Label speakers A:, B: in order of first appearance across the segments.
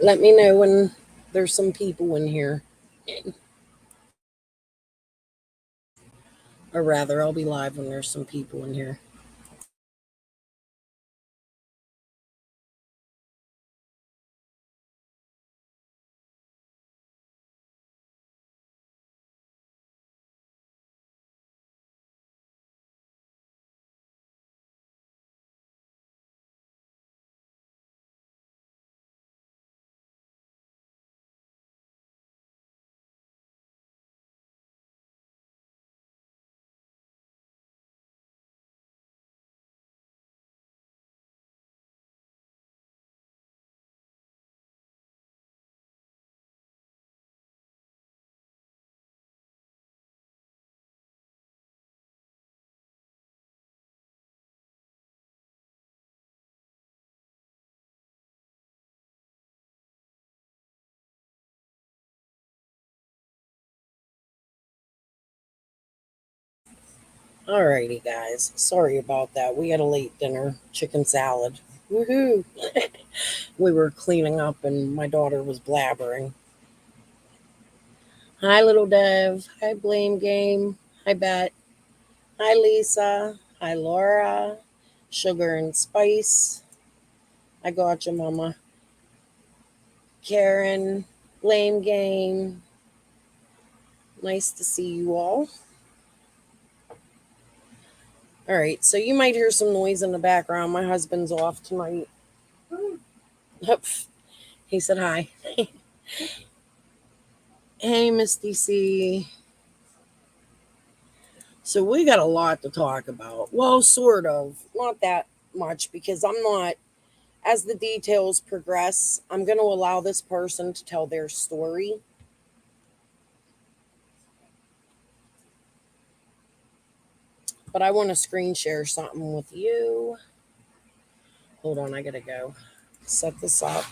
A: Let me know when there's some people in here. Or rather, I'll be live when there's some people in here. Alrighty, guys. Sorry about that. We had a late dinner, chicken salad. Woohoo! We were cleaning up and my daughter was blabbering. Hi, little Dev. Hi, Blame Game. Hi, Bet. Hi, Lisa. Hi, Laura. Sugar and Spice. I got you, Mama. Karen. Blame Game. Nice to see you all. All right, so you might hear some noise in the background. My husband's off tonight. He said hi. Hey, Miss DC. So we got a lot to talk about. Well, sort of. Not that much because I'm not, as the details progress, I'm going to allow this person to tell their story. But I want to screen share something with you. Hold on, I got to go set this up.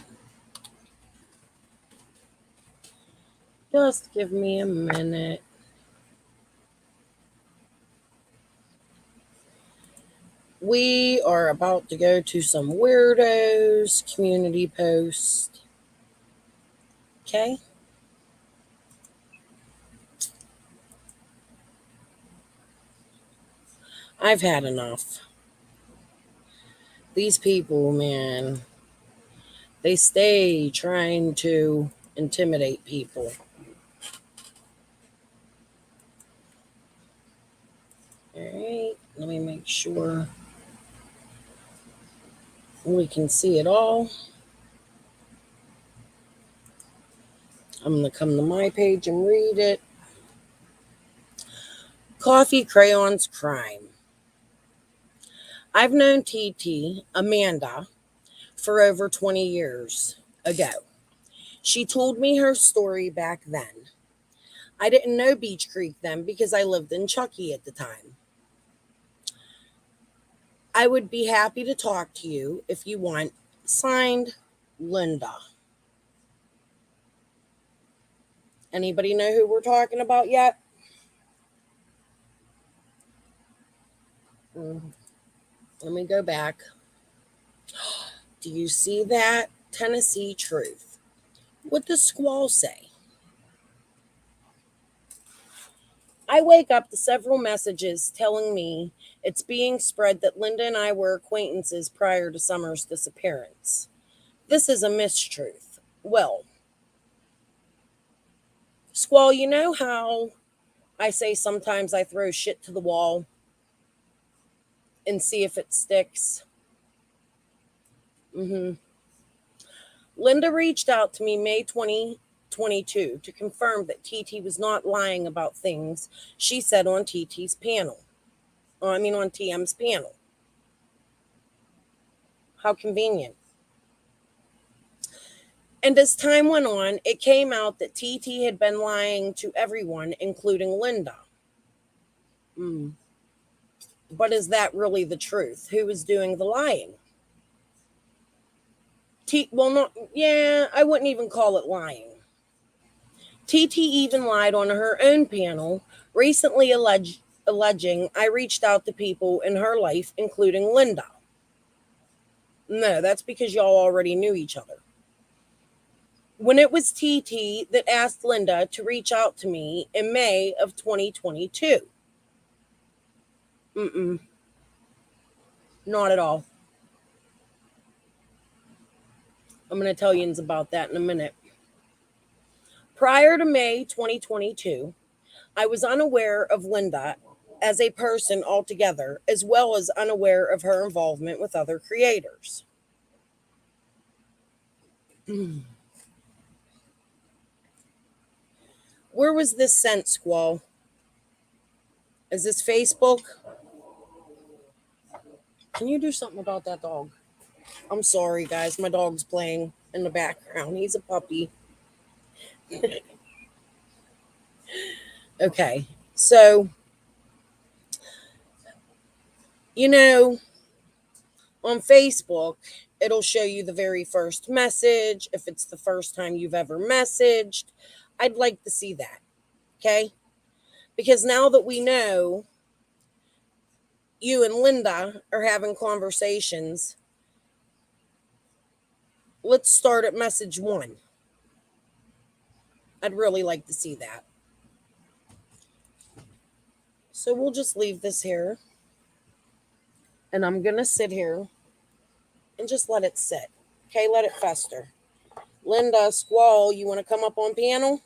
A: Just give me a minute. We are about to go to some weirdos community post. Okay. I've had enough. These people, man, they stay trying to intimidate people. All right, let me make sure we can see it all. I'm going to come to my page and read it. Coffee Crayons Crime. I've known TT, Amanda, for over 20 years ago. She told me her story back then. I didn't know Beach Creek then because I lived in Chucky at the time. I would be happy to talk to you if you want. Signed, Linda. Anybody know who we're talking about yet? Let me go back. Do you see that? Tennessee Truth. What does Squall say? I wake up to several messages telling me it's being spread that Linda and I were acquaintances prior to Summer's disappearance. This is a mistruth. Well, Squall, you know how I say sometimes I throw shit to the wall and see if it sticks? Linda reached out to me May 2022 to confirm that TT was not lying about things she said on TT's panel. On TM's panel. How convenient. And as time went on, it came out that TT had been lying to everyone, including Linda. But is that really the truth? Who was doing the lying? I wouldn't even call it lying. TT even lied on her own panel, recently alleging I reached out to people in her life, including Linda. No, that's because y'all already knew each other. when it was TT that asked Linda to reach out to me in May of 2022. Mm-mm, not at all. I'm going to tell you about that in a minute. Prior to May 2022, I was unaware of Linda as a person altogether, as well as unaware of her involvement with other creators. Where was this sent, Squall? Is this Facebook? Can you do something about that dog? I'm sorry, guys. My dog's playing in the background. He's a puppy. Okay. So, you know, on Facebook, it'll show you the very first message. If it's the first time you've ever messaged, I'd like to see that. Okay. Because now that we know you and Linda are having conversations, let's start at message 1. I'd really like to see that. So we'll just leave this here. And I'm going to sit here and just let it sit. Okay, let it fester. Linda, Squall, you want to come up on panel?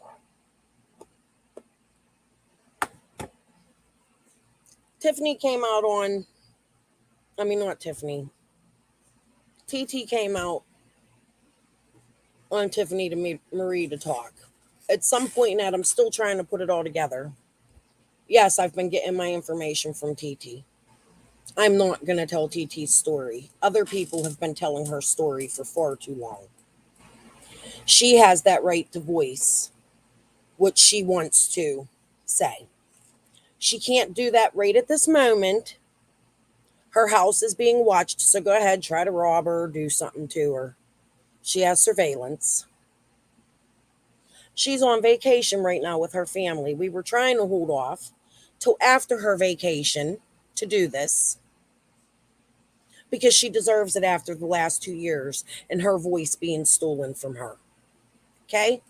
A: Tiffany came out on, not Tiffany. TT came out on Tiffany to Marie to talk. At some point, Ned, I'm still trying to put it all together. Yes, I've been getting my information from TT. I'm not going to tell TT's story. Other people have been telling her story for far too long. She has that right to voice what she wants to say. She can't do that right at this moment. Her house is being watched, so go ahead, try to rob her or do something to her. She has surveillance. She's on vacation right now with her family. We were trying to hold off till after her vacation to do this because she deserves it after the last 2 years and her voice being stolen from her. Okay?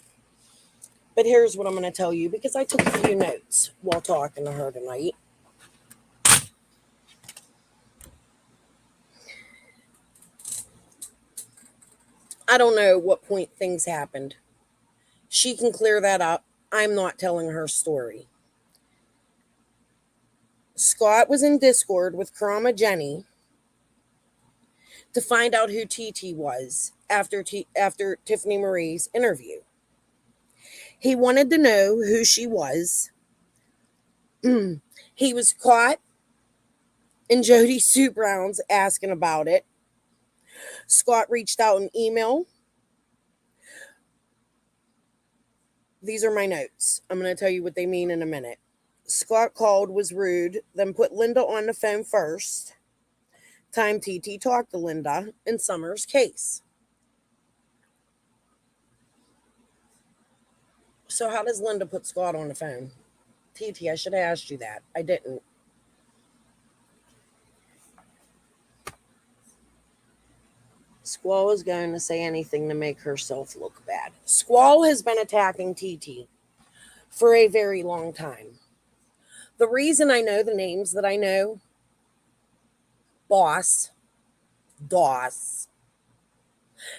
A: But here's what I'm going to tell you because I took a few notes while talking to her tonight. I don't know what point things happened. She can clear that up. I'm not telling her story. Scott was in Discord with Karama Jenny to find out who TT was after Tiffany Marie's interview. He wanted to know who she was. He was caught in Jody Sue Brown's asking about it. Scott reached out an email. These are my notes. I'm going to tell you what they mean in a minute. Scott called, was rude, then put Linda on the phone first. Time TT talked to Linda in Summer's case. So how does Linda put Scott on the phone? TT, I should have asked you that. I didn't. Squall is going to say anything to make herself look bad. Squall has been attacking TT for a very long time. The reason I know the names that I know, Boss, Doss,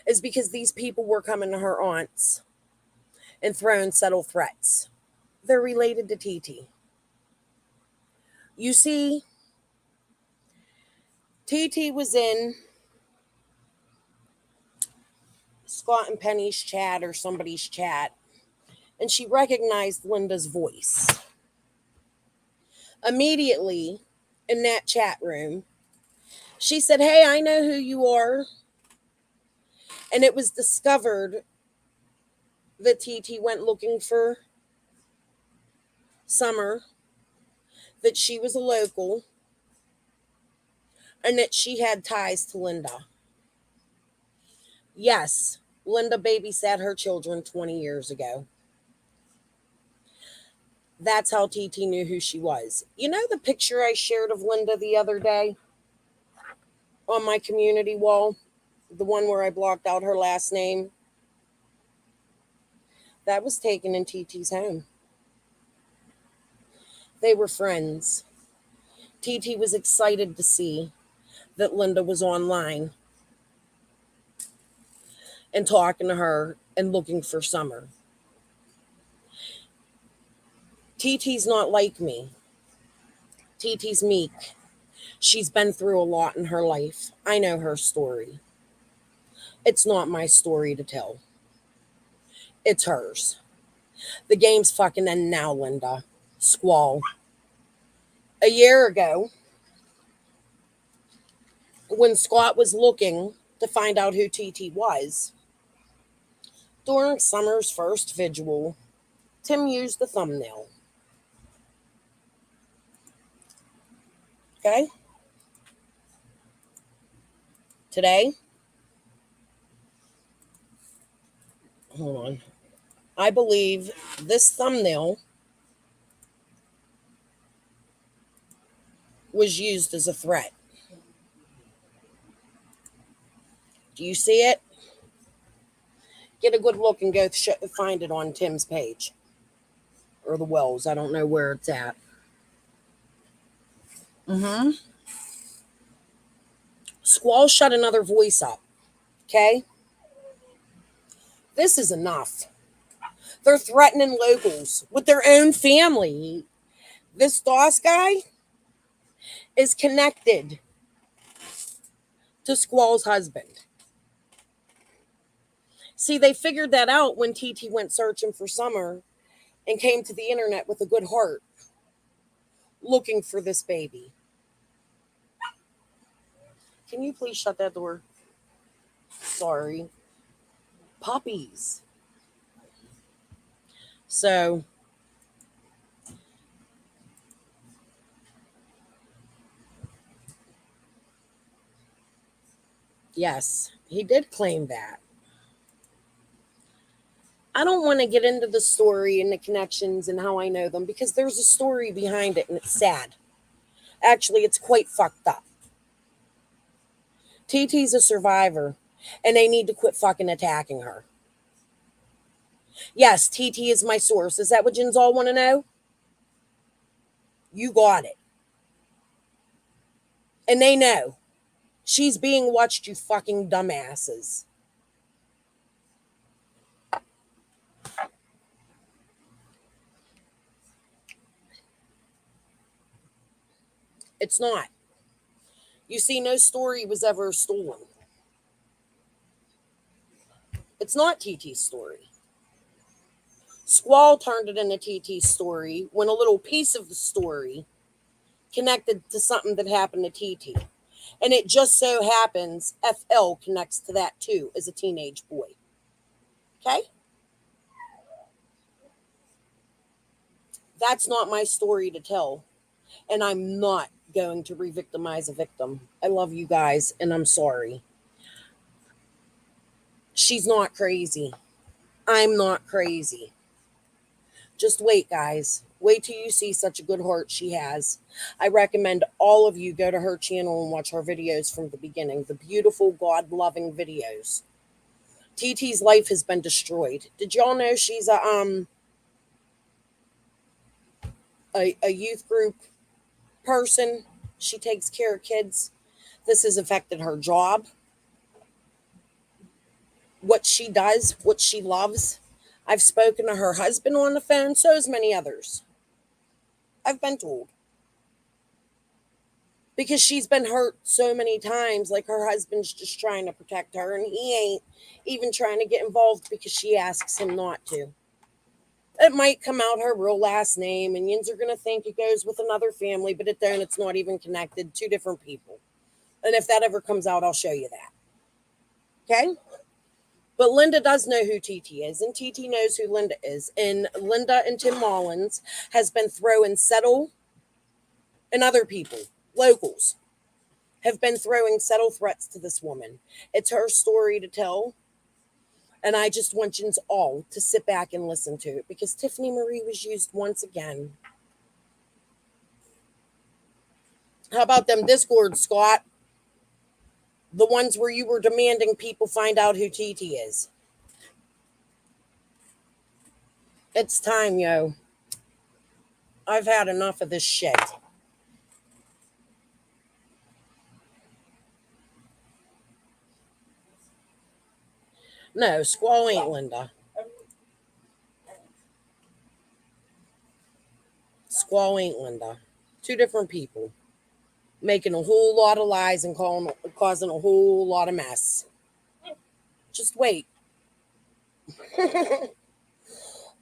A: is because these people were coming to her aunts and throwing subtle threats. They're related to TT. You see, TT was in Scott and Penny's chat or somebody's chat, and she recognized Linda's voice. Immediately in that chat room, she said, "Hey, I know who you are." And it was discovered that TT went looking for Summer, that she was a local, and that she had ties to Linda. Yes, Linda babysat her children 20 years ago. That's how TT knew who she was. You know the picture I shared of Linda the other day on my community wall? The one where I blocked out her last name? That was taken in TT's home. They were friends. TT was excited to see that Linda was online and talking to her and looking for Summer. TT's not like me. TT's meek. She's been through a lot in her life. I know her story. It's not my story to tell. It's hers. The game's fucking end now, Linda. Squall. A year ago, when Scott was looking to find out who TT was, during Summer's first vigil, Tim used the thumbnail. Okay? Today, hold on. I believe this thumbnail was used as a threat. Do you see it? Get a good look and go find it on Tim's page. Or the Wells. I don't know where it's at. Mm-hmm. Squall shut another voice up. Okay? This is enough. They're threatening locals with their own family. This Doss guy is connected to Squall's husband. See, they figured that out when TT went searching for Summer and came to the internet with a good heart looking for this baby. Can you please shut that door? Sorry. Puppies. So, yes, he did claim that. I don't want to get into the story and the connections and how I know them because there's a story behind it and it's sad. Actually, it's quite fucked up. TT's a survivor and they need to quit fucking attacking her. Yes, TT is my source. Is that what Jins all want to know? You got it. And they know. She's being watched, you fucking dumbasses. It's not. You see, no story was ever stolen. It's not TT's story. Squall turned it into TT's story when a little piece of the story connected to something that happened to TT. And it just so happens FL connects to that too as a teenage boy. Okay? That's not my story to tell. And I'm not going to re-victimize a victim. I love you guys and I'm sorry. She's not crazy. I'm not crazy. Just wait, guys. Wait till you see such a good heart she has. I recommend all of you go to her channel and watch her videos from the beginning. The beautiful, God-loving videos. TT's life has been destroyed. Did y'all know she's a youth group person? She takes care of kids. This has affected her job. What she does, what she loves. I've spoken to her husband on the phone, so has many others. I've been told. Because she's been hurt so many times, like her husband's just trying to protect her, and he ain't even trying to get involved because she asks him not to. It might come out her real last name, and yins are going to think it goes with another family, but it don't. It's not even connected. Two different people. And if that ever comes out, I'll show you that. Okay? But Linda does know who TT is, and TT knows who Linda is. And Linda and Tim Mullins has been throwing settle, and other people, locals, have been throwing settle threats to this woman. It's her story to tell. And I just want you all to sit back and listen to it because Tiffany Marie was used once again. How about them Discord, Scott? The ones where you were demanding people find out who TT is. It's time, yo. I've had enough of this shit. No, Squall ain't Linda. Squall ain't Linda. Two different people. Making a whole lot of lies and causing a whole lot of mess. Just wait.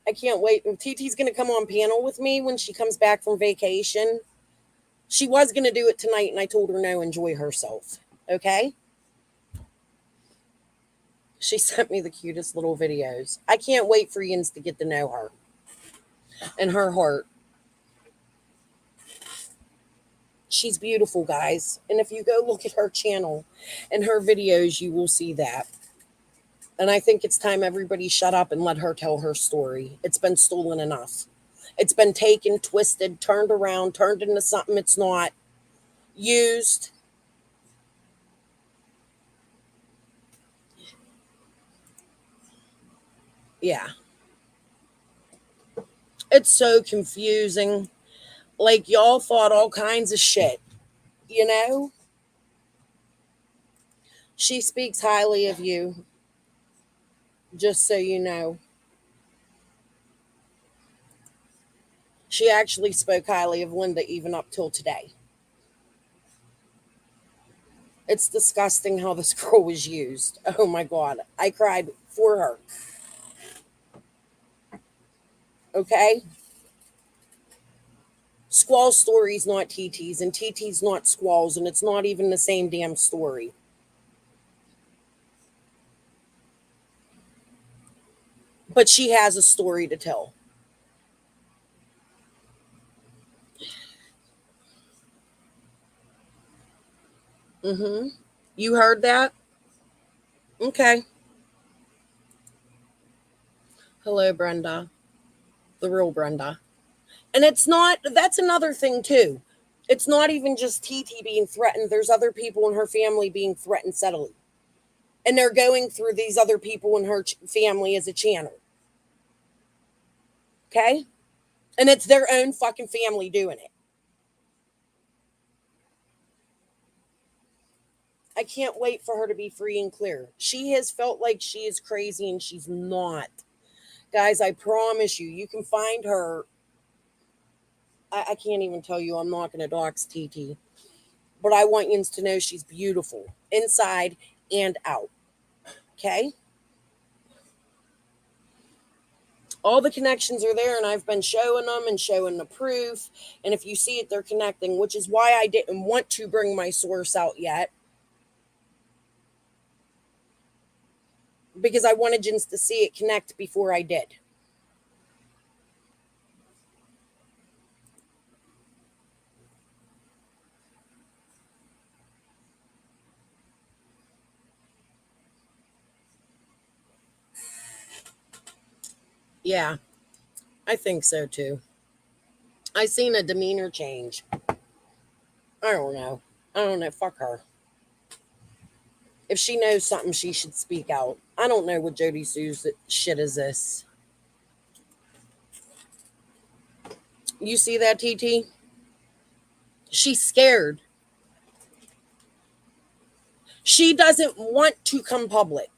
A: I can't wait. TT's going to come on panel with me when she comes back from vacation. She was going to do it tonight, and I told her no, enjoy herself. Okay? She sent me the cutest little videos. I can't wait for Yins to get to know her and her heart. She's beautiful, guys. And if you go look at her channel and her videos, you will see that. And I think it's time everybody shut up and let her tell her story. It's been stolen enough. It's been taken, twisted, turned around, turned into something it's not, used. Yeah. It's so confusing. Like, y'all thought all kinds of shit, you know? She speaks highly of you, just so you know. She actually spoke highly of Linda even up till today. It's disgusting how this girl was used. Oh my God. I cried for her. Okay? Squall's story's not TT's, and TT's not Squall's, and it's not even the same damn story. But she has a story to tell. Mm-hmm. You heard that? Okay. Hello, Brenda. The real Brenda. And it's not, that's another thing too. It's not even just TT being threatened. There's other people in her family being threatened subtly. And they're going through these other people in her family as a channel. Okay? And it's their own fucking family doing it. I can't wait for her to be free and clear. She has felt like she is crazy and she's not. Guys, I promise you, you can find her. I can't even tell you, I'm not going to dox TT. But I want you to know she's beautiful inside and out. Okay? All the connections are there, and I've been showing them and showing the proof. And if you see it, they're connecting, which is why I didn't want to bring my source out yet. Because I wanted Jins to see it connect before I did. Yeah, I think so too. I seen a demeanor change. I don't know. I don't know. Fuck her. If she knows something, she should speak out. I don't know what Jody Sue's shit is this. You see that, TT? She's scared. She doesn't want to come public.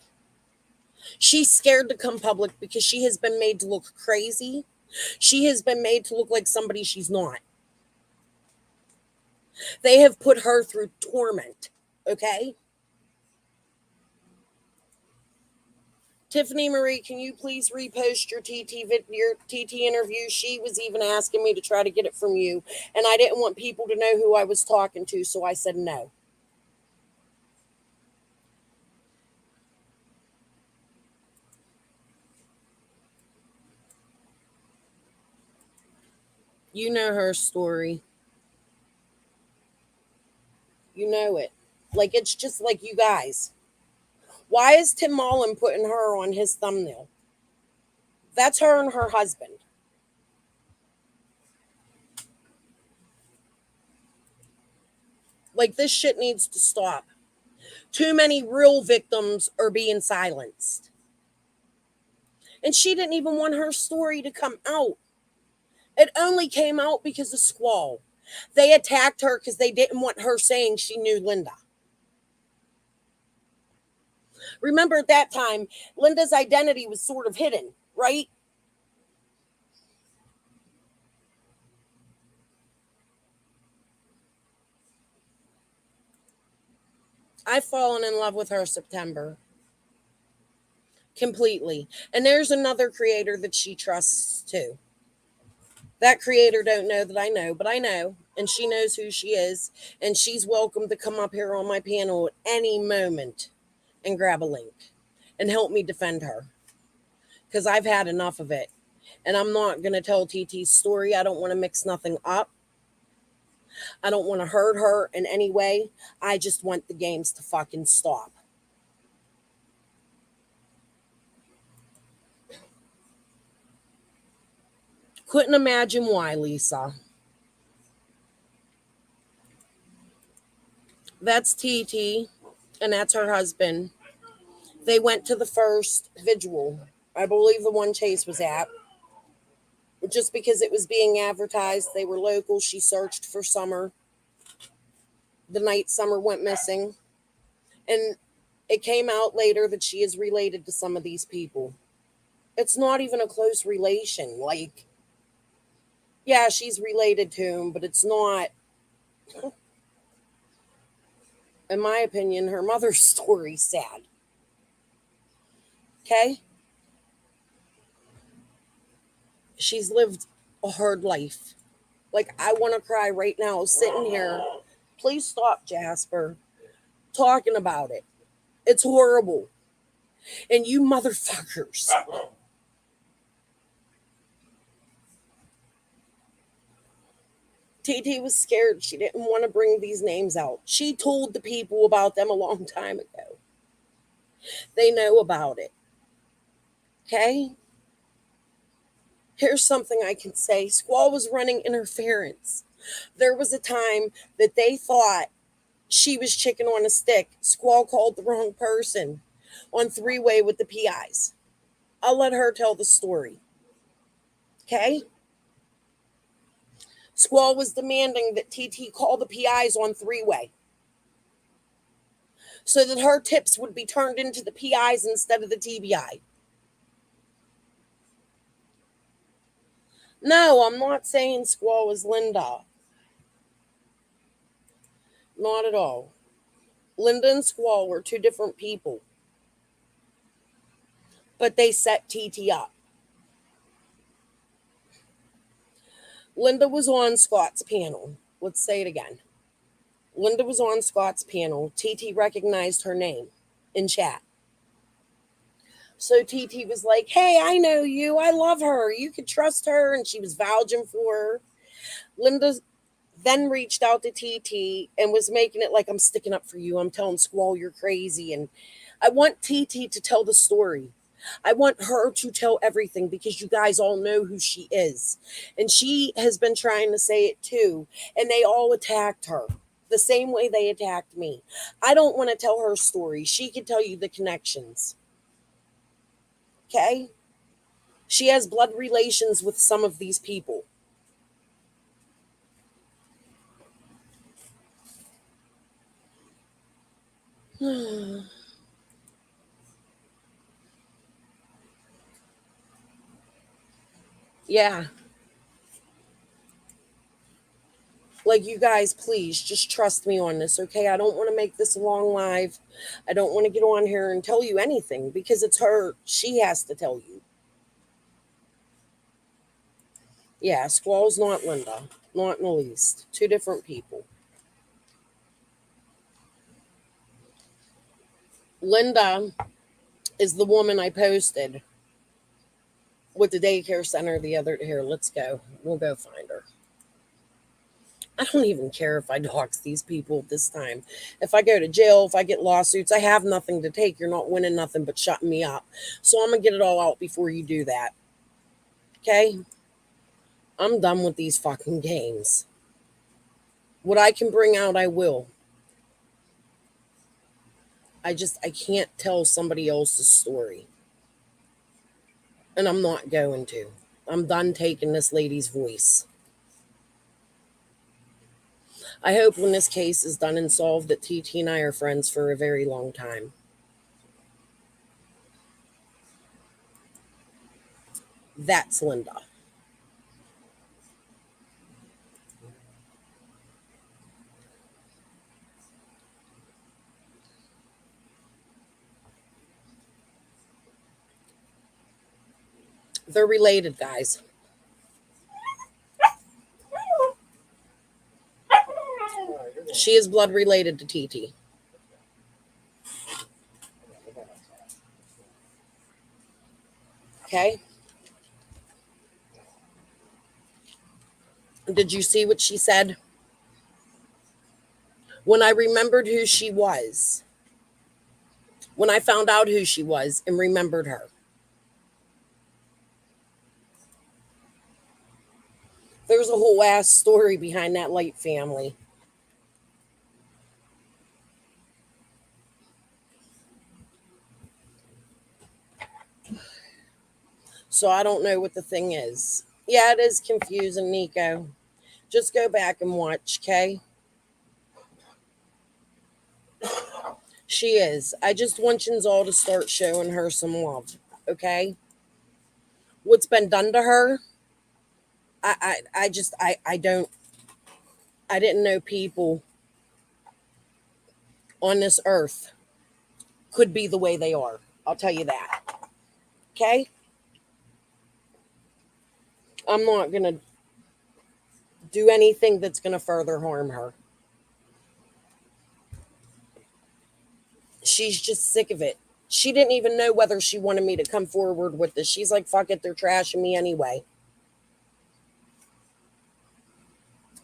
A: She's scared to come public because she has been made to look crazy. She has been made to look like somebody she's not. They have put her through torment. Okay? Tiffany Marie, can you please repost your TT interview? She was even asking me to try to get it from you, and I didn't want people to know who I was talking to, so I said no. You know her story. You know it. Like, it's just like you guys. Why is Tim Mullen putting her on his thumbnail? That's her and her husband. Like, this shit needs to stop. Too many real victims are being silenced. And she didn't even want her story to come out. It only came out because of Squall. They attacked her because they didn't want her saying she knew Linda. Remember, at that time, Linda's identity was sort of hidden, right? I've fallen in love with her September completely. And there's another creator that she trusts too. That creator don't know that I know, but I know, and she knows who she is, and she's welcome to come up here on my panel at any moment and grab a link and help me defend her because I've had enough of it. And I'm not going to tell TT's story. I don't want to mix nothing up. I don't want to hurt her in any way. I just want the games to fucking stop. Couldn't imagine why, Lisa. That's TT, and that's her husband. They went to the first vigil. I believe the one Chase was at. Just because it was being advertised, they were local. She searched for Summer the night Summer went missing. And it came out later that she is related to some of these people. It's not even a close relation. Like, yeah, she's related to him, but it's not, in my opinion, her mother's story sad. Okay? She's lived a hard life. Like, I want to cry right now, sitting here. Please stop, Jasper, talking about it. It's horrible. And you motherfuckers. TT was scared. She didn't want to bring these names out. She told the people about them a long time ago. They know about it. Okay? Here's something I can say. Squall was running interference. There was a time that they thought she was chicken on a stick. Squall called the wrong person on three-way with the PIs. I'll let her tell the story. Okay? Squall was demanding that TT call the PIs on three-way so that her tips would be turned into the PIs instead of the TBI. No, I'm not saying Squall was Linda. Not at all. Linda and Squall were two different people, but they set TT up. Linda was on Scott's panel. Let's say it again. Linda was on Scott's panel. TT recognized her name in chat. So TT was like, hey, I know you. I love her. You can trust her. And she was vouching for her. Linda then reached out to TT and was making it like, I'm sticking up for you. I'm telling Squall you're crazy. And I want TT to tell the story. I want her to tell everything because you guys all know who she is. And she has been trying to say it too. And they all attacked her the same way they attacked me. I don't want to tell her story. She can tell you the connections. Okay? She has blood relations with some of these people. Yeah. Like, you guys, please just trust me on this, okay? I don't want to make this a long live. I don't want to get on here and tell you anything because it's her. She has to tell you. Yeah, Squall's not Linda. Not in the least. Two different people. Linda is the woman I posted with the daycare center the other day. Here, let's go. We'll go find her. I don't even care if I dox these people this time. If I go to jail, if I get lawsuits, I have nothing to take. You're not winning nothing but shutting me up. So I'm going to get it all out before you do that. Okay? I'm done with these fucking games. What I can bring out, I will. I can't tell somebody else's story. And I'm not going to. I'm done taking this lady's voice. I hope when this case is done and solved that TT and I are friends for a very long time. That's Linda. They're related, guys. She is blood related to TT. Okay? Did you see what she said? When I remembered who she was, when I found out who she was and remembered her, there's a whole ass story behind that Light family. So I don't know what the thing is. Yeah, it is confusing, Nico. Just go back and watch, okay? She is. I just want you all to start showing her some love, okay? What's been done to her, I don't, I didn't know people on this earth could be the way they are. I'll tell you that, okay? I'm not going to do anything that's going to further harm her. She's just sick of it. She didn't even know whether she wanted me to come forward with this. She's like, fuck it, they're trashing me anyway.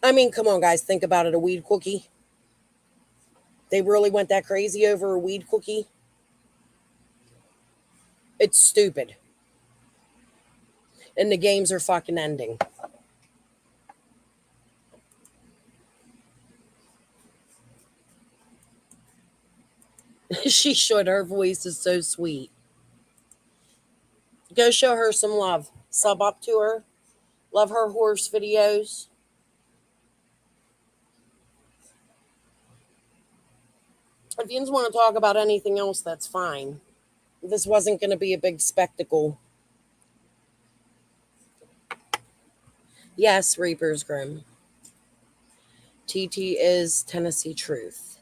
A: I mean, come on, guys, think about it. A weed cookie. They really went that crazy over a weed cookie. It's stupid. And the games are fucking ending. She should. Her voice is so sweet. Go show her some love. Sub up to her. Love her horse videos. If you just want to talk about anything else, that's fine. This wasn't going to be a big spectacle. Yes, Reaper's Grim. TT is Tennessee Truth.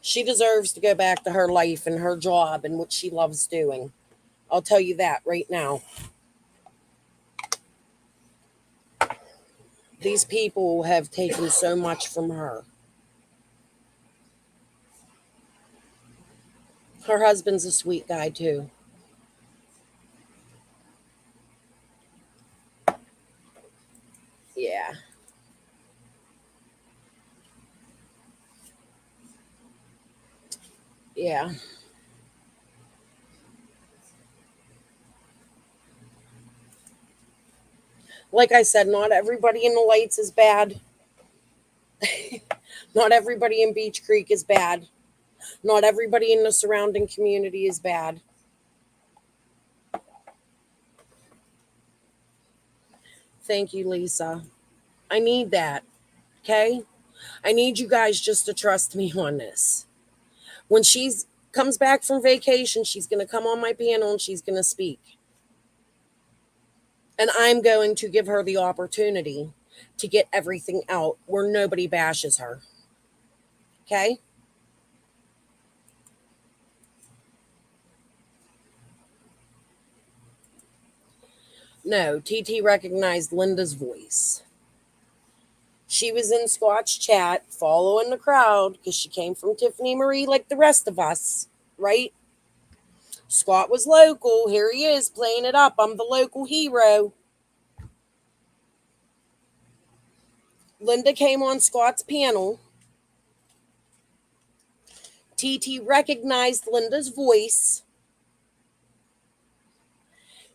A: She deserves to go back to her life and her job and what she loves doing. I'll tell you that right now. These people have taken so much from her. Her husband's a sweet guy, too. Yeah. Yeah. Like I said, not everybody in the lights is bad. Not everybody in Beach Creek is bad. Not everybody in the surrounding community is bad. Thank you, Lisa. I need that. Okay? I need you guys just to trust me on this. When she's comes back from vacation, she's going to come on my panel and she's going to speak. And I'm going to give her the opportunity to get everything out where nobody bashes her. Okay? No, TT recognized Linda's voice. She was in Squatch chat following the crowd because she came from Tiffany Marie like the rest of us, right? Scott was local. Here he is playing it up. I'm the local hero. Linda came on Scott's panel. TT recognized Linda's voice.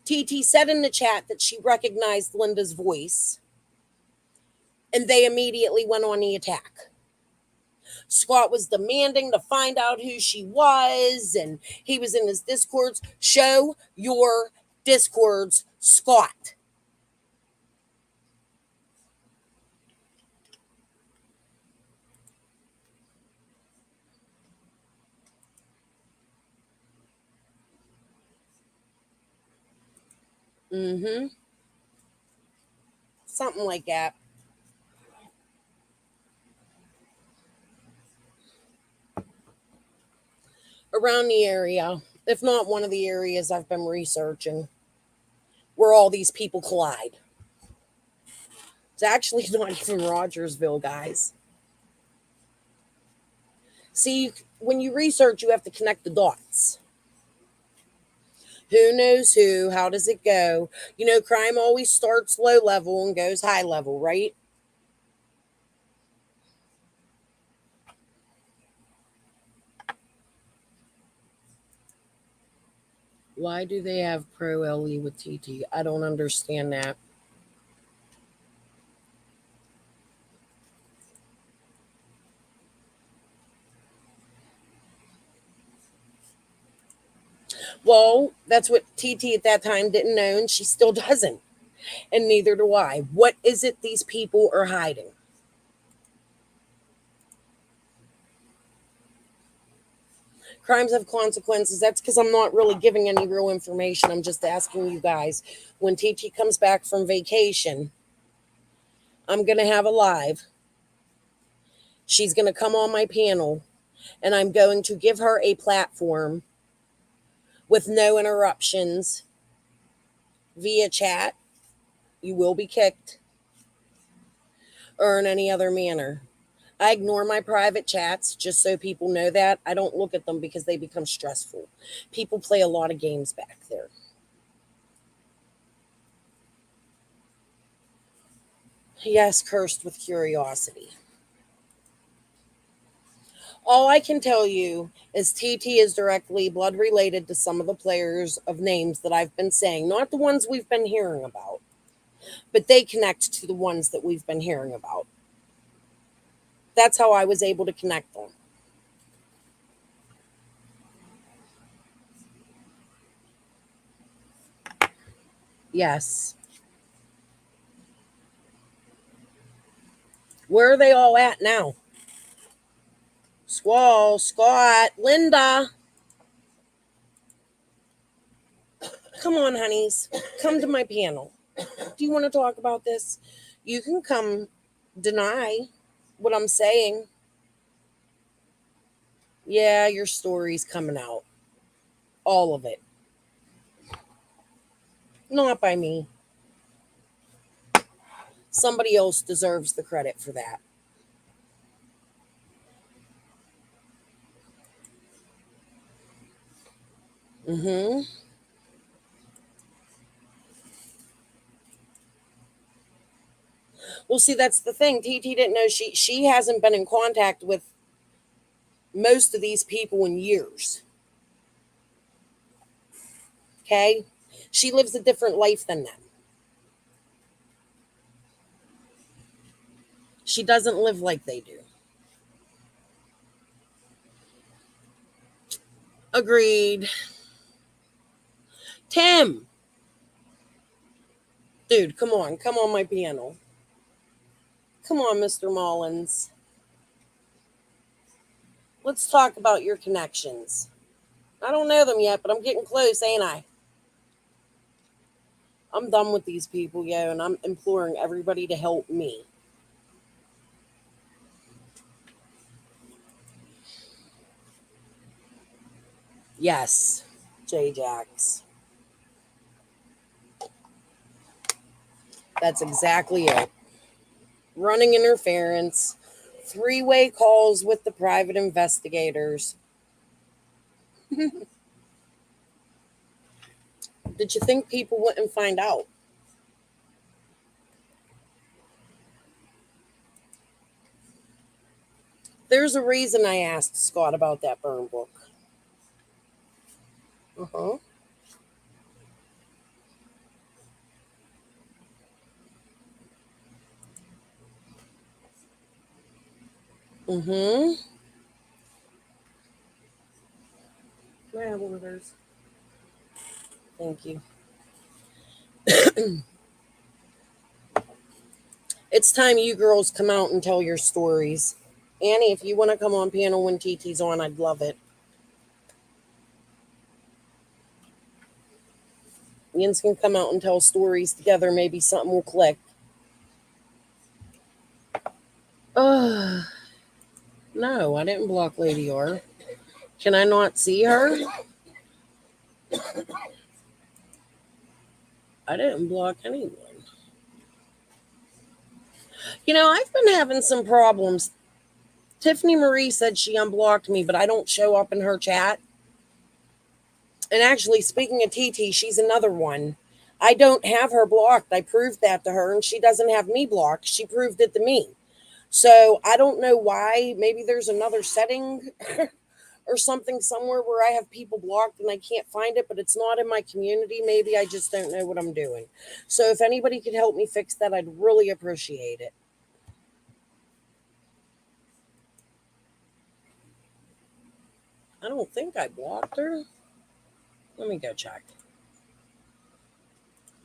A: TT said in the chat that she recognized Linda's voice. And they immediately went on the attack. Scott was demanding to find out who she was, and he was in his discords. Show your discords, Scott. Mm-hmm. Something like that. Around the area, if not one of the areas I've been researching, where all these people collide. It's actually not even Rogersville, guys. See, when you research, you have to connect the dots. Who knows who? How does it go? You know, crime always starts low level and goes high level, right? Why do they have Pro LE with TT? I don't understand that. Well, that's what TT at that time didn't know, and she still doesn't. And neither do I. What is it these people are hiding? Crimes have consequences. That's because I'm not really giving any real information. I'm just asking you guys. When TT comes back from vacation, I'm going to have a live. She's going to come on my panel, and I'm going to give her a platform with no interruptions via chat. You will be kicked, or in any other manner. I ignore my private chats just so people know that. I don't look at them because they become stressful. People play a lot of games back there. Yes, cursed with curiosity. All I can tell you is TT is directly blood related to some of the players of names that I've been saying, not the ones we've been hearing about, but they connect to the ones that we've been hearing about. That's how I was able to connect them. Yes. Where are they all at now? Squall, Scott, Linda. Come on, honeys. Come to my panel. Do you want to talk about this? You can come deny what I'm saying. Yeah, your story's coming out. All of it. Not by me. Somebody else deserves the credit for that. Mm-hmm. Well, see, that's the thing. TT didn't know she hasn't been in contact with most of these people in years. Okay? She lives a different life than them. She doesn't live like they do. Agreed. Tim, dude, come on. Come on my piano. Come on, Mr. Mullins. Let's talk about your connections. I don't know them yet, but I'm getting close, ain't I? I'm done with these people, yo, and I'm imploring everybody to help me. Yes, J Jax. That's exactly it. Running interference, three-way calls with the private investigators. Did you think people wouldn't find out? There's a reason I asked Scott about that burn book. Uh-huh. Mm-hmm. May I have one of those? Thank you. It's time you girls come out and tell your stories. Annie, if you want to come on panel when TT's on, I'd love it. Yins can come out and tell stories together. Maybe something will click. Uh, no, I didn't block Lady R. Can I not see her? I didn't block anyone. You know, I've been having some problems. Tiffany Marie said she unblocked me, but I don't show up in her chat. And actually, speaking of TT, she's another one. I don't have her blocked. I proved that to her, and she doesn't have me blocked. She proved it to me. So I don't know why. Maybe there's another setting or something somewhere where I have people blocked and I can't find it, but it's not in my community. Maybe I just don't know what I'm doing. So if anybody could help me fix that, I'd really appreciate it. I don't think I blocked her. Let me go check.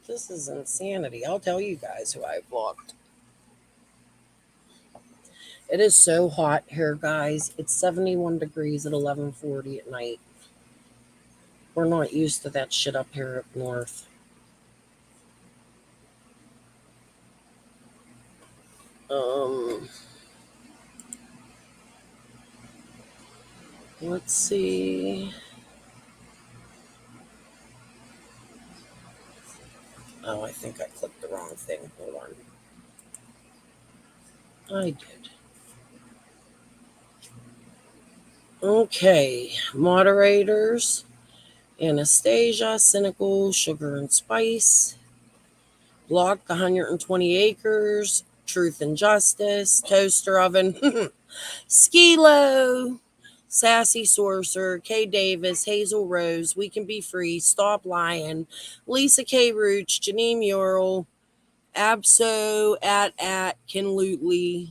A: This is insanity. I'll tell you guys who I blocked. It is so hot here, guys. It's 71 degrees at 11:40 at night. We're not used to that shit up here up north. Um, let's see. Oh, I think I clicked the wrong thing. Hold on. I did. Okay, moderators. Anastasia, Cynical, Sugar and Spice. Blocked 120 Acres. Truth and Justice. Toaster Oven. Skilo. Sassy Sorcerer, Kay Davis, Hazel Rose, We Can Be Free, Stop Lying, Lisa K. Rooch, Janine Mural, Abso, at Ken Lutley,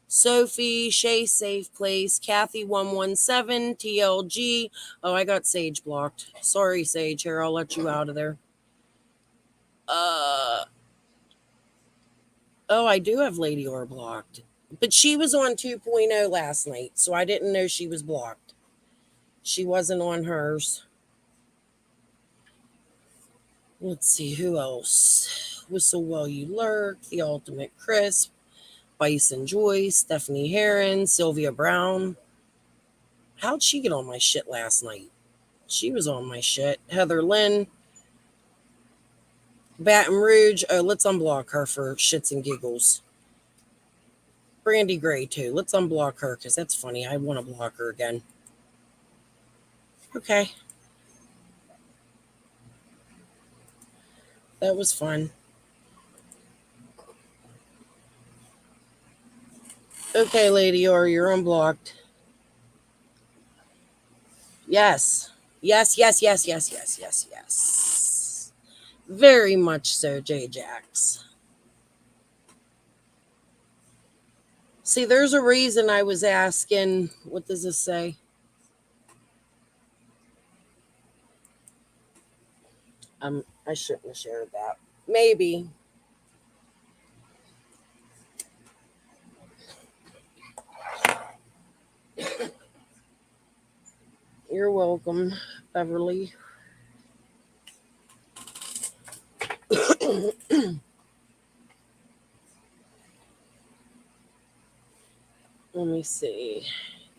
A: Sophie, Shay Safe Place, Kathy117, TLG. Oh, I got Sage blocked. Sorry, Sage. Here, I'll let you out of there. Oh, I do have Lady Or blocked. But she was on 2.0 last night, so I didn't know she was blocked. She wasn't on hers. Let's see, who else? Whistle While You Lurk, The Ultimate Crisp, Bison Joyce, Stephanie Heron, Sylvia Brown. How'd she get on my shit last night? She was on my shit. Heather Lynn, Baton Rouge. Oh, let's unblock her for shits and giggles. Brandy Gray, too. Let's unblock her because that's funny. I want to block her again. Okay. That was fun. Okay, Lady Or, you're unblocked. Yes. Yes. Very much so, J-Jax. See, there's a reason I was asking. What does this say? I shouldn't have shared that. Maybe. You're welcome, Beverly. Let me see.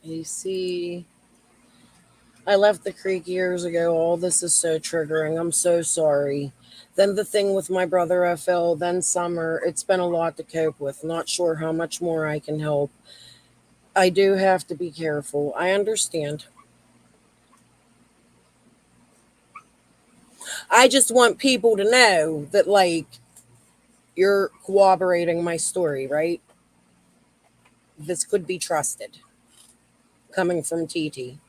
A: AC. I left the creek years ago. All this is so triggering. I'm so sorry. Then the thing with my brother FL, then summer. It's been a lot to cope with. Not sure how much more I can help. I do have to be careful. I understand. I just want people to know that, like, you're corroborating my story, right? This could be trusted. Coming from TT.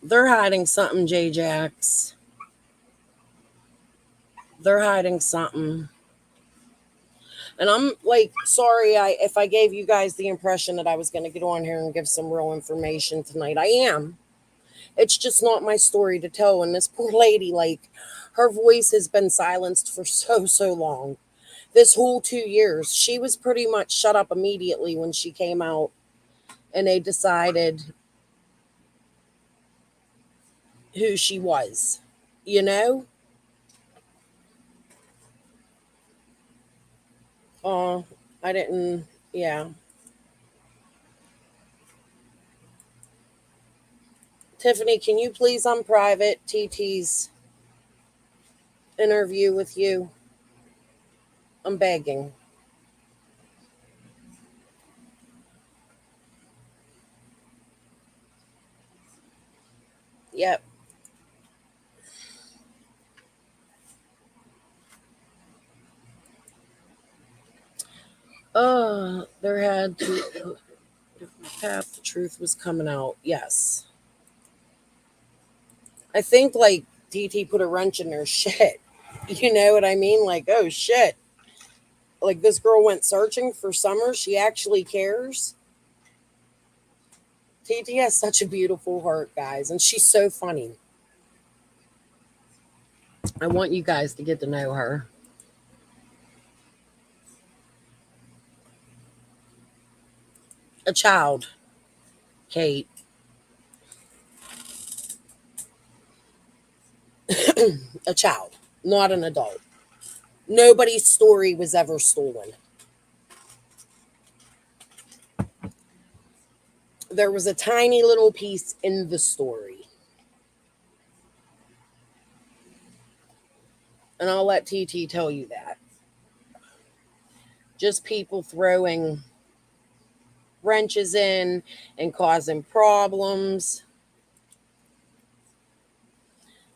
A: They're hiding something, J-Jax. They're hiding something. And I'm like, sorry, if I gave you guys the impression that I was going to get on here and give some real information tonight. I am. It's just not my story to tell. And this poor lady, like, her voice has been silenced for so long. This whole 2 years, she was pretty much shut up immediately when she came out, and they decided who she was. You know? Oh, I didn't. Yeah. Tiffany, can you please unprivate TT's interview with you? I'm begging. Yep. There had to path the truth was coming out. Yes. I think like TT put a wrench in their shit. You know what I mean? Like, oh shit. Like this girl went searching for Summer. She actually cares. TT has such a beautiful heart, guys, and she's so funny. I want you guys to get to know her. A child, Kate. A child, not an adult. Nobody's story was ever stolen. There was a tiny little piece in the story. And I'll let TT tell you that. Just people throwing wrenches in and causing problems.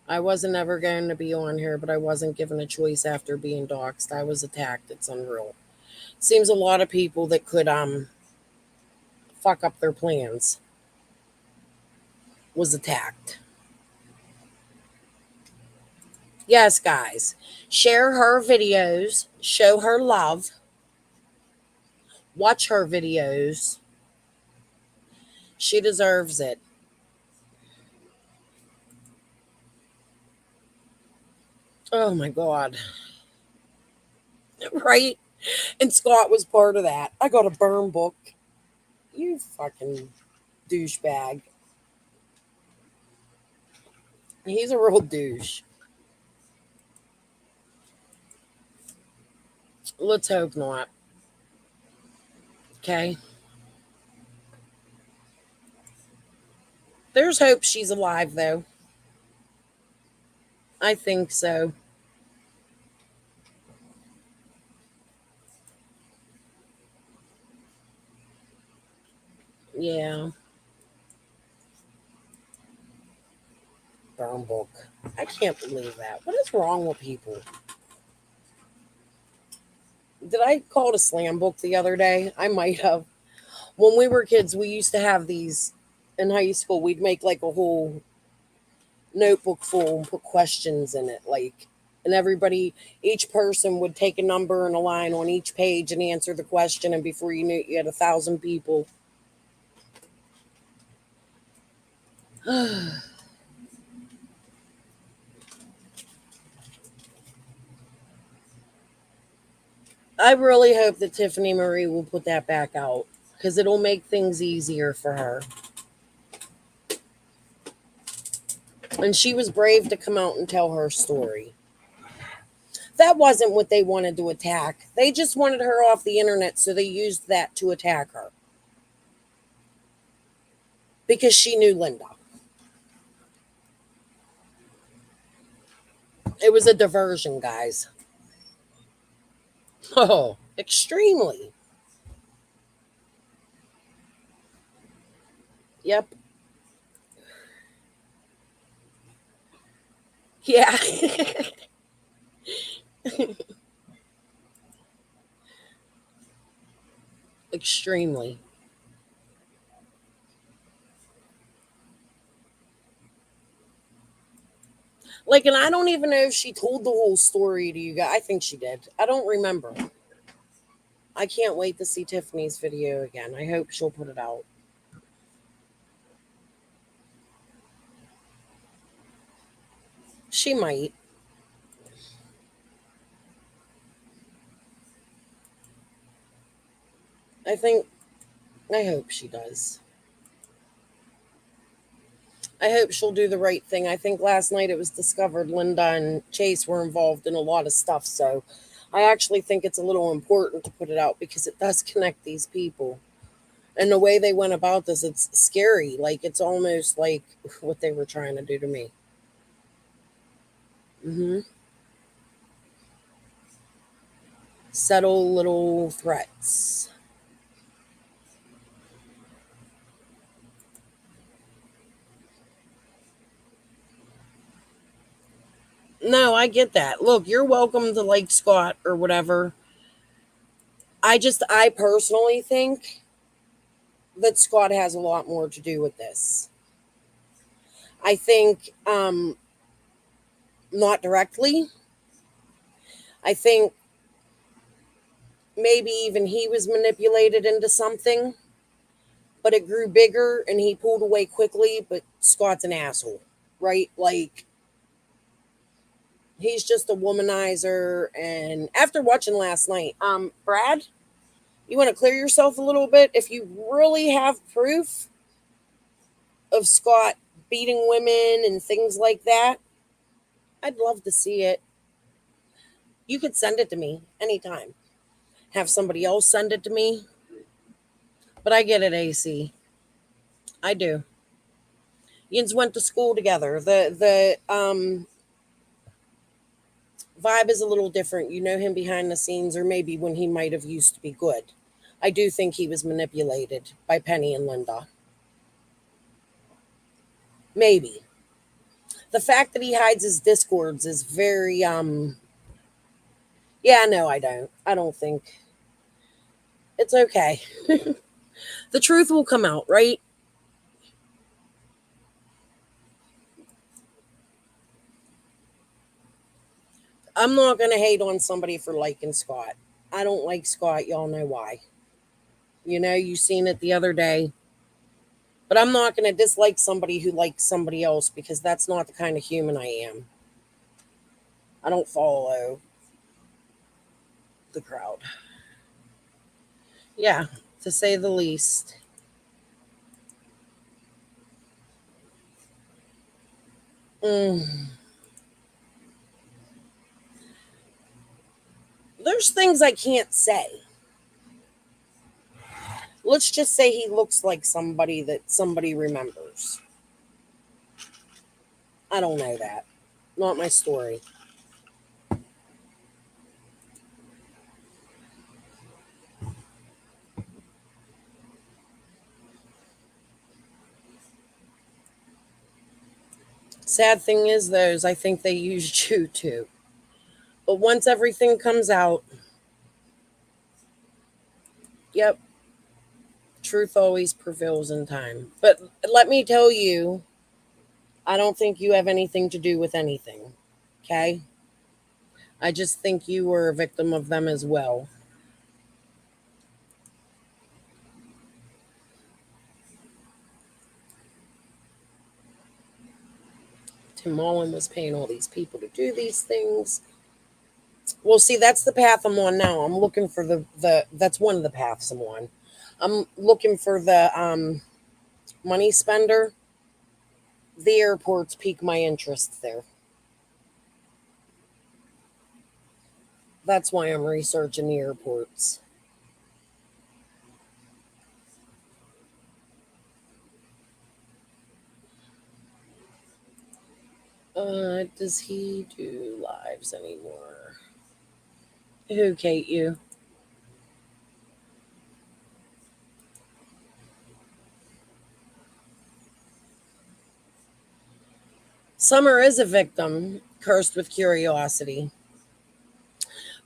A: I wasn't ever going to be on here, but I wasn't given a choice after being doxxed. I was attacked. It's unreal. Seems a lot of people that could fuck up their plans was attacked. Yes, guys. Share her videos, show her love, watch her videos. She deserves it. Oh my god. Right? And Scott was part of that. I got a burn book. You fucking douchebag. He's a real douche. Let's hope not. Okay. There's hope she's alive, though. I think so. Yeah. Burn book. I can't believe that. What is wrong with people? Did I call it a slam book the other day? I might have. When we were kids, we used to have these in high school. We'd make like a whole notebook full and put questions in it. Like, and everybody, each person would take a number and a line on each page and answer the question. And before you knew it, you had 1,000 people. I really hope that Tiffany Marie will put that back out because it'll make things easier for her. And she was brave to come out and tell her story. That wasn't what they wanted to attack. They just wanted her off the internet, so they used that to attack her because she knew Linda. It was a diversion, guys. Oh, extremely. Yep. Yeah. Extremely. Like, and I don't even know if she told the whole story to you guys. I think she did. I don't remember. I can't wait to see Tiffany's video again. I hope she'll put it out. She might. I think, I hope she does. I hope she'll do the right thing. I think last night it was discovered Linda and Chase were involved in a lot of stuff. So I actually think it's a little important to put it out because it does connect these people. And the way they went about this, it's scary. Like, it's almost like what they were trying to do to me. Hmm. Subtle little threats. No, I get that. Look, you're welcome to like Scott or whatever. I personally think that Scott has a lot more to do with this. I think not directly. I think maybe even he was manipulated into something, but it grew bigger and he pulled away quickly, but Scott's an asshole, right? Like, he's just a womanizer. And after watching last night, Brad, you want to clear yourself a little bit? If you really have proof of Scott beating women and things like that, I'd love to see it. You could send it to me anytime. Have somebody else send it to me. But I get it, AC. I do. Yins went to school together. The vibe is a little different. You know him behind the scenes, or maybe when he might have used to be good. I do think he was manipulated by Penny and Linda. Maybe. The fact that he hides his discords is very yeah, no, I don't. I don't think it's okay. The truth will come out, right? I'm not gonna hate on somebody for liking Scott. I don't like Scott, y'all know why. You know, you seen it the other day. But I'm not gonna dislike somebody who likes somebody else because that's not the kind of human I am. I don't follow the crowd. Yeah, to say the least. Mm. There's things I can't say. Let's just say he looks like somebody that somebody remembers. I don't know that. Not my story. Sad thing is, though, is I think they used you too. But once everything comes out, yep, truth always prevails in time. But let me tell you, I don't think you have anything to do with anything. Okay? I just think you were a victim of them as well. Tim Mullen was paying all these people to do these things. Well, see, that's the path I'm on now. I'm looking for the that's one of the paths I'm on. I'm looking for the money spender. The airports pique my interest there. That's why I'm researching the airports. Does he do lives anymore? Who, Kate? You? Summer is a victim, cursed with curiosity.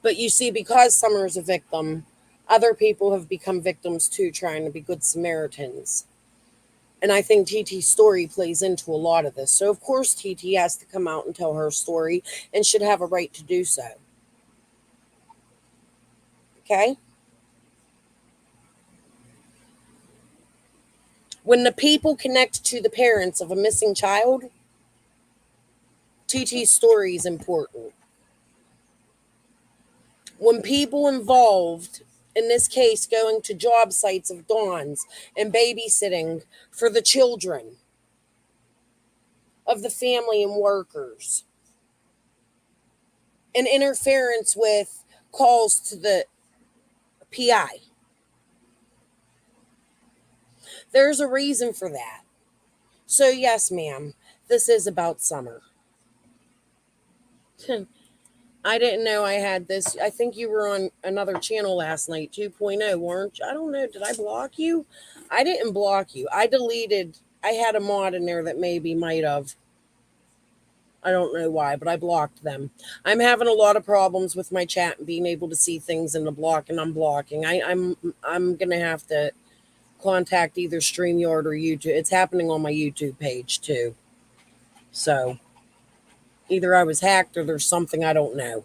A: But you see, because Summer is a victim, other people have become victims too, trying to be good Samaritans. And I think TT's story plays into a lot of this. So, of course, TT has to come out and tell her story and should have a right to do so. Okay? When the people connect to the parents of a missing child, TT's story is important. When people involved, in this case, going to job sites of Dawn's and babysitting for the children of the family and workers, and interference with calls to the PI. There's a reason for that. So, yes, ma'am, this is about summer. I didn't know I had this. I think you were on another channel last night, 2.0, weren't you? I don't know. Did I block you? I didn't block you. I deleted. I had a mod in there that maybe might have. I don't know why, but I blocked them. I'm having a lot of problems with my chat and being able to see things in the block and unblocking. I'm gonna have to contact either StreamYard or YouTube. It's happening on my YouTube page too. So either I was hacked or there's something I don't know.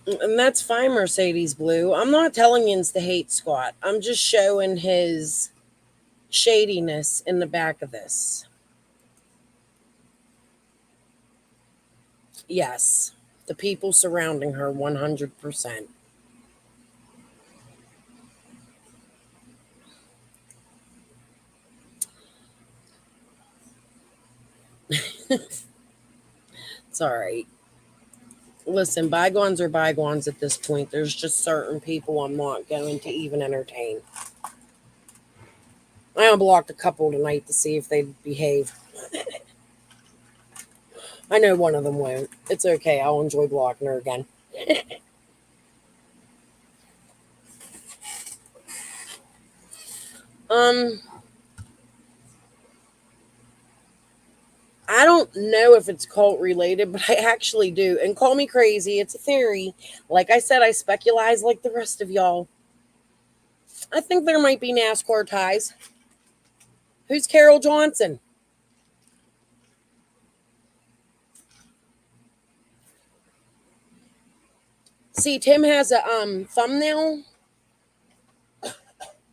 A: And that's fine, Mercedes Blue. I'm not telling Yins to hate Scott. I'm just showing his shadiness in the back of this. Yes, the people surrounding her 100%. It's all right. Listen, bygones are bygones at this point. There's just certain people I'm not going to even entertain. I unblocked a couple tonight to see if they'd behave. I know one of them won't. It's okay. I'll enjoy blocking her again. um, I don't know if it's cult related, but I actually do. And call me crazy. It's a theory. Like I said, I speculate like the rest of y'all. I think there might be NASCAR ties. Who's Carol Johnson? See, Tim has a thumbnail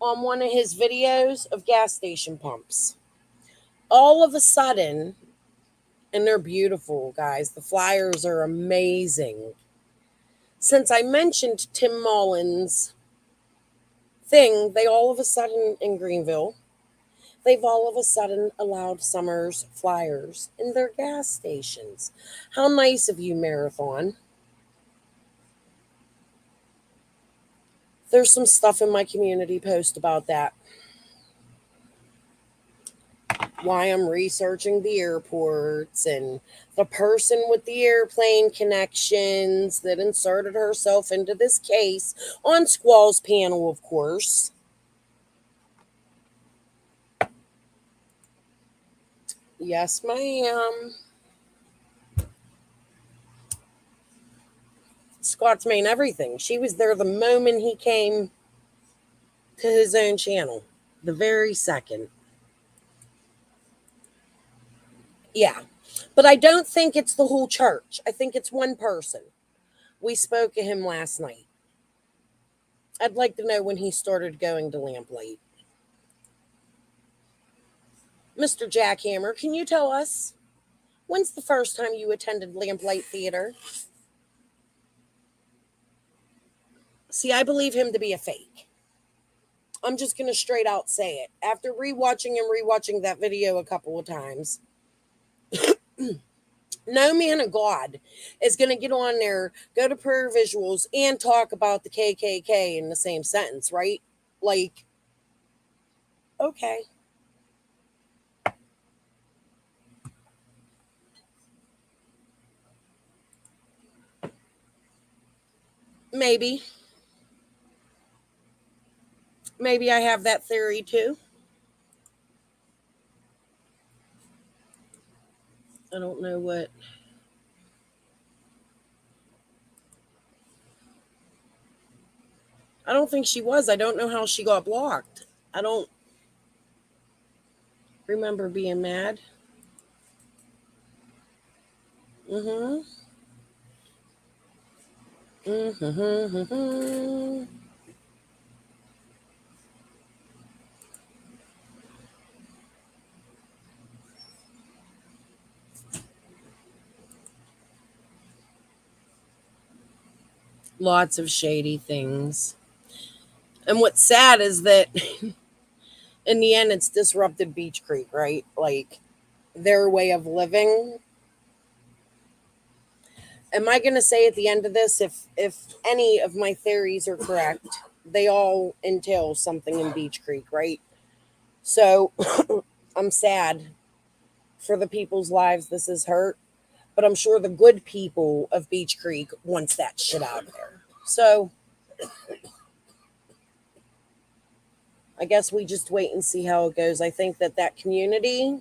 A: on one of his videos of gas station pumps. All of a sudden, and they're beautiful, guys. The flyers are amazing. Since I mentioned Tim Mullen's thing, they all of a sudden in Greenville, they've all of a sudden allowed Summers flyers in their gas stations. How nice of you, Marathon. There's some stuff in my community post about that. Why I'm researching the airports and the person with the airplane connections that inserted herself into this case on Squall's panel, of course. Yes, ma'am. Scott's main everything. She was there the moment he came to his own channel. The very second. Yeah. But I don't think it's the whole church. I think it's one person. We spoke to him last night. I'd like to know when he started going to Lamplight. Mr. Jackhammer, can you tell us when's the first time you attended Lamplight Theater? See, I believe him to be a fake. I'm just going to straight out say it. After rewatching that video a couple of times, no man of God is going to get on there, go to prayer visuals, and talk about the KKK in the same sentence, right? Like, okay. Maybe. Maybe I have that theory too. I don't know what. I don't think she was. I don't know how she got blocked. I don't remember being mad. Mm-hmm. Mm-hmm. Lots of shady things. And what's sad is that in the end, it's disrupted Beach Creek, right? Like their way of living. Am I going to say at the end of this, if any of my theories are correct, they all entail something in Beach Creek, right? So I'm sad for the people's lives this has hurt, but I'm sure the good people of Beach Creek wants that shit out there. So I guess we just wait and see how it goes. I think that that community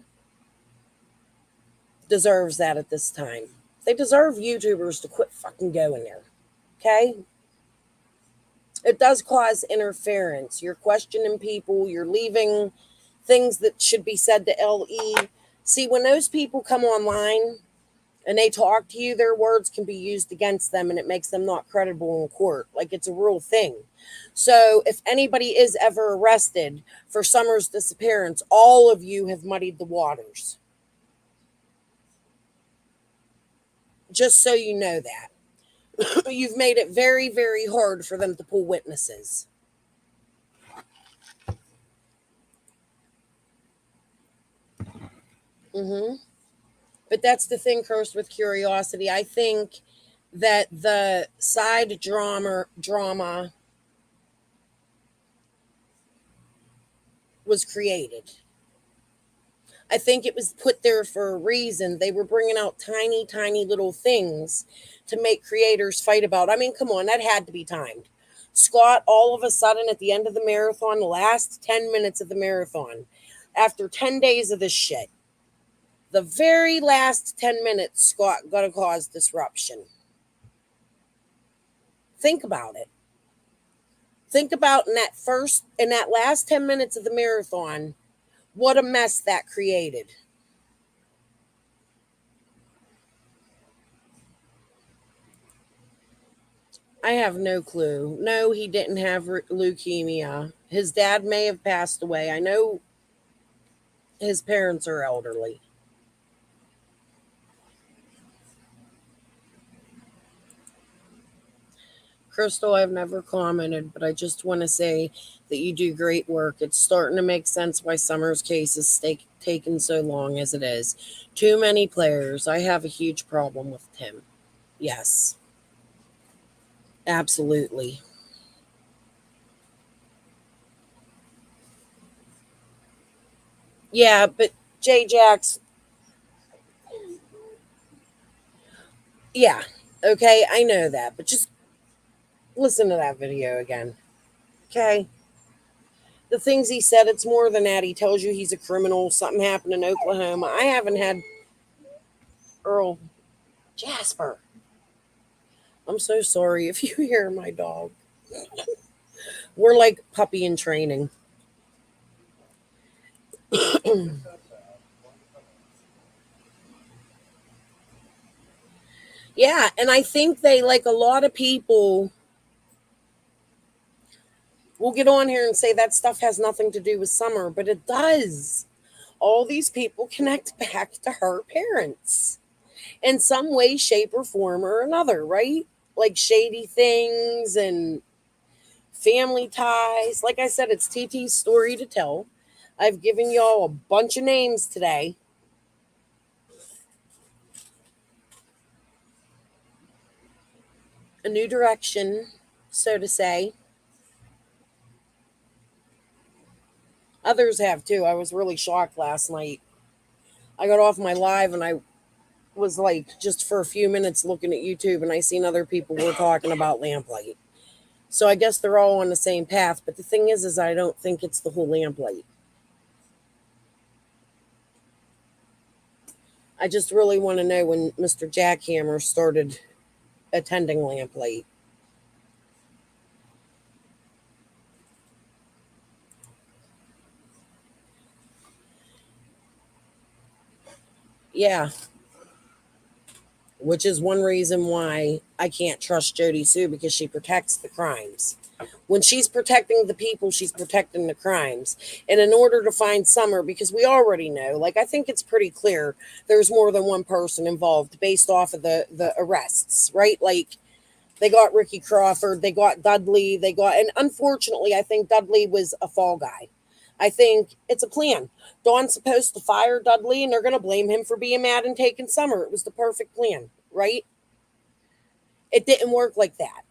A: deserves that at this time. They deserve YouTubers to quit fucking going there. Okay? It does cause interference. You're questioning people, you're leaving things that should be said to LE. See, when those people come online and they talk to you, their words can be used against them and it makes them not credible in court. Like it's a real thing. So if anybody is ever arrested for Summer's disappearance, all of you have muddied the waters. Just so you know that. You've made it very, very hard for them to pull witnesses. Mm-hmm. But that's the thing, cursed with curiosity. I think that the side drama was created. I think it was put there for a reason. They were bringing out tiny, tiny little things to make creators fight about. I mean, come on, that had to be timed. Scott, all of a sudden, at the end of the marathon, the last 10 minutes of the marathon, after 10 days of this shit, the very last 10 minutes, Scott got to cause disruption. Think about it. Think about in that last 10 minutes of the marathon, what a mess that created. I have no clue. No, he didn't have leukemia. His dad may have passed away. I know his parents are elderly. Crystal, I've never commented, but I just want to say that you do great work. It's starting to make sense why Summer's case is taken so long as it is. Too many players. I have a huge problem with Tim. Yes, absolutely. Yeah, but J Jax, yeah, okay, I know that, but just listen to that video again, okay? The things he said, it's more than that. He tells you he's a criminal. Something happened in Oklahoma. I haven't had Earl Jasper. I'm so sorry if you hear my dog. We're like puppy in training. Yeah, and I think they like a lot of people will get on here and say that stuff has nothing to do with Summer, but it does. All these people connect back to her parents in some way, shape, or form or another, right? Like shady things and family ties. Like I said, it's TT's story to tell. I've given y'all a bunch of names today. A new direction, so to say. Others have too. I was really shocked last night. I got off my live and I was like just for a few minutes looking at YouTube and I seen other people were talking about lamplight. So I guess they're all on the same path. But the thing is I don't think it's the whole lamplight. I just really want to know when Mr. Jackhammer started attending lamplight. Yeah, which is one reason why I can't trust Jody Sue because she protects the crimes. When she's protecting the people, she's protecting the crimes. And in order to find Summer, because we already know, like I think it's pretty clear there's more than one person involved based off of the arrests, right? Like They got Ricky Crawford. They got Dudley. And unfortunately, I think Dudley was a fall guy. I think it's a plan. Dawn's supposed to fire Dudley, and they're going to blame him for being mad and taking Summer. It was the perfect plan, right? It didn't work like that.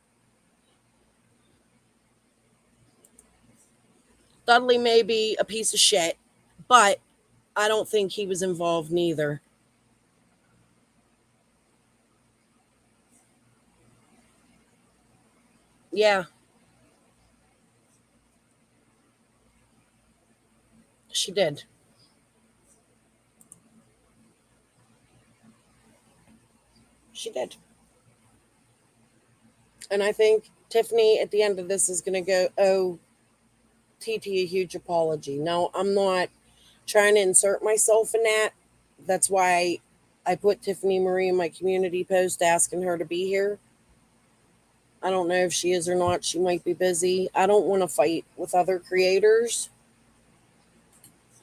A: Dudley may be a piece of shit, but I don't think he was involved neither. Yeah, she did. She did. And I think Tiffany at the end of this is going to go, oh, TT a huge apology. No, I'm not trying to insert myself in that. That's why I put Tiffany Marie in my community post asking her to be here. I don't know if she is or not. She might be busy. I don't want to fight with other creators.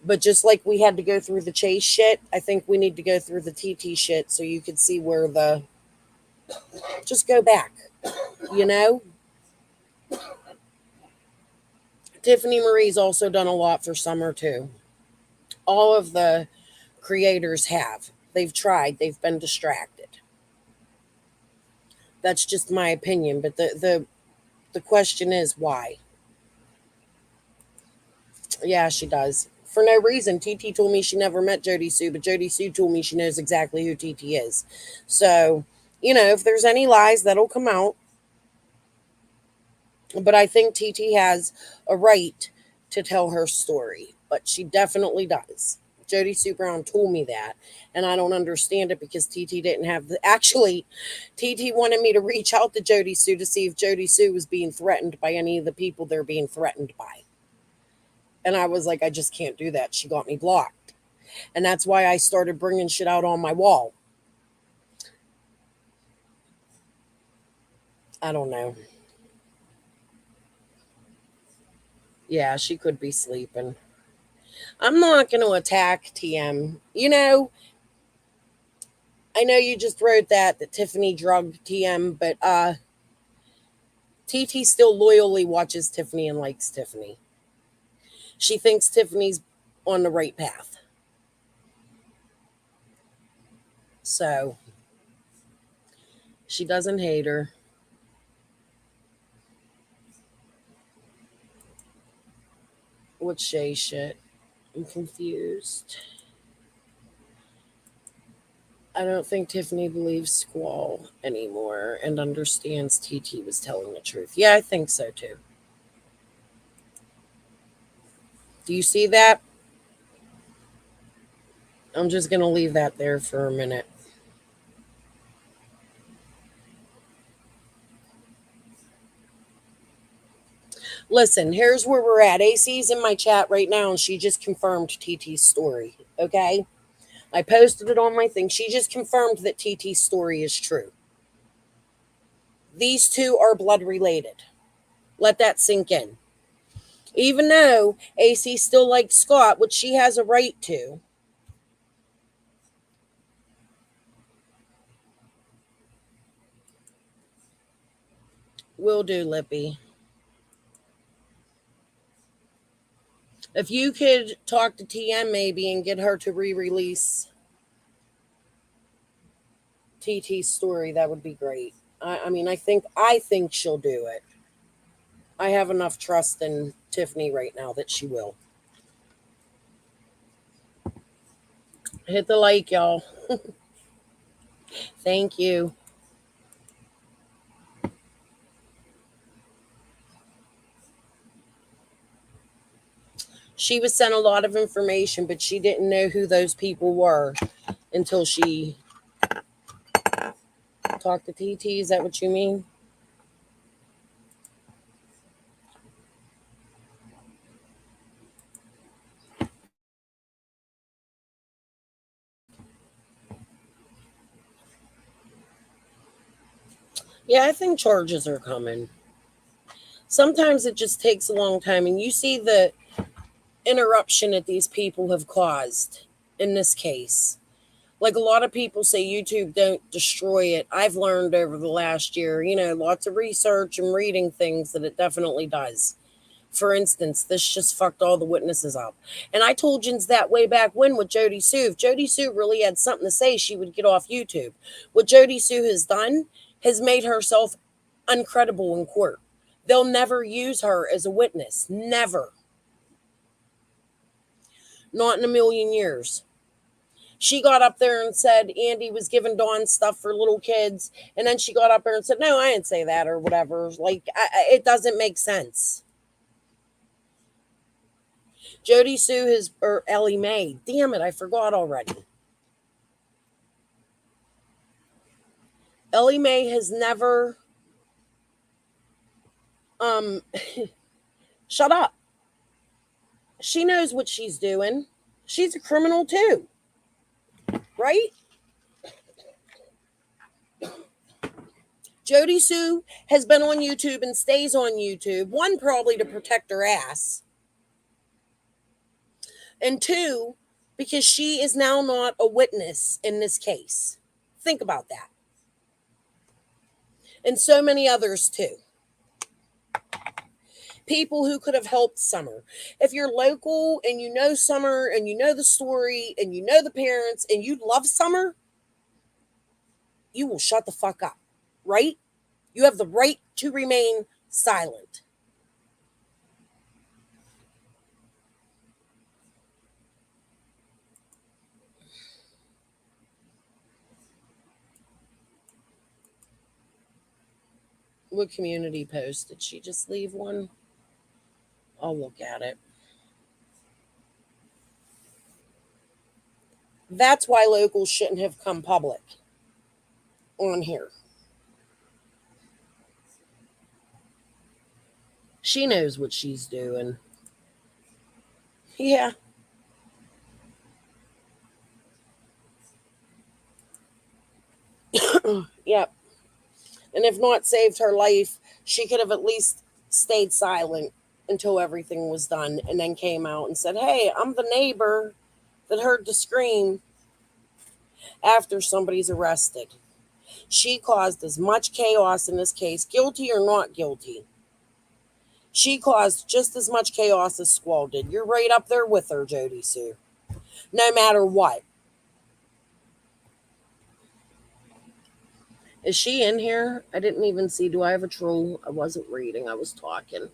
A: But just like we had to go through the Chase shit, I think we need to go through the TT shit so you could see where the. Just go back, you know? Tiffany Marie's also done a lot for Summer, too. All of the creators have. They've tried, they've been distracted. That's just my opinion. But the question is why? Yeah, she does. For no reason. TT told me she never met Jody Sue, but Jody Sue told me she knows exactly who TT is. So, if there's any lies, that'll come out. But I think TT has a right to tell her story. But she definitely does. Jody Sue Brown told me that. And I don't understand it because TT didn't have the. Actually, TT wanted me to reach out to Jody Sue to see if Jody Sue was being threatened by any of the people they're being threatened by. And I was like, I just can't do that. She got me blocked. And that's why I started bringing shit out on my wall. I don't know. Yeah, she could be sleeping. I'm not going to attack TM. I know you just wrote that Tiffany drugged TM, but TT still loyally watches Tiffany and likes Tiffany. She thinks Tiffany's on the right path. So she doesn't hate her. What Shay shit? I'm confused. I don't think Tiffany believes Squall anymore and understands TT was telling the truth. Yeah, I think so too. Do you see that? I'm just going to leave that there for a minute. Listen, here's where we're at. AC's in my chat right now, and she just confirmed TT's story. Okay? I posted it on my thing. She just confirmed that TT's story is true. These two are blood related. Let that sink in. Even though AC still likes Scott, which she has a right to. Will do, Lippy. If you could talk to TM maybe and get her to re-release TT's story, that would be great. I mean, I think she'll do it. I have enough trust in Tiffany right now that she will. Hit the like, y'all. Thank you. She was sent a lot of information, but she didn't know who those people were until she talked to TT. Is that what you mean? Yeah, I think charges are coming. Sometimes it just takes a long time, and you see the interruption that these people have caused in this case. Like a lot of people say YouTube don't destroy it. I've learned over the last year, lots of research and reading things that it definitely does. For instance, this just fucked all the witnesses up. And I told Jens that way back when with Jody Sue. If Jody Sue really had something to say, she would get off YouTube. What Jody Sue has done has made herself uncredible in court. They'll never use her as a witness. Never. Not in a million years. She got up there and said Andy was giving Dawn stuff for little kids. And then she got up there and said, no, I didn't say that or whatever. Like, it doesn't make sense. Jody Sue or Ellie Mae. Damn it, I forgot already. Ellie Mae has never shut up. She knows what she's doing. She's a criminal too. Right? Jody Sue has been on YouTube and stays on YouTube. One, probably to protect her ass. And two, because she is now not a witness in this case. Think about that. And so many others too. People who could have helped Summer. If you're local and you know Summer and you know the story and you know the parents and you love Summer, you will shut the fuck up, right? You have the right to remain silent. What community post? Did she just leave one? I'll look at it. That's why locals shouldn't have come public on here. She knows what she's doing. Yeah. Yep. And if not saved her life, she could have at least stayed silent until everything was done and then came out and said, hey, I'm the neighbor that heard the scream after somebody's arrested. She caused as much chaos in this case, guilty or not guilty. She caused just as much chaos as Squall did. You're right up there with her, Jody Sue. No matter what. Is she in here? I didn't even see. Do I have a troll? I wasn't reading. I was talking.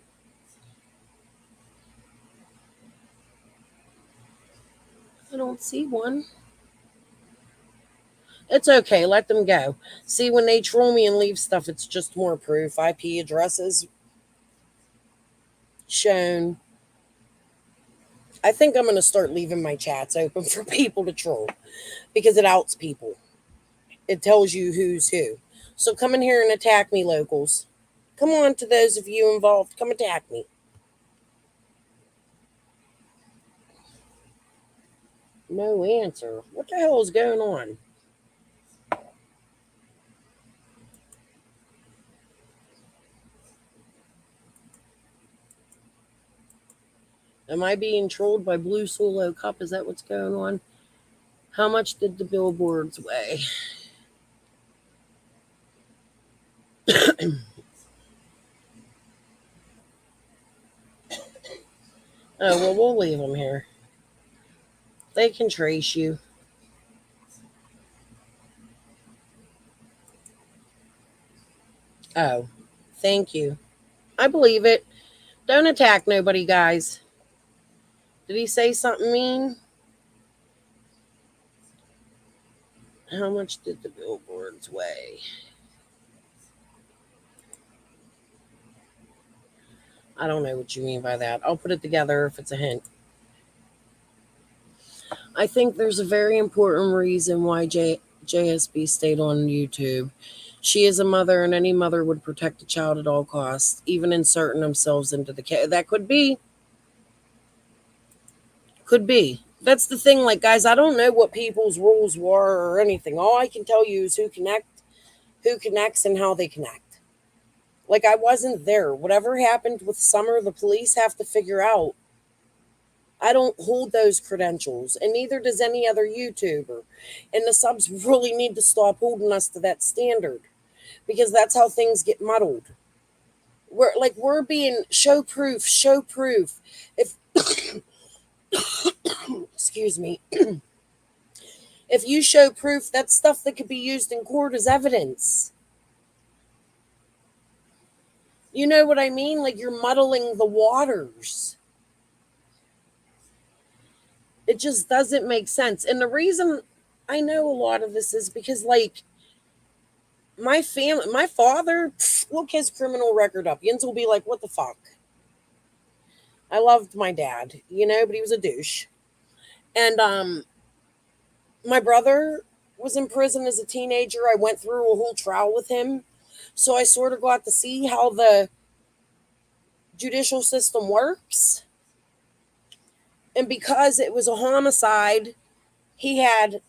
A: I don't see one. It's okay. Let them go. See, when they troll me and leave stuff, it's just more proof. IP addresses shown. I think I'm going to start leaving my chats open for people to troll because it outs people. It tells you who's who. So come in here and attack me, locals. Come on, to those of you involved, come attack me. No answer. What the hell is going on? Am I being trolled by Blue Solo Cup? Is that what's going on? How much did the billboards weigh? Oh, well, we'll leave them here. They can trace you. Oh, thank you. I believe it. Don't attack nobody, guys. Did he say something mean? How much did the billboards weigh? I don't know what you mean by that. I'll put it together if it's a hint. I think there's a very important reason why JSB stayed on YouTube. She is a mother, and any mother would protect a child at all costs, even inserting themselves into the case. That could be. Could be. That's the thing. Like, guys, I don't know what people's rules were or anything. All I can tell you is who connects, and how they connect. Like, I wasn't there. Whatever happened with Summer, the police have to figure out I don't hold those credentials, and neither does any other YouTuber. And the subs really need to stop holding us to that standard, because that's how things get muddled. We're being show proof, show proof. If excuse me, if you show proof, that's stuff that could be used in court as evidence. You know what I mean? Like, you're muddling the waters. It just doesn't make sense. And the reason I know a lot of this is because, like, my family, my father, look his criminal record up. Yins will be like, what the fuck? I loved my dad, but he was a douche. And my brother was in prison as a teenager. I went through a whole trial with him. So I sort of got to see how the judicial system works. And because it was a homicide, he had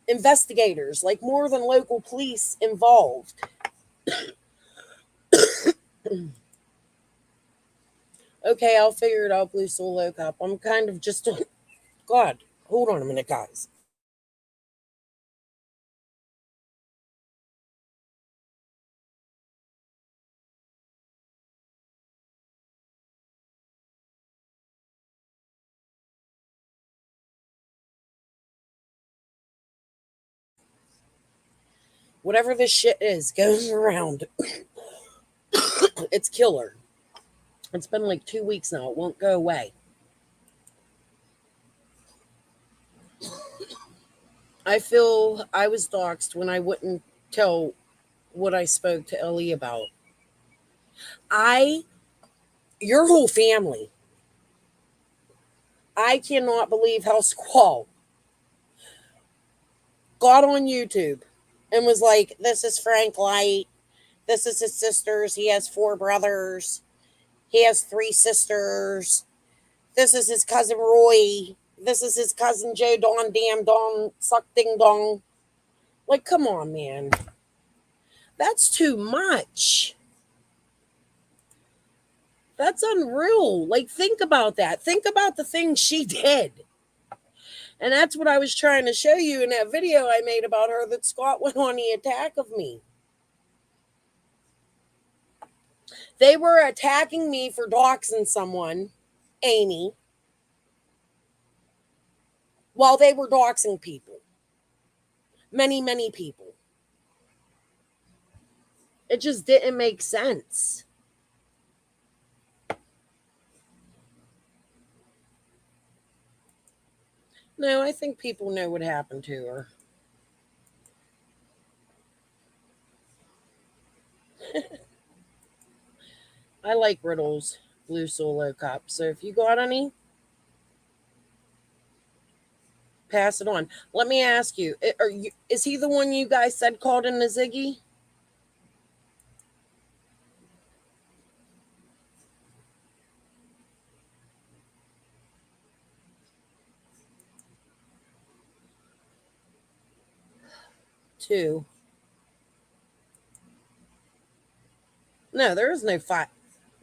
A: investigators, like more than local police, involved. Okay, I'll figure it out, Blue Solo Cop. I'm kind of just. God, hold on a minute, guys. Whatever this shit is goes around. It's killer. It's been like 2 weeks now. It won't go away. I feel I was doxxed when I wouldn't tell what I spoke to Ellie about. I, your whole family, I cannot believe how Squall got on YouTube and was like, this is Frank Light. This is his sisters. He has 4 brothers. He has 3 sisters. This is his cousin Roy. This is his cousin Joe Don Damn Don Suck Ding Dong. Like, come on, man. That's too much. That's unreal. Like, think about that. Think about the things she did. And that's what I was trying to show you in that video I made about her, that Scott went on the attack of me. They were attacking me for doxing someone, Amy, while they were doxing people. Many, many people. It just didn't make sense. No, I think people know what happened to her. I like riddles, Blue Solo Cop. So if you got any, pass it on. Let me ask you, is he the one you guys said called in the Ziggy? Two. No, there is no five.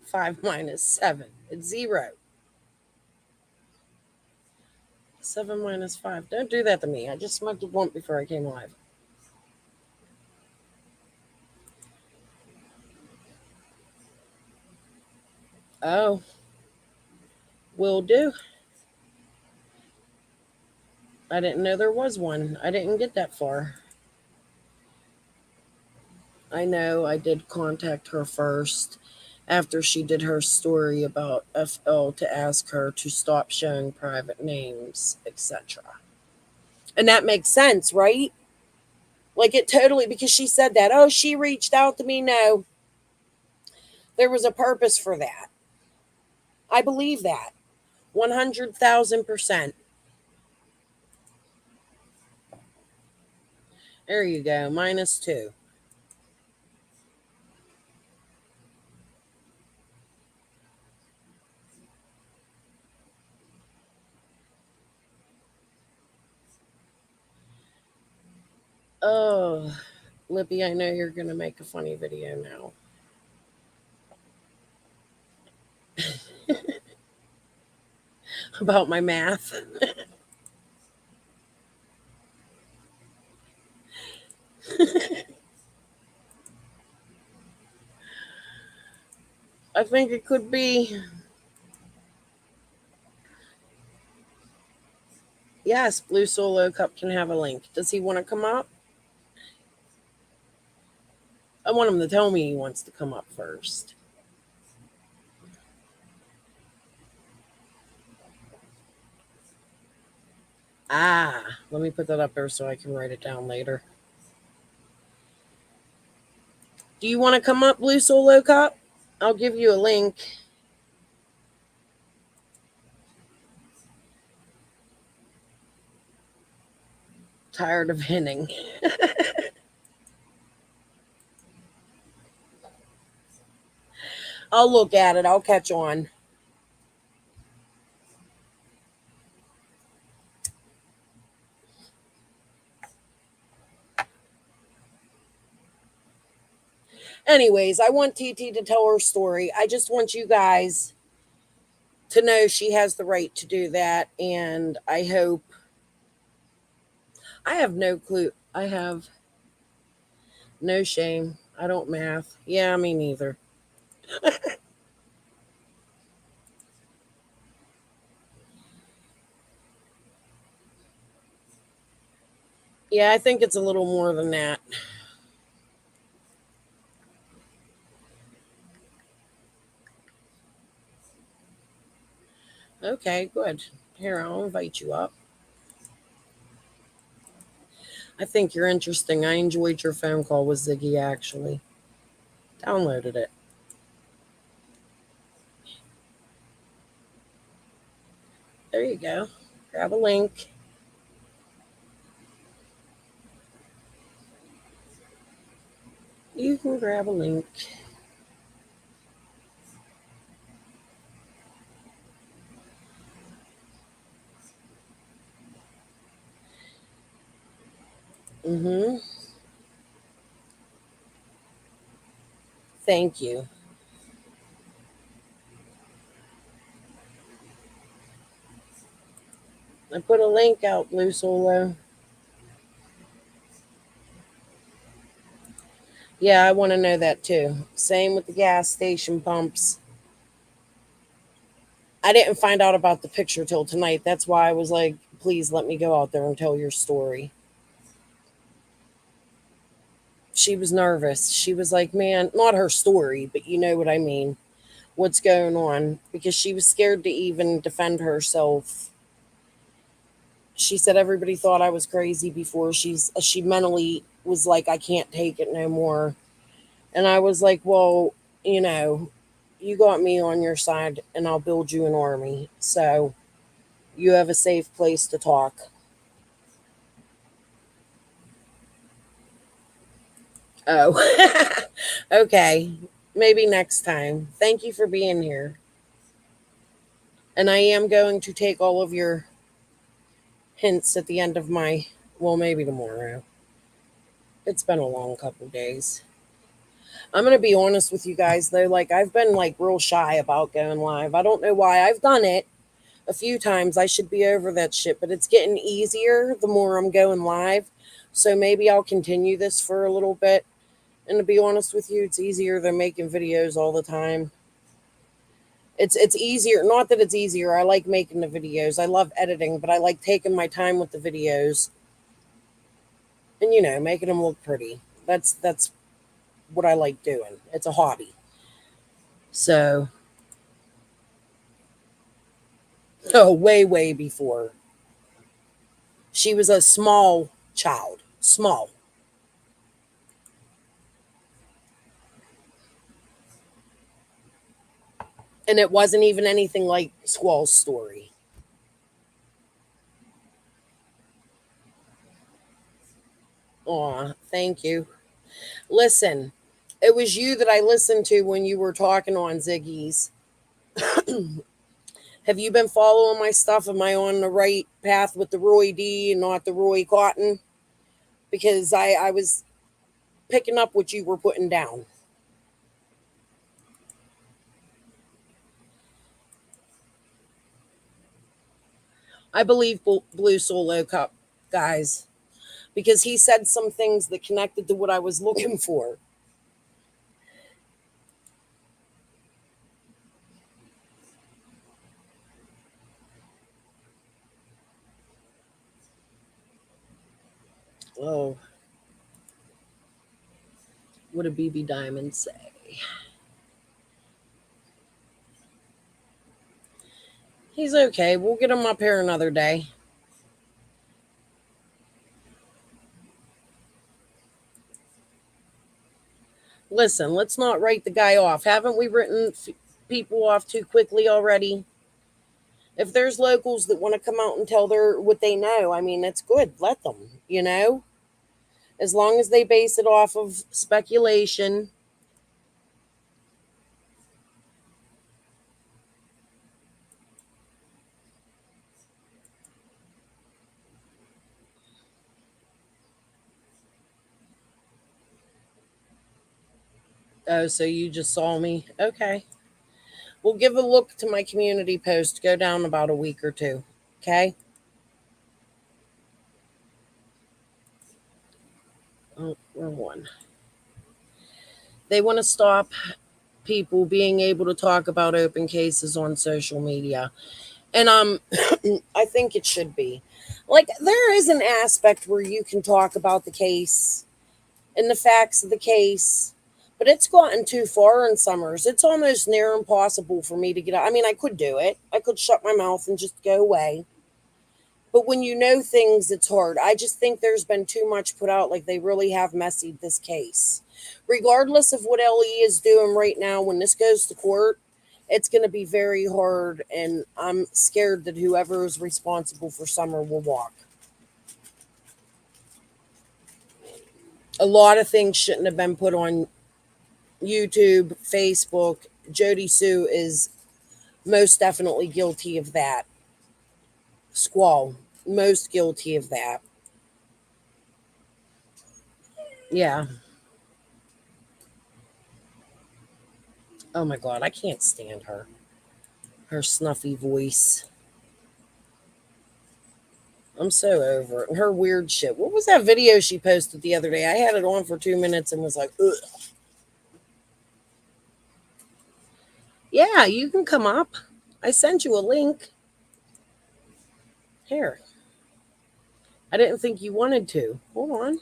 A: 5 - 7. It's 0. 7 - 5. Don't do that to me. I just smoked a blunt before I came live. Oh, will do. I didn't know there was one. I didn't get that far. I know I did contact her first after she did her story about FL to ask her to stop showing private names, etc. And that makes sense, right? Like, it totally, because she said that. Oh, she reached out to me. No, there was a purpose for that. I believe that 100,000%. There you go. -2. Oh, Lippy, I know you're going to make a funny video now. about my math. I think it could be. Yes, Blue Solo Cup can have a link. Does he want to come up? I want him to tell me he wants to come up first. Let me put that up there so I can write it down later. Do you want to come up, Blue Solo Cup? I'll give you a link. Tired of hinting. I'll look at it. I'll catch on. Anyways, I want TT to tell her story. I just want you guys to know she has the right to do that. And I hope. I have no clue. I have no shame. I don't math. Yeah, me neither. Yeah, I think it's a little more than that. Okay, good. Here, I'll invite you up. I think you're interesting. I enjoyed your phone call with Ziggy, actually. Downloaded it. There you go. Grab a link. You can grab a link. Mm-hmm. Thank you. I put a link out, Blue Solo. Yeah, I want to know that too. Same with the gas station pumps. I didn't find out about the picture till tonight. That's why I was like, please let me go out there and tell your story. She was nervous. She was like, man, not her story, but you know what I mean. What's going on? Because she was scared to even defend herself. She said everybody thought I was crazy before she mentally was like, I can't take it no more. And I was like, well, you know, you got me on your side and I'll build you an army. So you have a safe place to talk. Oh, okay. Maybe next time. Thank you for being here. And I am going to take all of your hints at the end of my, well, maybe tomorrow. It's been a long couple days. I'm going to be honest with you guys, though. Like, I've been, like, real shy about going live. I don't know why. I've done it a few times. I should be over that shit, but it's getting easier the more I'm going live. So maybe I'll continue this for a little bit. And to be honest with you, it's easier than making videos all the time. It's easier. Not that it's easier. I like making the videos. I love editing, but I like taking my time with the videos and making them look pretty. That's what I like doing. It's a hobby. So, oh, way before. She was a small child. Small. And it wasn't even anything like Squall's story. Aw, thank you. Listen, it was you that I listened to when you were talking on Ziggy's. Have you been following my stuff? Am I on the right path with the Roy D and not the Roy Cotton? Because I was picking up what you were putting down. I believe Blue Solo Cup, guys, because he said some things that connected to what I was looking for. Oh, what did BB Diamond say? He's okay. We'll get him up here another day. Listen, let's not write the guy off. Haven't we written people off too quickly already? If there's locals that want to come out and tell their what they know, I mean, it's good. Let them, as long as they base it off of speculation. Oh, so you just saw me? Okay. We'll give a look to my community post. Go down about a week or two. Okay. Oh, wrong one. They want to stop people being able to talk about open cases on social media. And I think it should be. Like there is an aspect where you can talk about the case and the facts of the case, but it's gotten too far in summers. It's almost near impossible for me to get out. I mean, I could do it. I could shut my mouth and just go away. But when you know things, it's hard. I just think there's been too much put out. Like they really have messied this case. Regardless of what LE is doing right now, when this goes to court, it's going to be very hard. And I'm scared that whoever is responsible for Summer will walk. A lot of things shouldn't have been put on YouTube, Facebook. Jody Sue is most definitely guilty of that. Squall, most guilty of that. Yeah. Oh my God, I can't stand her. Her snuffy voice. I'm so over it. And her weird shit. What was that video she posted the other day? I had it on for 2 minutes and was like, ugh. Yeah, you can come up. I sent you a link. Here. I didn't think you wanted to. Hold on.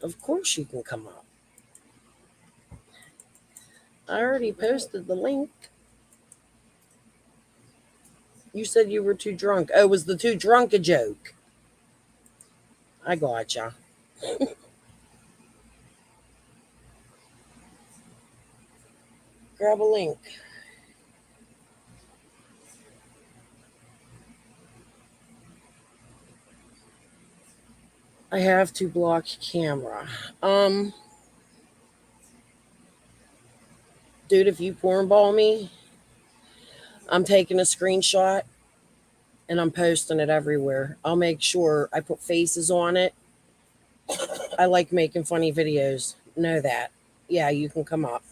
A: Of course you can come up. I already posted the link. You said you were too drunk. Oh, was the too drunk a joke? I gotcha. Grab a link. I have to block camera. Dude, if you pornball me, I'm taking a screenshot and I'm posting it everywhere. I'll make sure I put faces on it. I like making funny videos. Know that. Yeah, you can come up.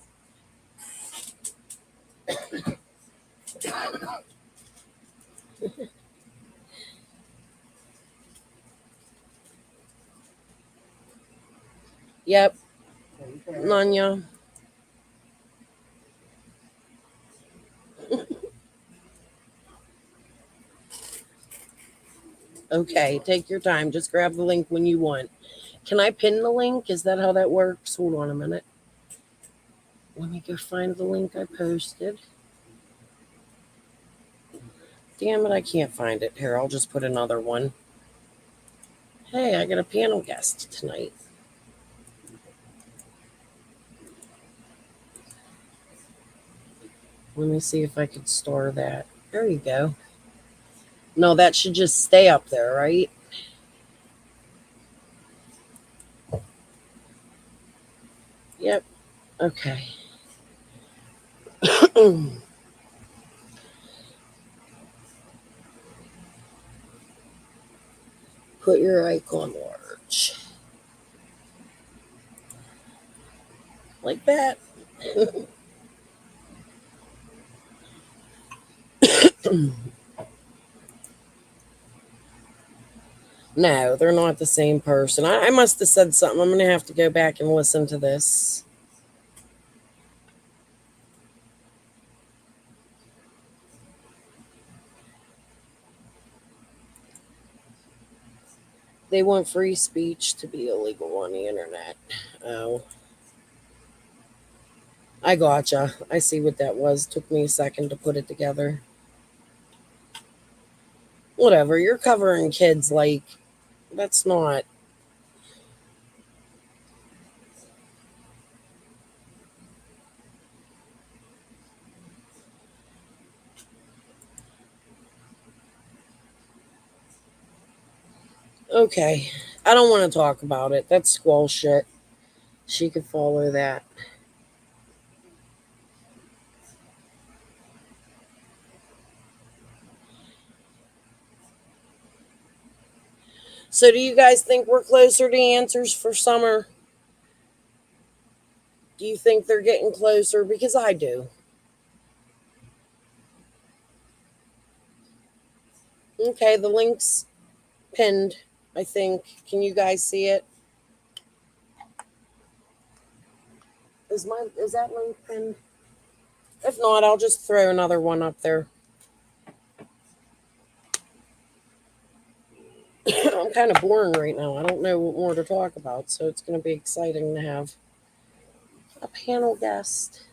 A: Yep, Nanya. Okay, take your time. Just grab the link when you want. Can I pin the link? Is that how that works? Hold on a minute. Let me go find the link I posted. Damn it, I can't find it. Here, I'll just put another one. Hey, I got a panel guest tonight. Let me see if I could store that. There you go. No, that should just stay up there, right? Yep. Okay. Put your icon large. Like that. No, they're not the same person. I must have said something. I'm going to have to go back and listen to this. They want free speech to be illegal on the internet. Oh, I gotcha. I see what that was. Took me a second to put it together. Whatever. You're covering kids like that's not. Okay. I don't want to talk about it. That's squall shit. She could follow that. So, do you guys think we're closer to answers for summer? Do you think they're getting closer? Because I do. Okay, the link's pinned, I think. Can you guys see it? Is that link pinned? If not, I'll just throw another one up there. I'm kind of boring right now. I don't know what more to talk about, so it's going to be exciting to have a panel guest.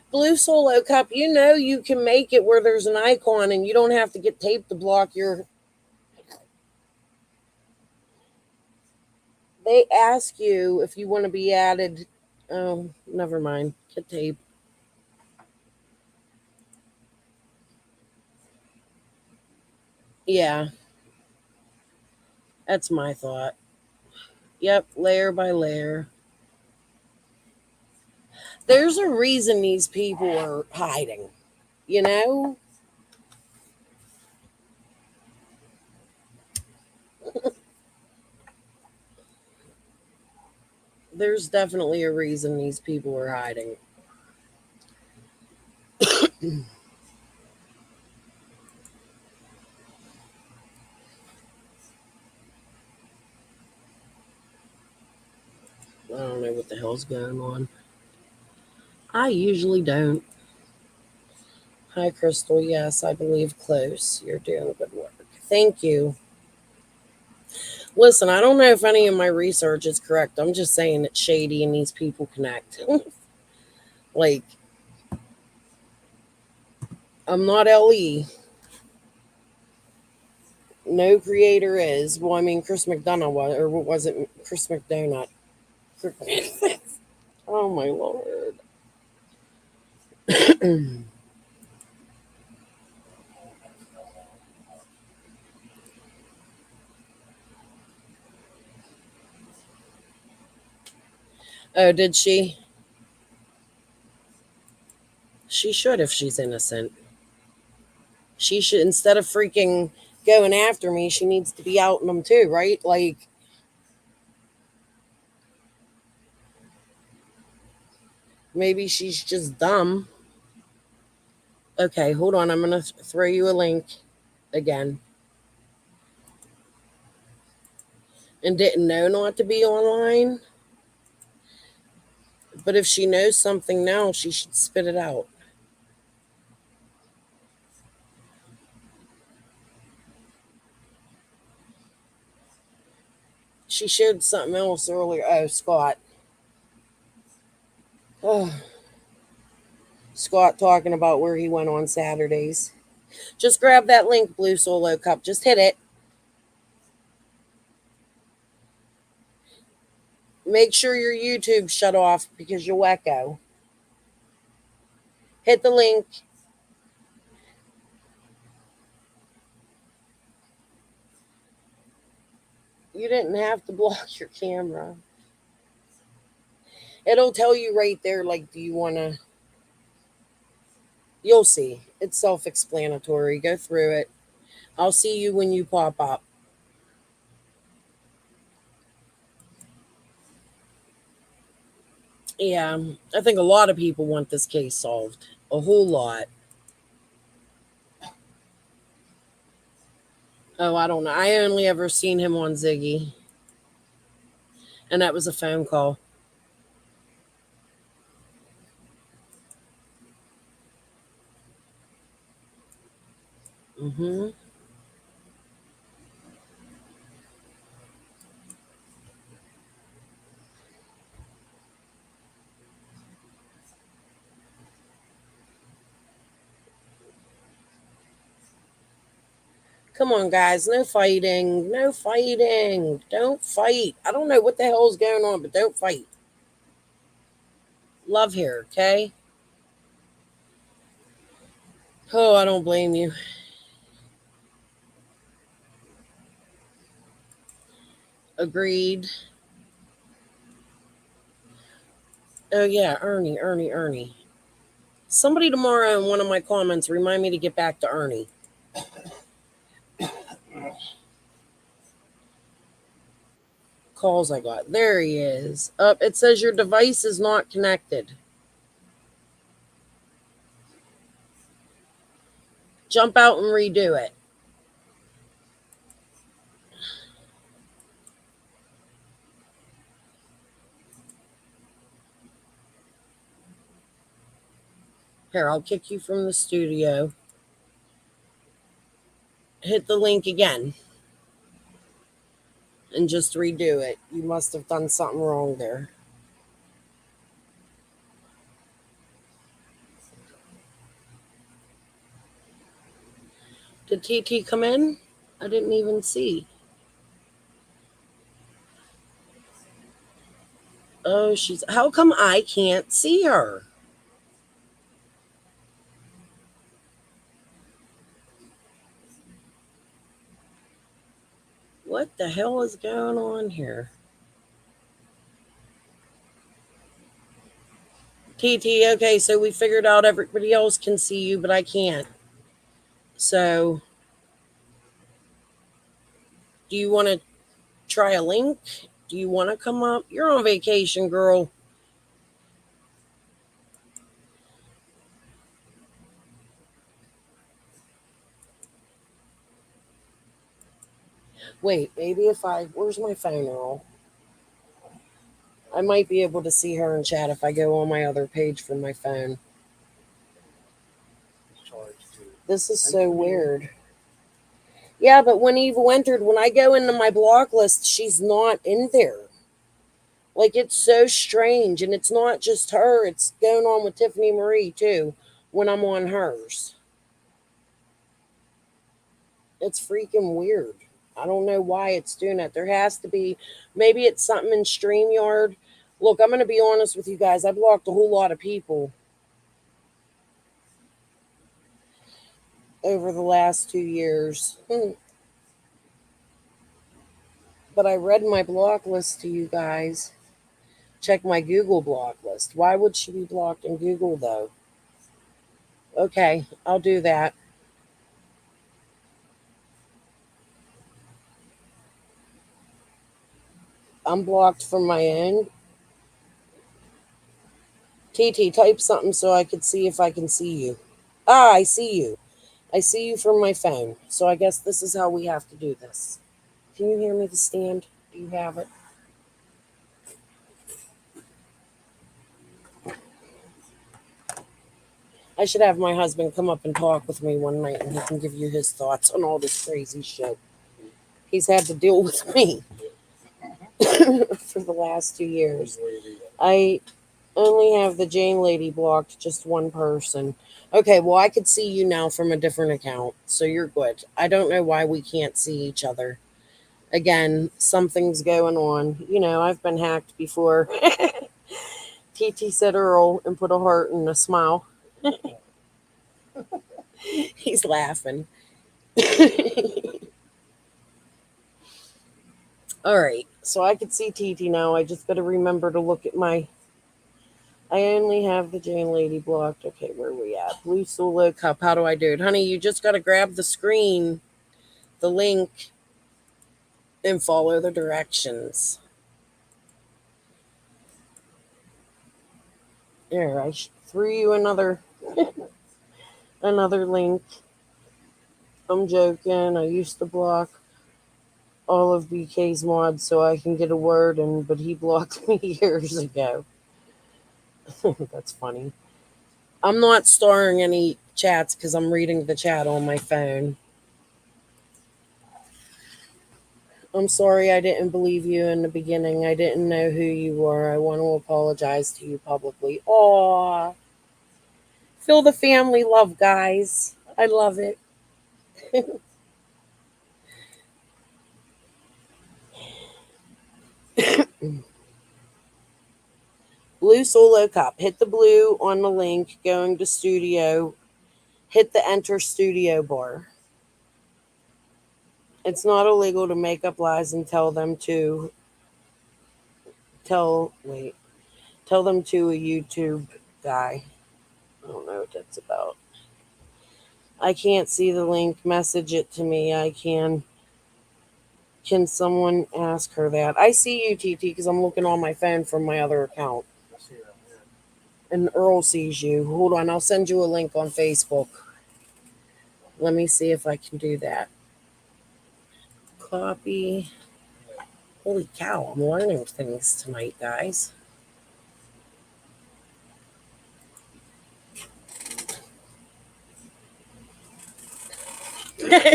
A: Blue Solo Cup, you know you can make it where there's an icon and you don't have to get tape to block your. They ask you if you want to be added. Oh, never mind. Get tape. Yeah, that's my thought. Yep, layer by layer. There's a reason these people are hiding, you know? There's definitely a reason these people are hiding. I don't know what the hell's going on. I usually don't. Hi, Crystal. Yes, I believe close. You're doing good work. Thank you. Listen, I don't know if any of my research is correct. I'm just saying that Shady and these people connect. Like, I'm not LE. No creator is. Well, I mean, Chris McDonough was, or what was it? Chris McDonald. Oh, my Lord. Oh, did she? She should if she's innocent. She should, instead of freaking going after me, she needs to be outing them too, right? Like, maybe she's just dumb. Okay, hold on. I'm going to throw you a link again. And didn't know not to be online. But if she knows something now, she should spit it out. She showed something else earlier. Oh, Scott. Oh, Scott talking about where he went on Saturdays. Just grab that link, Blue Solo Cup. Just hit it. Make sure your YouTube shut off because you'll echo. Hit the link. You didn't have to block your camera. It'll tell you right there, like, do you want to? You'll see. It's self explanatory. Go through it. I'll see you when you pop up. Yeah, I think a lot of people want this case solved. A whole lot. Oh, I don't know. I only ever seen him on Ziggy, and that was a phone call. Hmm. Come on, guys. No fighting. No fighting. Don't fight. I don't know what the hell is going on, but don't fight. Love here, okay? Oh, I don't blame you. Agreed. Oh, yeah. Ernie, Ernie, Ernie. Somebody tomorrow in one of my comments remind me to get back to Ernie. Calls I got. There he is. Up. It says your device is not connected. Jump out and redo it. Here, I'll kick you from the studio. Hit the link again and just redo it. You must have done something wrong there. Did TT come in? I didn't even see. Oh, she's. How come I can't see her? What the hell is going on here? TT, okay, so we figured out everybody else can see you, but I can't. So, do you want to try a link? Do you want to come up? You're on vacation, girl. Wait, maybe if I. Where's my phone, Earl? I might be able to see her in chat if I go on my other page from my phone. This is so weird. Yeah, but when Eva entered, when I go into my block list, she's not in there. Like, it's so strange. And it's not just her, it's going on with Tiffany Marie, too, when I'm on hers. It's freaking weird. I don't know why it's doing that. There has to be, maybe it's something in StreamYard. Look, I'm going to be honest with you guys. I blocked a whole lot of people over the last 2 years. But I read my block list to you guys. Check my Google block list. Why would she be blocked in Google, though? Okay, I'll do that. I'm blocked from my own. TT, type something so I could see if I can see you. Ah, I see you. I see you from my phone. So I guess this is how we have to do this. Can you hear me, the stand? Do you have it? I should have my husband come up and talk with me one night and he can give you his thoughts on all this crazy shit. He's had to deal with me for the last 2 years. I only have the Jane lady blocked, just one person. Okay, well, I could see you now from a different account, so you're good. I don't know why we can't see each other. Again, something's going on. You know, I've been hacked before. TT said Earl and put a heart and a smile. He's laughing. All right, so I could see TT now. I just got to remember to look at my. I only have the Jane lady blocked. Okay, where are we at? Blue Solo Cup. How do I do it? Honey, you just got to grab the screen, the link, and follow the directions. There, threw you another link. I'm joking. I used to block all of BK's mods so I can get a word in, but he blocked me years ago. That's funny. I'm not starring any chats because I'm reading the chat on my phone. I'm sorry I didn't believe you in the beginning. I didn't know who you were. I want to apologize to you publicly. Aw. Feel the family love, guys. I love it. Blue solo cup. Hit the blue on the link going to studio. Hit the enter studio bar. It's not illegal to make up lies and wait, tell them to a YouTube guy. I don't know what that's about. I can't see the link. Message it to me. I can. Can someone ask her that? I see you, TT, because I'm looking on my phone from my other account. And Earl sees you. Hold on, I'll send you a link on Facebook. Let me see if I can do that. Copy. Holy cow, I'm learning things tonight, guys.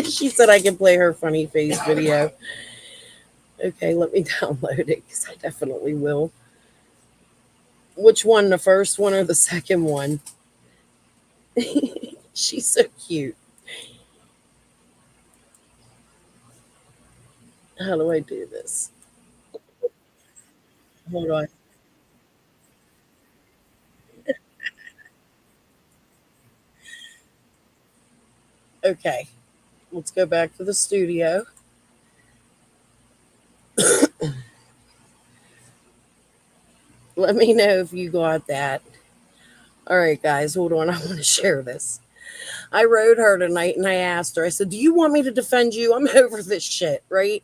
A: She said I can play her funny face video. Okay, let me download it because I definitely will. Which one, the first one or the second one? She's so cute. How do I do this? Hold on. Okay, let's go back to the studio. Let me know if you got that. All right, guys, hold on. I want to share this. I wrote her tonight and I asked her, I said, do you want me to defend you? I'm over this shit, right?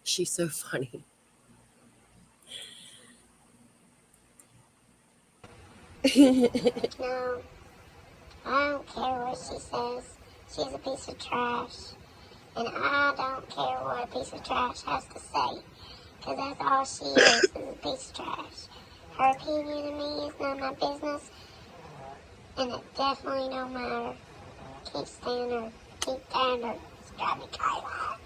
A: She's so funny.
B: No, I don't care what she says. She's a piece of trash. And I don't care what a piece of trash has to say. Because that's all she is a piece of trash. Her opinion of me is none of my business. And it definitely don't matter. Keep standing, keep standing. It's got me Kyla.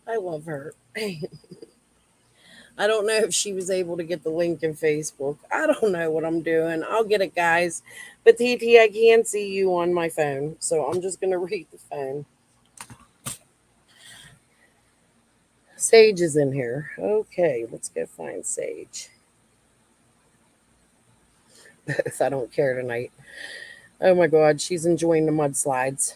A: I love her. I don't know if she was able to get the link in Facebook. I don't know what I'm doing. I'll get it, guys. But TT, I can see you on my phone. So I'm just going to read the phone. Sage is in here. Okay, let's go find Sage. Both. I don't care tonight. Oh my God, she's enjoying the mudslides.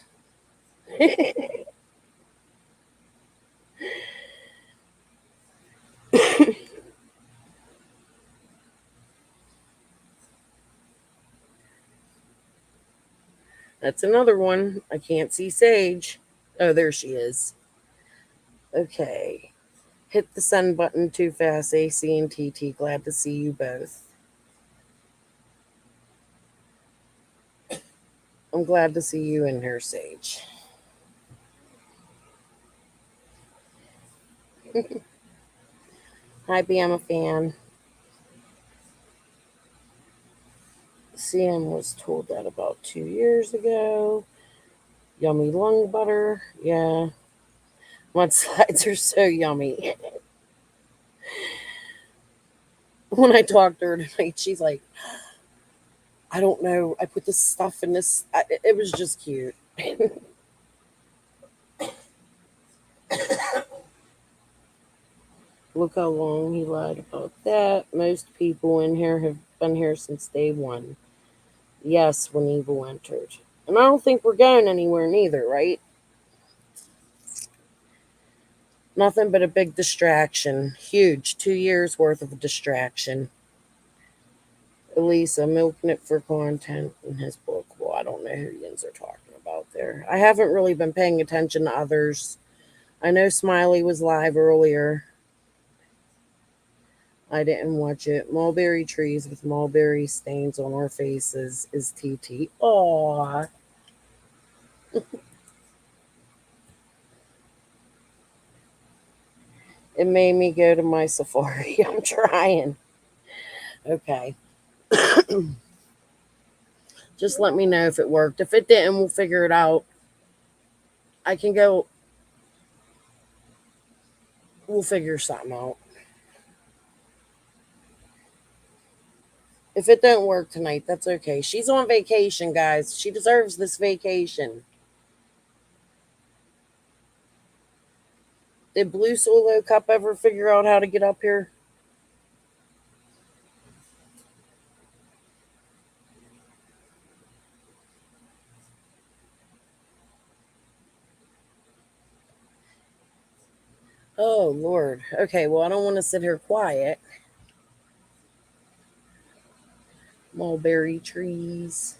A: That's another one. I can't see Sage. Oh, there she is. Okay. Hit the send button too fast, AC and TT. Glad to see you both. I'm glad to see you in here, Sage. Hi, Bama fan. CM was told that about 2 years ago. Yummy lung butter. Yeah. Mudslides are so yummy. When I talked to her tonight, she's like, I don't know. I put this stuff in this. It was just cute. Look how long he lied about that. Most people in here have been here since day one. Yes, when evil entered. And I don't think we're going anywhere neither, right? Nothing but a big distraction. Huge. 2 years worth of a distraction. Elisa milking it for content in his book. Well, I don't know who yins are talking about there. I haven't really been paying attention to others. I know Smiley was live earlier. I didn't watch it. Mulberry trees with mulberry stains on our faces is TT. Aw. It made me go to my safari. I'm trying. Okay. Just let me know if it worked. If it didn't, we'll figure it out. I can go. We'll figure something out. If it don't work tonight, that's okay. She's on vacation, guys. She deserves this vacation. Did Blue Solo Cup ever figure out how to get up here? Oh, Lord. Okay, well, I don't want to sit here quiet. Mulberry trees.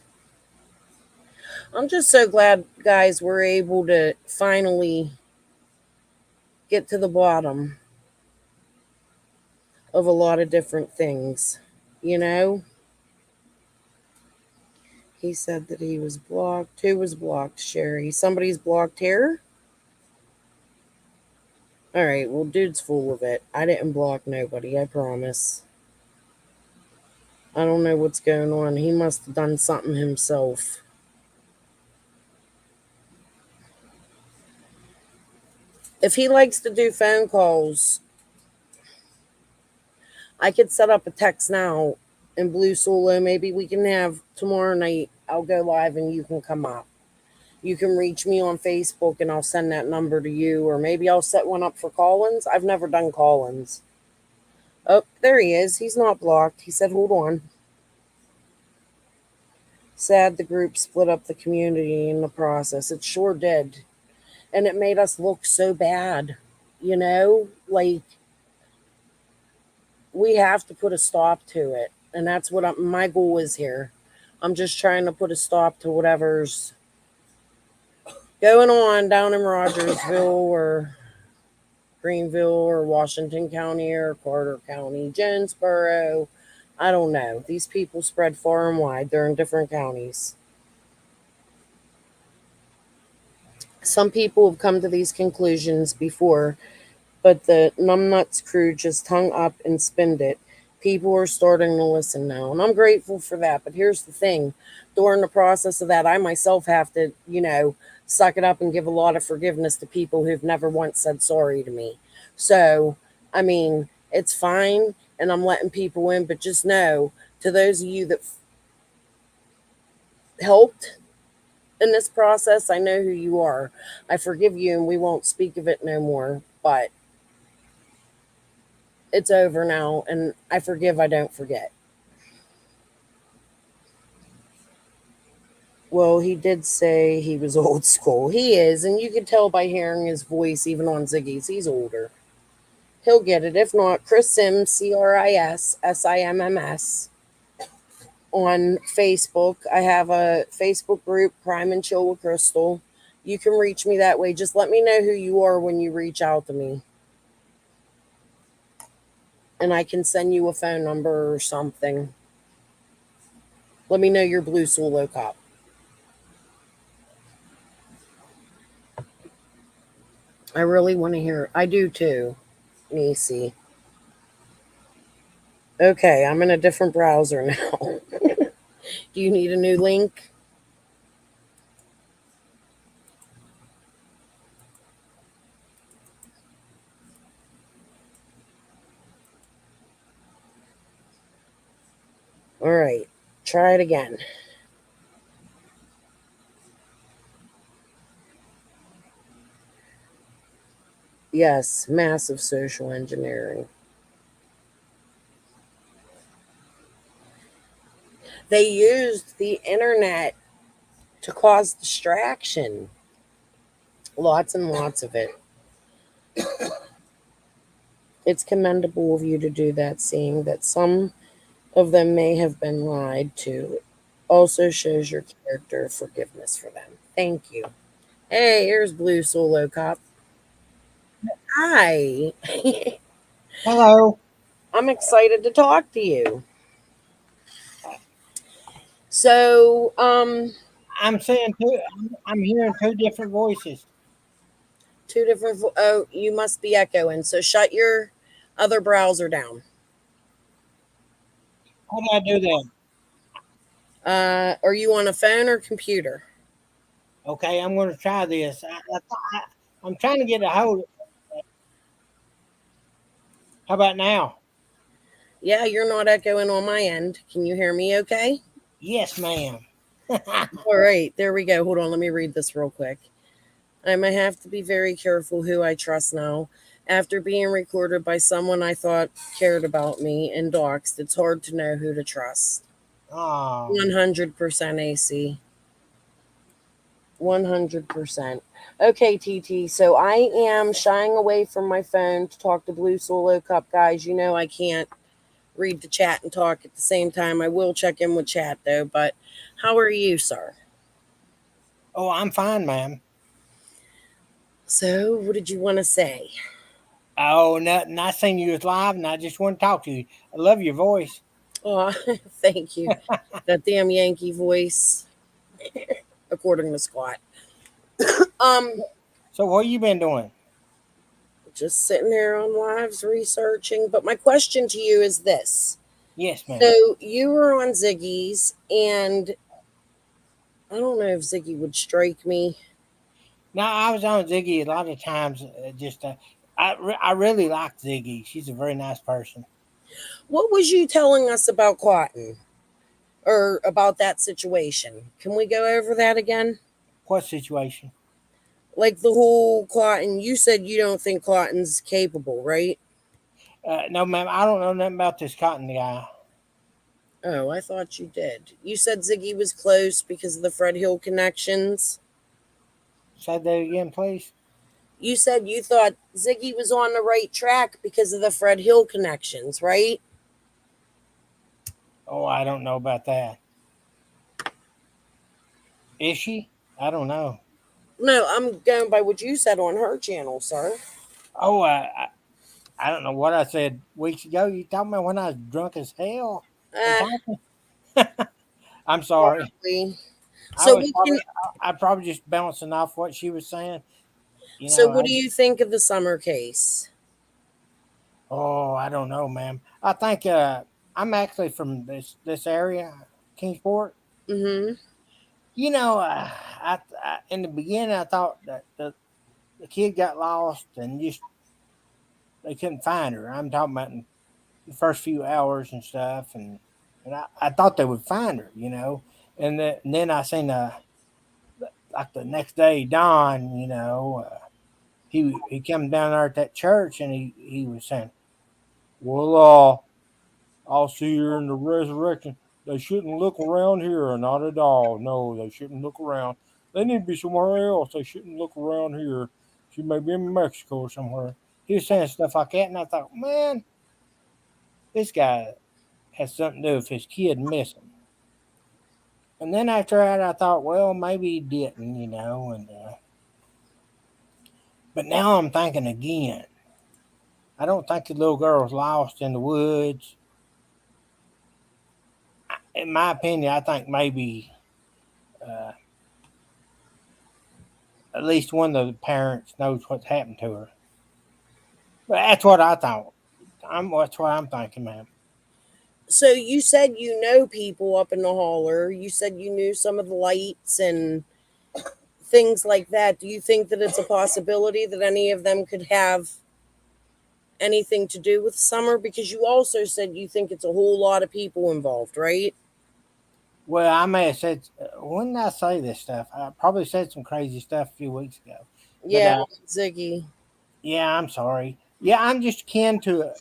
A: I'm just so glad, guys, we're able to finally get to the bottom of a lot of different things. You know? He said that he was blocked. Who was blocked, Sherry? Somebody's blocked here? All right, well, dude's full of it. I didn't block nobody, I promise. I don't know what's going on. He must have done something himself. If he likes to do phone calls, I could set up a text now in Blue Solo. Maybe we can have tomorrow night. I'll go live and you can come up. You can reach me on Facebook and I'll send that number to you, or maybe I'll set one up for Collins. I've never done Collins. Oh, there he is. He's not blocked. He said, hold on. Sad the group split up the community in the process. It sure did. And it made us look so bad. You know, like we have to put a stop to it. And that's what my goal is here. I'm just trying to put a stop to whatever's going on down in Rogersville or Greenville or Washington County or Carter County, Jonesboro. I don't know. These people spread far and wide. They're in different counties. Some people have come to these conclusions before, but the numbnuts crew just hung up and spinned it. People are starting to listen now, and I'm grateful for that. But here's the thing: during the process of that, I myself have to, suck it up and give a lot of forgiveness to people who've never once said sorry to me. So, I mean, it's fine, and I'm letting people in, but just know, to those of you that helped in this process, I know who you are. I forgive you, and we won't speak of it no more. But it's over now, and I forgive, I don't forget. Well, he did say he was old school. He is, and you can tell by hearing his voice, even on Ziggy's, he's older. He'll get it. If not, Chris Sims, CrisSimms, on Facebook. I have a Facebook group, Crime and Chill with Crystal. You can reach me that way. Just let me know who you are when you reach out to me. And I can send you a phone number or something. Let me know your Blue Solo Cop. I really want to hear. I do too, Nisi. Okay, I'm in a different browser now. Do you need a new link? All right, try it again. Yes, massive social engineering. They used the internet to cause distraction. Lots and lots of it. It's commendable of you to do that, seeing that some of them may have been lied to. Also shows your character forgiveness for them. Thank you. Hey, here's Blue Solo Cop. Hi.
C: Hello.
A: I'm excited to talk to you. So,
C: I'm saying two. I'm hearing two different voices.
A: two different. Oh, you must be echoing. So, shut your other browser down.
C: How do I do that?
A: Are you on a phone or computer?
C: Okay, I'm going to try this. I'm trying to get a hold. How about now?
A: Yeah, you're not echoing on my end. Can you hear me okay?
C: Yes, ma'am.
A: All right, there we go. Hold on, let me read this real quick. I might have to be very careful who I trust now. After being recorded by someone I thought cared about me and doxed, it's hard to know who to trust.
C: Oh,
A: 100% AC. 100%. Okay, TT. So I am shying away from my phone to talk to Blue Solo Cup guys. You know I can't read the chat and talk at the same time. I will check in with chat though. But how are you, sir?
C: oh, I'm fine, ma'am.
A: So what did you want to say?
C: Oh, nothing. I seen you was live, and I just want to talk to you. I love your voice.
A: Oh, thank you. That damn Yankee voice, according to Scott. Um,
C: So, what you been doing?
A: just sitting here on lives researching. But my question to you is this.
C: Yes, ma'am.
A: So you were on Ziggy's, and I don't know if Ziggy would strike me.
C: Now, I was on Ziggy a lot of times. I really like Ziggy. She's a very nice person.
A: What was you telling us about Cotton or about that situation? Can we go over that again?
C: What situation?
A: Like the whole Cotton, you said you don't think Cotton's capable, right?
C: No, ma'am. I don't know nothing about this Cotton guy.
A: Oh, I thought you did. You said Ziggy was close because of the Fred Hill connections.
C: Say that again, please.
A: You said you thought Ziggy was on the right track because of the Fred Hill connections, right?
C: Oh, I don't know about that. Is she? I don't know.
A: No, I'm going by what you said on her channel, sir.
C: Oh, I don't know what I said weeks ago. You talking about when I was drunk as hell and
A: Uh,
C: talking? I'm sorry.
A: probably.
C: I
A: So
C: was
A: what
C: probably
A: can
C: I probably just bouncing off what she was saying. You
A: so
C: know,
A: what do you think of the summer case?
C: I don't know, ma'am. I think I'm actually from this area, Kingsport.
A: Mm-hmm.
C: You know, in the beginning I thought that the kid got lost and just they couldn't find her. I'm talking about in the first few hours and stuff, and I thought they would find her, and then I seen like the next day, Don, he came down there at that church and he was saying, well, I'll see her in the resurrection. They shouldn't look around here, not at all. No, they shouldn't look around. They need to be somewhere else. They shouldn't look around here. She may be in Mexico or somewhere. He was saying stuff like that, and I thought, man, this guy has something to do with his kid missing. And then after that, I thought, well, maybe he didn't, but now I'm thinking again. I don't think the little girl was lost in the woods. In my opinion, I think maybe uh, at least one of the parents knows what's happened to her. But that's what I thought. That's what I'm thinking, man.
A: So you said you know people up in the holler. You said you knew some of the lights and things like that. Do you think that it's a possibility that any of them could have anything to do with Summer? Because you also said you think it's a whole lot of people involved, right?
C: Well, I may have said, when did I say this stuff? I probably said some crazy stuff a few weeks ago. But
A: Yeah, Ziggy.
C: yeah, I'm sorry. Yeah, I'm just kin to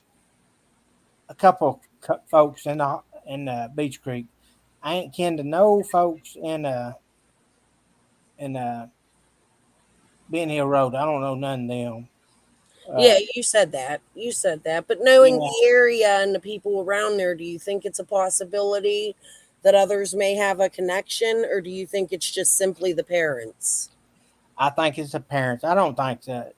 C: a couple folks in Beach Creek. I ain't kin to no folks in Ben Hill Road. I don't know none of them.
A: Yeah,
C: Uh,
A: you said that. You said that. But knowing
C: yeah,
A: the area and the people around there, do you think it's a possibility that others may have a connection, or do you think it's just simply the parents?
C: I think it's the parents. I don't think that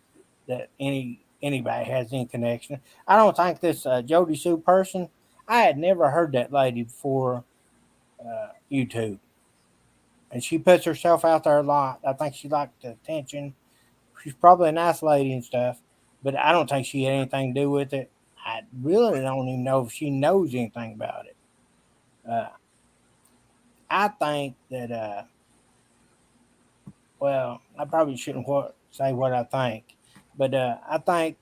C: anybody has any connection. I don't think this Jody Sue person. I had never heard that lady before YouTube, and she puts herself out there a lot. I think she liked the attention. She's probably a nice lady and stuff, but I don't think she had anything to do with it. I really don't even know if she knows anything about it. Uh, I think that, well, I probably shouldn't say what I think, but I think,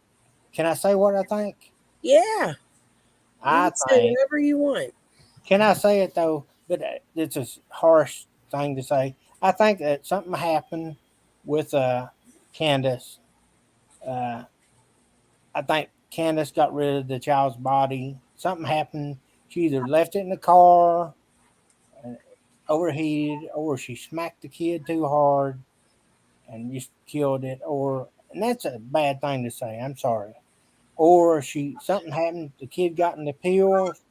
C: can I say what I think?
A: Yeah, you
C: I
A: can say
C: think,
A: whatever you want.
C: can I say it though? But it's a harsh thing to say. I think that something happened with Candace. Uh, I think Candace got rid of the child's body. Something happened. She either left it in the car, uh, overheated, or she smacked the kid too hard and just killed it. Or, and that's a bad thing to say. I'm sorry. Or she something happened. The kid got in the pills.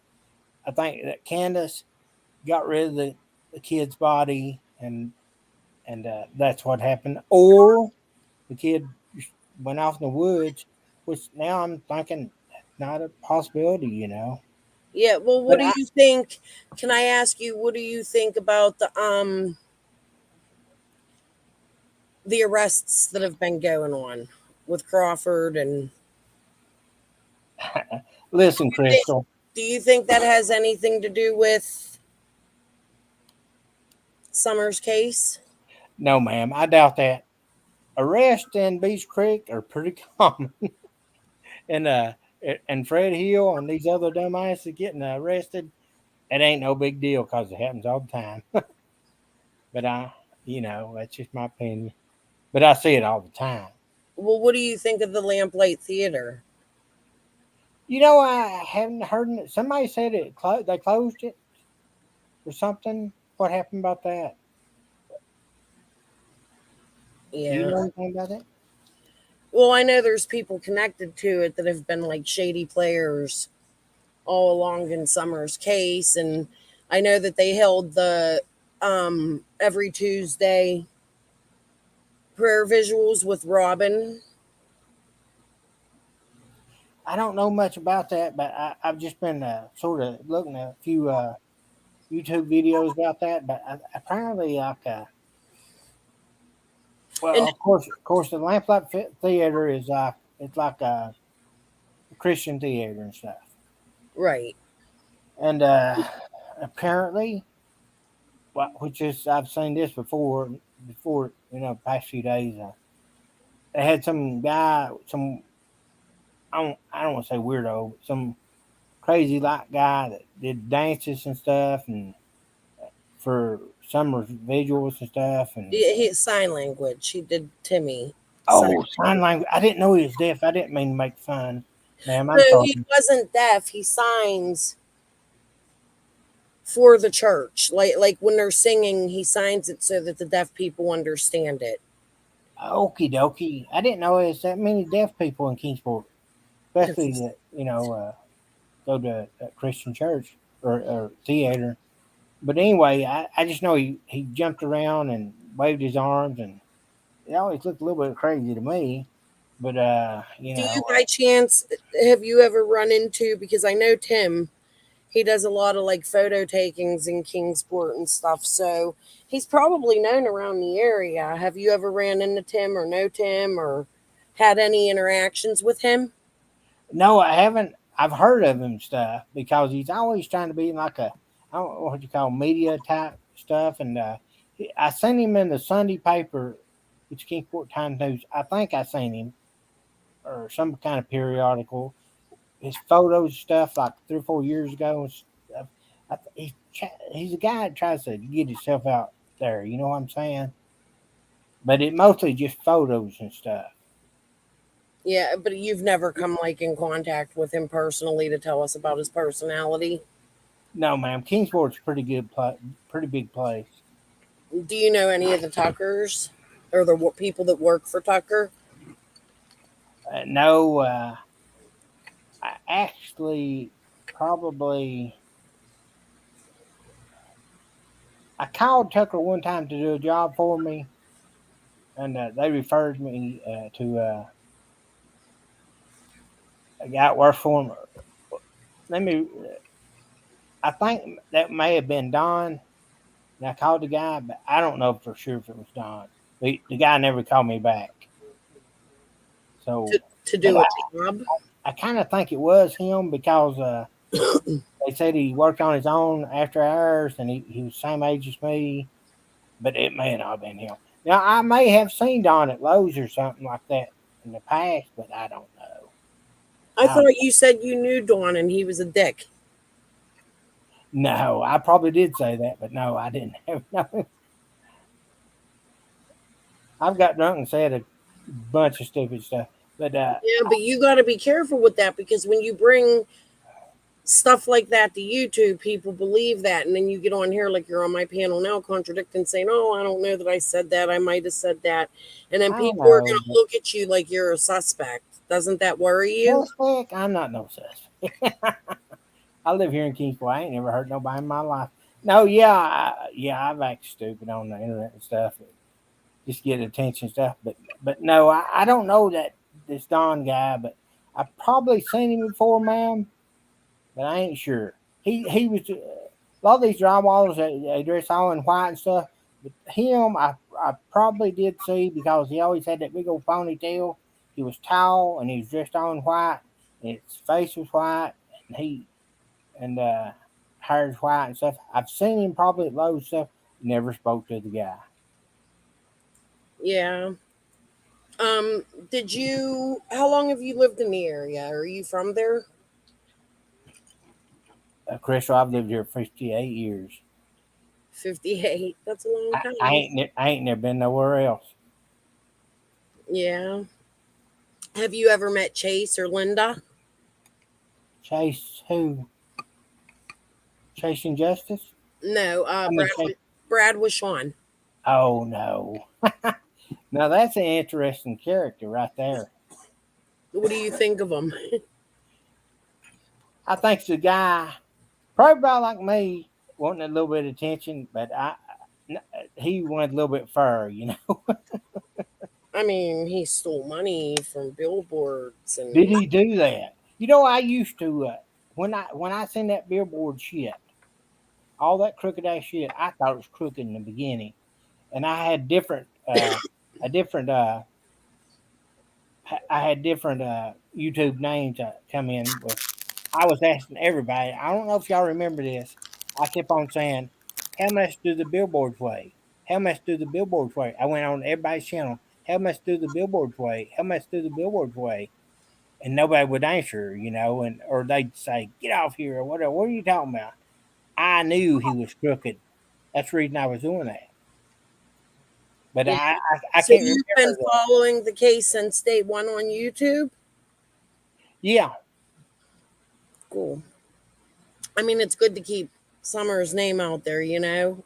C: I think that Candace got rid of the kid's body, and that's what happened. Or the kid just went off in the woods, which now I'm thinking not a possibility, you know.
A: Yeah, well, what
C: But
A: do you think? Can I ask you, what do you think about the arrests that have been going on with Crawford and
C: listen, Crystal.
A: do you think that has anything to do with Summer's case?
C: No, ma'am, I doubt that. Arrests in Beach Creek are pretty common, and Fred Hill and these other dumbasses getting arrested. It ain't no big deal because it happens all the time. But that's just my opinion. But I see it all the time.
A: Well, what do you think of the Lamplight Theater?
C: I haven't heard somebody said they closed it or something. What happened about that? Do you
A: Yeah.
C: know anything about that?
A: Well, I know there's people connected to it that have been like shady players all along in Summer's case, and I know that they held the every Tuesday prayer visuals with Robin.
C: I don't know much about that, but I've just been sort of looking at a few YouTube videos about that. But apparently, like, well,
A: And
C: of course, the Lamplight Theater is like it's like a Christian theater and stuff.
A: right.
C: And apparently, which is I've seen this before past few days. They had some guy, I don't want to say weirdo, but some crazy like guy that did dances and stuff, and for summer visuals and stuff, and
A: Sign language. He did Timmy. Sign.
C: oh, sign language. I didn't know he was deaf. I didn't mean to make fun, ma'am.
A: No,
C: I'm sorry.
A: he wasn't deaf. He signs for the church. Like when they're singing, he signs it so that the deaf people understand it.
C: Okie dokie. I didn't know there's that many deaf people in Kingsport, especially that go to a Christian church or theater. But anyway, I just know he jumped around and waved his arms, and it always looked a little bit crazy to me. But
A: Do you by chance have you ever run into, because I know Tim, he does a lot of like photo takings in Kingsport and stuff, so he's probably known around the area. Have you ever ran into Tim or know Tim or had any interactions with him?
C: no, I haven't. I've heard of him stuff because he's always trying to be like a I don't know what you call media type stuff, and I seen him in the Sunday paper, which Kingsport Times News. I think I seen him or some kind of periodical. His photos stuff like 3 or 4 years ago and stuff. He's a guy that tries to get himself out there. You know what I'm saying? But it mostly just photos and stuff.
A: Yeah, but you've never come like in contact with him personally to tell us about his personality.
C: No, ma'am. Kingsport's a pretty big place.
A: Do you know any of the Tuckers or the people that work for Tucker?
C: No, I actually probably I called Tucker one time to do a job for me, and they referred me to a guy that works for him. Let me. I think that may have been Don. And I called the guy, but I don't know for sure if it was Don. The guy never called me back.
A: to,
C: So,
A: to
C: but
A: do a job.
C: I kind of think it was him because they said he worked on his own after hours and he was the same age as me, but it may not have been him. Now, I may have seen Don at Lowe's or something like that in the past, but I don't know.
A: I
C: I,
A: thought you said you knew Dawn and he was a dick.
C: no, I probably did say that, but no, I didn't have no. I've got drunk and said a bunch of stupid stuff, but
A: Yeah, but you got to be careful with that because when you bring stuff like that to YouTube, people believe that, and then you get on here like you're on my panel now, contradicting, saying, "Oh, I don't know that I said that. I might have said that," and then
C: I
A: people are
C: know.
A: going to look at you like you're a suspect. Doesn't that worry you?
C: Suspect? I'm not no suspect. I live here in Kingsport. I ain't never hurt nobody in my life. No, yeah, yeah, I've acted stupid on the internet and stuff, just get attention stuff. But no, I don't know that this Don guy, but I probably seen him before, ma'am. But I ain't sure. He was a lot of these drywallers they dress all in white and stuff. But him, I probably did see because he always had that big old ponytail. He was tall and he was dressed all in white, and his face was white, and hair's white and stuff. I've seen him probably at Lowe's stuff. Never spoke to the guy.
A: Yeah. Did you? How long have you lived in the area? Are you from there?
C: Crystal, I've lived here 58 years.
A: 58. That's a long time.
C: I ain't never been nowhere else.
A: Yeah. Have you ever met Chase or Linda?
C: Chase who? Chasing Justice?
A: No.
C: I mean Chase.
A: Brad was Sean.
C: Oh no. Now that's an interesting character right there.
A: What do you think of him?
C: I think it's a guy probably about like me, wanting a little bit of attention, but he wanted a little bit fur, you know.
A: I mean, he stole money from billboards
C: Did
A: and
C: he do that? You know, I used to when I seen that billboard shit, all that crooked ass shit. I thought it was crooked in the beginning, and I had different a different I had different YouTube names come in with. I was asking everybody. I don't know if y'all remember this. I kept on saying, "How much do the billboards weigh? How much do the billboards weigh?" I went on everybody's channel. How much do the billboards weigh? How much do the billboards weigh? And nobody would answer, you know, and or they'd say, "Get off here," or whatever. What are you talking about? I knew he was crooked. That's the reason I was doing that. But
A: yeah.
C: I
A: So
C: can't
A: you've been
C: remember the.
A: following the case since day one on YouTube?
C: Yeah,
A: Cool. I mean, it's good to keep Summer's name out there, you know.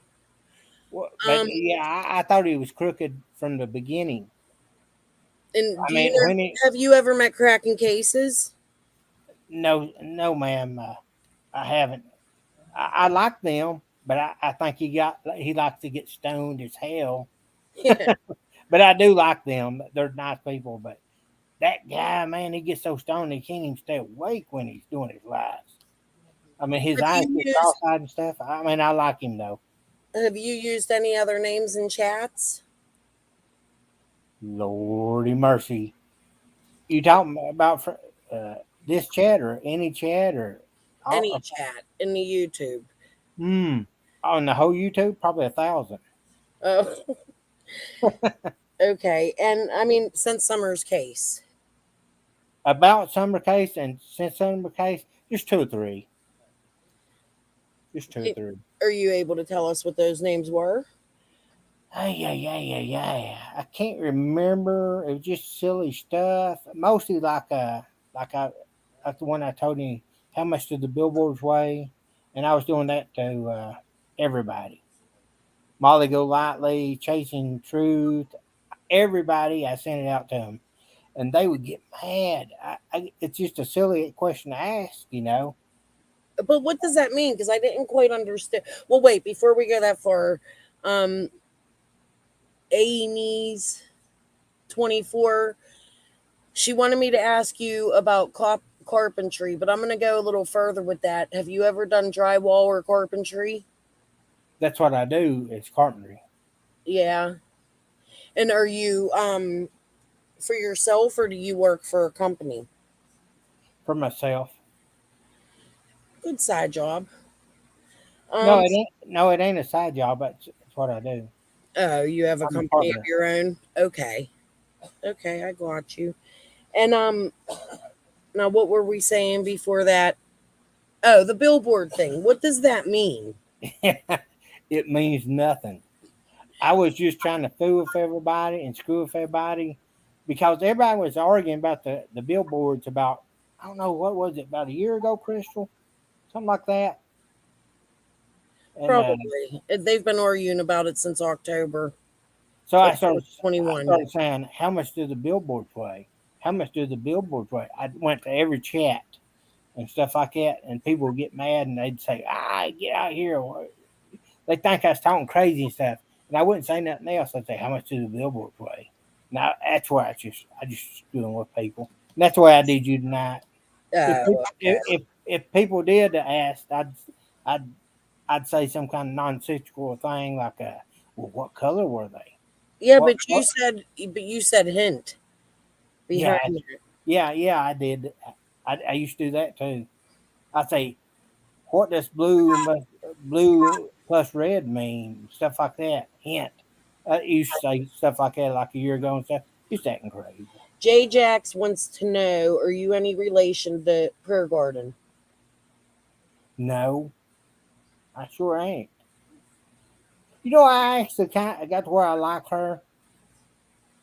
C: but
A: Um,
C: yeah, I thought he was crooked from the beginning.
A: and
C: I
A: do you
C: mean,
A: know?
C: when he
A: Have you ever met cracking cases?
C: no, no, ma'am, I haven't. I like them, but I think he likes to get stoned as hell.
A: Yeah.
C: But I do like them. They're nice people. But that guy, man, he gets so stoned he can't even stay awake when he's doing his lives. I mean, his
A: Have
C: eyes
A: you
C: get
A: used
C: cross-eyed and stuff. I mean, I like him though.
A: Have you used any other names in chats?
C: Lordy mercy, you talking about this chat or any chat or
A: Any
C: all?
A: chat in the YouTube?
C: Hmm. On the whole YouTube, probably 1,000.
A: Oh, okay. And I mean, since Summer's case,
C: About Summer Case and since Summer Case, just two or three. Just two or
A: it-
C: three.
A: are you able to tell us what those names were?
C: I can't remember. It was just silly stuff. Mostly like I like the one I told you. How much did the billboards weigh? And I was doing that to everybody. Molly Golightly, Chasing Truth, everybody. I sent it out to them, and they would get mad. It's just a silly question to ask, you know.
A: But what does that mean? Because I didn't quite understand. Well, wait, before we go that far, um, Amy's 24, she wanted me to ask you about carpentry, but I'm going to go a little further with that. Have you ever done drywall or carpentry?
C: That's what I do. It's carpentry
A: Yeah. And are you for yourself or do you work for a company?
C: for myself.
A: Good side job.
C: No,
A: Um
C: it ain't. No, it ain't a side job. It's what I do.
A: oh, you have a
C: I'm a
A: company of
C: carpenter.
A: your own? Okay. Okay, I got you. And now what were we saying before that? Oh, the billboard thing. What does that mean?
C: It means nothing. I was just trying to fool with everybody and screw with everybody because everybody was arguing about the billboards about, I don't know, what was it, about a year ago, Crystal? Something like that. And
A: Probably. They've been arguing about it since October
C: so
A: of
C: I
A: 2021.
C: started saying, how much do the billboards weigh? How much do the billboards weigh? I went to every chat and stuff like that, and people would get mad and they'd say, get out here. They think I was talking crazy and stuff. And I wouldn't say nothing else. I'd say, how much do the billboards weigh? Now that's why I just screwing with people. And that's the way I did you tonight. If
A: Oh, okay.
C: if people did ask, I'd I'd say some kind of nonsensical thing like, well, what color were they?
A: Yeah,
C: What
A: but
C: what?
A: you said hint
C: Yeah,
A: behind it.
C: yeah, I did. I used to do that too. I say, what does blue plus red mean? Stuff like that. Hint. I used to say stuff like that like a year ago and stuff. Just acting crazy.
A: J Jax wants to know, are you any relation to Prayer Garden?
C: No, I sure ain't. I actually kind of got to where I like her.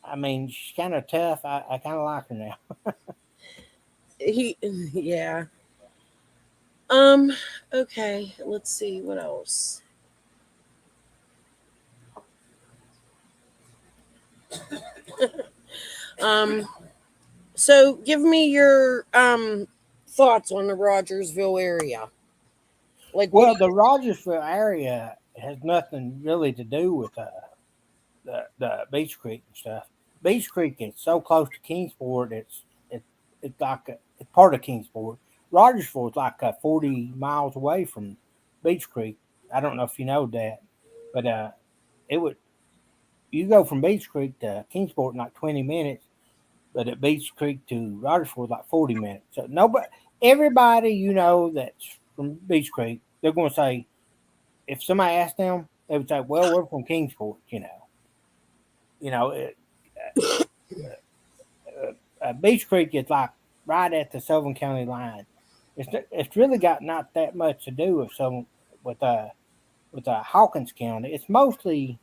C: I mean, she's kind of tough. I kind of like her now.
A: He yeah. Um okay, let's see what else. Um so give me your thoughts on the Rogersville area. Like what do
C: Well, the Rogersville area has nothing really to do with the Beach Creek and stuff. Beach Creek is so close to Kingsport. It's like it's part of Kingsport. Rogersville is like 40 miles away from Beach Creek. I don't know if you know that, but it would you go from Beach Creek to Kingsport in like 20 minutes, but at Beach Creek to Rogersville is like 40 minutes. So nobody, everybody that's from Beach Creek, they're going to say if somebody asked them, they would say, "Well, we're from Kingsport." You know, it, Beach Creek is like right at the Sullivan County line. It's really got not that much to do with with Hawkins County. It's mostly,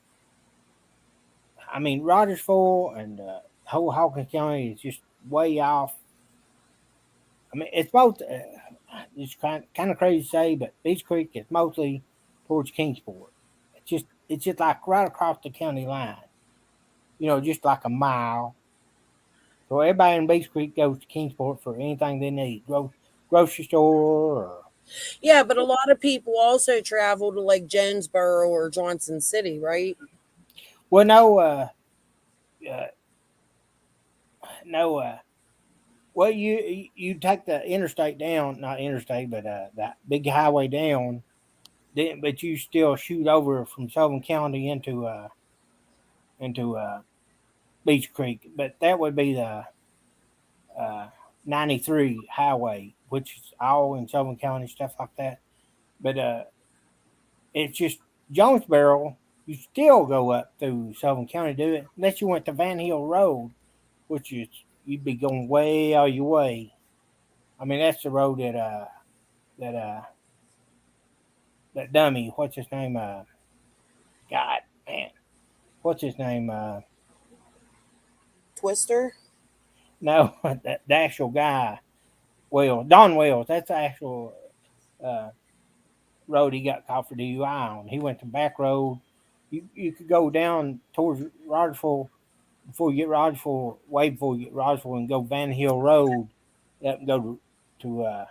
C: I mean, Rogersville and whole Hawkins County is just way off. I mean, it's both. It's kind of crazy to say, but Beach Creek is mostly towards Kingsport. It's just like right across the county line. Just like a mile. So everybody in Beach Creek goes to Kingsport for anything they need, grocery store. Or,
A: Yeah, but a lot of people also travel to like Jonesboro or Johnson City, right?
C: well, no, uh, no. Well, you take the interstate down, not interstate, but that big highway down. Then, but you still shoot over from Sullivan County into Beach Creek. But that would be the uh, 93 highway, which is all in Sullivan County, stuff like that. But it's just Jonesboro. You still go up through Sullivan County to do it, unless you went to Van Hill Road, which is you'd be going way out of your way. I mean, that's the road that that dummy. What's his name? God, man, what's his name?
A: Twister.
C: No, the actual guy. Well, Don Wells. That's the actual uh, road he got caught for DUI on. He went to back road. You could go down towards Rogersville before you get Rogersville, way before you get Rogersville, and go Van Hill Road up and go to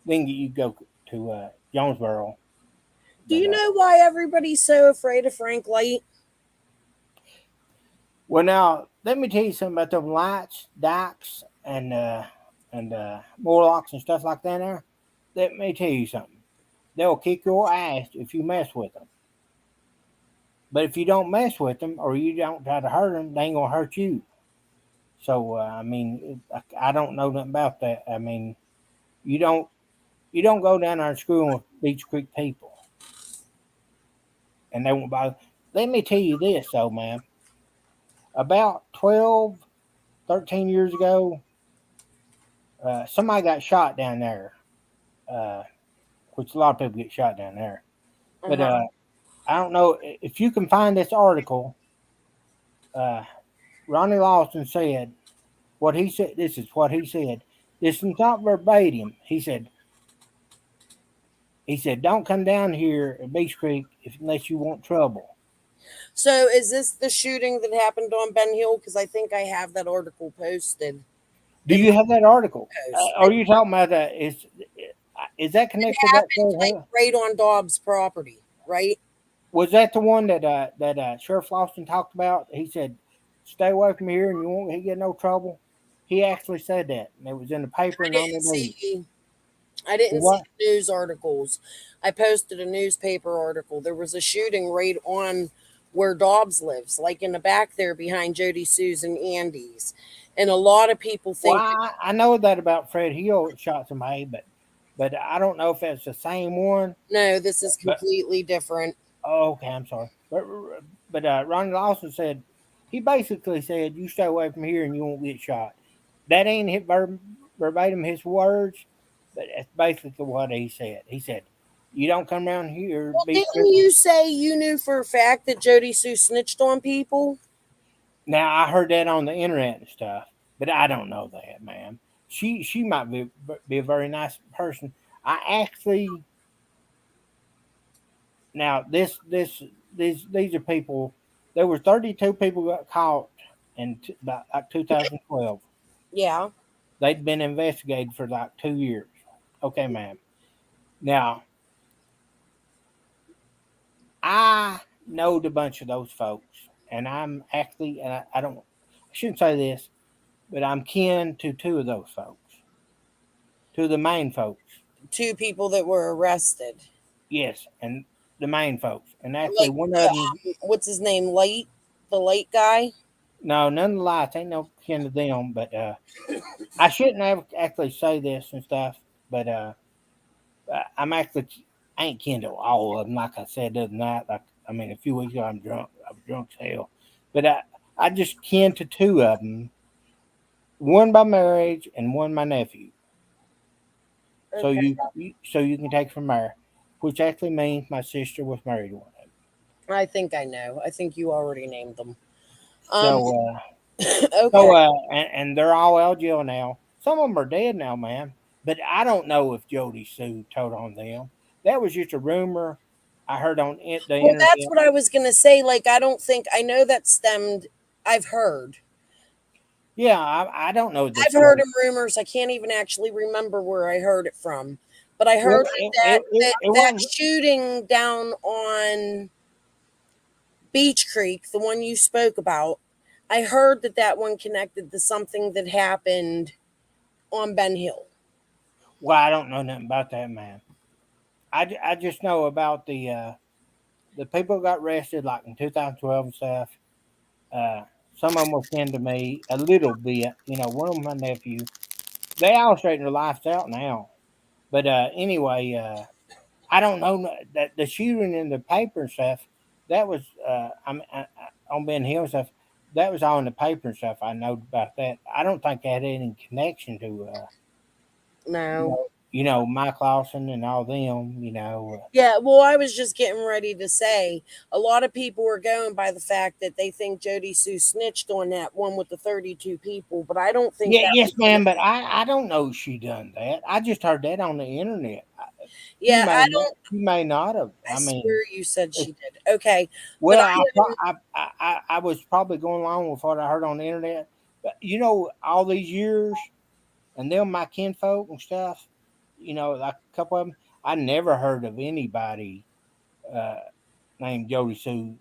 C: then you go to Jonesboro.
A: Do
C: But
A: you know why everybody's so afraid of Frank Light?
C: well, now let me tell you something about them lights, Docs, and and Morlocks and stuff like that. There, let me tell you something. They'll kick your ass if you mess with them. But if you don't mess with them or you don't try to hurt them, they ain't gonna hurt you. So I mean, I don't know nothing about that. I mean, you don't you don't go down there and screw with Beach Creek people, and they won't bother. Let me tell you this, though, man. About 12, 13 years ago, somebody got shot down there, uh, which a lot of people get shot down there. But
A: Uh-huh.
C: I don't know if you can find this article. Uh, Ronnie Lawson said what he said. This is what he said. This is not verbatim. He said, "Don't come down here at Beach Creek unless you want trouble."
A: So is this the shooting that happened on Ben Hill? Because I think I have that article posted
C: Do
A: in
C: you
A: my
C: have that article?
A: post.
C: Are you talking about that? Is that
A: It
C: connected to that?
A: happened like right on Dobbs' property, right?
C: Was that the one that Sheriff Lawson talked about? He said, "Stay away from here, and you won't get no trouble." He actually said that, and it was in the paper
A: I
C: and on the
A: didn't
C: news.
A: see. I didn't see
C: What?
A: the news articles. I posted a newspaper article. There was a shooting right on where Dobbs lives, like in the back there behind Jody Sue's and Andy's. And a lot of people
C: Well,
A: think,
C: I know that about Fred Hill shot somebody, but I don't know if that's the same one.
A: no, this is
C: But
A: completely different.
C: oh, okay, I'm sorry. But Ronnie Lawson said he basically said, "You stay away from here, and you won't get shot." That ain't verbatim his words, but that's basically what he said. He said, "You don't come around here,
A: Well,
C: be
A: didn't
C: strict."
A: you say you knew for a fact that Jody Sue snitched on people?
C: Now I heard that on the internet and stuff, but I don't know that, man. She might be a very nice person. I actually now these are people. There were 32 people got caught in about like 2012.
A: Yeah.
C: They'd been investigated for like 2 years. Okay, ma'am. Now I know a bunch of those folks, and I'm actually, and I don't, I shouldn't say this, but I'm kin to two of those folks, two of the main folks.
A: Two people that were arrested.
C: Yes, and the main folks, and actually
A: Like,
C: one of them.
A: what's his name? Light? The light guy?
C: No, none of the lights ain't no kin to them, but I shouldn't have actually say this and stuff, but I'm actually I ain't kin to all of them. Like I said the other night, like I mean, a few weeks ago, I'm drunk. I was drunk as hell, but I just kin to two of them. One by marriage and one my nephew. So
A: Okay.
C: you can take from there, which actually means my sister was married to one of them.
A: I think I know. I think you already named them. Um,
C: So
A: okay.
C: and they're all out of jail now. Some of them are dead now, man. But I don't know if Jody Sue told on them. That was just a rumor I heard on the
A: Well,
C: internet.
A: that's what I was going to say. Like, I don't think, I know that stemmed, I've heard.
C: Yeah, I don't know that
A: I've heard
C: Jody.
A: in rumors. I can't even actually remember where I heard it from. But I
C: Well,
A: heard
C: it
A: that
C: wasn't.
A: shooting down on Beach Creek, the one you spoke about, I heard that that one connected to something that happened on Ben Hill.
C: Well, I don't know nothing about that, man. I just know about the people who got arrested like in 2012 and stuff. Uh, some of them were kin to me a little bit. One of them my nephew. They all straighten their lives out now. But anyway, I don't know that the shooting in the paper and stuff. That was on Ben Hill and stuff. That was all in the paper and stuff. I know about that. I don't think that had any connection to
A: No.
C: Mike Lawson and all them.
A: Yeah, well, I was just getting ready to say a lot of people were going by the fact that they think Jody Sue snitched on that one with the 32 people, but I don't think
C: Yeah,
A: that
C: yes,
A: was the one.
C: ma'am. But I don't know she done that. I just heard that on the internet. She
A: Yeah,
C: may
A: I
C: not.
A: don't.
C: She may not have.
A: I
C: I mean,
A: swear you said
C: if,
A: she did. Okay, but
C: well, I was probably going along with what I heard on the internet. But all these years, and them my kinfolk and stuff. Like a couple of them, I never heard of anybody uh, named Jody Sue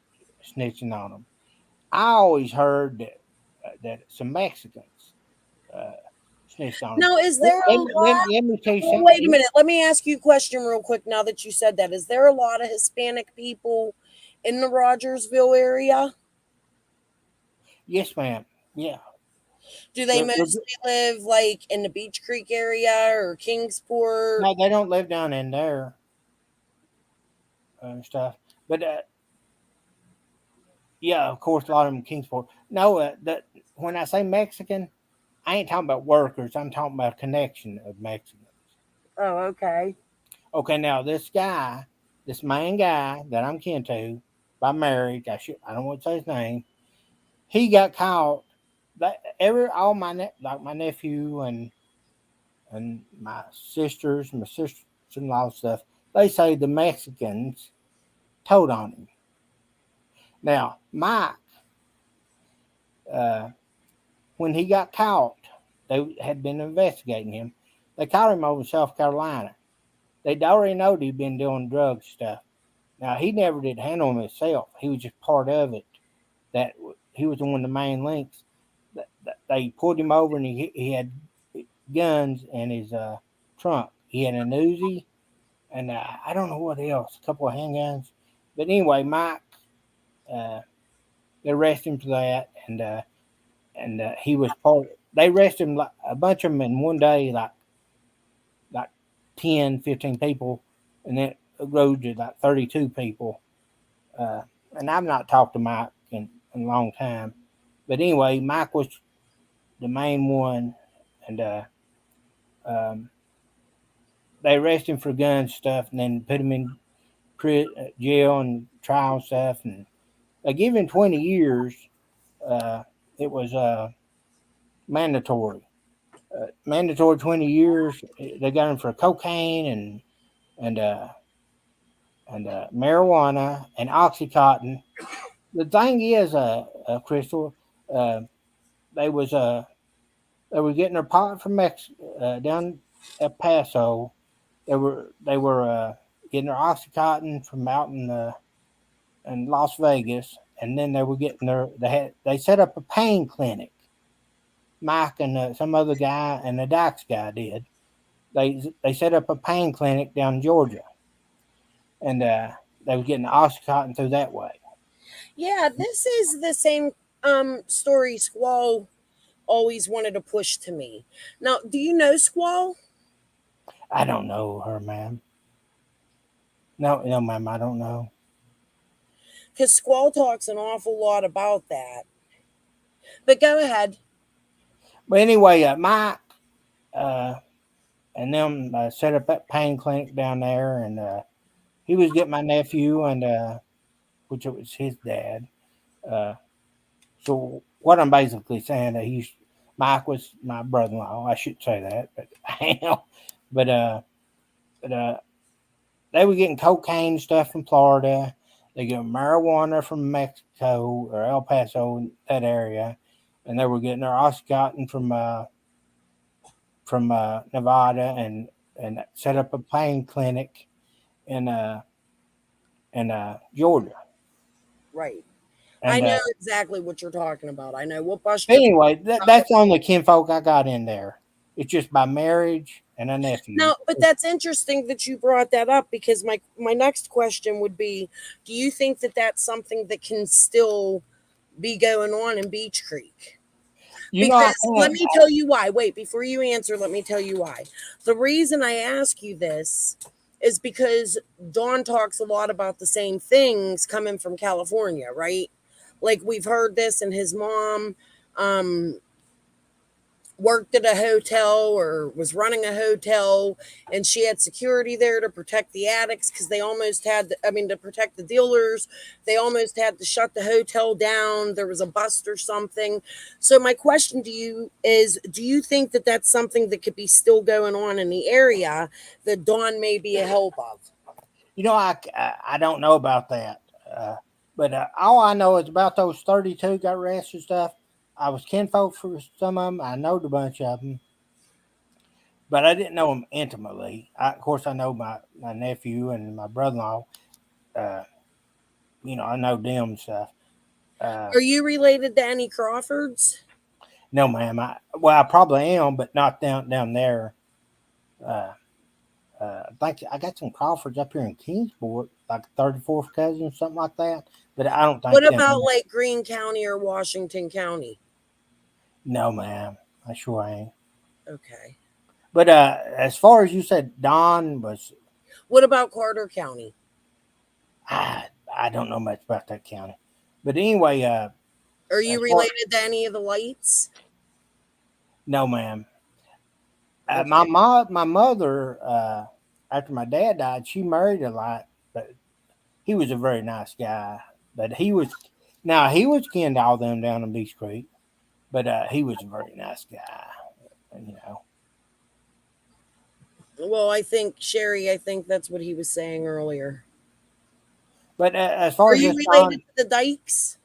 C: snitching on them. I always heard that some Mexicans uh, snitched on him.
A: Now, is there a lot?
C: Let me tell you
A: Well,
C: something.
A: wait a minute. Let me ask you a question real quick now that you said that. Is there a lot of Hispanic people in the Rogersville area?
C: Yes, ma'am. Yeah.
A: Do they mostly live like in the Beach Creek area or Kingsport?
C: No, they don't live down in there and stuff. But yeah, of course, a lot of them Kingsport. No, when I say Mexican, I ain't talking about workers. I'm talking about a connection of Mexicans.
A: Oh, okay.
C: Okay, now this main guy that I'm kin to by marriage, I don't want to say his name. He got caught. That all my like my nephew and my sisters in law stuff. They say the Mexicans told on him. Now, Mike, uh, when he got caught, they had been investigating him. They caught him over in South Carolina. They'd already known he'd been doing drug stuff. Now, he never did handle them himself. He was just part of it. That he was one of the main links. They pulled him over and he had guns in his trunk. He had an Uzi and I don't know what else, a couple of handguns. But anyway, Mike, uh, they arrested him for that, and he was part. They arrested him like a bunch of them in one day, like 10, 15 people, and then it grew to like 32 people. Uh, and I've not talked to Mike in a long time, but anyway, Mike was the main one, and um, they arrested him for gun stuff, and then put him in jail and trial stuff, and they give him 20 years. Uh, it was mandatory. Mandatory 20 years. They got him for cocaine and uh, and marijuana and oxycontin. The thing is, Crystal, uh, they was they were getting their pot from down at Paso. They were getting their oxycontin from out in Las Vegas, and then they were getting they set up a pain clinic. Mike and some other guy and the Dox guy did. They set up a pain clinic down in Georgia, and they were getting the oxycontin through that way.
A: Yeah, this is the same story Squall always wanted to push to me. Now, do you know Squall?
C: I don't know her, ma'am. No, no, ma'am, I don't know.
A: Because Squall talks an awful lot about that. But go ahead.
C: But anyway, Mike uh, and them set up that pain clinic down there, and he was getting my nephew and which it was his dad. Uh, so what I'm basically saying that Mike was my brother-in-law. I should say that, but I am. But but they were getting cocaine stuff from Florida. They get marijuana from Mexico or El Paso, that area, and they were getting their oxycontin from Nevada and set up a pain clinic in Georgia.
A: Right. I
C: And
A: know exactly what you're talking about. I know what bus trip.
C: anyway, that's the only kinfolk I got in there. It's just by marriage and a nephew.
A: Now, but that's interesting that you brought that up because my next question would be, do you think that that's something that can still be going on in Beach Creek?
C: You know, I
A: Because let
C: can't.
A: me tell you why. Wait, before you answer, let me tell you why. The reason I ask you this is because Dawn talks a lot about the same things coming from California, right? Like we've heard this, and his mom um, worked at a hotel or was running a hotel, and she had security there to protect the addicts because they almost had to protect the dealers. They almost had to shut the hotel down. There was a bust or something. So my question to you is, do you think that that's something that could be still going on in the area that Dawn may be a help of?
C: You know, I don't know about that. But all I know is about those 32 got arrested and stuff. I was kinfolk for some of them. I know a bunch of them, but I didn't know them intimately. Of course, I know my nephew and my brother-in-law. Uh, I know them stuff. Uh,
A: Are you related to any Crawfords?
C: No, ma'am. I probably am, but not down there. Uh, I think I got some Crawfords up here in Kingsport, like 34th cousin, something like that. But I don't
A: What
C: think
A: about
C: them.
A: like Greene County or Washington County?
C: No, ma'am. I sure ain't.
A: Okay.
C: But as far as you said, Don was.
A: What about Carter County?
C: I don't know much about that county. But anyway,
A: Are
C: as
A: you
C: far
A: related to any of the lights?
C: no, ma'am.
A: Okay.
C: My mother, after my dad died, she married a lot, but he was a very nice guy. But he was kin to all them down in Beach Creek. But he was a very nice guy, you know.
A: Well, I think Sherry, I think that's what he was saying earlier.
C: But as
A: Are
C: far as
A: you
C: this
A: related
C: Don,
A: to the Dykes?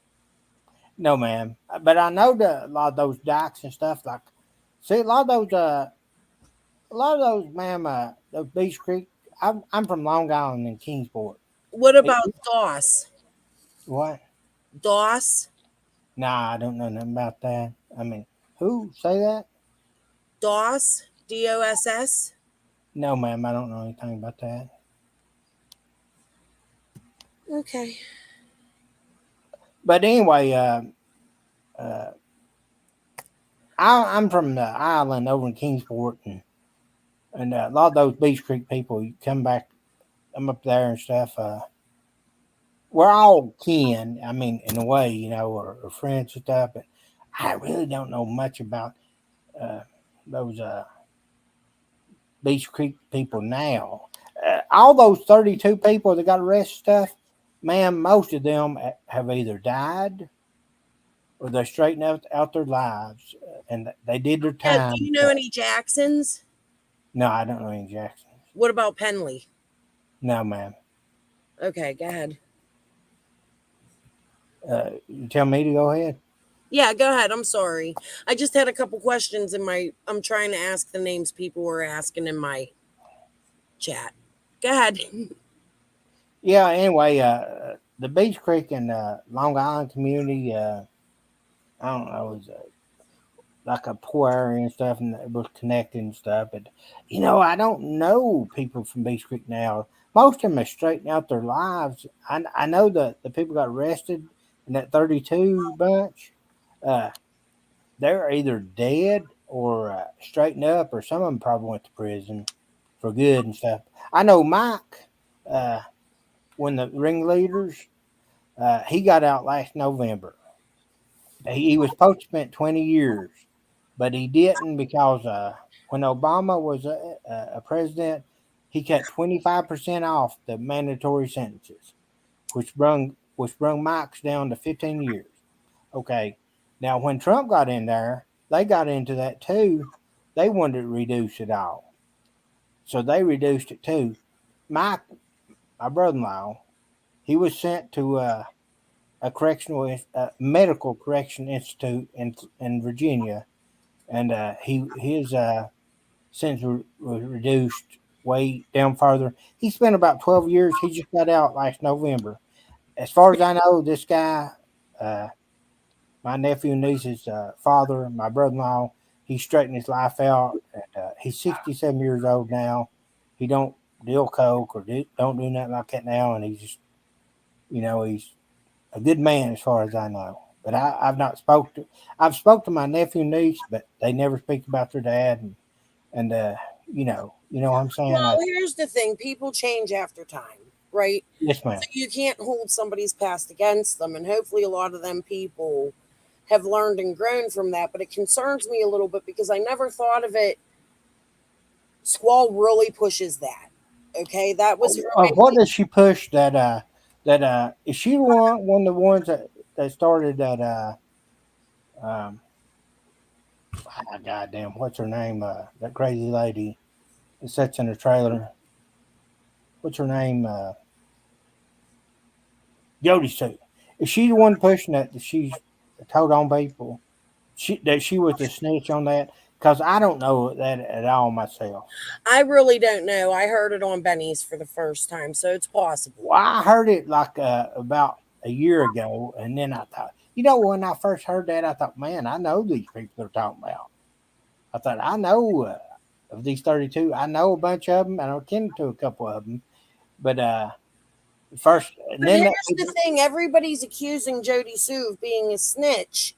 C: no, ma'am. But I know a lot of those dikes and stuff. Like, see, a lot of those, ma'am, those Beach Creek. I'm from Long Island and Kingsport.
A: What
C: It,
A: about Doss?
C: what?
A: Doss?
C: Nah, I don't know nothing about that. I mean, who say that?
A: Doss? DOSS?
C: No, ma'am, I don't know anything about that.
A: Okay.
C: But anyway, uh, I'm from the island over in Kingsport, and a lot of those Beach Creek people you come back. I'm up there and stuff. We're all kin. I mean, in a way, or friends and stuff. But I really don't know much about uh, those Beach Creek people now. All those 32 people that got arrested stuff, man, most of them have either died or they straightened out their lives and they did their
A: Yeah, do
C: time.
A: you know any Jacksons?
C: No, I don't know any Jacksons.
A: What about Penley?
C: No, ma'am.
A: Okay, go ahead.
C: You tell me to go ahead.
A: Yeah, go ahead. I'm sorry. I just had a couple questions I'm trying to ask the names people were asking in my chat. Go ahead.
C: Yeah, anyway, the Beach Creek and Long Island community, I don't know, it was like a poor area and stuff, and it was connected and stuff. But I don't know people from Beach Creek now. Most of them have straightened out their lives. I know that the people got arrested in that 32 bunch. Uh, they're either dead or straightened up, or some of them probably went to prison for good and stuff. I know Mike, uh, one of the ringleaders, he got out last November. He was supposed to spend 20 years, but he didn't because when Obama was a president, he cut 25% off the mandatory sentences, which brung Mike's down to 15 years. Okay, now when Trump got in there, they got into that too. They wanted to reduce it all, so they reduced it too. Mike, my brother-in-law, he was sent to a medical correction institute in Virginia, and his sentence was reduced way down farther. He spent about 12 years. He just got out last November. As far as I know, this guy, uh, my nephew and niece's father, my brother-in-law, he straightened his life out. And, he's 67 years old now. He don't deal coke or don't do nothing like that now, and he's just, he's a good man as far as I know. But I've not I've spoke to my nephew and niece, but they never speak about their dad, and you know what I'm saying.
A: Well, here's the thing, people change after time, right?
C: Yes,
A: So
C: ma'am.
A: you can't hold somebody's past against them. And hopefully, a lot of them people have learned and grown from that. But it concerns me a little bit because I never thought of it. Squall really pushes that. Okay. That was her
C: What
A: main.
C: does she push that is she one of the ones that started that um goddamn, what's her name, that crazy lady that sits in a trailer, what's her name, Jody Sue. Is she the one pushing that she's told on people, that she was the snitch on that? Because I don't know that at all myself.
A: I really don't know. I heard it on Benny's for the first time. So it's possible.
C: Well, I heard it like about a year ago, and then I thought, When I first heard that, I thought, man, I know these people they're talking about. I thought, I know of these 32. I know a bunch of them, and I'll tend to a couple of them. But first, and
A: But
C: then
A: here's the thing: everybody's accusing Jody Sue of being a snitch.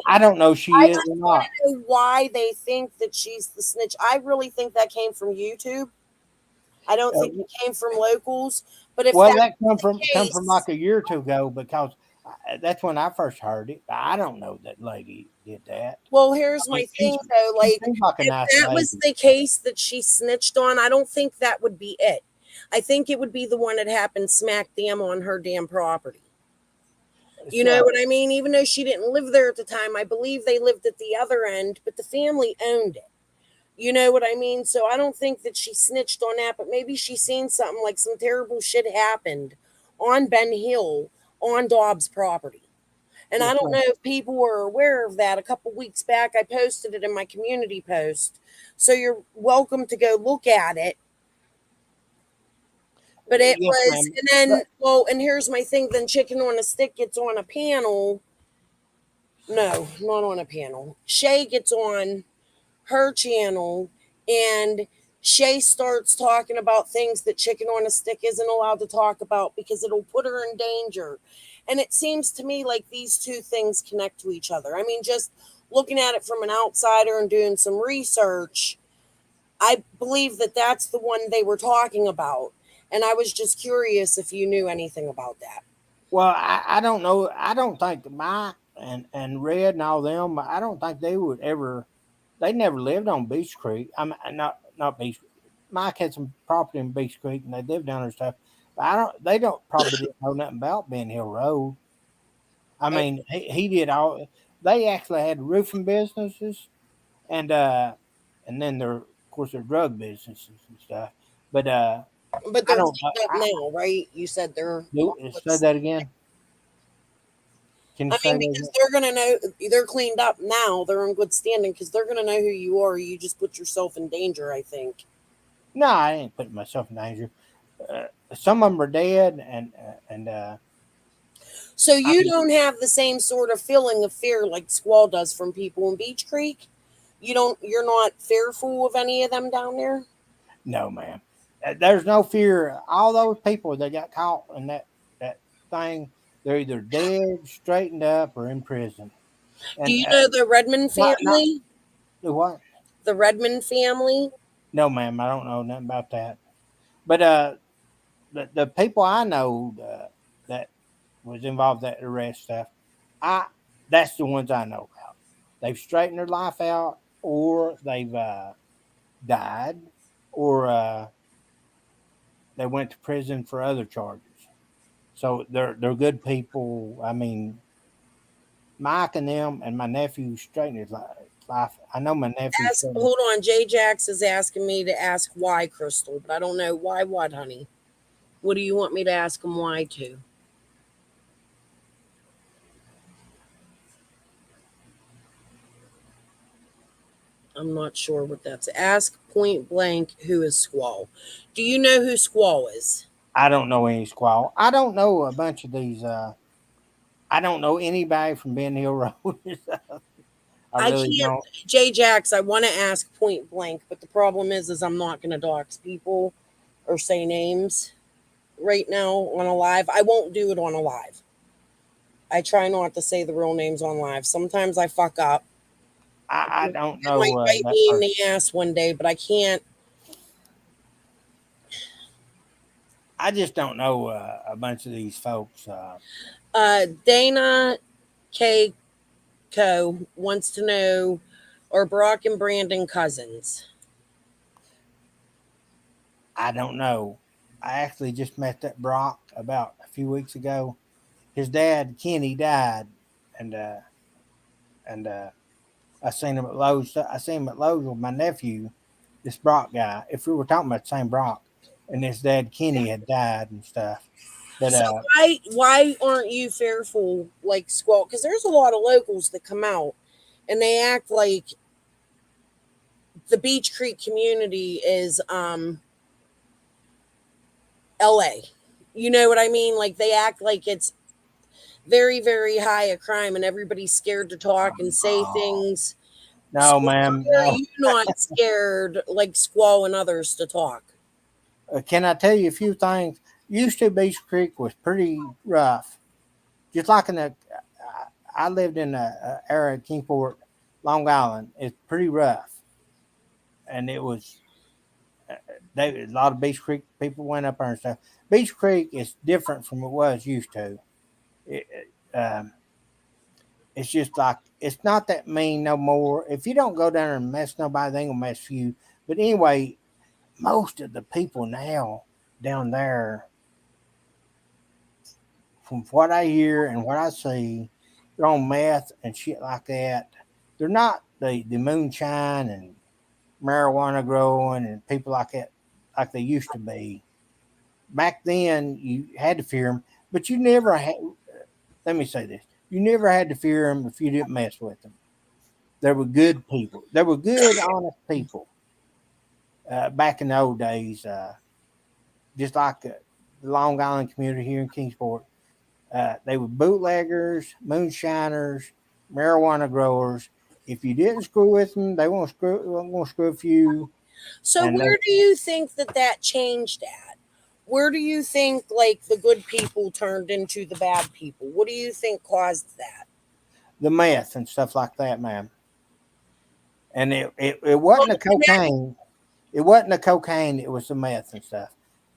C: I don't know she
A: I
C: is
A: just
C: or
A: want
C: not.
A: to know why they think that she's the snitch. I really think that came from YouTube. I don't think
C: Uh,
A: it came from locals. But if
C: well,
A: that's
C: that come
A: the
C: from
A: case,
C: like a year or two ago because that's when I first heard it. I don't know that lady did that.
A: well,
C: I
A: here's
C: mean,
A: my thing though.
C: she
A: Like,
C: seems like a
A: if
C: nice
A: that was
C: lady.
A: the case that she snitched on, I don't think that would be it. I think it would be the one that happened smack damn on her damn property. You know
C: So
A: what I mean? Even though she didn't live there at the time, I believe they lived at the other end, but the family owned it. You know what I mean? So I don't think that she snitched on that, but maybe she seen something like some terrible shit happened on Ben Hill on Dobbs' property. And I
C: yes,
A: don't
C: ma'am.
A: know if people were aware of that. A couple weeks back, I posted it in my community post. So you're welcome to go look at it. But it
C: Yes,
A: was,
C: ma'am.
A: and
C: But
A: then, well, and here's my thing then Chicken on a Stick gets on a panel. No, not on a panel. Shay gets on her channel and Shay starts talking about things that Chicken on a Stick isn't allowed to talk about because it'll put her in danger. And it seems to me like these two things connect to each other. I mean, just looking at it from an outsider and doing some research, I believe that that's the one they were talking about. And I was just curious if you knew anything about that.
C: well, I don't know. I don't think Mike and Red and all them. I don't think they would ever. They never lived on Beach Creek. I'm not Beach. Mike had some property in Beach Creek, and they lived down there and stuff. But I don't. They don't probably didn't know nothing about Ben Hill Road. I
A: Oh,
C: mean, he did all. They actually had roofing businesses, and then their of course their drug businesses and stuff. But
A: but
C: I
A: they're
C: don't.
A: cleaned up now, right? You said they're
C: Say that again. Can you
A: I
C: say
A: mean,
C: that
A: because
C: again?
A: they're gonna know they're cleaned up now. They're in good standing because they're gonna know who you are. You just put yourself in danger. I think.
C: No, I ain't putting myself in danger. Some of them are dead, and
A: So
C: I
A: you
C: mean,
A: don't have the same sort of feeling of fear like Squall does from people in Beach Creek. You don't. You're not fearful of any of them down there.
C: no, ma'am. There's no fear. All those people that got caught in that thing, they're either dead, straightened up, or in prison.
A: Do
C: And
A: you know the Redmond
C: not
A: family?
C: do what?
A: The Redmond family.
C: No, ma'am. I don't know nothing about that. But the people I know that was involved in that arrest stuff, I that's the ones I know about. They've straightened their life out, or they've died, or they went to prison for other charges. So they're good people. I mean, Mike and them and my nephew straightened his life. I know my nephew straightened.
A: Hold on. J Jax is asking me to ask why Crystal, but I don't know why. What, honey? What do you want me to ask him why to? I'm not sure what that's. Ask point blank who is Squall. Do you know who Squall is?
C: I don't know any squall. I don't know a bunch of these. I don't know anybody from Ben Hill Road. I
A: I
C: really
A: can't.
C: don't.
A: J Jax, I want to ask point blank, but the problem is I'm not going to dox people or say names right now on a live. I won't do it on a live. I try not to say the real names on live. Sometimes I fuck up.
C: I
A: It
C: don't
A: might
C: know
A: bite
C: that
A: me in
C: person.
A: the ass one day, but I can't.
C: I just don't know a bunch of these folks.
A: Dana K. Co. wants to know are Brock and Brandon cousins?
C: I don't know. I actually just met that Brock about a few weeks ago. His dad Kenny died, and and I seen him at Lowe's. I seen him at Lowe's with my nephew, this Brock guy. If we were talking about the same Brock, and his dad Kenny had died and stuff. But
A: So why aren't you fearful like Squall? Because there's a lot of locals that come out and they act like the Beach Creek community is LA. You know what I mean? Like they act like it's very, very high a crime and everybody's scared to talk and say
C: Oh,
A: things. So
C: no, ma'am,
A: why are
C: no.
A: you not scared, like Squall and others, to talk?
C: Can I tell you a few things? Used to Beach Creek was pretty rough. Just like in the, I lived in a area of Kingsport, Long Island. It's pretty rough, and it was a lot of Beach Creek people went up there and stuff. Beach Creek is different from what it was used to. It, it's just like it's not that mean no more. If you don't go down there and mess nobody, they ain't gonna mess with you. But anyway, most of the people now down there, from what I hear and what I see, they're on meth and shit like that. They're not the moonshine and marijuana growing and people like that like they used to be. Back then, you had to fear them, but you never had. Let me say this: you never had to fear them if you didn't mess with them. They were good people. They were good, honest people back in the old days. Just like the Long Island community here in Kingsport. They were bootleggers, moonshiners, marijuana growers. If you didn't screw with them, they won't screw with you.
A: So
C: And
A: where do you think that changed at? Where do you think like the good people turned into the bad people? What do you think caused that?
C: the meth and stuff like that, man. And it wasn't the cocaine. It wasn't the cocaine. It was the meth and stuff.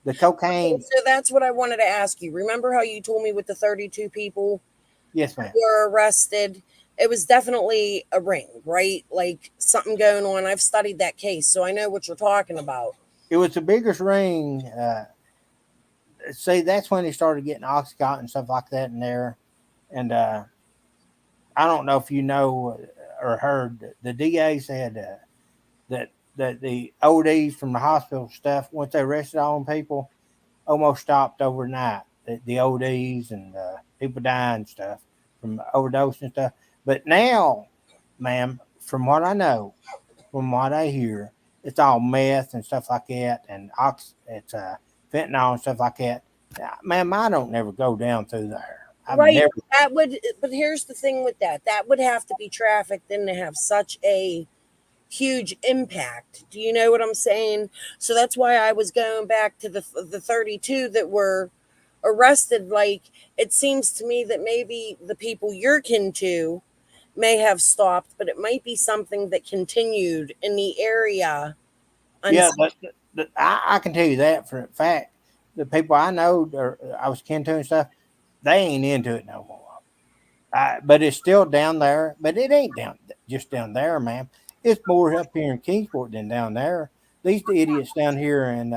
C: The
A: Okay,
C: cocaine,
A: so that's what I wanted to ask you. Remember how you told me with the 32 people
C: yes, ma'am.
A: were arrested? It was definitely a ring, right? Like something going on. I've studied that case, so I know what you're talking about.
C: It was the biggest ring. See, that's when they started getting oxycontin and stuff like that in there. And I don't know if you know or heard the DA said that the ODs from the hospital stuff, once they arrested all them people, almost stopped overnight. The ODs and people dying and stuff from overdose and stuff. But now, ma'am, from what I know, from what I hear, it's all meth and stuff like that, and it's fentanyl and stuff like that. Ma'am, I don't never go down through there. I've
A: Right.
C: never.
A: That would, but here's the thing with that. That would have to be trafficked in to have such a huge impact. Do you know what I'm saying? So that's why I was going back to the 32 that were arrested. Like it seems to me that maybe the people you're kin to may have stopped, but it might be something that continued in the area.
C: Yeah,
A: Uns-
C: I can tell you that for a fact. The people I know, or I was kin to and stuff, they ain't into it no more. But it's still down there. But it ain't down just down there, man. It's more up here in Kingsport than down there. These the idiots down here in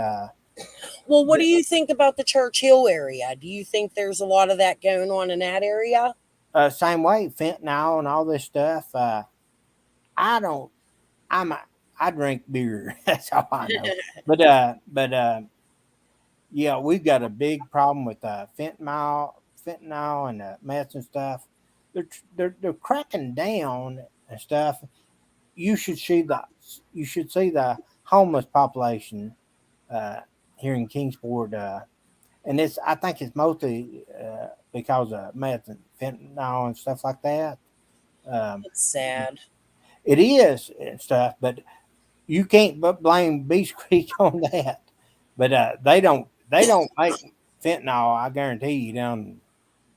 A: well, what do you think about the Church Hill area? Do you think there's a lot of that going on in that area?
C: same way, fentanyl and all this stuff. I don't. I'm. I drink beer. That's all I know. But yeah, we've got a big problem with fentanyl, and meth and stuff. They're cracking down and stuff. You should see the you should see the homeless population uh, here in Kingsport, and it's I think it's mostly because of meth and fentanyl and stuff like that. Um,
A: It's sad.
C: it is and stuff, but you can't but blame Beach Creek on that. But they don't make fentanyl. I guarantee you down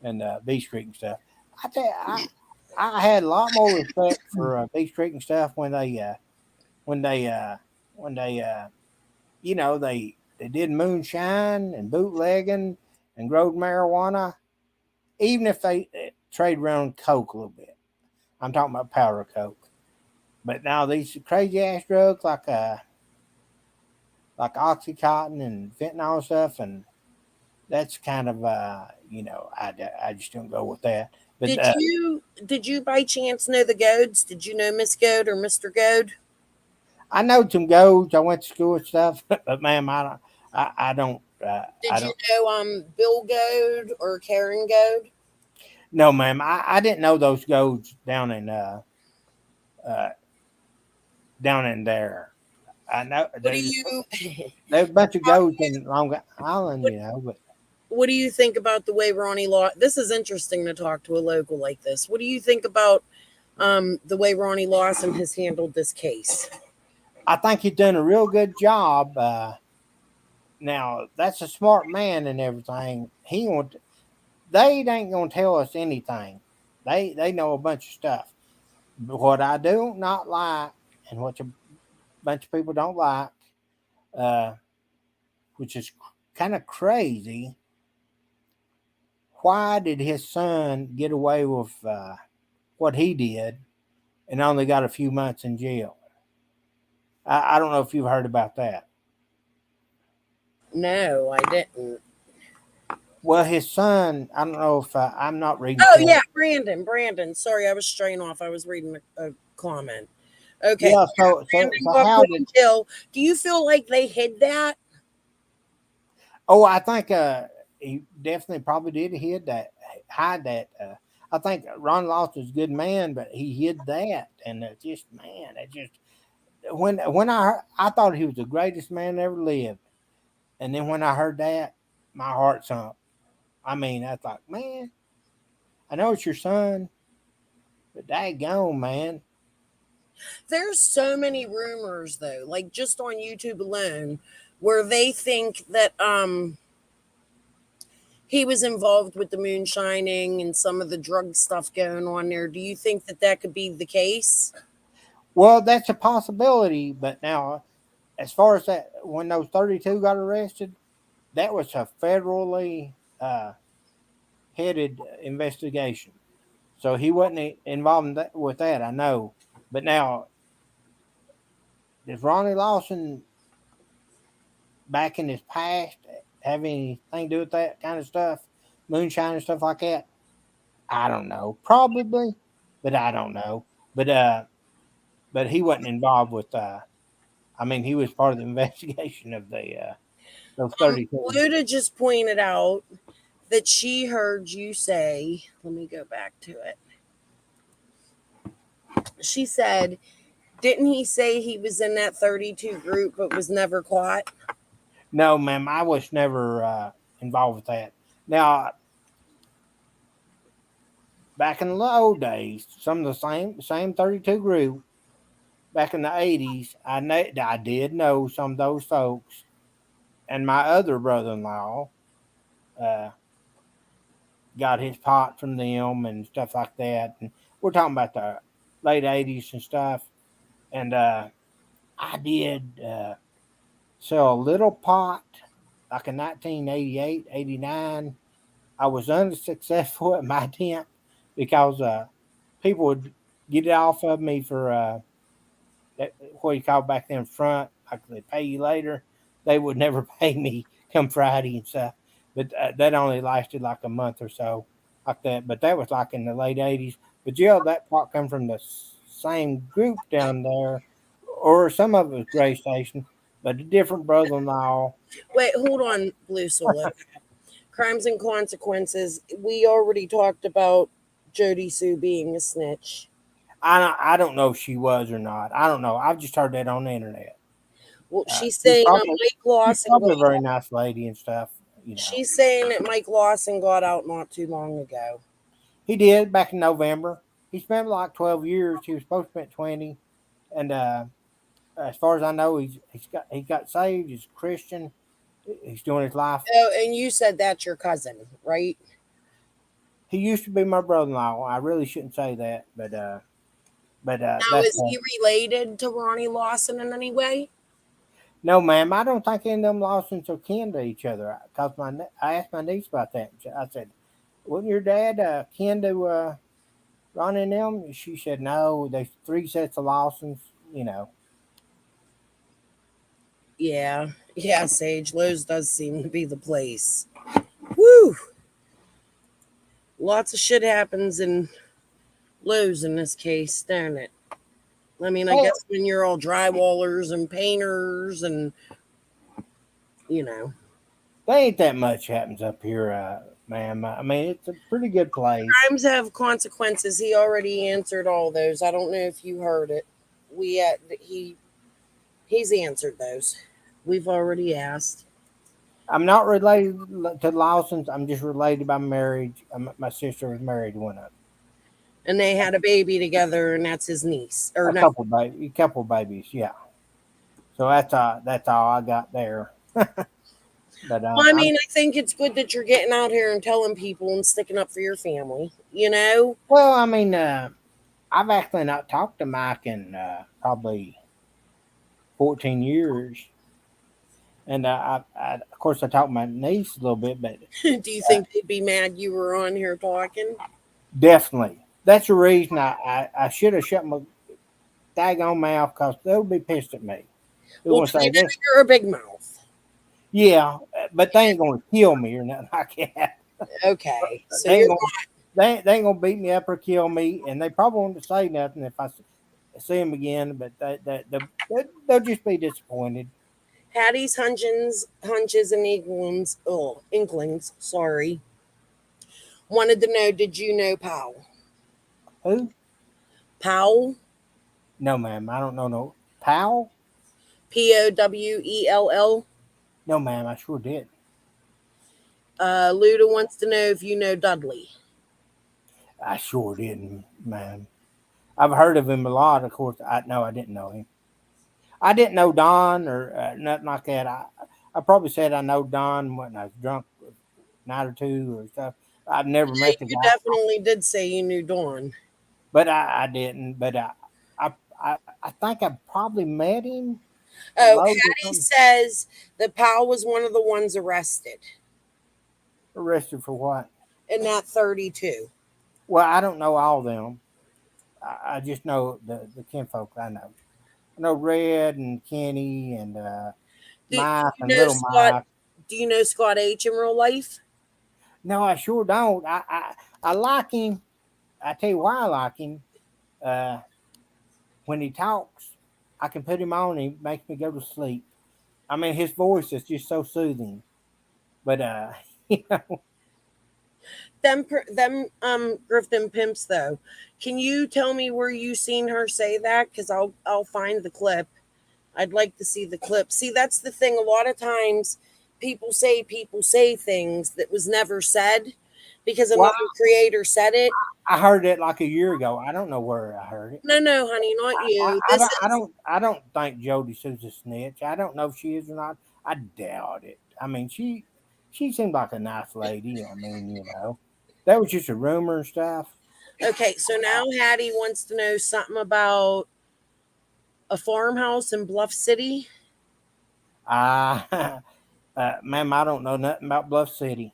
C: in Beach Creek and stuff. I tell you, I had a lot more respect for Beach Creek and stuff when they when they they did moonshine and bootlegging and growed marijuana. Even if they trade around coke a little bit, I'm talking about powder coke. But now these crazy ass drugs like oxycontin and fentanyl and stuff, and that's kind of I just don't go with that. But
A: Did you by chance know the Goads? Did you know Miss Goad or Mr. Goad?
C: I know some goats. I went to school and stuff, but ma'am, I
A: Did you
C: don't.
A: know Bill Goad or Karen Goad?
C: No, ma'am, I didn't know those goats uh, down in there. I know
A: What do you
C: there's a bunch of
A: what
C: goats in Long Island,
A: what,
C: but
A: what do you think about the way Ronnie Law? This is interesting to talk to a local like this. What do you think about the way Ronnie Lawson has handled this case?
C: I think he's done a real good job. Now that's a smart man and everything. He won't. They ain't gonna tell us anything. They know a bunch of stuff. But what I do not like, and what a bunch of people don't like, uh, which is kind of crazy. Why did his son get away with what he did and only got a few months in jail? I don't know if you've heard about that.
A: No, I didn't.
C: Well, his son, I don't know if I'm not reading
A: Oh
C: too much.
A: yeah, Brandon. Brandon. Sorry, I was straying off. I was reading a comment. Okay,
C: Yeah,
A: yeah,
C: so so
A: Brandon
C: so
A: got
C: how
A: put
C: did?
A: in jail. Do you feel like they hid that?
C: Oh, I think he definitely probably did hide that. I think Ron Lost was a good man, but he hid that, and just man, it just when I thought he was the greatest man that ever lived, and then when I heard that, my heart sunk. I mean, I thought, man, I know it's your son, but daggone, man.
A: There's so many rumors though, like just on YouTube alone, where they think that he was involved with the moonshining and some of the drug stuff going on there. Do you think that that could be the case?
C: Well, that's a possibility, but now, as far as that, when those 32 got arrested, that was a federally headed investigation. So he wasn't involved in with that, I know. But now, does Ronnie Lawson back in his past have anything to do with that kind of stuff, moonshine and stuff like that? I don't know. Probably, but I don't know. But he wasn't involved with. I mean, he was part of the investigation of the those 32.
A: Luda just pointed out that she heard you say, let me go back to it. She said, didn't he say he was in that 32 group but was never caught?
C: No, ma'am, I was never involved with that. Now, back in the old days, some of the same 32 group back in the 80s, I did know some of those folks, and my other brother-in-law uh, got his pot from them and stuff like that. And we're talking about the late 80s and stuff. And I did sell a little pot like in 1988, 89. I was unsuccessful at my attempt because people would get it off of me for what you call back then front, like they pay you later. They would never pay me come Friday and stuff, but that only lasted like a month or so, like that. But that was like in the late '80s. But yeah, that part come from the same group down there, or some of it was Gray Station, but a different brother-in-law.
A: Wait, hold on, Blue Solo. Crimes and consequences. We already talked about Jody Sue being a snitch.
C: I don't know if she was or not. I don't know. I've just heard that on the internet.
A: Well, she's
C: She's
A: saying
C: probably
A: Mike
C: she's
A: Lawson
C: probably a
A: got
C: very nice lady and stuff. You know,
A: She's saying that Mike Lawson got out not too long ago.
C: he did back in November. He spent like 12 years. He was supposed to spend 20, and as far as I know, he got saved. He's a Christian. He's doing his life.
A: Oh, and you said that's your cousin, right?
C: He used to be my brother-in-law. I really shouldn't say that, but
A: Now,
C: that's
A: is he related to Ronnie Lawson in any way?
C: no, ma'am. I don't think any of them Lawsons are kin to each other. Cause I asked my niece about that. I said, "Wasn't your dad kin to Ronnie and them?" She said, "No, there's three sets of Lawsons." You know,
A: Yeah. Yeah, Sage. Lowe's does seem to be the place. Woo! Lots of shit happens in Lowe's in this case, don't it? I mean, I
C: well,
A: guess when you're all drywallers and painters and, you know,
C: there ain't that much happens up here, ma'am. I mean, it's a pretty good place.
A: crimes have consequences. He already answered all those. I don't know if you heard it. We he's answered those. We've already asked.
C: I'm not related to Lawson's. I'm just related by marriage. My sister was married to one of them.
A: And they had a baby together, and that's his niece or
C: A
A: nephew.
C: couple babies, yeah. So that's all I got there. But
A: Well, I
C: I'm
A: mean, I think it's good that you're getting out here and telling people and sticking up for your family. You know,
C: well. I mean, I've actually not talked to Mike in probably 14 years, and of course I talked to my niece a little bit, but
A: do you think they'd be mad you were on here talking?
C: definitely that's the reason I should have shut my daggone mouth because they'll be pissed at me. They're
A: Well,
C: gonna
A: do they
C: say
A: know
C: this,
A: you're a big mouth?
C: yeah, but they ain't gonna kill me or nothing like that.
A: Okay, so
C: They
A: you're
C: ain't gonna they ain't gonna beat me up or kill me, and they probably won't say nothing if see them again. But they'll just be disappointed.
A: Hattie's hunches and inklings. Sorry, wanted to know. Did you know Powell?
C: Who?
A: Powell,
C: No, ma'am. I don't know no Powell.
A: Powell.
C: No, ma'am. I sure did.
A: Luda wants to know if you know Dudley.
C: I sure didn't, ma'am. I've heard of him a lot. Of course, I no, I didn't know him. I didn't know Don or nothing like that. I probably said I know Don when I was drunk a night or two or stuff. I've never
A: Yeah,
C: met the
A: you
C: guy,
A: definitely did say you knew Dawn.
C: but I didn't. But I think I probably met him at
A: Oh,
C: Lowe's or
A: Hattie
C: something.
A: says that Powell was one of the ones arrested
C: Arrested for what?
A: in that 32.
C: Well, I don't know all of them. I just know the kinfolk I know. I know Red and Kenny and
A: Do
C: Mike
A: you
C: and
A: know
C: Little
A: Scott?
C: Mike.
A: Do you know Scott H in real life?
C: No, I sure don't. I like him. I tell you why I like him. Uh, when he talks, I can put him on. He makes me go to sleep. I mean, his voice is just so soothing. But you know,
A: Them Griffin pimps though. Can you tell me where you seen her say that? Because I'll find the clip. I'd like to see the clip. See, that's the thing. A lot of times, people say things that was never said because
C: well,
A: another creator said it.
C: I heard it like a year ago. I don't know where I heard it.
A: No, no, honey, not you. This is
C: I don't think Jody Sue's a snitch. I don't know if she is or not. I doubt it. I mean, she seemed like a nice lady. I mean, that was just a rumor and stuff.
A: okay. So now Hattie wants to know something about a farmhouse in Bluff City.
C: I, ma'am, I don't know nothing about Bluff City.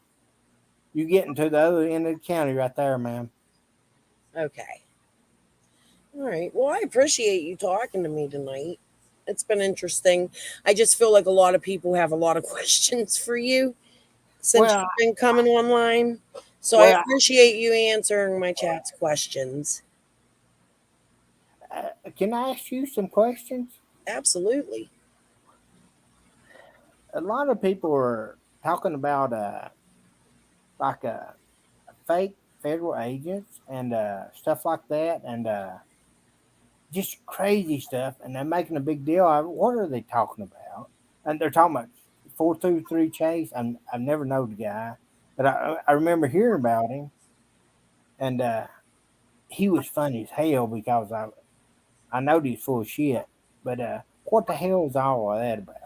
C: You getting to the other end of the county right there, ma'am.
A: Okay. All right. Well, I appreciate you talking to me tonight. It's been interesting. I just feel like a lot of people have a lot of questions for you since
C: Well,
A: you've been coming online. So I
C: well,
A: appreciate you answering my chat's questions.
C: can I ask you some questions?
A: Absolutely.
C: A lot of people are talking about like fake federal agents and stuff like that, and just crazy stuff, and they're making a big deal out of it. What are they talking about? And they're talking about 423 Chase. I've never known the guy, but I remember hearing about him, and he was funny as hell because I know he's full of shit. But what the hell is all of that about?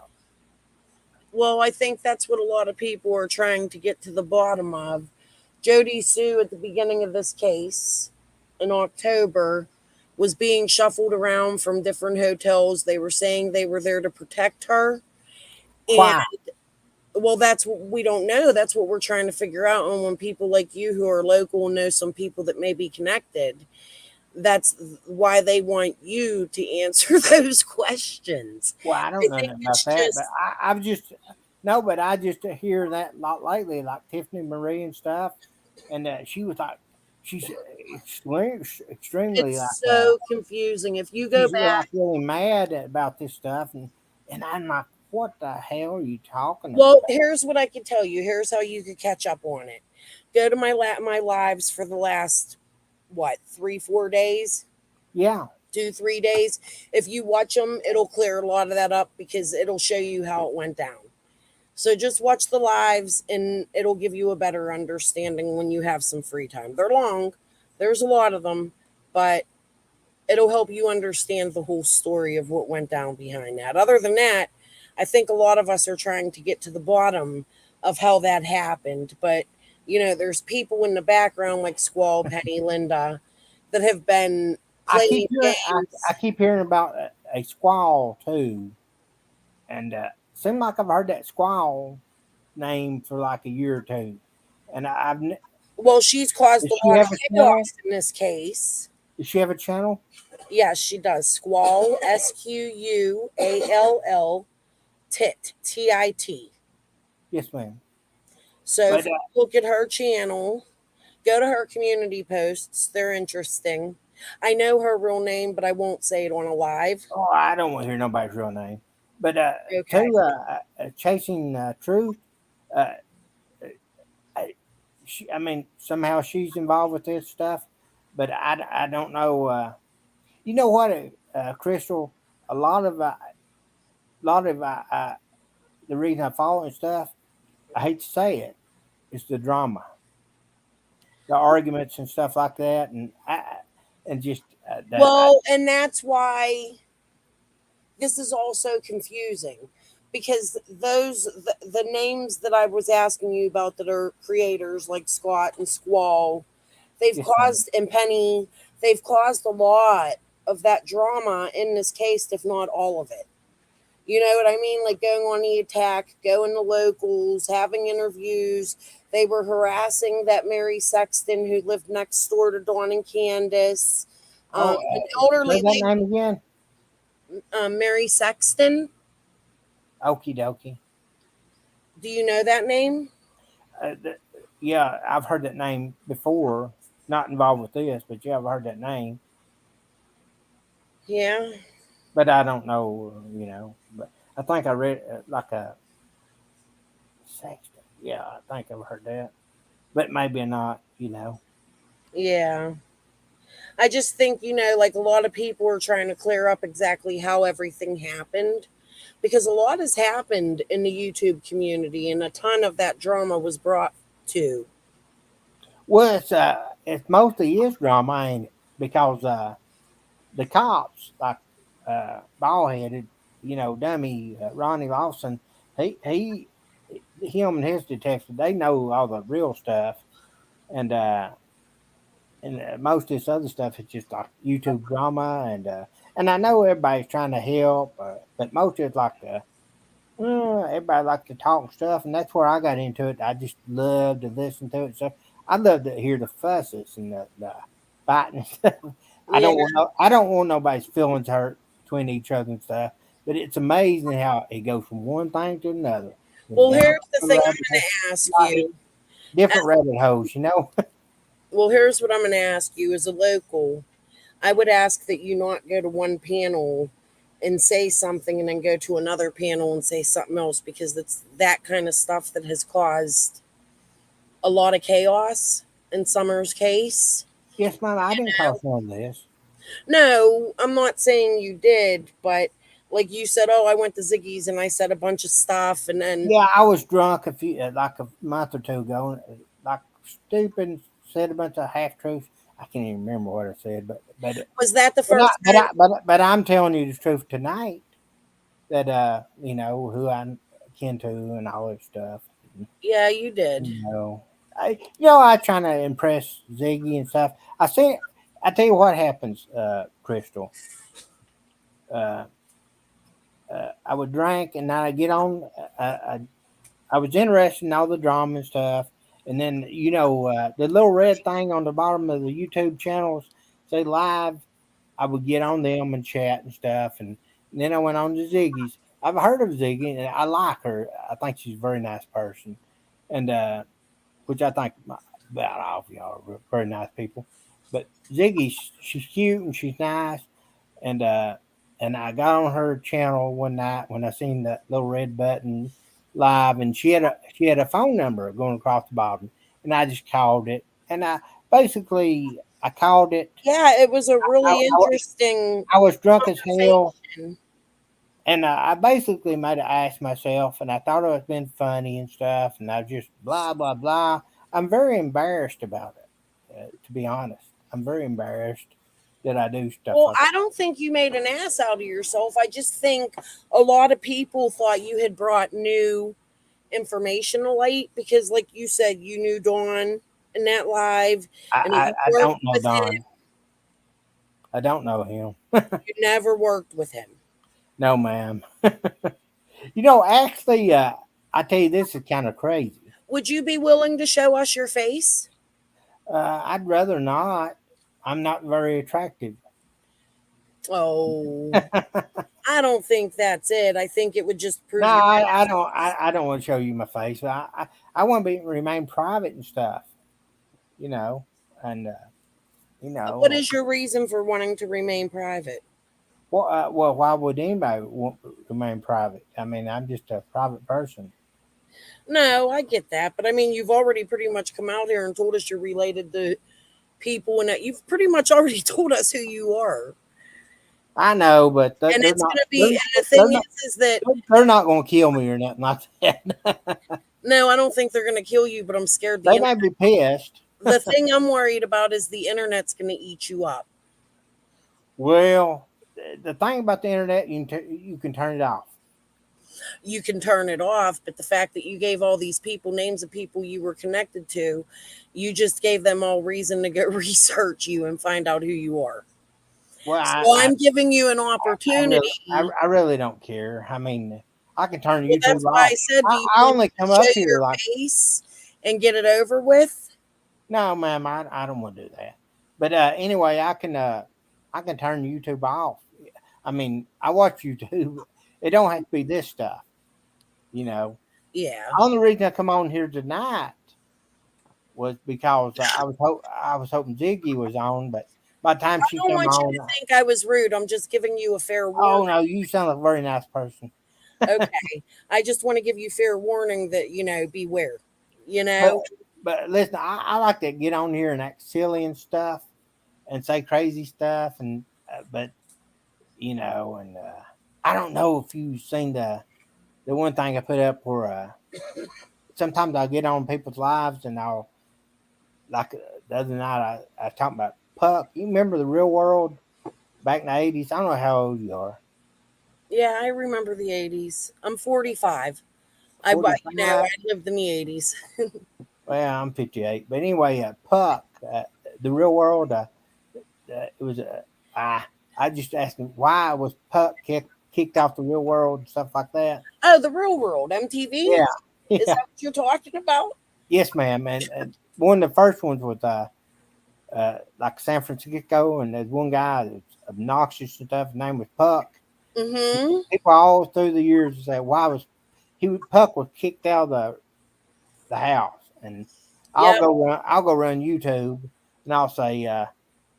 A: Well, I think that's what a lot of people are trying to get to the bottom of. Jody Sue, at the beginning of this case in October, was being shuffled around from different hotels. They were saying they were there to protect her. And
C: Why?
A: well, that's what we don't know. That's what we're trying to figure out. And when people like you who are local know some people that may be connected, that's why they want you to answer those questions.
C: Well, I
A: I
C: don't know
A: think
C: nothing about
A: it's
C: that, but
A: just
C: I've just no, but I just hear that a lot lately, like Tiffany Marie and stuff, and she was like, she's extremely
A: it's
C: like
A: so confusing. If you go
C: she's
A: back,
C: like really mad about this stuff, and I'm like, what the hell are you talking
A: well,
C: about?
A: here's what I can tell you. Here's how you could catch up on it. Go to my lives for the last what 3 4 days,
C: Yeah,
A: 2 3 days. If you watch them, it'll clear a lot of that up because it'll show you how it went down. So just watch the lives and it'll give you a better understanding when you have some free time. They're long, there's a lot of them, but it'll help you understand the whole story of what went down behind that. Other than that, I think a lot of us are trying to get to the bottom of how that happened. But, there's people in the background like Squall, Penny, Linda that have been
C: I
A: playing
C: keep hearing I
A: games.
C: keep hearing about a squall too, and seems like I've heard that squall name for like a year or two, and
A: Well, she's caused
C: does
A: a
C: she
A: lot of
C: have a channel?
A: chaos in this case.
C: Does she have a channel?
A: Yes, she does. Squall, Squall, Tit.
C: Yes, ma'am.
A: So if
C: But
A: you look at her channel, go to her community posts. They're interesting. I know her real name, but I won't say it on a live.
C: oh, I don't want to hear nobody's real name. But
A: Okay.
C: too, chasing truth. Uh, I mean, somehow she's involved with this stuff, but I don't know. You know what, Crystal? A lot of the reason I follow and stuff. I hate to say it, is the drama, the arguments and stuff like that, and just
A: Well, and that's why this is also confusing because the names that I was asking you about that are creators like Scott and Squall, they've
C: yes, ma'am.
A: caused and Penny, they've caused a lot of that drama in this case, if not all of it. You know what I mean? Like going on the attack, going to locals, having interviews. They were harassing that Mary Sexton who lived next door to Dawn and Candace.
C: Oh,
A: An
C: say
A: elderly
C: that
A: lady,
C: name again.
A: Mary Sexton.
C: Okie dokie.
A: Do you know that name?
C: Uh, th- yeah, I've heard that name before. Not involved with this, but yeah, I've heard that name.
A: Yeah.
C: But I don't know, But I think I read like a Sexton. Yeah, I think I've heard that, but maybe not.
A: Yeah. I just think, like a lot of people are trying to clear up exactly how everything happened because a lot has happened in the YouTube community and a ton of that drama was brought to.
C: Well, it's mostly is drama, ain't it? Because the cops, like bald headed, dummy Ronnie Lawson, he him and his detective, they know all the real stuff, and most of this other stuff is just like YouTube drama, and I know everybody's trying to help, but most of it's like everybody like to talk stuff, and that's where I got into it. I just love to listen to it. So I love to hear the fusses and the fighting and stuff.
A: Yeah.
C: I don't want nobody's feelings hurt between each other and stuff. But it's amazing how it goes from one thing to another, and
A: Well,
C: down
A: here's the
C: the
A: thing I'm
C: rabbit
A: going
C: hole,
A: to ask
C: like
A: you.
C: different rabbit holes.
A: Well, here's what I'm going to ask you as a local. I would ask that you not go to one panel and say something and then go to another panel and say something else because it's that kind of stuff that has caused a lot of chaos in Summer's case.
C: Yes, ma'am. I didn't cause none of this.
A: No, I'm not saying you did, but like you said, oh, I went to Ziggy's and I said a bunch of stuff, and then
C: Yeah, I was drunk like a month or two ago, like stupid, said a bunch of half truths. I can't even remember what I said,
A: was that the
C: but I,
A: first
C: but
A: time?
C: I, but I'm telling you the truth tonight that who I'm kin to and all that stuff. And,
A: Yeah, you did.
C: you know, I trying to impress Ziggy and stuff. I tell you what happens, Crystal. Uh, I would drink and I get on. I was interested in all the drama and stuff. And then, the little red thing on the bottom of the YouTube channels say live. I would get on them and chat and stuff. And then I went on to Ziggy's. I've heard of Ziggy and I like her. I think she's a very nice person. And, which I think about all of y'all are very nice people. But Ziggy, she's cute and she's nice. And, and I got on her channel one night when I seen that little red button live, and she had a phone number going across the bottom, and I just called it, and I called it.
A: Yeah, it was a
C: I,
A: really
C: I,
A: interesting
C: I was drunk as hell.
A: conversation.
C: And I basically made an ass myself, and I thought it was been funny and stuff, and I just blah blah blah. I'm very embarrassed about it, to be honest. I'm very embarrassed that I do stuff
A: Well,
C: like
A: I don't think you made an ass out of yourself. I just think a lot of people thought you had brought new information to light because, like you said, you knew Dawn in that live
C: that.
A: and that you
C: I
A: worked
C: don't know
A: with him.
C: Don. I don't know him.
A: You never worked with him.
C: No, ma'am. Actually, I tell you, this is kind of crazy.
A: Would you be willing to show us your face?
C: I'd rather not. I'm not very attractive.
A: Oh, I don't think that's it. I think it would just
C: No,
A: prove your
C: I don't want to show you my face. I want to be remain private and stuff. You know, and you
A: What
C: know,
A: is your reason for wanting to remain private?
C: well, why would anybody want to remain private? I mean, I'm just a private person.
A: No, I get that, but I mean, you've already pretty much come out here and told us you're related to people, and that you've pretty much already told us who you are.
C: I know, but
A: And
C: they're
A: it's
C: not.
A: gonna be. And the
C: They're
A: thing
C: not.
A: is that
C: They're not going to kill me or nothing like that.
A: no, I don't think they're gonna kill you, but I'm scared the
C: They may be
A: internet.
C: pissed.
A: The thing I'm worried about is the internet's gonna eat you up.
C: Well, the thing about the internet, you can turn it off.
A: You can turn it off, but the fact that you gave all these people names of people you were connected to, you just gave them all reason to go research you and find out who you are.
C: Well,
A: So I'm giving you an opportunity.
C: I really don't care. I mean, I can turn
A: Well,
C: YouTube
A: that's why
C: off.
A: I said, do you
C: I
A: want
C: only
A: to
C: come
A: show
C: up here
A: your
C: like,
A: face and get it over with?
C: no, ma'am, I don't want to do that. But anyway, I can turn YouTube off. I mean, I watch YouTube. It don't have to be this stuff, you know.
A: Yeah.
C: Only reason I come on here tonight was because I was hoping Ziggy was on, but by the time
A: I
C: she
A: don't
C: come
A: want you
C: on,
A: to think I was rude. I'm just giving you a fair
C: oh
A: warning.
C: no, you sound like a very nice person.
A: Okay. I just want to give you fair warning that, beware. You
C: But
A: know?
C: listen, I like to get on here and act silly and stuff and say crazy stuff, and but and I don't know if you've seen the one thing I put up where sometimes I'll get on people's lives and I'll like the other night I talked about Puck. You remember the real world back in the 80s? I don't know how old you are.
A: Yeah, I remember the 80s. I'm 45. I
C: 45.
A: lived in the 80s.
C: Well, I'm 58. But anyway, Puck, the real world. It was I just asked him why was Puck kicked off the real world and stuff like that.
A: Oh, the real world, MTV?
C: Yeah,
A: Is
C: yeah,
A: that what you're talking about?
C: yes, ma'am. And one of the first ones was like San Francisco, and there's one guy that's obnoxious and stuff. His name was Puck.
A: Mm-hmm.
C: People all through the years say why was Puck was kicked out of the house, and
A: Yep.
C: I'll go run YouTube and I'll say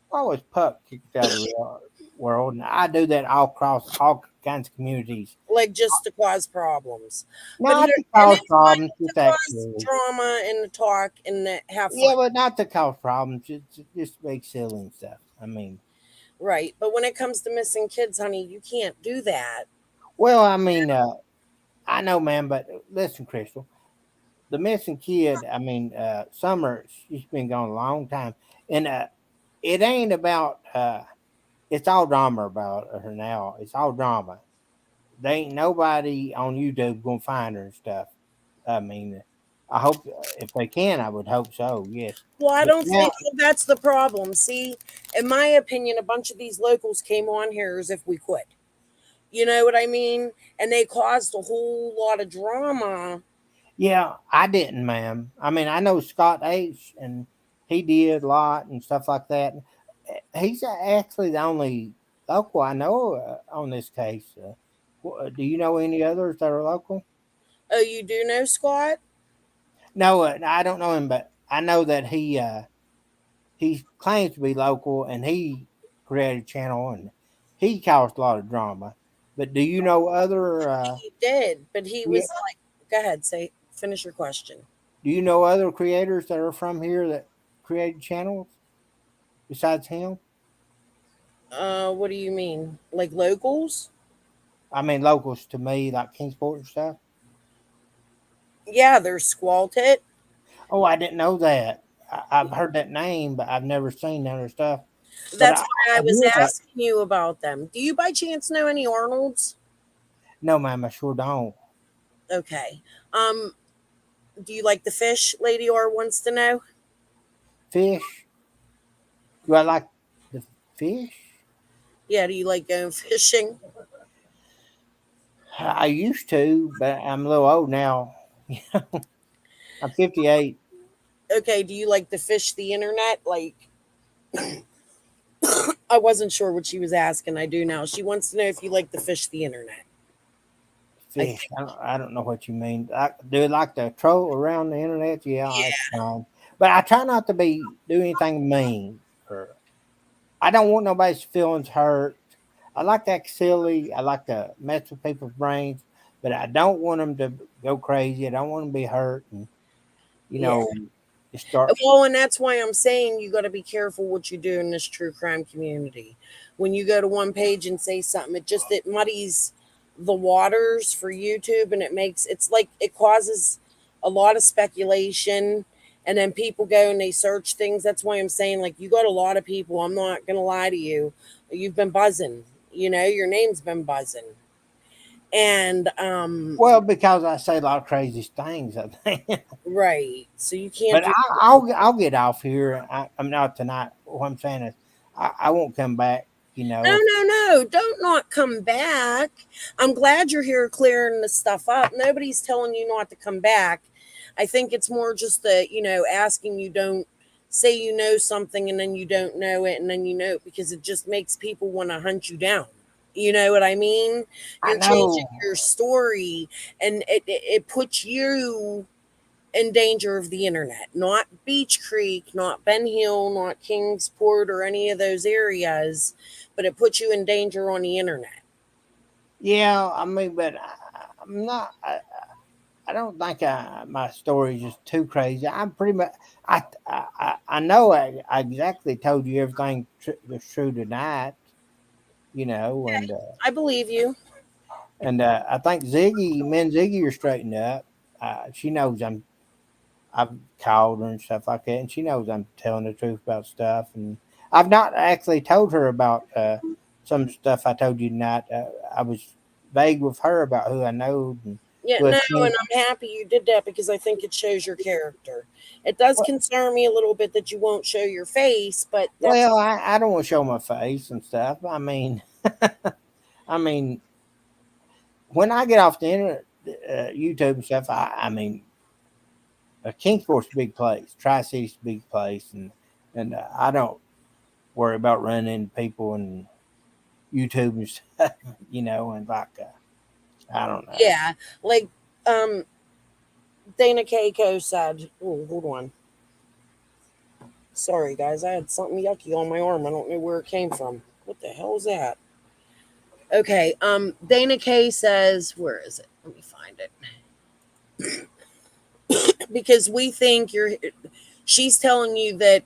C: why was Puck kicked out of the world, and I do that all across all kinds of communities.
A: Like just to cause problems. But
C: Not
A: here,
C: to
A: and
C: cause
A: it's
C: problems,
A: fine to
C: just act
A: cause
C: silly.
A: drama and to talk and to have fun.
C: Yeah, but not to cause problems, just make silly and stuff. I mean,
A: Right. But when it comes to missing kids, honey, you can't do that.
C: well, I mean, I know, man, but listen, Crystal, the missing kid. I mean, Summer, she's been gone a long time, and it ain't about. It's all drama about her now. It's all drama. They ain't nobody on YouTube gonna find her and stuff. I mean, I hope if they can, I would hope so. Yes,
A: Well, I
C: but
A: don't
C: now,
A: think well, that's the problem. See, in my opinion, a bunch of these locals came on here as if we quit. You know what I mean? And they caused a whole lot of drama.
C: yeah, I didn't, ma'am. I mean, I know Scott H. and he did a lot and stuff like that. He's actually the only local I know on this case. Do you know any others that are local?
A: Oh, you do know Scott?
C: No, I don't know him, but I know that he claims to be local and he created a channel and he caused a lot of drama. But do you know other?
A: He did, but he
C: Yeah,
A: was like, go ahead, say, finish your question.
C: do you know other creators that are from here that created channels besides him?
A: What do you mean? Like locals?
C: I mean, locals to me, like Kingsport and stuff.
A: Yeah, there's Squall Tit.
C: Oh, I didn't know that. I've heard that name, but I've never seen none of their stuff. But
A: That's why
C: I
A: I was
C: hear that.
A: asking you about them. Do you by chance know any Arnolds?
C: No, ma'am, I sure don't.
A: Okay. Um, do you like the fish? Lady R wants to know.
C: Fish? Do I like the fish?
A: Yeah, do you like going fishing?
C: I used to, but I'm a little old now. I'm 58.
A: Okay, do you like to fish the internet? Like, I wasn't sure what she was asking. I do now. She wants to know if you like to fish the internet. I
C: Fish.
A: think,
C: I don't know what you mean. Do I like to troll around the internet? Yeah, that's
A: yeah,
C: fine. But I try not to do anything mean. Or I don't want nobody's feelings hurt. I like to act silly. I like to mess with people's brains, but I don't want them to go crazy. I don't want them to be hurt and you
A: yeah.
C: know just start.
A: Well, and that's why I'm saying you got to be careful what you do in this true crime community. When you go to one page and say something, it muddies the waters for YouTube, and it's like it causes a lot of speculation, and then people go and they search things. That's why I'm saying, like, you got a lot of people. I'm not gonna lie to you. You've been buzzing. You know, your name's been buzzing, and
C: Well, because I say a lot of crazy things, I think.
A: right. So you can't
C: But
A: do.
C: I'll get off here. I'm not tonight. What I'm saying is, I won't come back.
A: No,
C: If
A: no, no. Don't not come back. I'm glad you're here clearing the stuff up. Nobody's telling you not to come back. I think it's more just the, asking you don't say you know something and then you don't know it and then you know it because it just makes people want to hunt you down. You know what I mean?
C: I
A: You're changing
C: know,
A: your story and it puts you in danger of the internet, not Beach Creek, not Ben Hill, not Kingsport, or any of those areas, but it puts you in danger on the internet.
C: yeah, I mean, but I'm not. I don't think my story is just too crazy. I'm pretty much. I know I exactly told you everything that's true tonight.
A: I believe you.
C: And I think me and Ziggy are straightened up. She knows I've called her and stuff like that, and she knows I'm telling the truth about stuff. And I've not actually told her about some stuff I told you tonight. I was vague with her about who I know and
A: Yeah,
C: who I
A: no,
C: think.
A: and I'm happy you did that because I think it shows your character. It does
C: Well,
A: concern me a little bit that you won't show your face, but that's
C: well, I don't want to show my face and stuff. I mean, I mean, when I get off the internet, YouTube and stuff, I mean, Kingsport's a big place, Tri City's a big place, and I don't worry about running into people and YouTube and stuff, and like I don't know.
A: yeah. Like um Dana Keiko said, oh, hold on. Sorry guys, I had something yucky on my arm. I don't know where it came from. What the hell is that? Okay, Dana K says, where is it? Let me find it. Because we think she's telling you that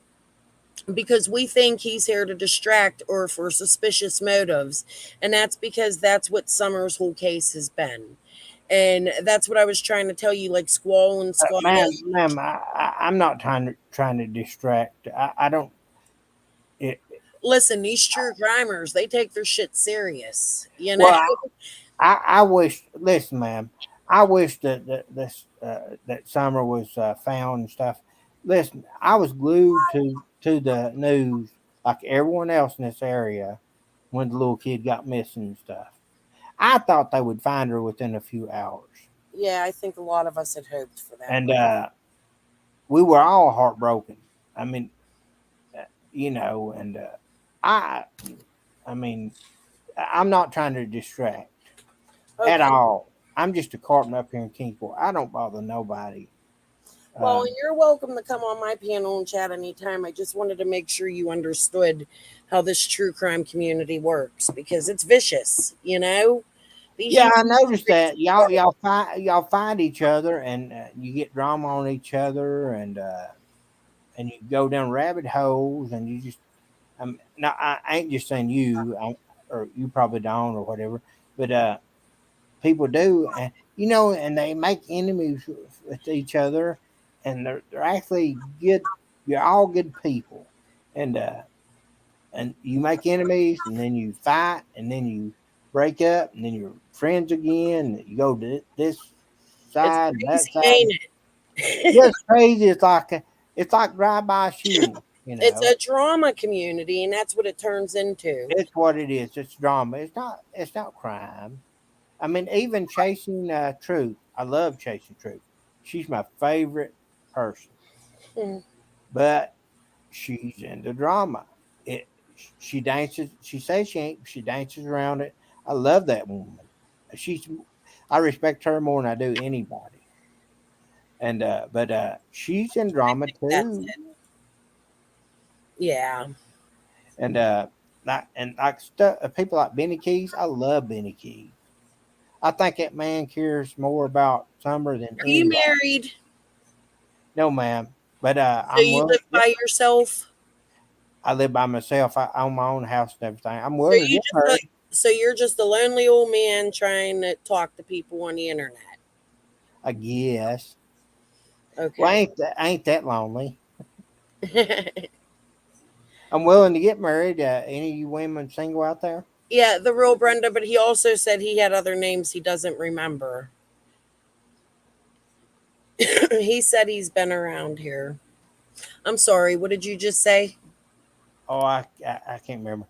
A: because we think he's here to distract or for suspicious motives. And that's because that's what Summer's whole case has been. And that's what I was trying to tell you, like Squall and Squall.
C: Ma'am, I'm not trying to distract. I don't. It,
A: Listen, these true crimers, they take their shit serious, you know?
C: well, I wish. Listen, ma'am, I wish that Summer was found and stuff. Listen, I was glued to the news like everyone else in this area when the little kid got missing and stuff. I thought they would find her within a few hours,
A: Yeah, I think a lot of us had hoped for that.
C: and we were all heartbroken. I mean, and I, I mean, I'm not trying to distract at
A: Okay.
C: all. I'm just a carpenter up here in Kingsport. I don't bother nobody.
A: Well,
C: Um,
A: you're welcome to come on my panel and chat anytime. I just wanted to make sure you understood how this true crime community works because it's vicious, you know? These
C: yeah, I
A: YouTubers
C: noticed
A: crazy
C: that
A: work.
C: y'all find each other and you get drama on each other and you go down rabbit holes and you just now I ain't just saying you or you probably don't or whatever, but people do, and and they make enemies with each other, and they're actually good. You're all good people, and you make enemies, and then you fight, and then you break up, and then you're friends again. You go to this
A: It's
C: side and that
A: crazy,
C: side.
A: ain't
C: Yeah,
A: it?
C: it's crazy. It's like drive-by shooting.
A: It's a drama community, and that's what it turns into.
C: It's what it is. It's drama. It's not crime. I mean, even chasing truth. I love chasing truth. She's my favorite person,
A: Hmm.
C: but she's into drama. It. She dances. She says she ain't. She dances around it. I love that woman. She's. I respect her more than I do anybody. And but she's in drama
A: That's
C: too.
A: it. Yeah.
C: And like stuff. People like Benny Keys. I love Benny Keys. I think that man cares more about Summer than
A: Are you
C: anybody.
A: married?
C: No, ma'am. But
A: So
C: I'm
A: you
C: willing
A: live
C: to get.
A: by yourself?
C: I live by myself. I own my own house and everything. I'm
A: So
C: willing to
A: you
C: get
A: just
C: married.
A: like so you're just a lonely old man trying to talk to people on the internet.
C: I guess. Well,
A: Okay.
C: ain't that lonely? I'm willing to get married. Any of you women single out there?
A: Yeah, the real Brenda, but he also said he had other names he doesn't remember. He said he's been around here. I'm sorry, what did you just say?
C: Oh, I can't remember.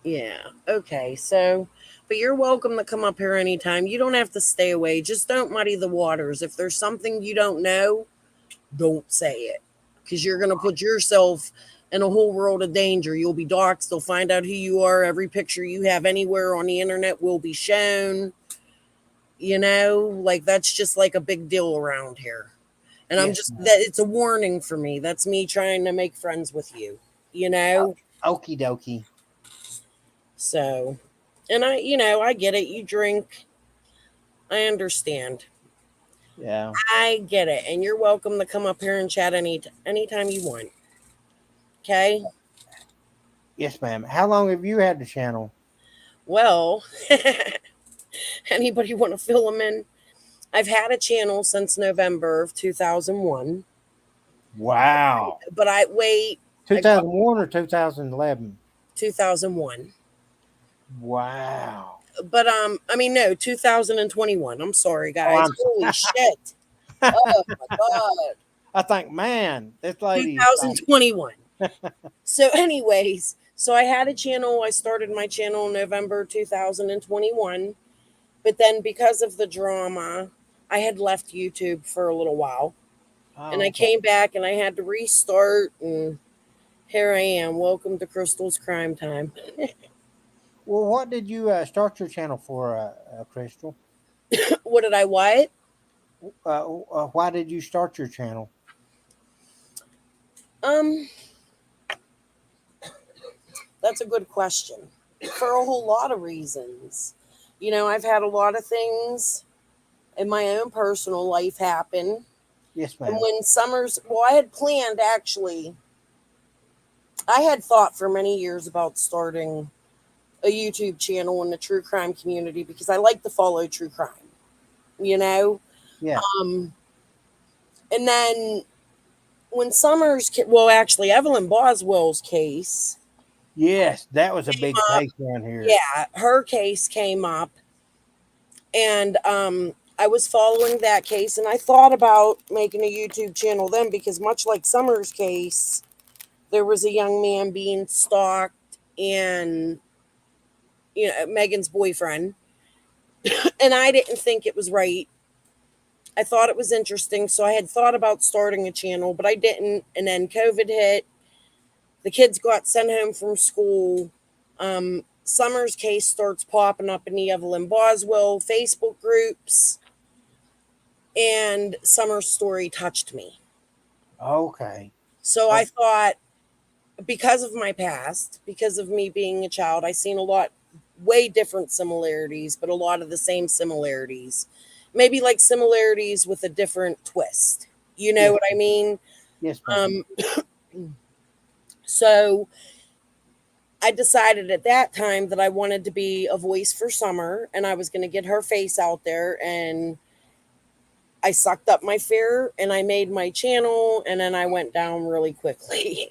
A: Yeah. Okay. So, but you're welcome to come up here anytime. You don't have to stay away. Just don't muddy the waters. If there's something you don't know, don't say it because you're going to put yourself in a whole world of danger. You'll be doxxed. They'll find out who you are. Every picture you have anywhere on the internet will be shown. Like that's just like a big deal around here. And I'm
C: Yes,
A: just
C: ma'am.
A: that it's a warning for me. That's me trying to make friends with you, you know?
C: Okie dokie.
A: So, and I get it. You drink. I understand.
C: Yeah.
A: I get it. And you're welcome to come up here and chat anytime you want. Okay?
C: Yes, ma'am. How long have you had the channel?
A: Well, anybody want to fill them in? I've had a channel since November of 2001,
C: Wow.
A: but I got
C: 2001 or 2011?
A: 2001.
C: Wow.
A: But I mean no, 2021. I'm sorry
C: Oh,
A: guys.
C: I'm
A: Holy shit. Oh my god.
C: I think, man, this lady is like,
A: 2021. So anyways, so I had a channel. I started my channel in November 2021, but then because of the drama, I had left YouTube for a little while. And
C: oh,
A: I
C: okay.
A: came back and I had to restart and here I am. Welcome to Crystal's Crime Time.
C: Well, what did you start your channel for, Crystal?
A: What did I what?
C: Why did you start your channel?
A: Um That's a good question. For a whole lot of reasons. I've had a lot of things in my own personal life happen.
C: Yes,
A: And
C: ma'am.
A: when I had planned actually, I had thought for many years about starting a YouTube channel in the true crime community because I like to follow true crime, you know?
C: Yeah.
A: Um, and then when actually, Evelyn Boswell's case,
C: Yes, that was a big case around here.
A: yeah, her case came up and I was following that case and I thought about making a YouTube channel then because much like Summer's case, there was a young man being stalked and Megan's boyfriend, and I didn't think it was right. I thought it was interesting, so I had thought about starting a channel, but I didn't. And then COVID hit. The kids got sent home from school. Summer's case starts popping up in the Evelyn Boswell Facebook groups, and Summer's story touched me.
C: Okay.
A: So I
C: Oh,
A: thought, because of my past, because of me being a child, I seen a lot, way different similarities, but a lot of the same similarities. Maybe like similarities with a different twist. You know
C: yes,
A: what I mean?
C: yes, ma'am.
A: Um, so I decided at that time that I wanted to be a voice for Summer and I was going to get her face out there. And I sucked up my fear and I made my channel and then I went down really quickly.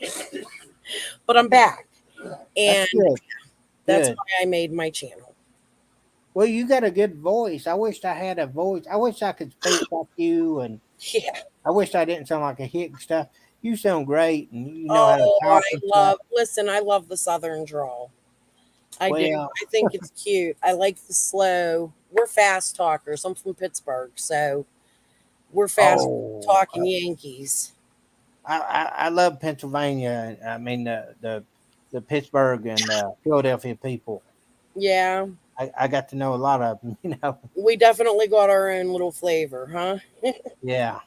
A: But I'm back.
C: That's
A: And
C: good.
A: that's
C: Good.
A: why I made my channel.
C: Well, you got a good voice. I wished I had a voice. I wish I could speak like you, and
A: Yeah.
C: I wish I didn't sound like a hick and stuff. You sound great, and you know how to
A: Oh,
C: talk and stuff.
A: listen, I love the Southern drawl. I do.
C: Well,
A: I think it's cute. I like the slow. We're fast talkers. I'm from Pittsburgh, so we're fast
C: oh,
A: talking Yankees.
C: I love Pennsylvania. I mean the Pittsburgh and Philadelphia people.
A: Yeah,
C: I got to know a lot of them. You know,
A: we definitely got our own little flavor, huh?
C: yeah.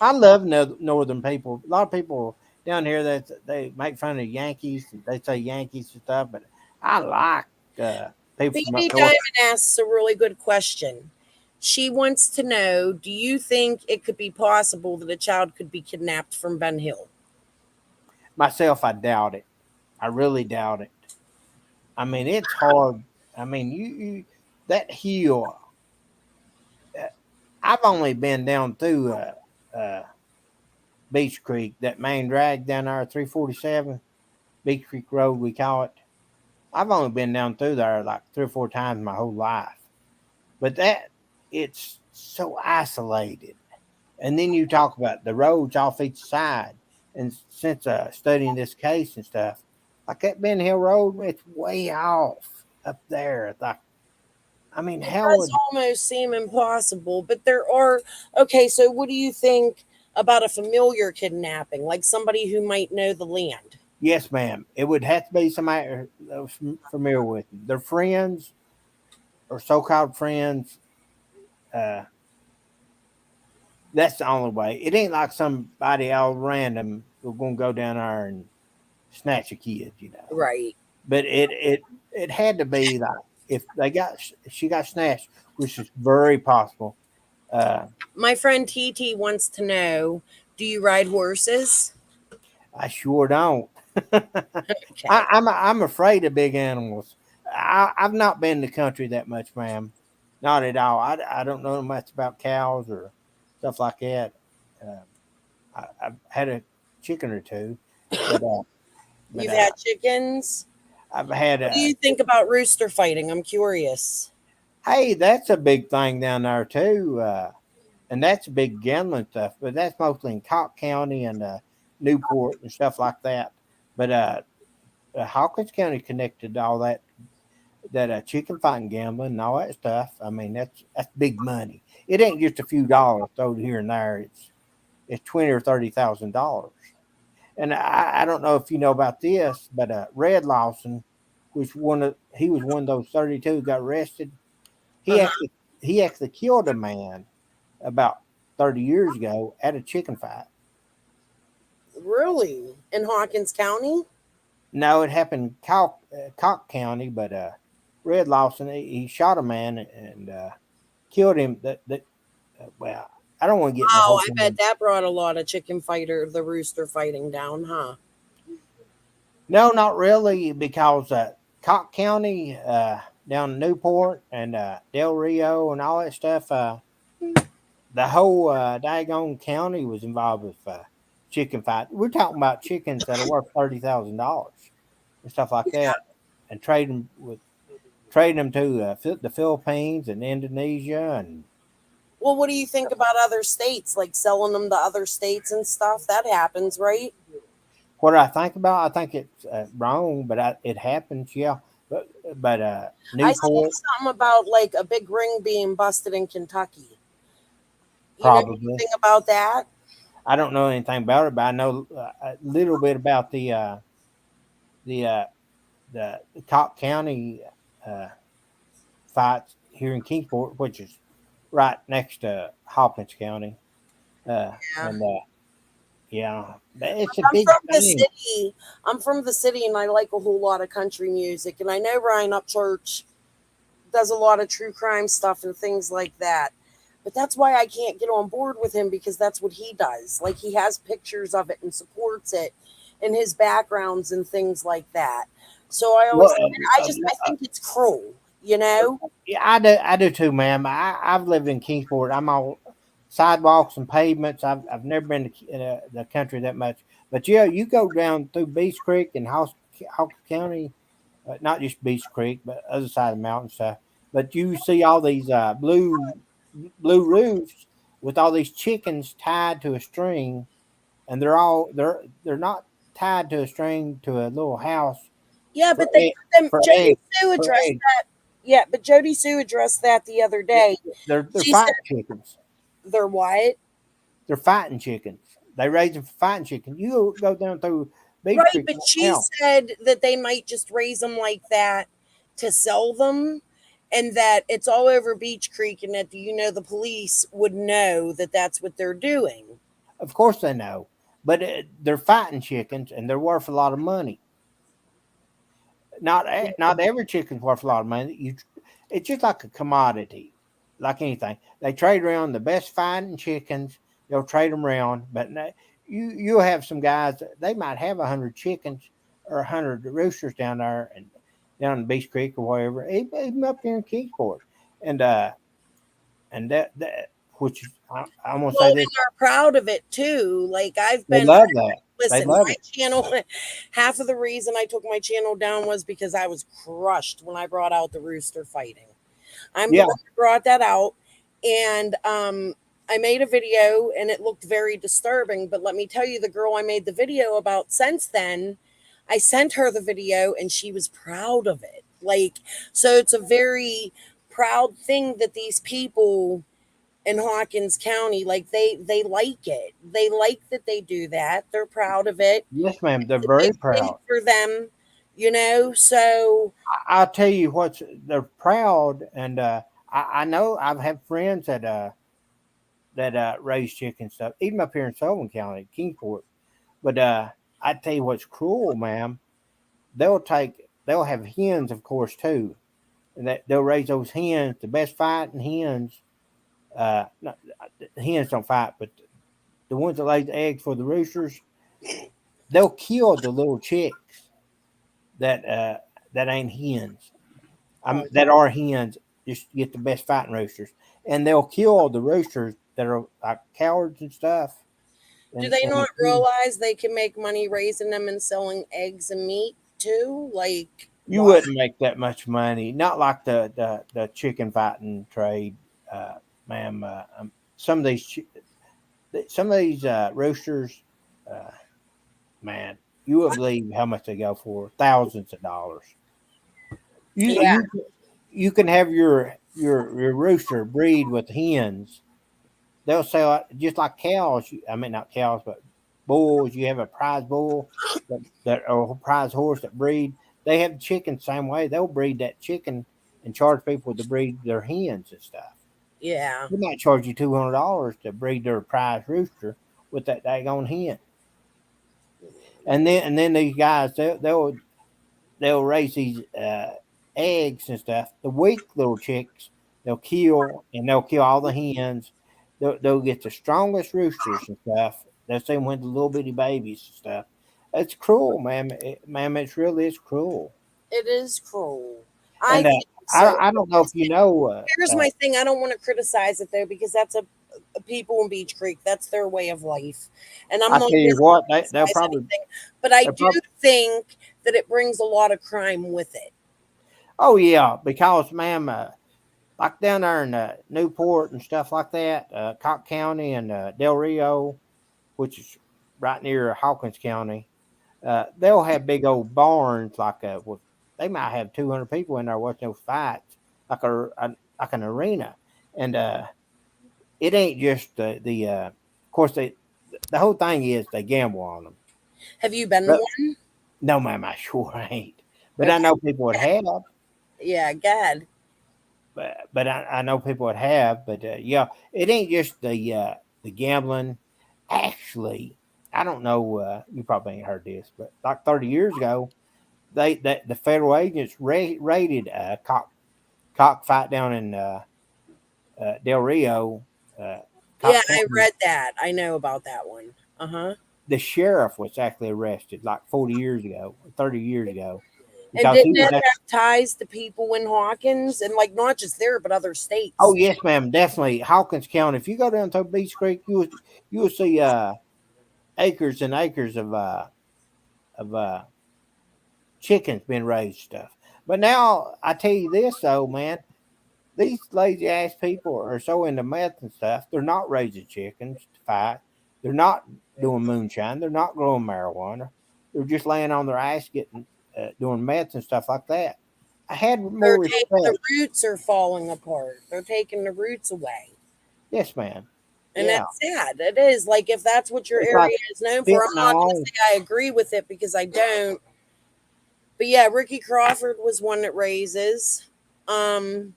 C: I love northern people. A lot of people down here that they make fun of Yankees. They say Yankees and stuff, but I like people from up
A: Baby
C: north.
A: Diamond asks a really good question. She wants to know, do you think it could be possible that a child could be kidnapped from Ben Hill?
C: Myself, I doubt it. I really doubt it. I mean, it's hard. I mean, you that hill. Uh, I've only been down through Beach Creek, that main drag down there, 347 Beach Creek Road, we call it. I've only been down through there like 3 or 4 times my whole life. But that it's so isolated. And then you talk about the roads off each side. And since studying this case and stuff, like that Ben Hill Road, it's way off up there. Like, I mean,
A: It
C: how
A: does
C: would
A: almost seem impossible, but there are. Okay, so what do you think about a familiar kidnapping, like somebody who might know the land?
C: yes, ma'am. It would have to be somebody that was familiar with them. Their friends or so-called friends. Uh, that's the only way. It ain't like somebody all random who's gonna go down there and snatch a kid, you know.
A: Right.
C: But it had to be like if she got snatched, which is very possible. Uh,
A: My friend TT wants to know, do you ride horses?
C: I sure don't.
A: Okay.
C: I'm afraid of big animals. I've not been to the country that much, ma'am. Not at all. I don't know much about cows or stuff like that. Uh, I've had a chicken or two, but but
A: You've had chickens?
C: I've had
A: What do you think about rooster fighting? I'm curious.
C: hey, that's a big thing down there too, and that's a big gambling stuff. But that's mostly in Cobb County and Newport and stuff like that. But Hawkins County connected to all that chicken fighting gambling and all that stuff. I mean, that's big money. It ain't just a few dollars thrown here and there. It's 20 or 30 thousand dollars. And I don't know if you know about this, but Red Lawson, which he was one of those 32 who got arrested. He
A: Uh-huh.
C: actually he actually killed a man about 30 years ago at a chicken fight.
A: Really? In Hawkins County?
C: No, it happened in Cock County, but Red Lawson he shot a man and killed him. Well, I don't want to get in the
A: Oh,
C: whole
A: I bet
C: thing.
A: that brought a lot of the rooster fighting down, huh?
C: No, not really, because Cock County, down in Newport and Del Rio and all that stuff, the whole daggone county was involved with chicken fight. We're talking about chickens that are worth $30,000 and stuff like that, and trading them to the Philippines and Indonesia and
A: Well, what do you think about other states, like selling them to other states and stuff? That happens, right?
C: what do I think about? I think it's wrong, but it happens, yeah. But
A: I seen
C: Newport
A: something about like a big ring being busted in Kentucky. You know
C: probably.
A: anything about that?
C: I don't know anything about it, but I know a little bit about the uh, the Cobb County uh, fights here in Kingsport, which is right next to Hawkins County,
A: Yeah.
C: and yeah, it's a
A: I'm
C: big
A: from the
C: thing.
A: city. I'm from the city and I like a whole lot of country music. And I know Ryan Upchurch does a lot of true crime stuff and things like that. But that's why I can't get on board with him because that's what he does. Like he has pictures of it and supports it. and his backgrounds and things like that. So I
C: Well,
A: always, I think it's cruel, you know?
C: yeah, I do too, ma'am. I've lived in Kingsport. I'm on sidewalks and pavements. I've never been to the country that much, but yeah, you go down through Beach Creek and Hawk County, not just Beach Creek, but other side of the mountain stuff. But you see all these blue roofs with all these chickens tied to a string, and they're not tied to a string to a little house
A: Yeah,
C: for
A: but they put them,
C: for
A: Jody
C: eggs
A: Sue
C: for
A: addressed
C: eggs.
A: that. Yeah, but Jody Sue addressed that the other day.
C: They're
A: She said
C: fighting chickens.
A: they're what?
C: They're fighting chickens. They raise them for fighting chickens. You go down through Beach
A: Right,
C: Creek
A: but
C: right
A: she
C: now.
A: said that they might just raise them like that to sell them, and that it's all over Beach Creek, and that the police would know that that's what they're doing.
C: Of course they know, but they're fighting chickens and they're worth a lot of money. Not every chicken's worth a lot of money. It's just like a commodity, like anything. They trade around the best fighting chickens. They'll trade them around, but you'll have some guys that they might have 100 chickens or 100 roosters down there and down in Beach Creek or wherever, even up here in Kingsport, and that which is I'm gonna say
A: Well,
C: this:
A: and they're proud of it too. Like I've
C: they
A: been
C: love that. They
A: listen,
C: love
A: my
C: it.
A: channel, half of the reason I took my channel down was because I was crushed when I brought out the rooster fighting. I'm the
C: Yeah,
A: one who brought that out. And I made a video and it looked very disturbing. But let me tell you, the girl I made the video about since then, I sent her the video and she was proud of it. Like, so it's a very proud thing that these people in Hawkins County, like they like it. They like that they do that. They're proud of it.
C: yes, ma'am. They're
A: It's a big
C: very
A: thing
C: proud.
A: for them, you know. So
C: I'll tell you what's they're proud, and I know I've had friends that raise chicken stuff, even up here in Sullivan County, Kingsport. But I tell you what's cruel, ma'am. They'll have hens, of course, too, and that they'll raise those hens, the best fighting hens. Not, the hens don't fight, but the ones that lay the eggs for the roosters, they'll kill the little chicks that that ain't hens.
A: oh,
C: That are hens just to get the best fighting roosters, and they'll kill the roosters that are like cowards and stuff.
A: do they
C: And
A: not realize they can make money raising them and selling eggs and meat too? Like,
C: you
A: why?
C: wouldn't make that much money, not like the chicken fighting trade, ma'am. Some of these roosters, uh, man, you wouldn't believe how much they go for, thousands of dollars. You
A: Yeah,
C: you you can have your rooster breed with hens. They'll sell it just like cows. I mean, not cows, but bulls. You have a prize bull that or a prize horse that breed. They have chicken same way. They'll breed that chicken and charge people to breed their hens and stuff.
A: yeah.
C: They might charge you $200 to breed their prize rooster with that daggone hen. And then these guys they'll raise these eggs and stuff. The weak little chicks they'll kill all the hens. They'll get the strongest roosters and stuff. They'll send with the little bitty babies and stuff. It's cruel, ma'am. Ma'am, it really is cruel.
A: It is cruel. I
C: And
A: think so.
C: I don't know if you know.
A: Here's my thing. I don't want to criticize it though because that's a people in Beach Creek. That's their way of life, and I'm
C: I
A: not
C: tell
A: here
C: you
A: to
C: what, they'll
A: criticize
C: probably
A: anything. But I
C: they'll
A: do
C: probably.
A: think that it brings a lot of crime with it.
C: Oh yeah, because ma'am, like down there in Newport and stuff like that, Cock County and Del Rio, which is right near Hawkins County. They'll have big old barns they might have 200 people in there watching those fights, like an arena, and it ain't just of course the whole thing is they gamble on them.
A: Have you been to
C: But
A: one?
C: no, ma'am, I sure ain't. But I
A: Okay.
C: know people would have.
A: Yeah, God.
C: But I know people would have. But yeah, it ain't just the gambling. Actually, I don't know. You probably ain't heard this, but like 30 years ago, the federal agents raided a cockfight down in Del Rio,
A: Yeah,
C: Cock
A: I
C: County.
A: read that. I know about that one. Uh huh.
C: the sheriff was actually arrested like 40 years ago, 30 years ago,
A: And
C: because he
A: didn't
C: was.
A: that have ties to people in Hawkins and like not just there but other
C: Oh
A: states?
C: yes, ma'am, definitely Hawkins County. If you go down to Beach Creek, you will see acres and acres of chickens being raised stuff. But now I tell you this though, man, these lazy ass people are so into meth and stuff. They're not raising chickens to fight. They're not doing moonshine. They're not growing marijuana. They're just laying on their ass getting doing meth and stuff like that. I had more
A: The
C: respect.
A: roots are falling apart. They're taking the roots away.
C: Yes, ma'am.
A: And
C: Yeah,
A: that's sad. It is. Like if that's what your
C: it's like
A: area is known for, I'm not gonna
C: fentanyl.
A: say I agree with it because I don't. But yeah, Ricky Crawford was one that raises. Um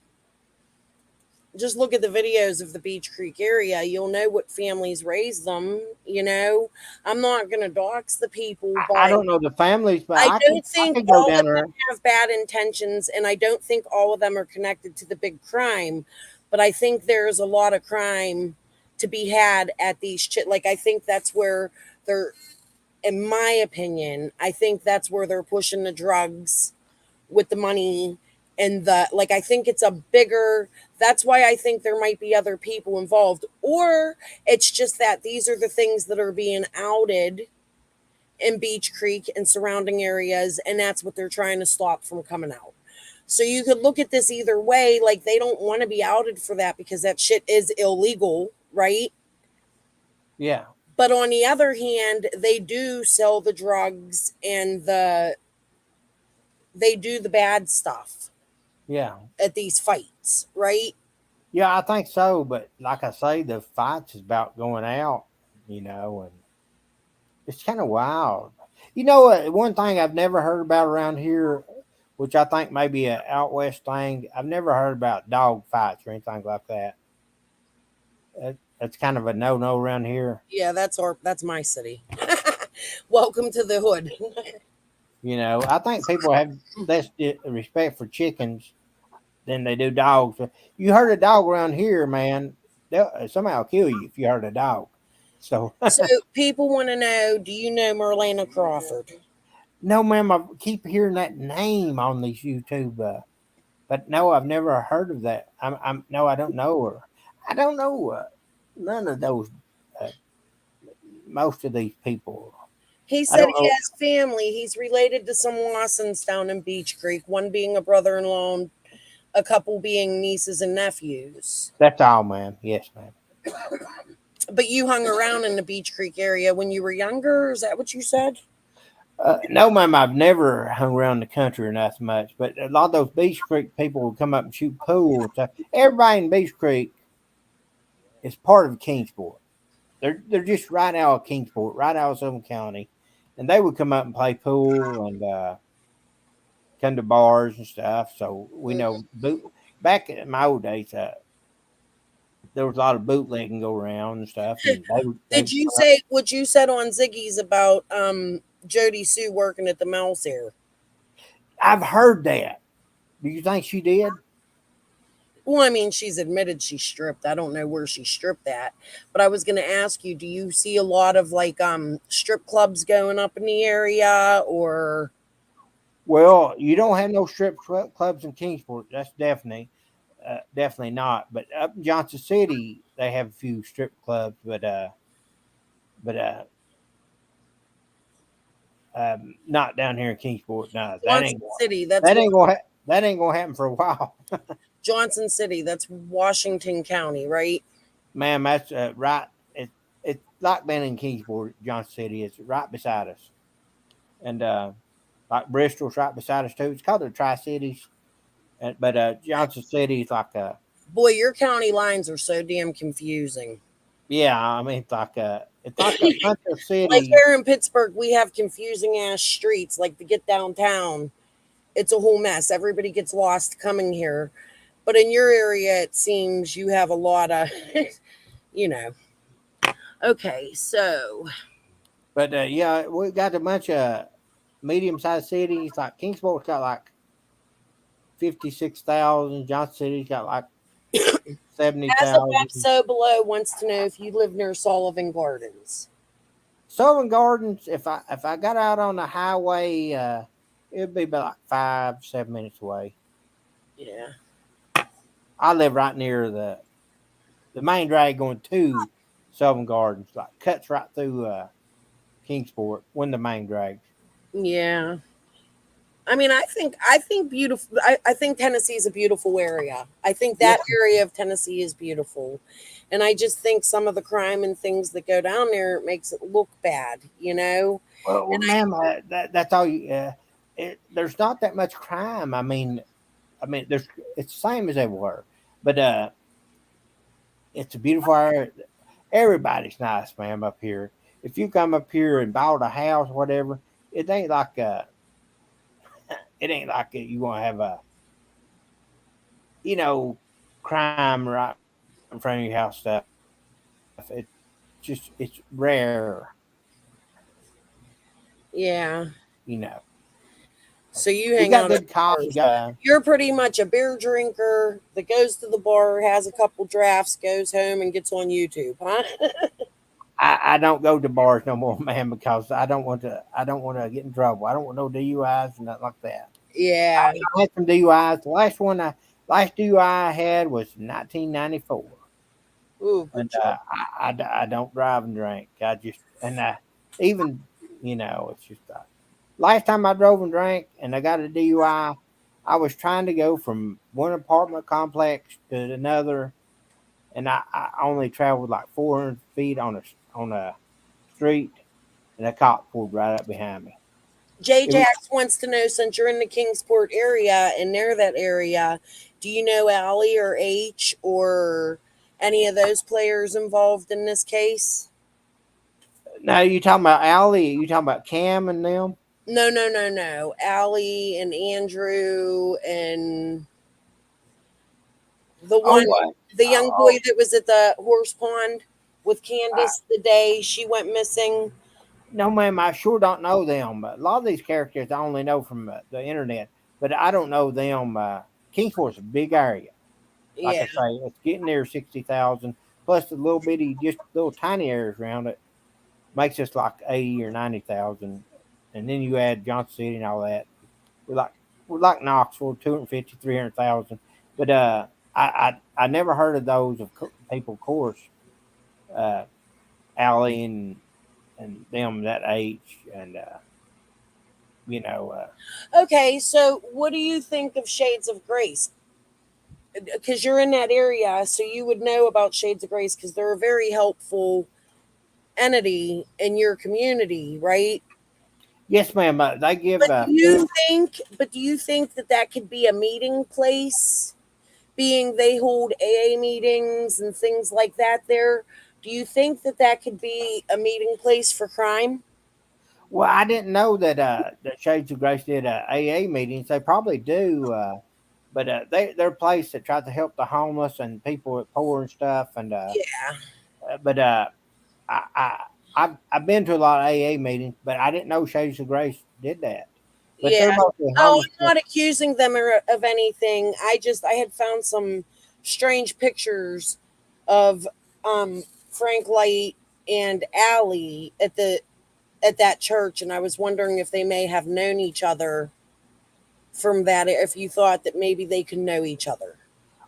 A: just look at the videos of the Beach Creek area. You'll know what families raise them. I'm not going to dox the people,
C: I
A: but
C: don't know the families, but
A: I
C: I could
A: don't
C: I
A: think
C: could go
A: all of
C: down
A: them
C: there.
A: have bad intentions, and I don't think all of them are connected to the big crime. But I think there's a lot of crime to be had at these like I think that's where they're, in my opinion, I think that's where they're pushing the drugs with the money and the like. I think it's a bigger, that's why I think there might be other people involved, or it's just that these are the things that are being outed in Beach Creek and surrounding areas, and that's what they're trying to stop from coming out. So you could look at this either way. Like they don't want to be outed for that because that shit is illegal, right?
C: Yeah,
A: But on the other hand, they do sell the drugs and they do the bad stuff
C: yeah,
A: at these fights, right?
C: yeah. I think so. But like I say, the fights is about going out, and it's kind of wild. You know what? One thing I've never heard about around here, which I think may be an out west thing, I've never heard about dog fights or anything like that. That's kind of a no no around here.
A: Yeah, that's my city. Welcome to the hood.
C: I think people have less respect for chickens than they do dogs. You hurt a dog around here, man, they'll somehow kill you if you hurt a dog. So,
A: So people want to know, do you know Marlena Crawford?
C: no, ma'am, I keep hearing that name on these YouTube, but no, I've never heard of that. No, I don't know her. I don't know none of those. Uh, most of these people,
A: He
C: I
A: said
C: don't
A: he
C: know.
A: has family. He's related to some Wassons down in Beach Creek, one being a brother-in-law and a couple being nieces and nephews.
C: That's all, ma'am. Yes, ma'am.
A: But you hung around in the Beach Creek area when you were younger, is that what you said?
C: No, ma'am, I've never hung around the country or nothing much, but a lot of those Beach Creek people will come up and shoot pool and stuff. Everybody in Beach Creek is part of Kingsport. They're just right out of Kingsport, right out of Sullivan County, and they would come up and play pool and come to bars and stuff. So we know back in my old days, there was a lot of bootlegging go around and stuff, and they
A: Did
C: would
A: you
C: come up.
A: say what you said on Ziggy's about Jody Sue working at the mouse here?
C: I've heard that. Do you think she did?
A: Well, I mean, she's admitted she stripped. I don't know where she stripped at, but I was going to ask you, do you see a lot of like strip clubs going up in the area or
C: Well, you don't have no clubs in Kingsport. That's definitely not. But up in Johnson City, they have a few strip clubs, but not down here in Kingsport. No,
A: Johnson City?
C: that ain't gonna happen for a while,
A: Johnson City, that's Washington County, right?
C: ma'am. That's right. It's like being in Kingsport, Johnson City. It's right beside us, and like Bristol's right beside us too. It's called the Tri Cities, but Johnson City is like
A: Boy, your county lines are so damn confusing.
C: yeah. I mean, it's like a bunch of
A: Like
C: cities.
A: here in Pittsburgh, we have confusing ass streets. Like to get downtown, it's a whole mess. Everybody gets lost coming here. But in your area, it seems you have a lot of, you know. Okay, so
C: But yeah, we got a bunch of medium sized cities. Like Kingsport's got like 56,000. Johnson City's got like
A: as a
C: 70,000.
A: web so below wants to know if you live near Sullivan Gardens.
C: Sullivan Gardens, if I got out on the highway, it'd be about like 5, 7 minutes away.
A: Yeah.
C: I live right near the main drag going to Sullivan Gardens, like cuts right through Kingsport when the main drags.
A: Yeah. I mean, I think beautiful. I think Tennessee is a beautiful area. I think that
C: Yes.
A: area of Tennessee is beautiful, and I just think some of the crime and things that go down there makes it look bad. You know.
C: Well,
A: And
C: ma'am, that's all you. There's not that much crime. There's it's the same as everywhere, but it's a beautiful area. Everybody's nice, ma'am, up here. If you come up here and bought a house, whatever, it ain't like you gonna have a you know crime right in front of your house stuff. It's rare,
A: yeah,
C: you know.
A: so you
C: We
A: hang
C: got
A: out at
C: good cops. We
A: bars.
C: got
A: You're pretty much a beer drinker that goes to the bar, has a couple drafts, goes home, and gets on YouTube, huh?
C: I don't go to bars no more, man, because I don't want to get in trouble. I don't want no DUIs and nothing like that.
A: Yeah.
C: I had some DUIs. Last DUI I had was 1994,
A: Ooh, good
C: and
A: job.
C: I don't drive and drink. I just and I even it's just last time I drove and drank and I got a DUI. I was trying to go from one apartment complex to another, and I only traveled like 400 feet on a street, and a cop pulled right up behind me.
A: J
C: It was
A: Jax wants to know, since you're in the Kingsport area and near that area, do you know Allie or H or any of those players involved in this case?
C: now you talking about Allie? You talking about Cam and them?
A: No, no, no, no. Allie and Andrew and the
C: Oh,
A: one,
C: what?
A: the young boy
C: Oh,
A: that was at the horse pond with
C: I,
A: Candace the day she went missing.
C: no, ma'am. I sure don't know them. But a lot of these characters I only know from the internet, but I don't know them. Kingsport's a big area. Like
A: Yeah,
C: I say, it's getting near 60,000. Plus the little bitty, just little tiny areas around it makes us like 80 or 90,000. And then you add Johnson City and all that. We're like we're like Knoxville, 250, 300,000. But I never heard of those of people, of course, uh, Allie and them that age, and you know, uh,
A: okay, so what do you think of Shades of Grace? Because you're in that area, so you would know about Shades of Grace because they're a very helpful entity in your community, right?
C: yes, ma'am. They give
A: But
C: food.
A: do you think that that could be a meeting place? Being they hold AA meetings and things like that there, do you think that that could be a meeting place for crime?
C: Well, I didn't know that Shades of Grace did AA meetings. They probably do, but they're a place that tries to help the homeless and people that poor and stuff. And
A: Yeah.
C: but I, I I've been to a lot of AA meetings, but I didn't know Shades of Grace did that. But they're
A: Yeah.
C: mostly
A: Oh,
C: homeless.
A: I'm not accusing them of anything. I had found some strange pictures of Frank Light and Allie at that church, and I was wondering if they may have known each other from that. If you thought that maybe they could know each other.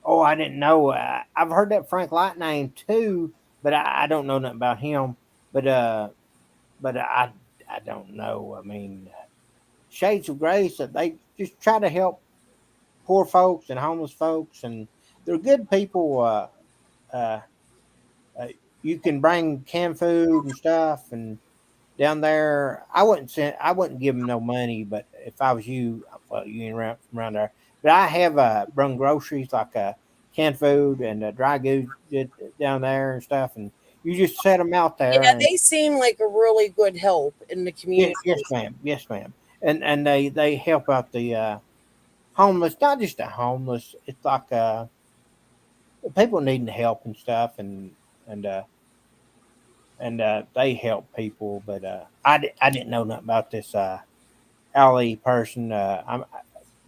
C: Oh, I didn't know. I've heard that Frank Light name too, but I don't know nothing about him. But I don't know. I mean, Shades of Grace, they just try to help poor folks and homeless folks, and they're good people. Uh, uh, you can bring canned food and stuff, and down there, I wouldn't give them no money, but if I was you, well, you ain't around from around there. But I have brung groceries like canned food and dry goods down there and stuff, and you just set them out
A: Yeah,
C: there, and
A: they seem like a really good help in the
C: yes,
A: community.
C: yes, ma'am, yes, ma'am, and they help out the homeless, not just the homeless. It's like people needing help and stuff, and uh, and they help people. But I didn't know nothing about this alley person. I'm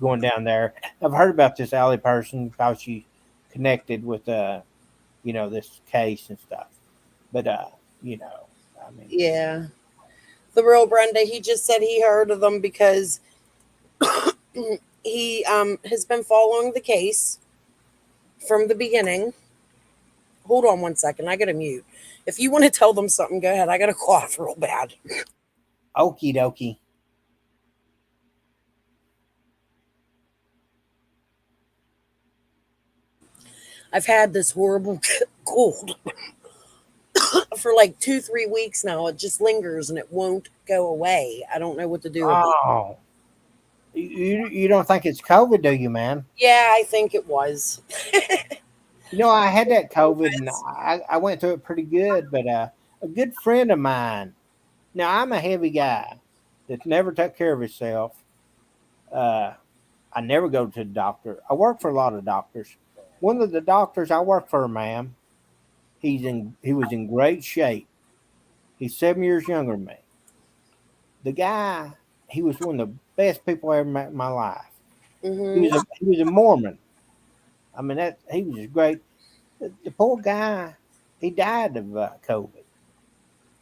C: going down there. I've heard about this alley person how she connected with this case and stuff. But you know, I mean,
A: Yeah. The real Brenda, he just said he heard of them because he has been following the case from the beginning. Hold on one second. I got to mute. If you want to tell them something, go ahead. I got to cough real bad.
C: Okie dokie.
A: I've had this horrible cold for like 2, 3 weeks now. It just lingers and it won't go away. I don't know what to do with it.
C: Oh, you don't think it's COVID, do you, man?
A: Yeah, I think it was.
C: You know, I had that COVID and I went through it pretty good, but a good friend of mine. Now I'm a heavy guy that never took care of himself. Uh, I never go to the doctor. I work for a lot of doctors. One of the doctors I work for, ma'am, he was in great shape. He's 7 years younger than me. The guy, he was one of the best people I ever met in my life.
A: Hmm.
C: He was a Mormon. I mean that he was just great. The poor guy, he died of COVID.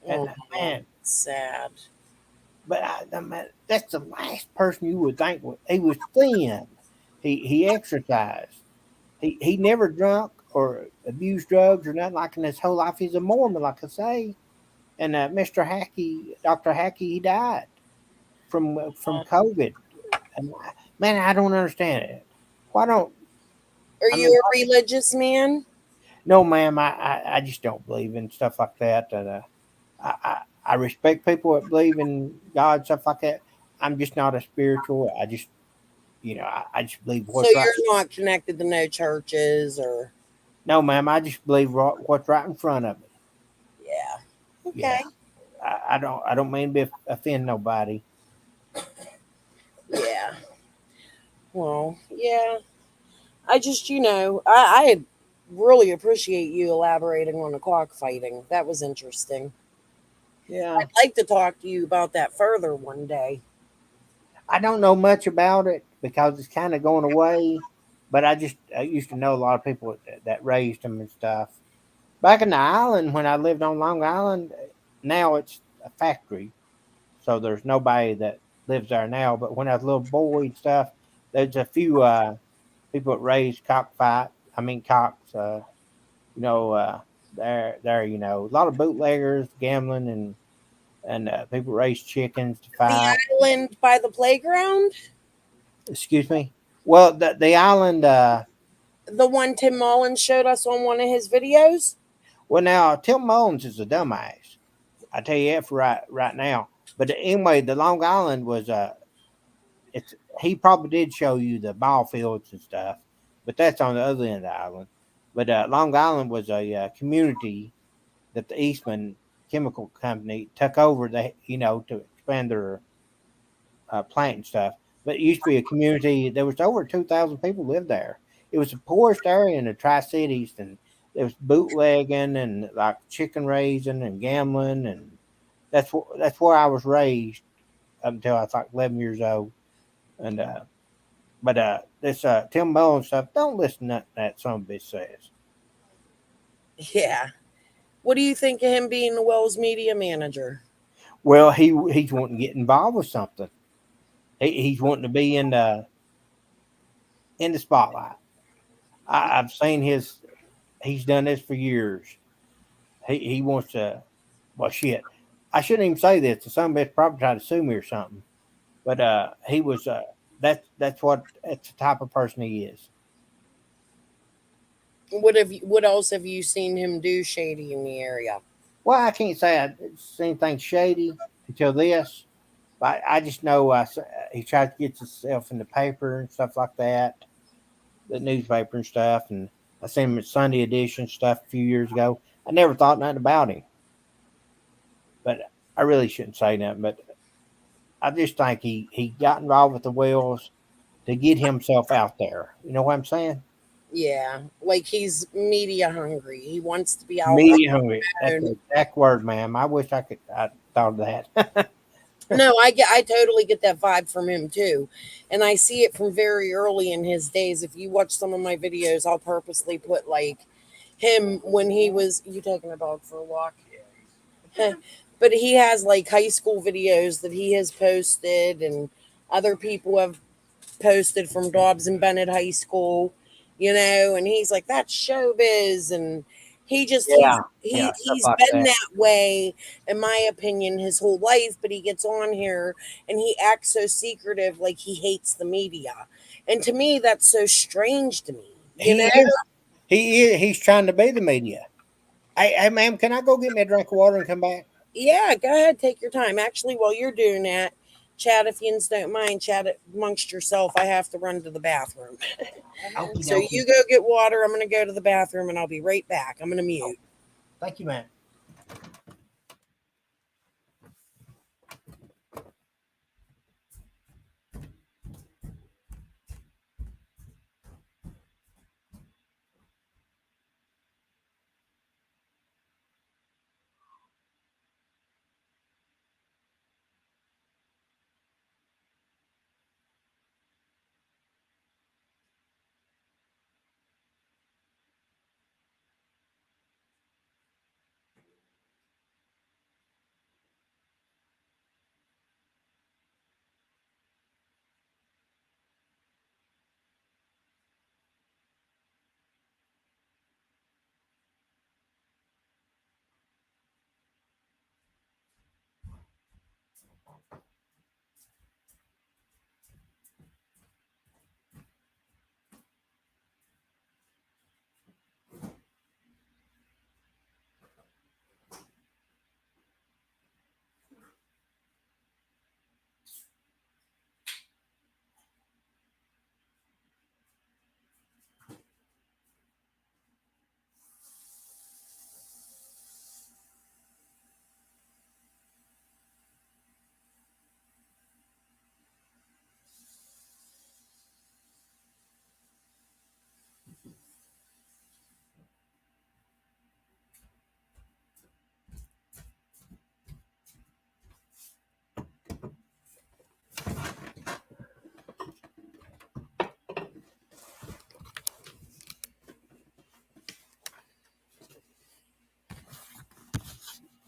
C: And
A: Oh,
C: man,
A: sad.
C: but I mean, that's the last person you would think he was thin. He exercised. He never drunk or abused drugs or nothing like in his whole life. He's a Mormon, like I say. And Mr. Hackey, Dr. Hackey, he died from COVID. And man, I don't understand it. Why don't
A: Are
C: I mean?
A: you a religious man?
C: No, ma'am. I just don't believe in stuff like that. And I respect people that believe in God, stuff like that. I'm just not a spiritual. I just I just believe
A: So
C: what's right.
A: you're not connected to no churches or.
C: No, ma'am. I just believe what's right in front of me.
A: Yeah.
C: Yeah.
A: Okay.
C: I don't mean to offend nobody.
A: Yeah. Well, yeah. I just, I really appreciate you elaborating on the cockfighting. That was interesting.
C: Yeah.
A: I'd like to talk to you about that further one day.
C: I don't know much about it because it's kind of going away. But I used to know a lot of people that raised them and stuff. Back in the island when I lived on Long Island, now it's a factory, so there's nobody that lives there now. But when I was a little boy and stuff, there's a few people that raised cockfight. I mean cocks. You know, there. You know, a lot of bootleggers, gambling, and people raise chickens to
A: The
C: fight.
A: island by the playground,
C: Excuse me. Well, the island.
A: the one Tim Mullins showed us on one of his videos.
C: Well, now Tim Mullins is a dumbass. I tell you that for right now. But anyway, the Long Island was it's he probably did show you the ball fields and stuff, but that's on the other end of the island. But Long Island was a community that the Eastman Chemical Company took over. To expand their plant and stuff. But it used to be a community. There was over 2,000 people lived there. It was the poorest area in the Tri Cities, and there was bootlegging and like chicken raising and gambling, and that's where I was raised up until I was like 11 years old. And but this Tim Mullins stuff, don't listen to nothing that some bitch says.
A: Yeah. What do you think of him being the Wells media manager?
C: Well, he's wanting to get involved with something. He's wanting to be in the spotlight. I've seen his. He's done this for years. He wants to. Well, shit. I shouldn't even say this. The son bitch probably tried to sue me or something. But he was. That's the type of person he is.
A: What else have you seen him do shady in the area?
C: Well, I can't say I seen anything shady until this. I just know he tried to get himself in the paper and stuff like that, the newspaper and stuff. And I seen him at Sunday edition stuff a few years ago. I never thought nothing about him, but I really shouldn't say nothing. But I just think he got involved with the Wells to get himself out there. You know what I'm saying?
A: Yeah, like he's media hungry. He wants to be out
C: Media hungry. That's
A: known.
C: the exact word, ma'am. I wish I thought of that.
A: No, I totally get that vibe from him too. And I see it from very early in his days. If you watch some of my videos, I'll purposely put like him when he was you taking a dog for a walk. but he has like high school videos that he has posted, and other people have posted from Dobbs and Bennett High School, and he's like, that's showbiz. And he just
C: Yeah, yeah, stuff
A: he's
C: like
A: been
C: that.
A: that way, in my opinion, his whole life. But he gets on here and he acts so secretive, like he hates the media. And to me, that's so strange to me,
C: He is. He is. He's trying to be the media. Hey, ma'am, can I go get me a drink of water and come back?
A: Yeah, go ahead, take your time. Actually, while you're doing that, chat, if you don't mind, chat it amongst yourself. I have to run to the bathroom.
C: Okie
A: So
C: dokie.
A: you go get water. I'm going to go to the bathroom and I'll be right back. I'm going to mute.
C: Thank you, ma'am.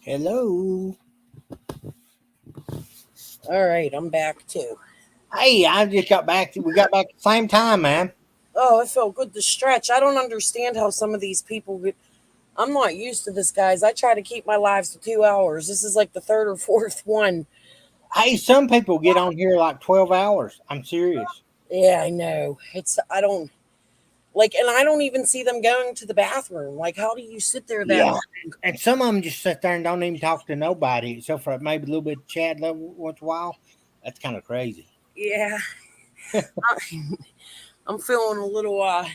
C: Hello.
A: All right, I'm back too.
C: Hey, I just got back. We got back at the same time, man.
A: Oh, it felt good to stretch. I don't understand how some of these people get. I'm not used to this, guys. I try to keep my lives to 2 hours. This is like the third or fourth one.
C: Hey, some people get on here like 12 hours. I'm serious.
A: Yeah, I know. I don't like, and I don't even see them going to the bathroom. Like, how do you sit there that
C: Yeah.
A: long?
C: And some of them just sit there and don't even talk to nobody except for maybe a little bit of chat once in a while. That's kind of crazy.
A: Yeah, I'm feeling a little, I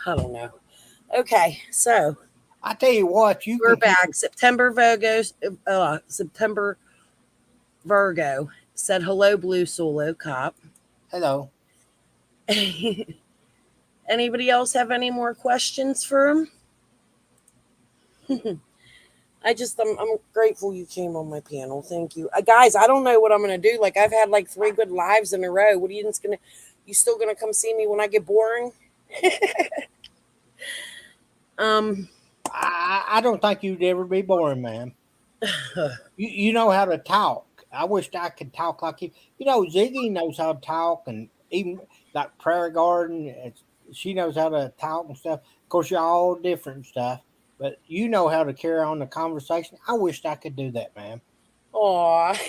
A: don't know. Okay, so
C: I tell you what, you
A: we're
C: can keep.
A: back. September Virgo said hello, Blue Solo Cop.
C: Hello.
A: Anybody else have any more questions for him? I'm grateful you came on my panel. Thank you, guys. I don't know what I'm gonna do. Like, I've had like 3 good lives in a row. What are you just gonna? You still gonna come see me when I get boring? um,
C: I don't think you'd ever be boring, man. You know how to talk. I wished I could talk like you. You know, Ziggy knows how to talk, and even like Prairie Garden, she knows how to talk and stuff. Of course, you're all different stuff, but you know how to carry on the conversation. I wished I could do that, man.
A: Aw,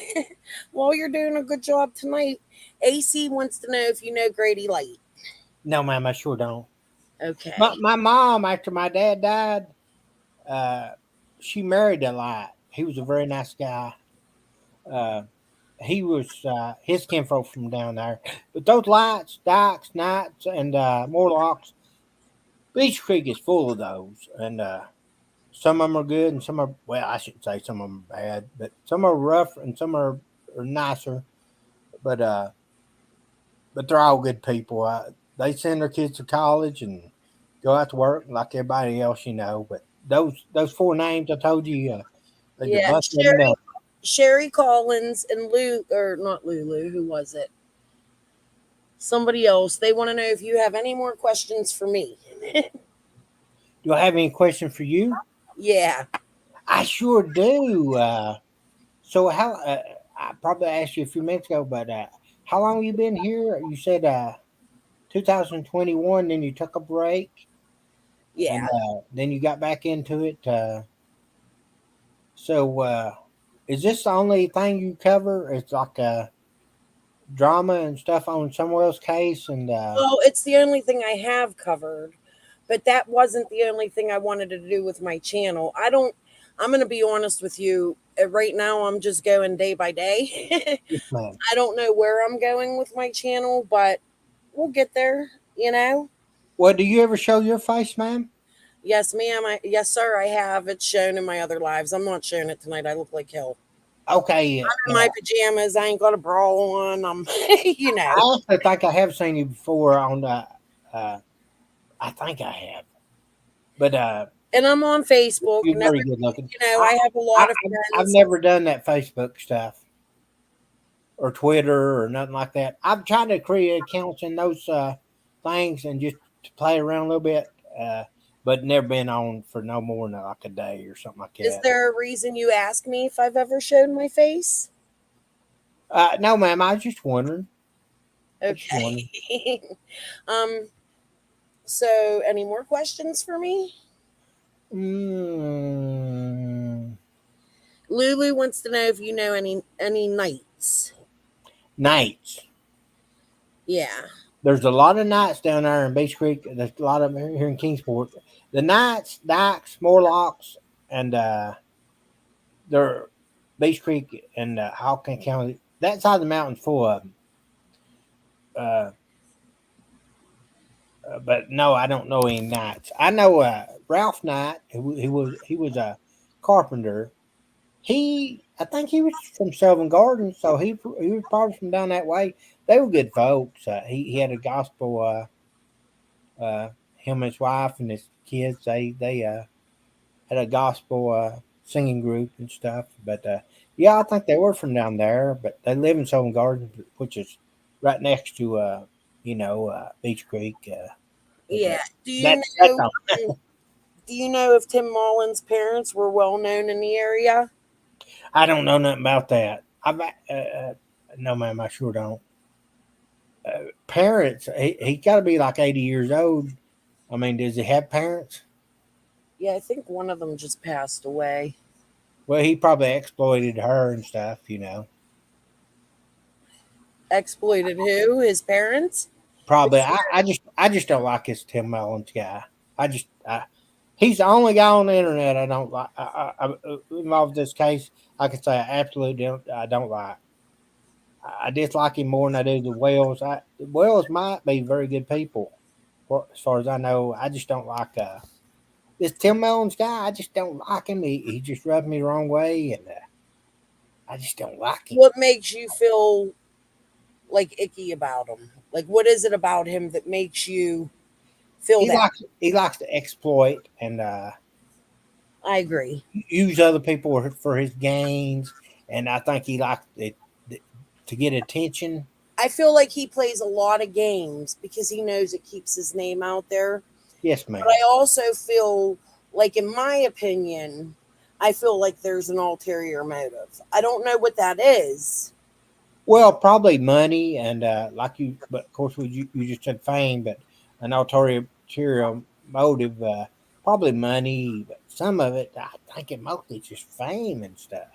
A: well, you're doing a good job tonight. AC wants to know if you know Grady Light.
C: No, ma'am, I sure don't. My,
A: Okay.
C: my mom, after my dad died, uh, she married a lot. He was a very nice guy. Uh, he was his kinfolk from down there. But those lights, dykes, knights, and Morlocks, Beach Creek is full of those. And some of them are good, and some are, well, I shouldn't say some of them are bad, but some are rough and some are nicer. But uh, but they're all good people. They send their kids to college and go out to work like everybody else, you know. But those four names I told you, there's a
A: Yeah,
C: bunch of them.
A: Sherry Collins and Lou, or not Lulu. Who was it? Somebody else. They want to know if you have any more questions for me.
C: Do I have any question for you?
A: Yeah.
C: I sure do. So how? I probably asked you a few minutes ago, but how long you been here? You said 2021. Then you took a break, and
A: Yeah.
C: then you got back into it. So is this the only thing you cover? It's like drama and stuff on someone else's case, and
A: Well, it's the only thing I have covered, but that wasn't the only thing I wanted to do with my channel. I'm going to be honest with you. Right now, I'm just going day by day.
C: yes, ma'am.
A: I don't know where I'm going with my channel, but we'll get there, you know?
C: Well, do you ever show your face, ma'am?
A: Yes, ma'am. Yes, sir. I have. It's shown in my other lives. I'm not showing it tonight. I look like hell.
C: Okay.
A: In my pajamas. I ain't got a bra on. I'm, you know.
C: I also think I have seen you before on the. Uh, I think I have, but
A: And I'm on Facebook.
C: you're
A: And
C: very good looking.
A: I have a
C: I,
A: lot of
C: I've
A: friends.
C: never done that Facebook stuff or Twitter or nothing like that. I've tried to create accounts in those things and just to play around a little bit, but never been on for no more than like a day or something like
A: Is
C: that.
A: there a reason you ask me if I've ever shown my face?
C: No, ma'am. I was just wondering. I just wondering.
A: Okay. um. So, any more questions for me?
C: Mm,
A: Lulu wants to know if you know any knights.
C: nights.
A: Yeah.
C: There's a lot of knights down there in Beach Creek. There's a lot of them here in Kingsport. The knights, dykes, Morlocks, and they're Beach Creek and Hawkins County. That side of the mountain's full of them. Uh, but no, I don't know any knights. I know Ralph Knight. He was a carpenter. I think he was from Sylvan Gardens, so he was probably from down that way. They were good folks. He had a gospel. Him and his wife and his kids. They had a gospel singing group and stuff. But yeah, I think they were from down there. But they live in Sylvan Gardens, which is right next to Beach Creek. But
A: Yeah. Do you
C: that's
A: know?
C: all.
A: Do you know if Tim Mullen's parents were well known in the area?
C: I don't know nothing about that. No, ma'am, I sure don't. Parents, he got to be like 80 years old. I mean, does he have parents?
A: Yeah, I think one of them just passed away.
C: Well, he probably exploited her and stuff.
A: Exploited who? His parents?
C: Probably. I just don't like this Tim Mullins guy. He's the only guy on the internet I don't like. I involved in this case. I could say I absolutely don't like. I dislike him more than I do the Wells. The Wells might be very good people, as far as I know. I just don't like this Tim Mullins guy. I just don't like him. He just rubbed me the wrong way, and I just don't like him.
A: What makes you feel like icky about him? Like, what is it about him that makes you feel that?
C: He likes to exploit and
A: I agree.
C: use other people for his gains, and I think he likes it to get attention.
A: I feel like he plays a lot of games because he knows it keeps his name out there.
C: Yes,
A: But
C: ma'am.
A: I also feel like, in my opinion, I feel like there's an ulterior motive. I don't know what that is.
C: Well, probably money and but of course you just said fame, but an ulterior motive, probably money. But some of it, I think it mostly just fame and stuff,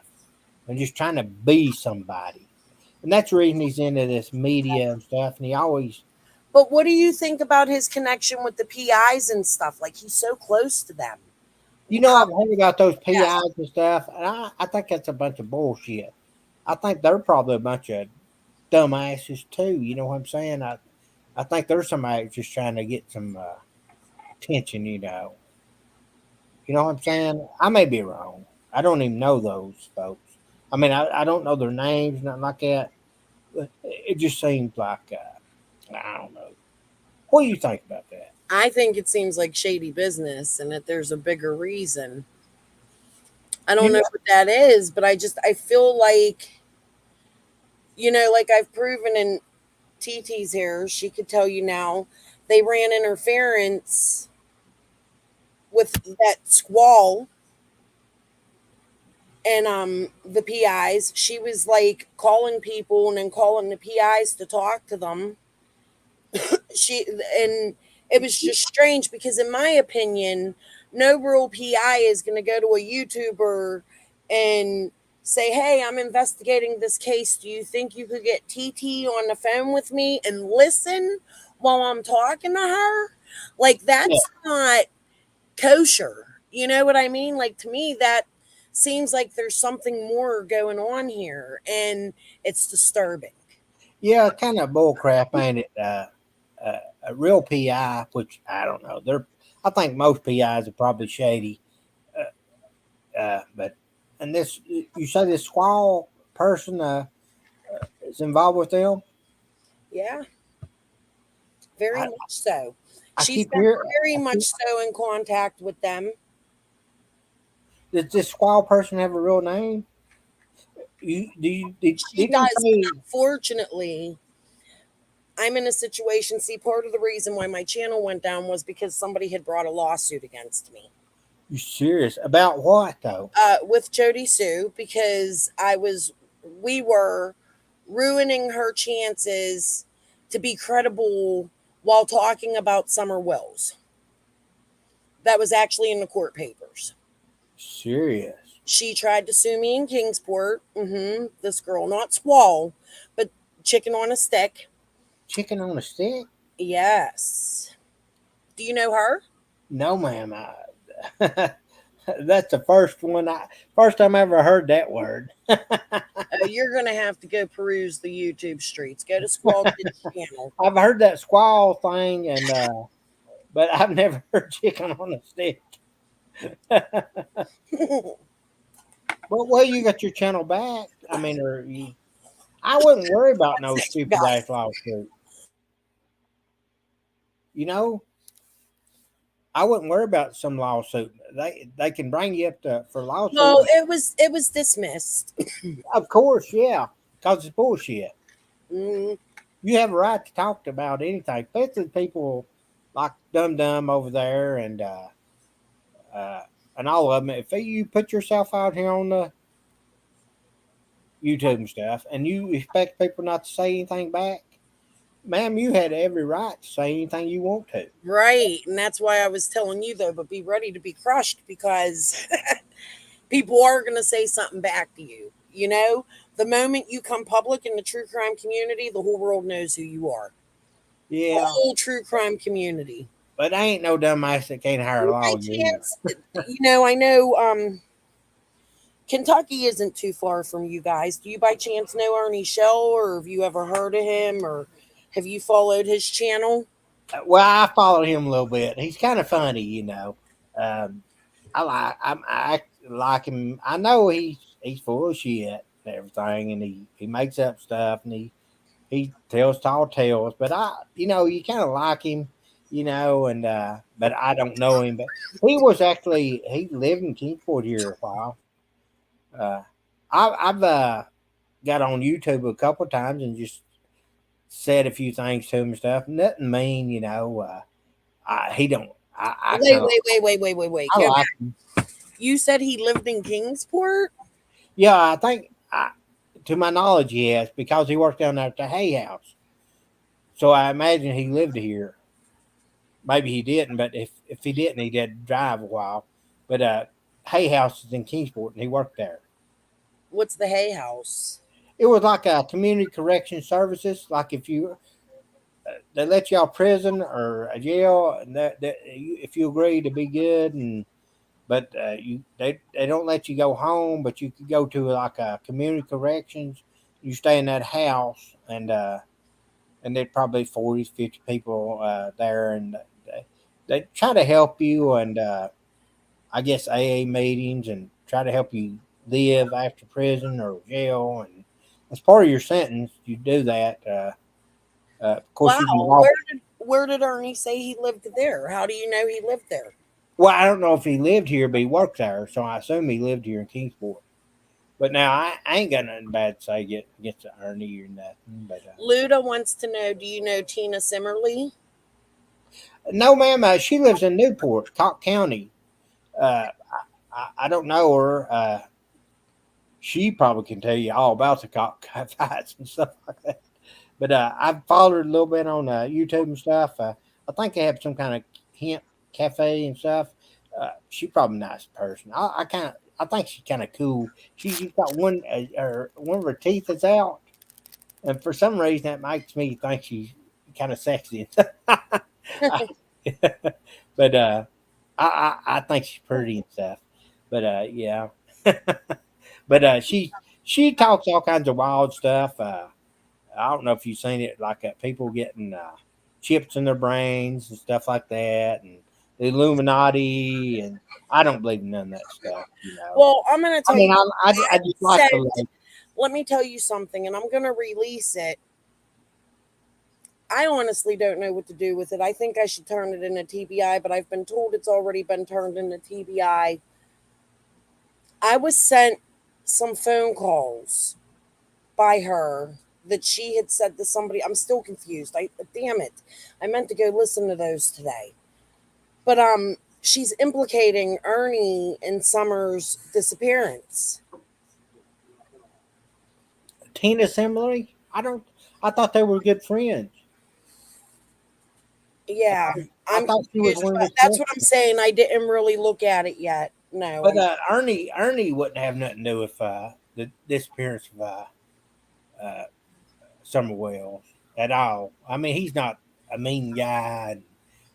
C: and just trying to be somebody. And that's the reason he's into this media and stuff. And he always,
A: But what do you think about his connection with the PIs and stuff? Like, he's so close to them.
C: I've heard about those
A: Yes.
C: PIs and stuff, and I think that's a bunch of bullshit. I think they're probably a bunch of dumbasses too. You know what I'm saying? I think there's somebody just trying to get some attention. You know what I'm saying? I may be wrong. I don't even know those folks. I mean, I don't know their names, nothing like that. But it just seems like I don't know. What do you think about that?
A: I think it seems like shady business and that there's a bigger reason. I
C: You
A: don't know
C: know,
A: what that is, but I feel like, like I've proven in TT's here, she could tell you now, they ran interference with that squall and the PIs. She was like calling people and then calling the PIs to talk to them. She and it was just strange because in my opinion, no real PI is going to go to a YouTuber and say, "Hey, I'm investigating this case. Do you think you could get TT on the phone with me and listen while I'm talking to her?" Like
C: Yeah,
A: that's not kosher. You know what I mean? Like to me that seems like there's something more going on here and it's disturbing.
C: yeah, kind of bull crap, ain't it? A real PI, which I don't know. I think most PIs are probably shady. But and this, you say this squall person is involved with them.
A: Yeah, very
C: I,
A: much so.
C: I
A: She's
C: keep
A: been
C: hearing.
A: very much so in contact with them.
C: Does this squall person have a real name?
A: She
C: Didn't he
A: does, but
C: say?
A: unfortunately, I'm in a situation. See, part of the reason why my channel went down was because somebody had brought a lawsuit against me
C: You serious about what though?
A: with Jody Sue because we were ruining her chances to be credible while talking about Summer Wills. That was actually in the court papers.
C: Serious
A: She tried to sue me in Kingsport. This girl, not Squall, but chicken on a stick.
C: chicken on a stick?
A: Yes. Do you know her?
C: No, ma'am. That's the first time I ever heard that word.
A: You're going to have to go peruse the YouTube streets. Go to Squall Kid's channel.
C: I've heard that squall thing, and but I've never heard chicken on a stick. Well, you got your channel back. I mean, or you? I wouldn't worry about no stupid
A: Guys.
C: ass lawsuit. You know, I wouldn't worry about some lawsuit. They can bring you up for lawsuit.
A: No, it was dismissed.
C: Of course, yeah, because it's bullshit.
A: Mm,
C: You have a right to talk about anything, especially people like Dum Dum over there uh, and all of them. If you put yourself out here on the YouTube and stuff, and you expect people not to say anything back, ma'am, you had every right to say anything you want to.
A: right. And that's why I was telling you, though, but be ready to be crushed because people are going to say something back to you. You know, the moment you come public in the true crime community, the whole world knows who you are. The
C: Yeah,
A: whole true crime community.
C: but I ain't no dumbass that can't hire a
A: By
C: lawyer either.
A: chance, I know Kentucky isn't too far from you guys. Do you by chance know Ernie Shell, or have you ever heard of him, or have you followed his channel?
C: Well, I follow him a little bit. He's kind of funny. Um, I like him. I know he's full of shit and everything, and he makes up stuff and he tells tall tales. But you kind of like him, and but I don't know him. But he lived in Kingsport here a while. Uh, I've got on YouTube a couple of times and just said a few things to him and stuff. Nothing mean. He don't. I
A: Wait,
C: kind of
A: wait, wait, wait, wait, wait, wait.
C: I
A: Go
C: like
A: back.
C: him.
A: You said he lived in Kingsport?
C: Yeah, I think to my knowledge, he has because he worked down there at the Hay House. So I imagine he lived here. Maybe he didn't, but if he didn't, he did drive a while. But Hay House is in Kingsport, and he worked there.
A: What's the Hay House?
C: It was like a community correction services. Like if you they let you out of prison or a jail, and if you agree to be good and but they don't let you go home, but you could go to like a community corrections. You stay in that house, and there'd probably 40, 50 people there, and they try to help you, and I guess AA meetings, and try to help you live after prison or jail, and as part of your sentence, you do that. Of course, you can
A: Wow.
C: walk.
A: Where did Ernie say he lived there? How do you know he lived there?
C: Well, I don't know if he lived here, but he worked there, so I assume he lived here in Kingsport. But now I ain't got nothing bad to say against Ernie or nothing. But
A: Luda wants to know, do you know Tina Simmerly?
C: no, ma'am, she lives in Newport, Cock County. I don't know her. she probably can tell you all about the fights and stuff like that. But I've followed her a little bit on YouTube and stuff. I think they have some kind of hemp cafe and stuff. She's probably a nice person. I think she's kind of cool. She's got one of her teeth is out, and for some reason that makes me think she's kind of sexy. But I think she's pretty and stuff. But yeah, but she talks all kinds of wild stuff. I don't know if you've seen it, like people getting chips in their brains and stuff like that, and the Illuminati, and I don't believe in none of that stuff.
A: Well, I'm going to
C: I
A: tell
C: mean,
A: you.
C: I just like the like,
A: Let me tell you something, and I'm going to release it. I honestly don't know what to do with it. I think I should turn it into TBI, but I've been told it's already been turned into TBI. I was sent some phone calls by her that she had said to somebody. I'm still confused. Damn it. I meant to go listen to those today. But she's implicating Ernie in Summer's disappearance.
C: Tina Assembly. I thought they were good friends.
A: Yeah,
C: I
A: I'm
C: thought she was
A: confused,
C: one of
A: but
C: the
A: that's what I'm
C: sisters.
A: saying. I didn't really look at it yet. No,
C: But Ernie wouldn't have nothing to do with the disappearance of uh, Summer Wells at all. I mean, he's not a mean guy.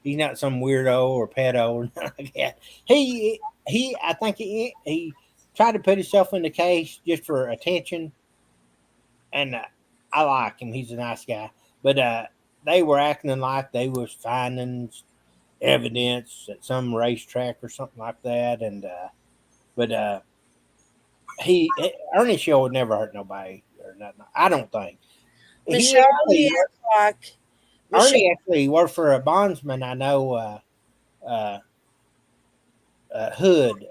C: He's not some weirdo or pedo or nothing like that. I think he tried to put himself in the case just for attention, and I like him. He's a nice guy, but they were acting like they was finding evidence at some racetrack or something like that, and but he Ernie Shaw would never hurt nobody or nothing. I don't think he
A: Michelle
C: actually
A: Hancock. Michelle,
C: Ernie actually worked for a bondsman I know, uh, Hood,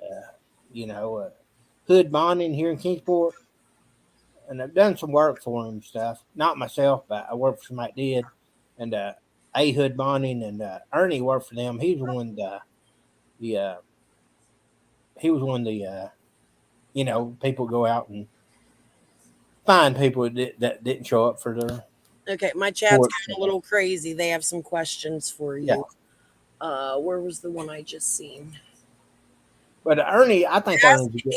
C: Hood Bonding here in Kingsport, and I've done some work for him and stuff. Not myself, but I worked for somebody that did, and A Hood Bonding and Ernie worked for them. He was one the he was one of the people go out and find people that didn't show up for their
A: okay, my chat's
C: court.
A: going a little crazy. They have some questions for
C: Yeah,
A: you. Where was the one I just seen?
C: but Ernie, I think
A: Ask
C: Ernie's a good.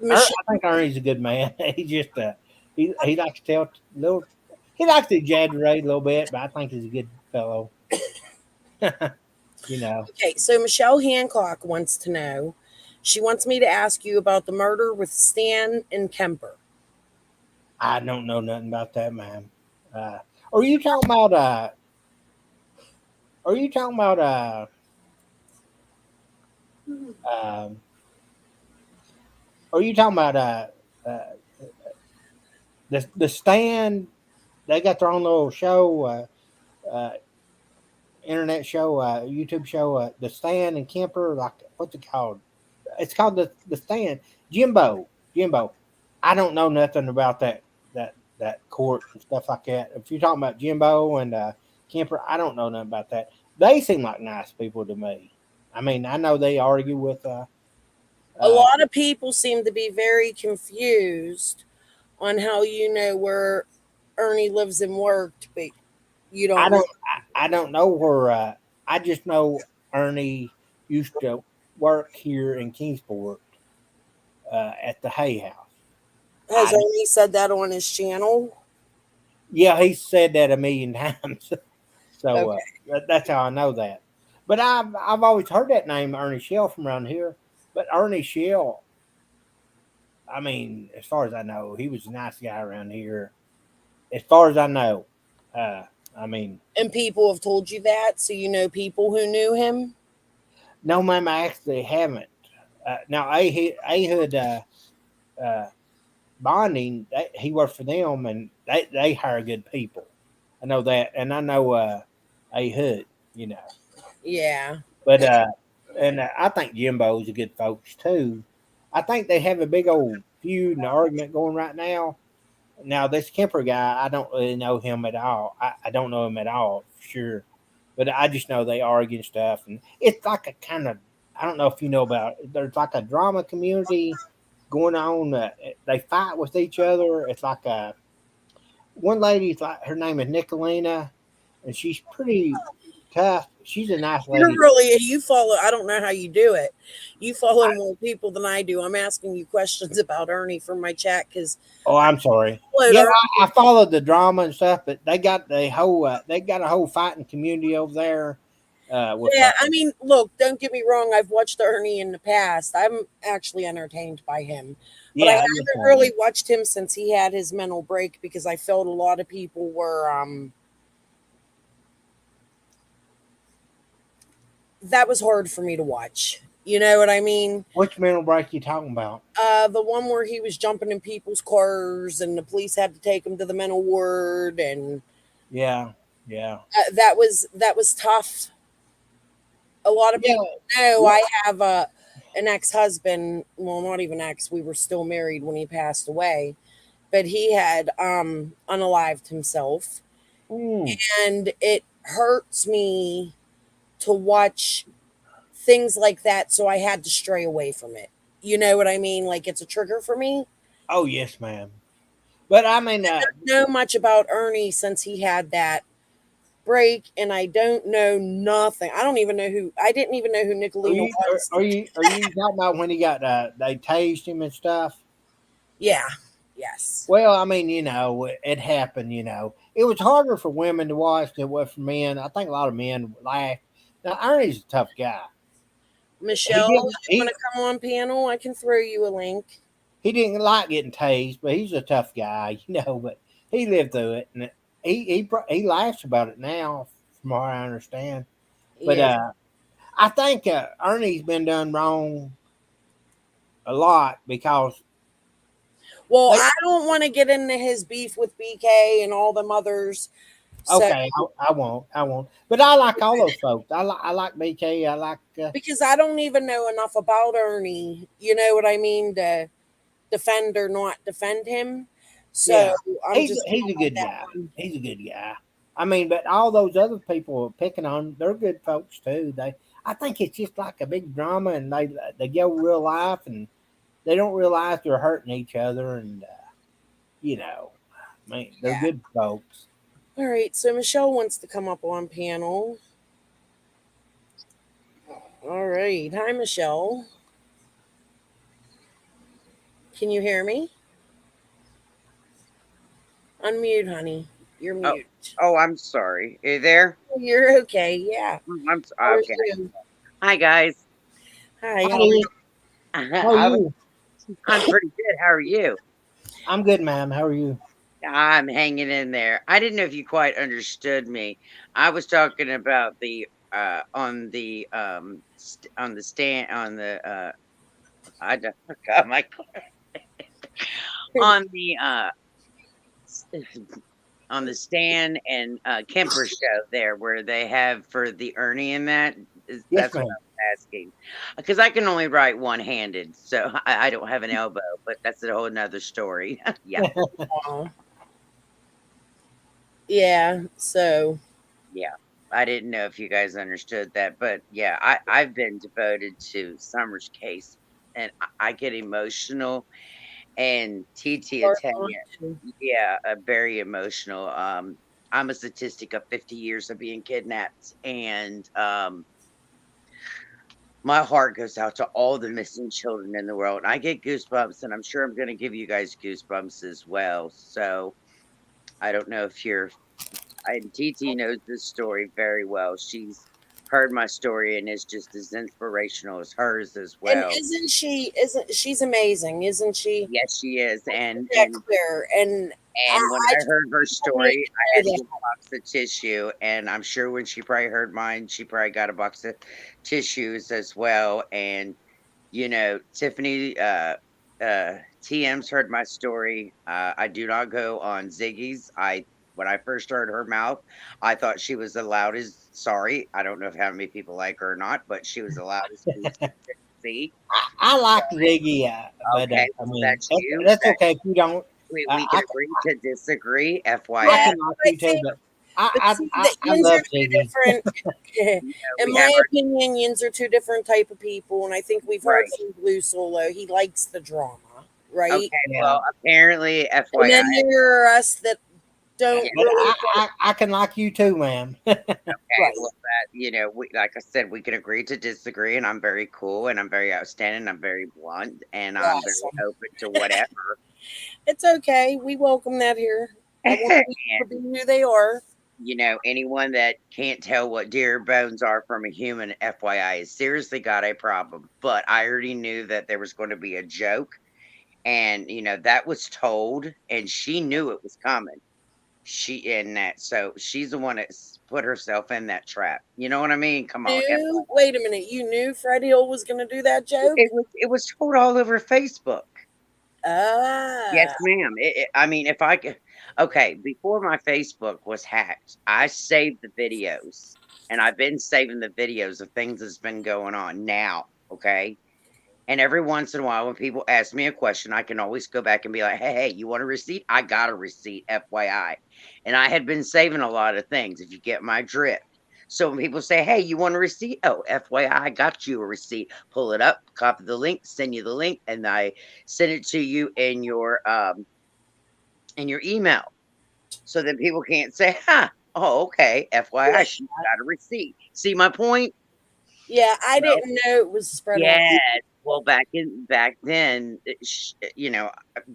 A: Michelle.
C: I think Ernie's a good man. He just he likes to tell little. He likes to exaggerate a little bit, but I think he's a good fellow. you know,
A: Okay, so Michelle Hancock wants to know. She wants me to ask you about the murder with Stan and Kemper.
C: I don't know nothing about that, man. Uh, are you talking about? Are you talking about? Um, are you talking about? Uh, the stand? They got their own little show. Uh, internet show, YouTube show, the Stand and Kemper, like what's it called? It's called the Stand. Jimbo. I don't know nothing about that court and stuff like that. If you're talking about Jimbo and Kemper, I don't know nothing about that. They seem like nice people to me. I mean, I know they argue with.
A: A
C: Uh,
A: lot of people seem to be very confused on how you know where Ernie lives and worked, but you
C: I
A: don't know.
C: don't. I don't know where. I just know Ernie used to work here in Kingsport at the Hay House.
A: Has
C: I
A: Ernie said that on his channel?
C: Yeah, he said that a million times. So
A: Okay.
C: that's how I know that. But I've always heard that name, Ernie Shell, from around here. But Ernie Shell, I mean, as far as I know, he was a nice guy around here. As far as I know, uh, I mean,
A: And people have told you that, so you know people who knew him?
C: no, ma'am, I actually haven't. Now, Ahud uh, Bonding, he worked for them, and they hire good people. I know that, and I know Ahud, you know.
A: Yeah.
C: But and I think Jimbo's a good folks too. I think they have a big old feud and argument going right now. Now this Kemper guy, I don't really know him at all. I don't know him at all for sure, but I just know they argue and stuff, and it's like a kind of I don't know if you know about. There's like a drama community going on. They fight with each other. It's like one lady's like her name is Nicolina, and she's pretty tough. She's a nice
A: You're
C: lady.
A: really, you follow, I don't know how you do it. You follow more people than I do. I'm asking you questions about Ernie from my chat because
C: Oh,
A: I
C: I'm sorry.
A: followed
C: Yeah,
A: Ernie.
C: I followed the drama and stuff, but they got a whole fighting community over there. With
A: Yeah, I mean, look, don't get me wrong. I've watched Ernie in the past. I'm actually entertained by him, but I
C: yeah, he was
A: haven't
C: funny.
A: really watched him since he had his mental break because I felt a lot of people were that was hard for me to watch. You know what I mean?
C: Which mental break you talking about?
A: The one where he was jumping in people's cars and the police had to take him to the mental ward, and
C: Yeah, yeah,
A: that was tough. A lot of
C: yeah,
A: people know
C: yeah.
A: I have an ex-husband. Well, not even ex. We were still married when he passed away, but he had unalived himself,
C: Mm.
A: and it hurts me to watch things like that. So I had to stray away from it. You know what I mean? Like it's a trigger for me.
C: Oh yes, ma'am. But I mean,
A: Know much about Ernie since he had that break, and I don't know nothing. I don't even know who. I didn't even know who Nicolina was.
C: are you talking about when he got they tased him and stuff?
A: Yeah. Yes.
C: Well, I mean, it happened. It was harder for women to watch than it was for men. I think a lot of men laughed. Now Ernie's a tough guy. He
A: Michelle,
C: didn't
A: you want to come on panel? I can throw you a link.
C: he didn't like getting tased, but he's a tough guy, But he lived through it, and he laughs about it now, from what I understand. But
A: Yeah.
C: I think Ernie's been done wrong a lot because
A: Well,
C: they.
A: I don't want to get into his beef with BK and all them others. So
C: Okay, I won't. But I like all those folks. I like BK. I like.
A: because I don't even know enough about Ernie, you know what I mean, to defend or not defend him. So
C: Yeah,
A: I'm just
C: he's a
A: going on
C: good
A: that
C: guy.
A: one.
C: He's a good guy. I mean, but all those other people are picking on, they're good folks too. I think it's just like a big drama, and they go real life, and they don't realize they're hurting each other, and you know, I mean, they're
A: Yeah.
C: good folks.
A: All right. So Michelle wants to come up on panel. All right. Hi, Michelle. Can you hear me? Unmute, honey. You're
D: Oh,
A: mute.
D: oh, I'm sorry. Are you there?
A: You're okay. Yeah. How are
D: Okay.
A: you?
D: Hi guys.
A: Hi. How are
C: Hi,
A: you?
C: how are
D: I was,
C: you?
D: I'm pretty good. How are you?
C: I'm good, ma'am. How are you?
D: I'm hanging in there. I didn't know if you quite understood me. I was talking about the on the stand on the I don't forgot my on the s- on the Stan and Kemper show there where they have for the Ernie and
C: Yes,
D: that's what
C: ma'am.
D: I was asking because I can only write one-handed, so I don't have an elbow, but that's a whole nother story. Yeah,
A: Aw. Yeah. So,
D: yeah. I didn't know if you guys understood that, but yeah, I've been devoted to Summer's case, and I get emotional. And TT will
A: hard
D: tell
A: not
D: you,
A: to.
D: yeah, very emotional. I'm a statistic of 50 years of being kidnapped, and my heart goes out to all the missing children in the world. And I get goosebumps, and I'm sure I'm going to give you guys goosebumps as well. So I don't know if TT knows this story very well. She's heard my story and is just as inspirational as hers as
A: And
D: well.
A: isn't she? Isn't she's amazing? Isn't she?
D: Yes, she is, and
A: That
D: and
A: clear. And
D: And when
A: I
D: I
A: just
D: heard her
A: people need
D: story, I
A: to
D: had
A: know
D: to
A: that.
D: get a box of tissue, and I'm sure when she probably heard mine, she probably got a box of tissues as well. And Tiffany, TM's heard my story. I do not go on Ziggy's. I When I first heard her mouth, I thought she was the loudest. Sorry, I don't know if how many people like her or not, but she was the loudest goose I've ever seen.
C: I like Ziggy, but
D: Okay,
C: I
D: so
C: mean,
D: that's you.
C: that's okay if you don't.
D: We can
C: I,
D: agree to disagree.
C: I
A: Yeah,
C: can
D: FYI.
C: like
A: but I
C: you too,
A: think,
C: but
A: but see,
C: I
A: that
C: I
A: yins are
C: love
A: two
C: Ziggy.
A: different. In
D: We
A: my
D: have our
A: opinion, yins are two different type of people, and I think we've heard
D: right.
A: from Blue Solo. He likes the drama. right?
D: Okay,
C: Yeah.
D: well, apparently,
A: And then
D: FYI,
A: there are us that
C: But
A: don't really
C: I can like you too, ma'am.
D: okay,
A: right.
D: well, that, like I said, we can agree to disagree, and I'm very cool, and I'm very outstanding, I'm very blunt, and I'm very
A: Awesome.
D: open to whatever.
A: It's okay. We welcome that here. I want people to be who they are.
D: Anyone that can't tell what deer bones are from a human, FYI, has seriously got a problem. But I already knew that there was going to be a joke, and that was told, and she knew it was coming. She in that, so she's the one that put herself in that trap. You know what I mean? Come on,
A: Knew? Wait a minute. You knew Freddie Hill was going to do that joke?
D: it was told all over Facebook. Yes,
A: Ah.
D: ma'am. I mean, if I could, okay, before my Facebook was hacked, I saved the videos, and I've been saving the videos of things that's been going on now. Okay. And every once in a while, when people ask me a question, I can always go back and be like, hey, you want a receipt? I got a receipt, FYI. And I had been saving a lot of things, if you get my drift. So when people say, hey, you want a receipt? Oh, FYI, I got you a receipt. Pull it up, copy the link, send you the link, and I send it to you in your email. So that people can't say, oh, okay, FYI,
A: Yeah.
D: she got a receipt. See my point?
A: Yeah, I
D: Well,
A: didn't know it was spread around.
D: yes. Well, back then,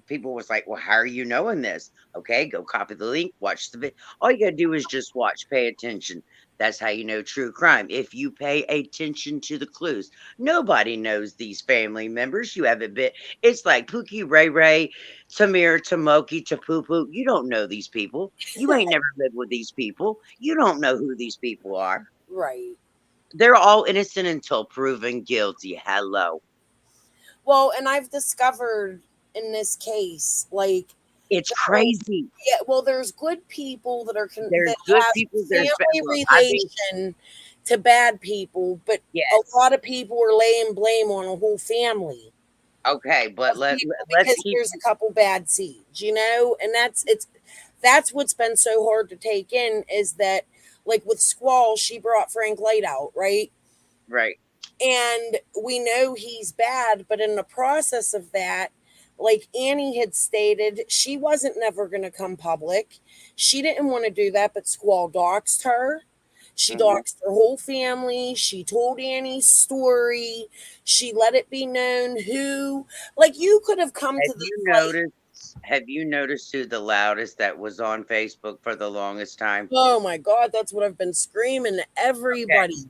D: people was like, "Well, how are you knowing this?" Okay, go copy the link, watch the video. All you gotta do is just watch, pay attention. That's how you know true crime. If you pay attention to the clues, nobody knows these family members. You haven't been. It's like Pookie, Ray Ray, Tamir, Tamoki, Tapupu. You don't know these people. You ain't never lived with these people. You don't know who these people are.
A: Right.
D: They're all innocent until proven guilty. Hello.
A: Well, and I've discovered in this case, like,
D: It's
A: there-
D: crazy.
A: yeah, well, there's good people that
D: There's
A: that
D: good
A: have
D: people,
A: family
D: look, I've been
A: relation to bad people, but a
D: yes.
A: lot of people are laying blame on a whole family
D: Okay, but
A: of people
D: let's
A: because
D: keep
A: there's a couple bad seeds, and that's what's been so hard to take in is that, like with Squall, she brought Frank Light out, right?
D: right.
A: And we know he's bad, but in the process of that, like Annie had stated, she wasn't never going to come public. She didn't want to do that, but Squall doxed her. She
D: Mhm.
A: doxed her whole family. She told Annie's story. She let it be known who, like, you could have come
D: Have
A: to this,
D: you
A: like,
D: noticed who the loudest that was on Facebook for the longest time?
A: oh my God, that's what I've been screaming to
D: Okay.
A: everybody.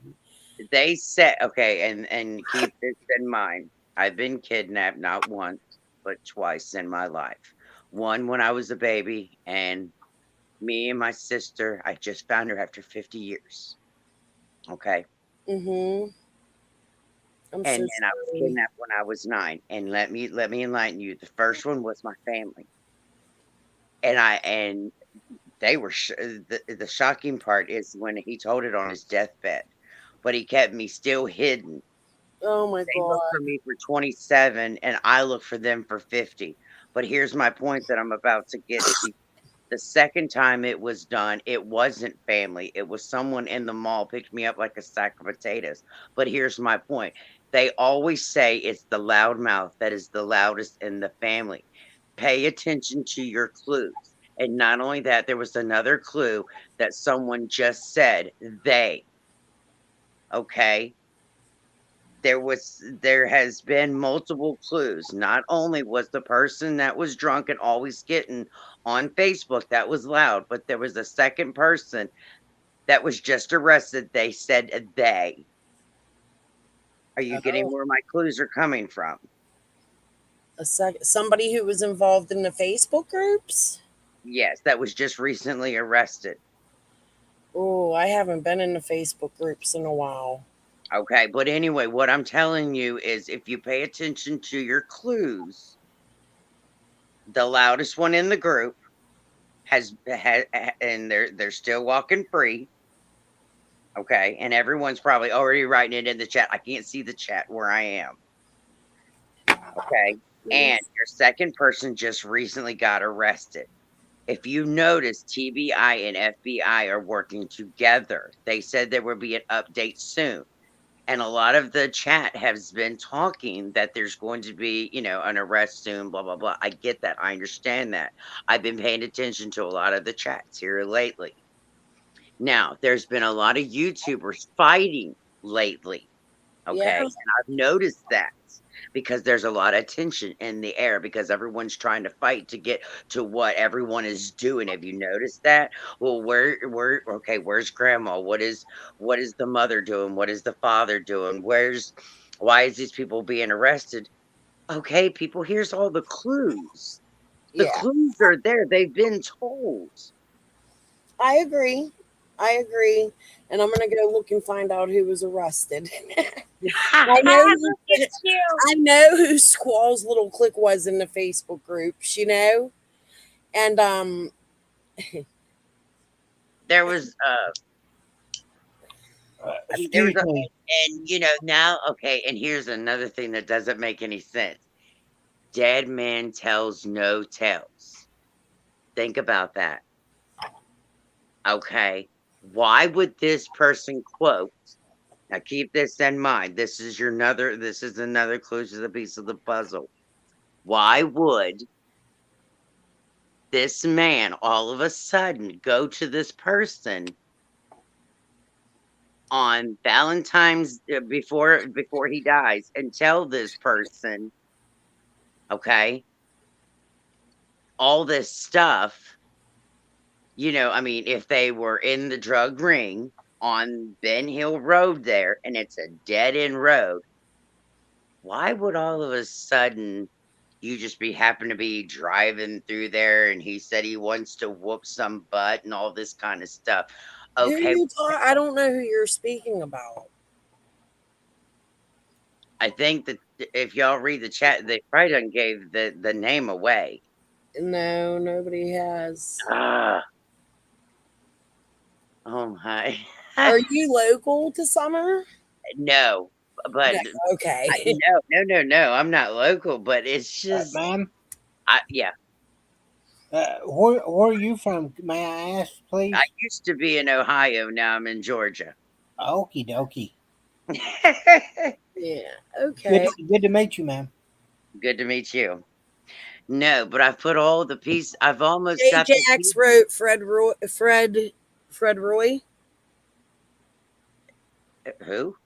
D: They said, okay, and keep this in mind. I've been kidnapped not once, but twice in my life. One when I was a baby, and me and my sister, I just found her after 50 years. Okay.
A: Mm-hmm. I'm
D: And
A: so
D: then I was
A: sorry.
D: kidnapped when I was 9, and let me enlighten you, the first one was my family, and they were the shocking part is when he told it on his deathbed, but he kept me still hidden.
A: Oh my
D: They looked for
A: God.
D: me for 27, and I looked for them for 50, but here's my point that I'm about to get to. The second time it was done, it wasn't family. It was someone in the mall picked me up like a sack of potatoes. But here's my point. They always say it's the loudmouth that is the loudest in the family. Pay attention to your clues. And not only that, there was another clue that someone just said, they, okay? There has been multiple clues. Not only was the person that was drunk and always getting on Facebook that was loud, but there was a second person that was just arrested. They said they. Are you getting
A: Oh.
D: where my clues are coming from?
A: Somebody who was involved in the Facebook groups.
D: Yes, that was just recently arrested.
A: Oh, I haven't been in the Facebook groups in a while.
D: Okay, but anyway, what I'm telling you is if you pay attention to your clues, the loudest one in the group and they're still walking free. Okay, and everyone's probably already writing it in the chat. I can't see the chat where I am. Okay, and your second person just recently got arrested. If you notice, TBI and FBI are working together. They said there will be an update soon. And a lot of the chat has been talking that there's going to be, an arrest soon, blah, blah, blah. I get that. I understand that. I've been paying attention to a lot of the chats here lately. Now, there's been a lot of YouTubers fighting lately. Okay.
A: Yeah.
D: And I've noticed that because there's a lot of tension in the air because everyone's trying to fight to get to what everyone is doing. Have you noticed that? Well, okay, where's grandma? What is the mother doing? What is the father doing? Why is these people being arrested? Okay, people, here's all the clues. The
A: Yeah.
D: clues are there. They've been told.
A: I agree. I agree. And I'm gonna go look and find out who was arrested. I know who,
D: Look at you.
A: I know who Squall's little clique was in the Facebook groups, And
D: There was there was
C: Excuse me.
D: and now, okay, and here's another thing that doesn't make any sense. Dead man tells no tales. Think about that. Okay. Why would this person quote? Now keep this in mind. This is another clue to the piece of the puzzle. Why would this man all of a sudden go to this person on Valentine's before he dies and tell this person, okay, all this stuff, I mean, if they were in the drug ring on Ben Hill Road there and it's a dead end road, why would all of a sudden you just happen to be driving through there and he said he wants to whoop some butt and all this kind of stuff?
A: who
D: Okay,
A: you talk? I don't know who you're speaking about.
D: I think that if y'all read the chat, they probably done gave the name away.
A: No, nobody has.
D: Ah, oh my.
A: Are you local to Summer?
D: No, but
A: No. Okay.
D: no. I'm not local, but it's just,
C: Ma'am,
D: yeah.
C: where are you from? May I ask, please?
D: I used to be in Ohio. Now I'm in Georgia.
C: Okie dokie.
A: Yeah. Okay.
C: Good to meet you, ma'am.
D: Good to meet you. No, but I've put all the pieces. I've almost
A: Jay
D: got the
A: Jax wrote Fred Roy.
D: who?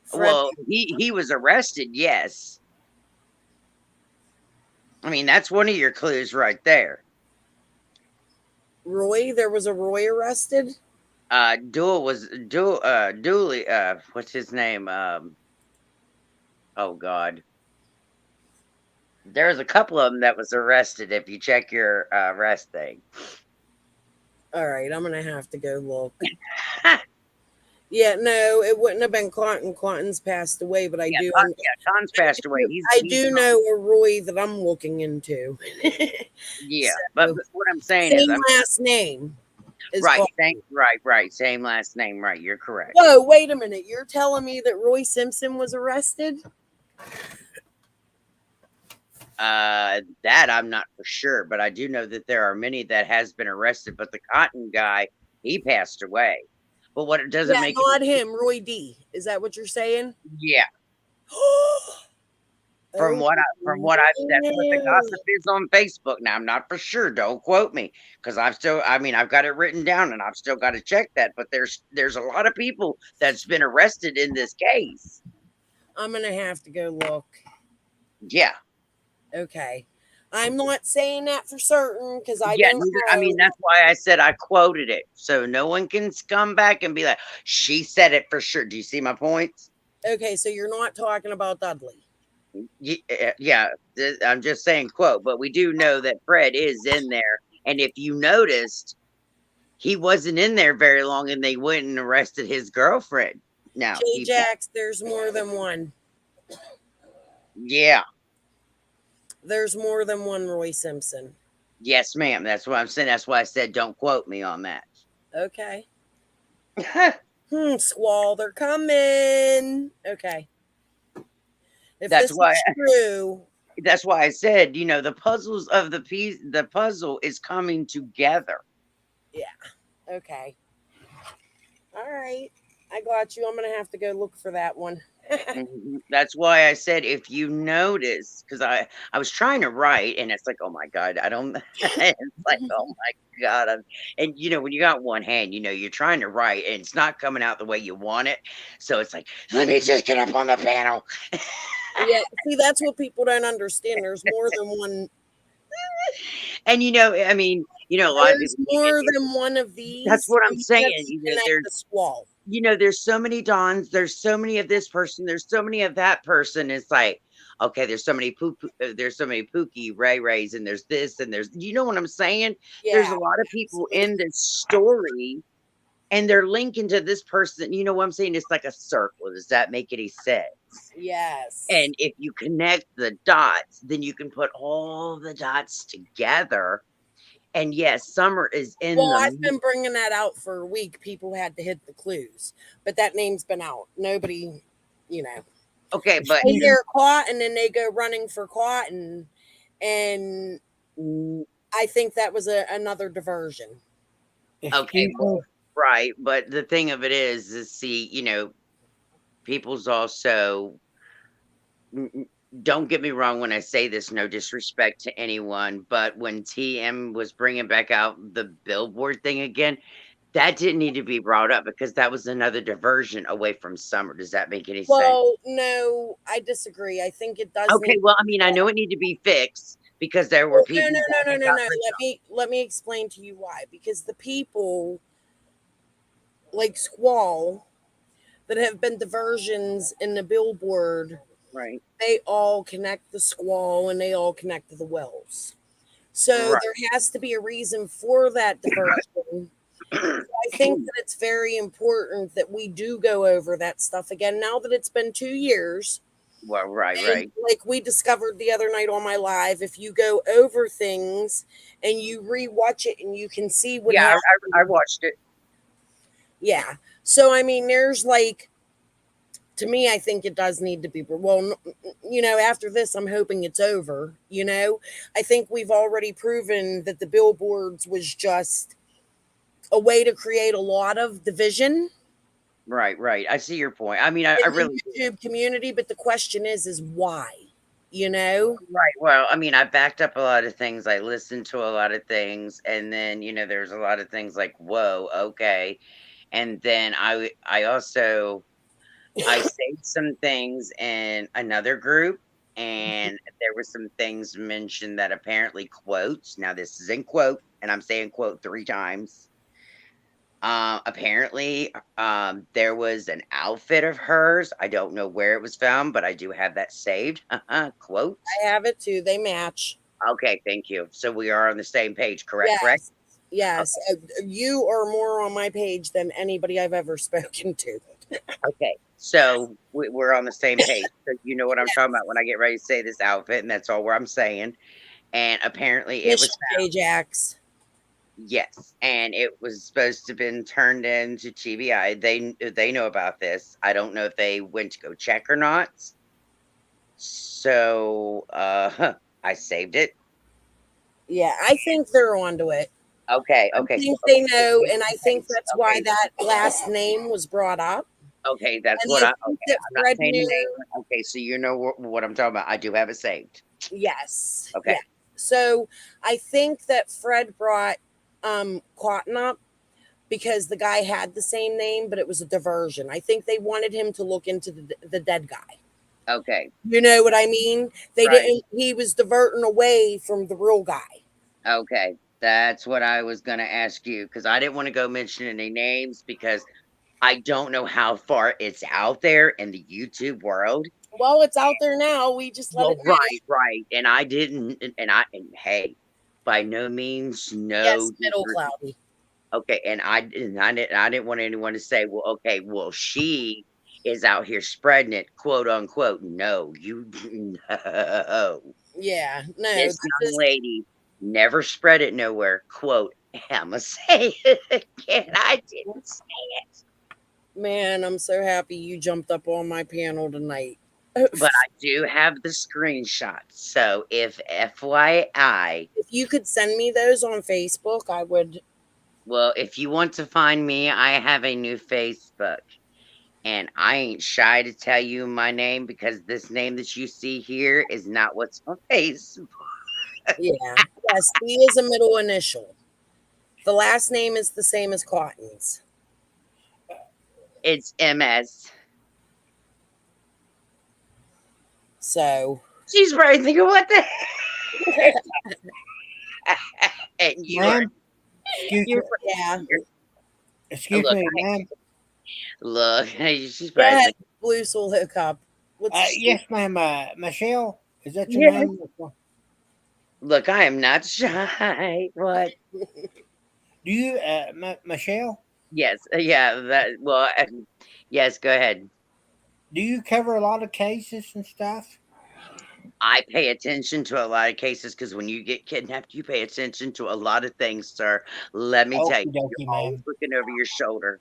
A: Fred
D: Well, he was arrested. Yes. I mean, that's one of your clues right there.
A: Roy. There was a Roy arrested.
D: Dooley, what's his name? Oh God. There's a couple of them that was arrested if you check your arrest thing.
A: All right, I'm gonna have to go look. Yeah, no, it wouldn't have been Clinton. Clinton's passed away, but I do.
D: Ton's passed away.
A: I do know a Roy that I'm looking into.
D: Yeah,
A: So,
D: but what I'm saying
A: same
D: is,
A: last name. Is
D: right,
A: called-
D: right, same last name, right? You're correct.
A: Whoa, wait a minute! You're telling me that Roy Simpson was arrested?
D: That I'm not for sure, but I do know that there are many that has been arrested. But the Cotton guy, he passed away. But what it doesn't make
A: not him. Roy D. Is that what you're saying?
D: Yeah. From what that's what the gossip is on Facebook. Now I'm not for sure. Don't quote me because I've got it written down and I've still got to check that. But there's a lot of people that's been arrested in this case.
A: I'm gonna have to go look.
D: Yeah.
A: Okay. I'm not saying that for certain because I don't know.
D: I mean, that's why I said I quoted it. So no one can come back and be like, she said it for sure. Do you see my points?
A: Okay, so you're not talking about Dudley.
D: Yeah, I'm just saying quote, but we do know that Fred is in there. And if you noticed, he wasn't in there very long and they went and arrested his girlfriend. Now,
A: Jax, there's more than one.
D: Yeah.
A: There's more than one Roy Simpson.
D: Yes, ma'am. That's what I'm saying. That's why I said don't quote me on that.
A: Okay. Squall, they're coming. Okay. If
D: that's
A: this
D: why
A: is true.
D: That's why I said, the puzzles of the puzzle is coming together.
A: Yeah. Okay. All right. I got you. I'm gonna have to go look for that one.
D: That's why I said if you notice, because I was trying to write, and it's like, oh my god, I don't. It's like, oh my god, and when you got one hand, you're trying to write, and it's not coming out the way you want it. So it's like, let me just get up on the panel.
A: Yeah, see, that's what people don't understand. There's more than one.
D: And I mean, a lot of
A: There's
D: people think
A: more than one of
D: that's
A: these,
D: what
A: so
D: I'm
A: you
D: saying.
A: have to connect the squall.
D: There's so many Dons, there's so many of this person, there's so many of that person. It's like, okay, there's so many Pookie Ray Rays, and there's this, and there's, you know what I'm saying? There's
A: Yeah,
D: a lot of people in
A: absolutely.
D: this story, and they're linking to this person. You know what I'm saying? It's like a circle. Does that make any sense?
A: Yes.
D: And if you connect the dots, then you can put all the dots together. And yes, Summer is in
A: Well,
D: the
A: I've been bringing that out for a week. People had to hit the clues, but that name's been out. Nobody, you know,
D: okay,
C: If
D: but
A: they
C: you
A: hear Quat and then they go running for Quat, and I think that was another diversion.
C: if
D: okay,
C: you
D: right, but the thing of it is see, people's also n- n- don't get me wrong when I say this, no disrespect to anyone, but when TM was bringing back out the billboard thing again, that didn't need to be brought up because that was another diversion away from Summer. Does that make any sense?
A: Well, no, I disagree. I think it does need.
D: Okay, well, I mean, I know it need to be fixed because there were
A: Well, no,
D: people
A: no, no, no,
D: that
A: no,
D: got
A: no.
D: ripped
A: Let me explain to you why. Because the people like Squall that have been diversions in the billboard,
D: right,
A: they all connect the Squall and they all connect to the Wells. So
D: right.
A: there has to be a reason for that diversion. I think that it's very important that we do go over that stuff again now that it's been 2 years.
D: Well, right,
A: And
D: right.
A: like we discovered the other night on my live, if you go over things and you rewatch it and you can see what
D: Yeah, I
A: happened.
D: watched it.
A: Yeah. So, I mean, there's like, to me, I think it does need to be. Well, after this, I'm hoping it's over. I think we've already proven that the billboards was just a way to create a lot of division
D: Right, right. I see your point. I mean, I
A: in
D: really
A: the YouTube community, but the question is why? You know?
D: right. Well, I mean, I backed up a lot of things. I listened to a lot of things, and then there's a lot of things like, whoa, okay. And then I also I saved some things in another group, and there were some things mentioned that apparently quotes. Now this is in quote, and I'm saying quote 3 times. Apparently, there was an outfit of hers. I don't know where it was found, but I do have that saved. Quote.
A: I have it too. They match.
D: Okay, thank you. So we are on the same page, correct? Correct.
A: Yes. Yes. You are more on my page than anybody I've ever spoken to.
D: Okay. So we're on the same page. So you know what I'm talking about when I get ready to say this outfit, and that's all where I'm saying. And apparently, it
A: Michelle
D: was
A: Ajax.
D: yes, and it was supposed to have been turned into TBI. They know about this. I don't know if they went to go check or not. So, I saved it.
A: Yeah, I think they're onto it.
D: Okay,
A: I
D: okay,
A: think
D: okay.
A: they know, and I think
D: Thanks.
A: that's why
D: Okay,
A: that last name was brought up.
D: okay, that's
A: And
D: what
A: I
D: I
A: think
D: okay,
A: that
D: I'm not
A: Fred
D: saying the name.
A: knew.
D: Okay, so you know what I'm talking about. I do have it saved.
A: Yes.
D: Okay.
A: Yeah. So I think that Fred brought Cotton up because the guy had the same name, but it was a diversion. I think they wanted him to look into the dead guy.
D: Okay.
A: You know what I mean? They
D: Right.
A: didn't. He was diverting away from the real guy.
D: Okay. That's what I was gonna ask you because I didn't want to go mention any names because I don't know how far it's out there in the YouTube world.
A: Well, it's out there now. We just let
D: Well,
A: it know.
D: right, right. And I didn't and hey, by no means
A: Yes,
D: no
A: middle cloudy.
D: okay, and I didn't want anyone to say, "Well, okay, well, she is out here spreading it, quote unquote." No, you no.
A: Yeah, no,
D: This
A: that
D: young
A: just
D: lady never spread it nowhere. Quote, I'ma say it again. I didn't say it.
A: man. I'm so happy you jumped up on my panel tonight.
D: But I do have the screenshot. So if FYI,
A: If you could send me those on Facebook, I would.
D: well, if you want to find me, I have a new Facebook. And I ain't shy to tell you my name because this name that you see here is not what's on Facebook.
A: Yeah. Yes, B is a middle initial. The last name is the same as Cotton's.
D: It's MS.
A: So,
D: She's probably thinking, what the and you are
C: Ma'am, excuse
D: you're
C: me,
A: yeah.
C: excuse
D: look,
C: me, ma'am.
D: look, she's
A: Go
D: probably
A: ahead.
D: thinking,
A: Blues will hook up. Let's
C: Yes, ma'am. Michelle, is that your
D: yes,
C: name?
D: look, I am not shy. What?
C: Do you, Michelle?
D: Yes, yeah, that well, yes, go ahead.
C: Do you cover a lot of cases and stuff?
D: I pay attention to a lot of cases because when you get kidnapped, you pay attention to a lot of things, sir. Let me tell you,
C: Okie
D: you're
C: dokie,
D: always
C: ma'am.
D: looking over your shoulder.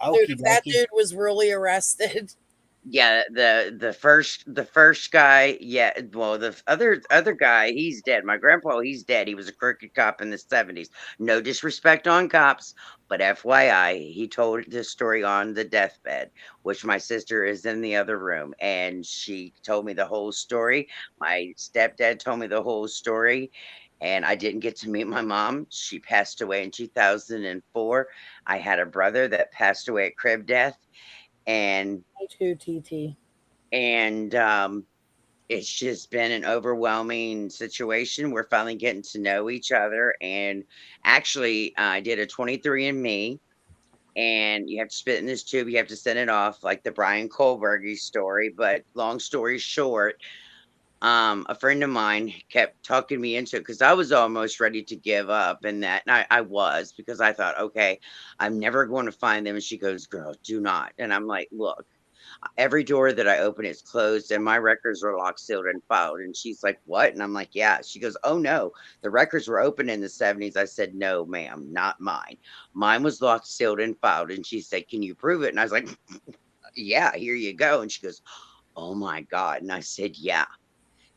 A: dude,
C: Okie
A: if that
C: dokie.
A: dude was really arrested.
D: Yeah, the first guy, yeah, well, the other guy, he's dead. My grandpa, he's dead. He was a crooked cop in the 70s. No disrespect on cops, but FYI, he told this story on the deathbed, which my sister is in the other room, and she told me the whole story. My stepdad told me the whole story, and I didn't get to meet my mom. She passed away in 2004. I had a brother that passed away at crib death, and
A: Me too, TT.
D: and it's just been an overwhelming situation. We're finally getting to know each other, and actually, I did a 23andMe, and you have to spit in this tube. You have to send it off, like the Brian Kohlberg story. But long story short, a friend of mine kept talking me into it because I was almost ready to give up, and I was because I thought, okay, I'm never going to find them. And she goes, "Girl, do not." And I'm like, "Look, every door that I open is closed and my records are locked, sealed, and filed." And she's like, "What?" And I'm like, "Yeah." She goes, "Oh no, the records were open in the 70s." I said, "No, ma'am, not mine. Mine was locked, sealed, and filed." And she said, "Can you prove it?" And I was like, "Yeah, here you go." And she goes, "Oh my God." And I said, "Yeah."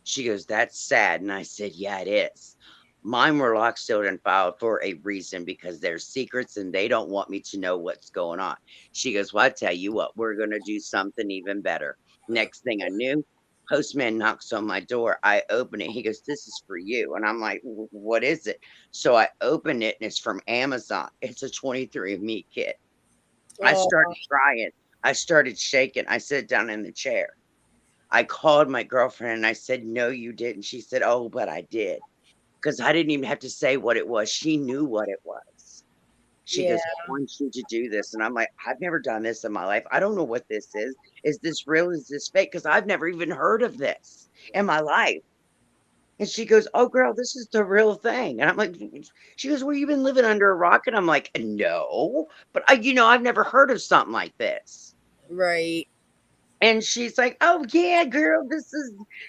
D: She goes, "That's sad." And I said, "Yeah, it is. Mine were locked, sealed, and filed for a reason because they're secrets and they don't want me to know what's going on." She goes, "Well, I tell you what, we're going to do something even better." Next thing I knew, postman knocks on my door. I open it. He goes, "This is for you." And I'm like, What is it?" So I open it and it's from Amazon. It's a 23andMe kit. I
A: Oh,
D: started crying. I started shaking. I sit down in the chair. I called my girlfriend and I said, "No, you didn't." She said, "Oh, but I did." Because I didn't even have to say what it was. She knew what it was. She
A: yeah,
D: goes, "I want you to do this." And I'm like, "I've never done this in my life. I don't know what this is. Is this real? Is this fake?" Because I've never even heard of this in my life. And she goes, "Oh, girl, this is the real thing." And I'm like, she goes, "Well, you been living under a rock?" And I'm like, "No, but I've never heard of something like this."
A: right.
D: And she's like, "Oh, yeah, girl,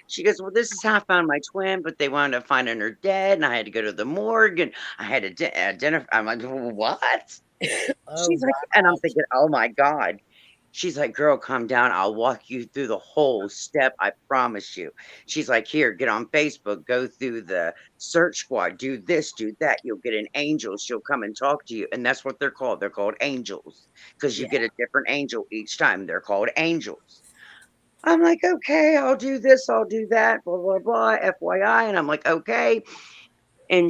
D: she goes, "Well, this is how I found my twin, but they wound up finding her dead, and I had to go to the morgue, and I had to identify." I'm like, "What?"
A: Oh,
D: She's like, and I'm thinking, "Oh my God." She's like, "Girl, calm down. I'll walk you through the whole step. I promise you." She's like, "Here, get on Facebook, go through the search squad, do this, do that. You'll get an angel. She'll come and talk to you." And that's what they're called. They're called angels because you
A: yeah.
D: get a different angel each time. They're called angels. I'm like, "Okay, I'll do this, I'll do that, blah, blah, blah, FYI." And I'm like, "Okay." And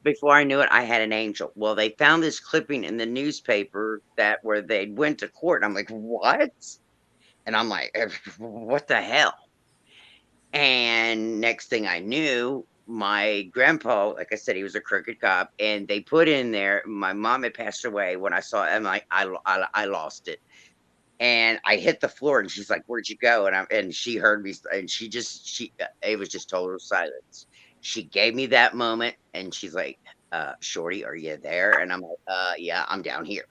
D: before I knew it, I had an angel. Well, they found this clipping in the newspaper that where they went to court. I'm like, "What?" And I'm like, "What the hell?" And next thing I knew, my grandpa, like I said, he was a crooked cop, and they put in there, my mom had passed away when I saw it. I'm like, I lost it. And I hit the floor and she's like, "Where'd you go?" And she heard me and it was just total silence. She gave me that moment and she's like, "Shorty, are you there?" And I'm like, yeah, I'm down here."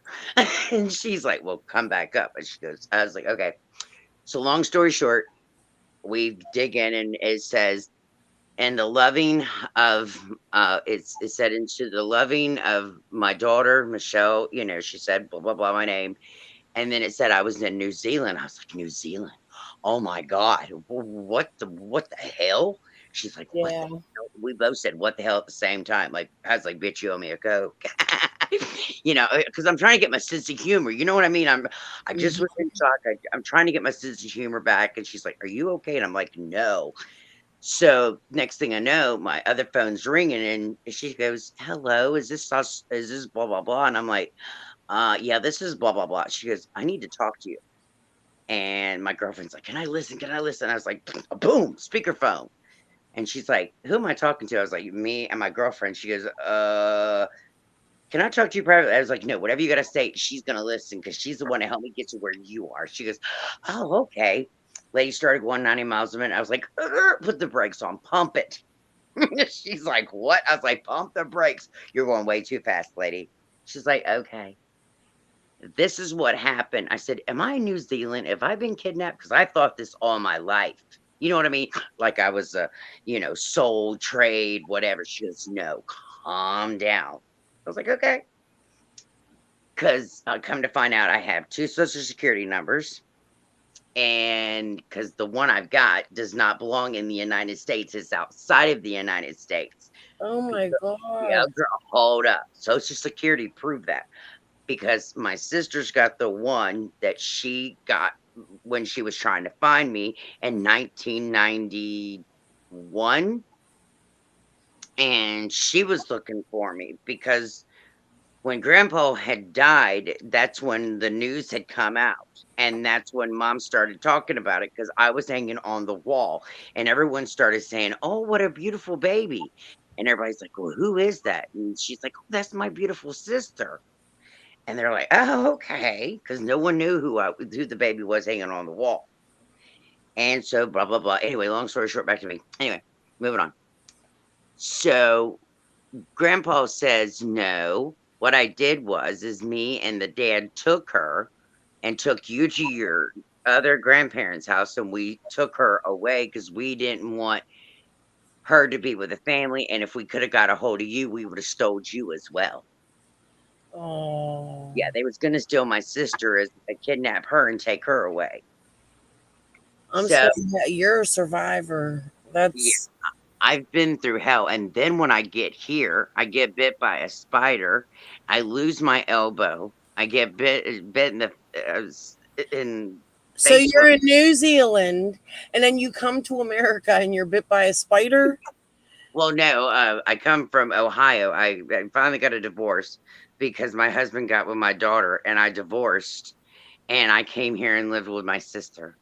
D: And she's like, "Well, come back up." And she goes, I was like, "Okay." So long story short, we dig in and it says, "And the loving of it said, into the loving of my daughter, Michelle," she said, blah, blah, blah, my name. And then it said I was in New Zealand. I was like, "New Zealand? Oh my God. What the hell?" She's like, "What the
A: Yeah.
D: hell?" We both said, "What the hell?" at the same time. Like, I was like, "Bitch, you owe me a Coke." Because I'm trying to get my sense of humor. You know what I mean? I just
A: Mhm.
D: was in shock. I'm trying to get my sense of humor back, and she's like, "Are you okay?" And I'm like, "No." So next thing I know, my other phone's ringing, and she goes, "Hello, is this us? Is this blah blah blah?" And I'm like, yeah, this is blah blah blah." She goes, "I need to talk to you." And my girlfriend's like, "Can I listen? Can I listen?" I was like, boom, speakerphone. And she's like, "Who am I talking to?" I was like, "Me and my girlfriend." She goes, "Can I talk to you privately?" I was like, "No, whatever you gotta say, she's gonna listen because she's the one to help me get to where you are." She goes, "Oh, okay." Lady started going 90 miles a minute. I was like, "Put the brakes on, pump it." She's like, "What?" I was like, "Pump the brakes. You're going way too fast, lady." She's like, "Okay." This is what happened. I said, "Am I in New Zealand? Have I been kidnapped? Because I thought this all my life." You know what I mean? Like I was a, soul trade, whatever. She goes, "No, calm down." I was like, "Okay." Because I come to find out I have two social security numbers. And because the one I've got does not belong in the United States, it's outside of the United States.
A: Oh my
D: Yeah,
A: God.
D: girl, hold up. Social Security proved that because my sister's got the one that she got when she was trying to find me in 1991. And she was looking for me because when grandpa had died, that's when the news had come out. And that's when mom started talking about it because I was hanging on the wall and everyone started saying, "Oh, what a beautiful baby." And everybody's like, "Well, who is that?" And she's like, "Oh, that's my beautiful sister." And they're like, "Oh, okay." Because no one knew who the baby was hanging on the wall. And so, blah, blah, blah. Anyway, long story short, back to me. Anyway, moving on. So grandpa says no. What I did is me and the dad took her and took you to your other grandparents' house, and we took her away because we didn't want her to be with a family. And if we could have got a hold of you, we would have stole you as well.
A: Oh,
D: Yeah, they was gonna steal my sister as kidnap her and take her away.
A: I'm
D: So
A: sorry that you're a survivor.
D: yeah,
A: That's
D: I've been through hell. And then when I get here, I get bit by a spider. I lose my elbow. I get bit in the in
A: so
D: Facebook.
A: you're in New Zealand and then you come to America and you're bit by a spider?
D: Well, no, I come from Ohio. I finally got a divorce because my husband got with my daughter, and I divorced, and I came here and lived with my sister.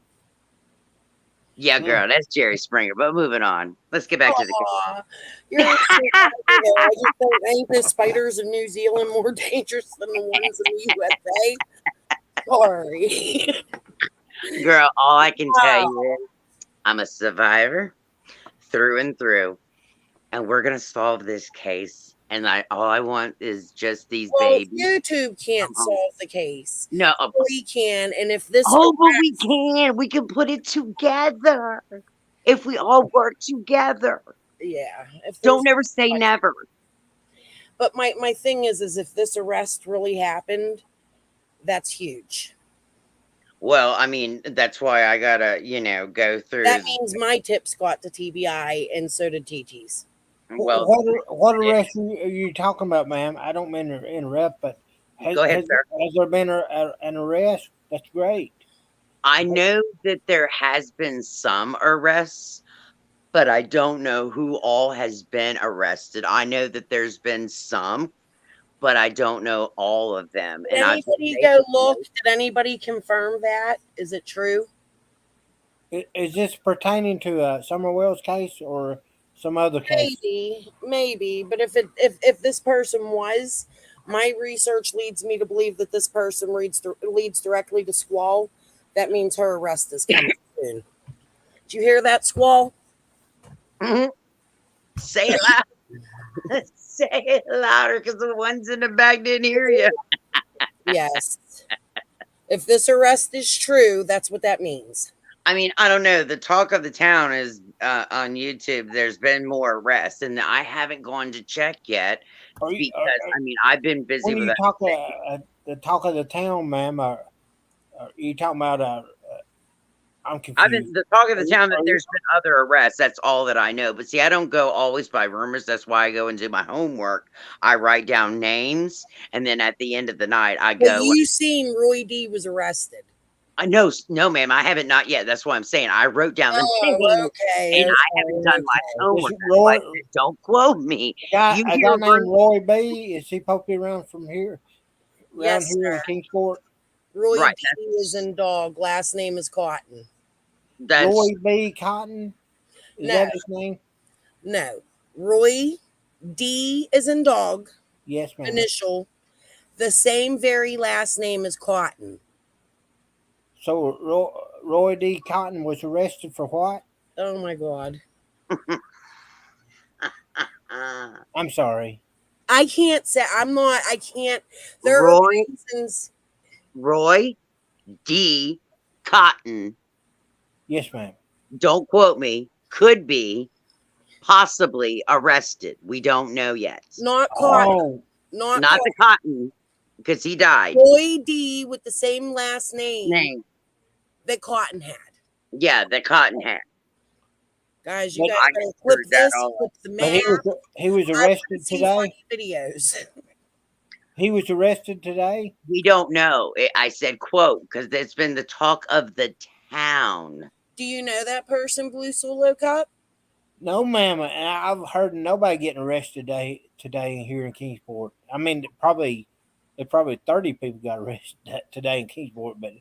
D: Yeah,
C: Mm.
D: girl, that's Jerry Springer. But moving on, let's get back to the
A: Aw, you're a survivor though. I just don't ain't the spiders in New Zealand more dangerous than the ones in the USA? Sorry.
D: girl. All I can tell
A: Wow.
D: you is I'm a survivor through and through, and we're gonna solve this case. And all I want is just these
A: Well, if
D: babies
A: YouTube
D: to come
A: can't
D: home.
A: solve the case,
D: No,
A: we can. And if this
D: oh, but we can. We can put it together if we all work together.
A: yeah, if
D: Don't
A: there's
D: never say never.
A: but my thing is if this arrest really happened, that's huge.
D: Well, I mean, that's why I gotta, go
A: That
D: through.
A: means my tips got to TBI and so did TT's.
D: Well,
C: What arrest are you talking about, ma'am? I don't mean to interrupt, but
D: go ahead, sir.
C: has there been an arrest? That's great.
D: I know that there has been some arrests, but I don't know who all has been arrested. I know that there's been some, but I don't know all of them.
A: Did
D: And I've been
A: anybody
D: made
A: go
D: to
A: look?
D: know.
A: Did anybody confirm that? Is it true?
C: Is this pertaining to a Summer Wells case or some other case?
A: Maybe. But if this person was, my research leads me to believe that this person leads directly to Squall. That means her arrest is coming soon. Did you hear that, Squall?
D: Mhm. Say it loud. Say it louder because the ones in the back didn't hear you.
A: Yes. If this arrest is true, that's what that means.
D: I mean, I don't know. The talk of the town is on YouTube. There's been more arrests, and I haven't gone to check yet
C: Are you,
D: because I mean I've been busy
C: when
D: with
C: you
D: other
C: talk
D: things.
C: the talk of the town, ma'am? Are you talking about I'm
D: I've been
C: confused.
D: the talk of the
C: Are you,
D: town that
C: are you,
D: there's been other arrests. That's all that I know. But see, I don't go always by rumors. That's why I go and do my homework. I write down names, and then at the end of the night, I
A: Well,
D: go.
A: you seen Roy D was arrested.
D: I know, no, ma'am, I haven't not yet. That's what I'm saying. I wrote down the
A: Oh,
D: names,
A: okay,
D: and I haven't
A: okay,
D: done my
A: okay.
C: is
D: homework.
C: it
D: That's why I
C: Roy?
D: said, don't quote me. You
C: A
D: hear
C: guy named
D: rumors,
C: Roy B. Is he supposed to be around from here, around
A: Yes,
C: here in
A: sir.
C: Kingsport?
A: Roy
D: right?
A: B is in dog. Last name is Cotton.
C: Roy
D: That's
C: B. Cotton. Is
A: No,
C: that his name?
A: no. Roy D is in dog.
C: Yes, ma'am.
A: Initial. The same very last name as Cotton.
C: So Roy D. Cotton was arrested for what?
A: Oh my God.
D: uh,
C: I'm sorry.
A: I can't say, I'm not, I can't. There are
D: Roy
A: reasons.
D: Roy D. Cotton.
C: Yes, ma'am.
D: Don't quote me. Could be possibly arrested. We don't know yet.
A: Not Cotton.
C: Oh,
A: Not
D: Not the
A: Cotton.
D: Cotton, because he died.
A: Roy D with the same last name
D: Name.
A: that Cotton had.
D: Yeah, the Cotton hat.
A: Guys, you
C: but
A: guys
D: I
A: better
D: just
A: clip
D: screwed that
A: this,
D: all up.
A: clip the
C: but
A: mayor.
C: he was
A: I want to
C: arrested
A: see
C: today.
A: funny videos.
C: He was arrested today.
D: We don't know. I said quote because it's been the talk of the town.
A: Do you know that person, Blue Solo Cup?
C: No, ma'am. And I've heard nobody getting arrested today here in Kingsport. I mean, probably 30 people got arrested today in Kingsport, but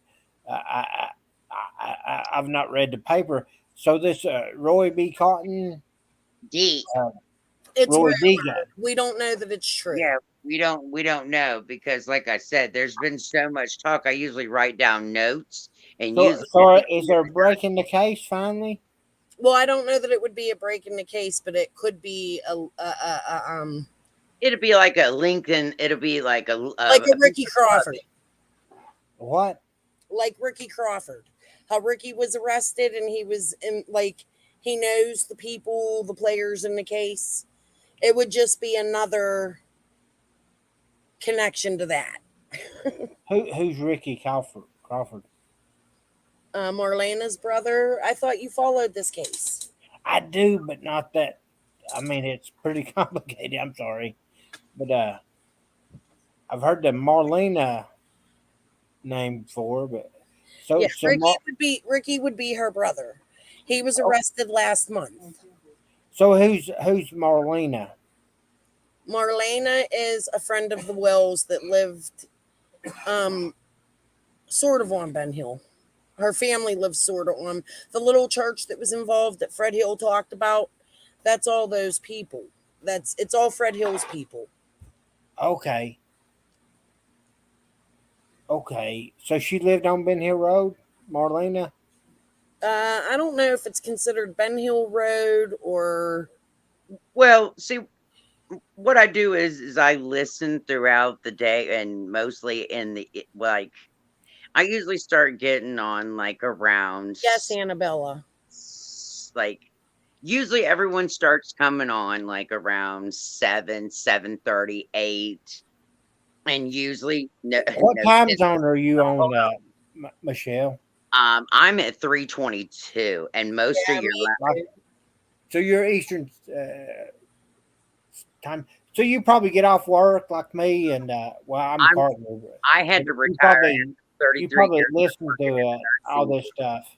C: I've not read the paper. So this Roy B. Cotton,
D: D.
C: uh,
A: It's
C: Roy D.
A: rumored. We don't know that it's true.
D: Yeah, we don't know because like I said, there's been so much talk. I usually write down notes and
C: So,
D: usually at
C: so
D: the
C: is
D: end of
C: there
D: the night,
C: breaking the case finally?
A: Well, I don't know that it would be a break in the case, but it could be
D: it'll be like a LinkedIn. It'll be like
A: like a
D: a piece
A: Ricky
D: of
A: Crawford.
C: What?
A: Like Ricky Crawford. How Ricky was arrested and he was in, like, he knows the people, the players in the case. It would just be another connection to that.
C: Who's Ricky Crawford? Crawford.
A: Marlena's brother. I thought you followed this case.
C: I do, but not that. I mean, it's pretty complicated. I'm sorry, but I've heard the Marlena name before, but
A: Yeah,
C: so
A: Ricky would be her brother. He was
C: oh,
A: arrested last month.
C: so who's Marlena?
A: Marlena is a friend of the Wells that lived sort of on Ben Hill. Her family lives sort of on the little church that was involved that Fred Hill talked about. That's all those people. It's all Fred Hill's people.
C: Okay, okay. So she lived on Ben Hill Road, Marlena.
A: I don't know if it's considered Ben Hill Road or
D: well, see, what I do is I listen throughout the day and mostly in like I usually start getting on like around
A: yes, Annabella.
D: like usually everyone starts coming on like around 7:30, 8, and usually no,
C: What
D: no
C: time
D: kids.
C: zone are you
D: Hold
C: on, Michelle?
D: I'm at 3:22, and most of
A: Yeah,
D: your
A: me
C: Like,
A: too.
C: so you're Eastern time. So you probably get off work like me, and well, I'm a
D: I'm
C: partner.
D: I had
C: But
D: to retire after
C: you
D: 33
C: probably
D: years of
C: listen
D: working in
C: to
D: the
C: all
D: nursing.
C: this stuff,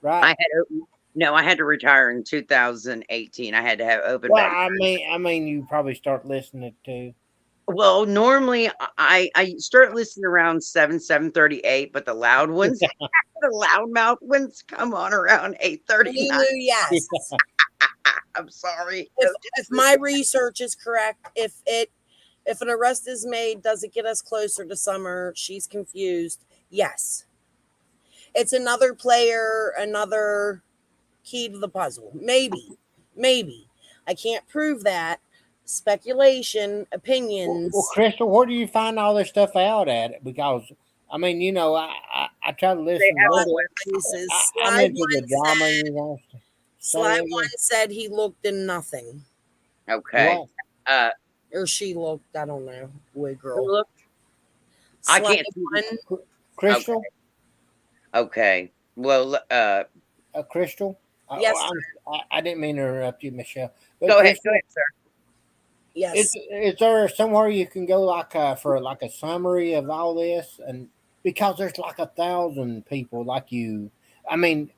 D: I
C: right?
D: had no, I had to retire in 2018. I had to have open
C: Well,
D: back.
C: I mean, you probably start listening to.
D: Well, normally I start listening around 7:38, but the loud ones, the loudmouth ones, come on around 8:39.
A: Lulu, yes.
D: I'm sorry.
A: If my research is correct, if an arrest is made, does it get us closer to summer? She's confused. Yes. It's another player, another key to the puzzle. Maybe. I can't prove that. Speculation,
C: Well,
A: opinions.
C: Crystal, where do you find all this stuff out at? Because I mean, I try to
D: They
C: listen a
D: have
C: little
D: a
A: Other
C: bit.
A: places.
C: I'm into the drama. You know, say
A: Sly
C: that
A: one
C: again.
A: said he looked in nothing.
D: okay.
C: What?
D: Uh,
A: Or she looked, I don't know. Boy, girl.
D: look, I
A: Sly
D: can't see.
A: one.
D: Okay,
C: Crystal?
D: okay. Well,
C: Crystal.
A: Yes,
C: I didn't mean to interrupt you, Michelle. But
D: go
C: Crystal,
D: ahead, sir.
A: yes.
C: is there somewhere you can go like for like a summary of all this? And because there's like 1,000 people like you, I mean,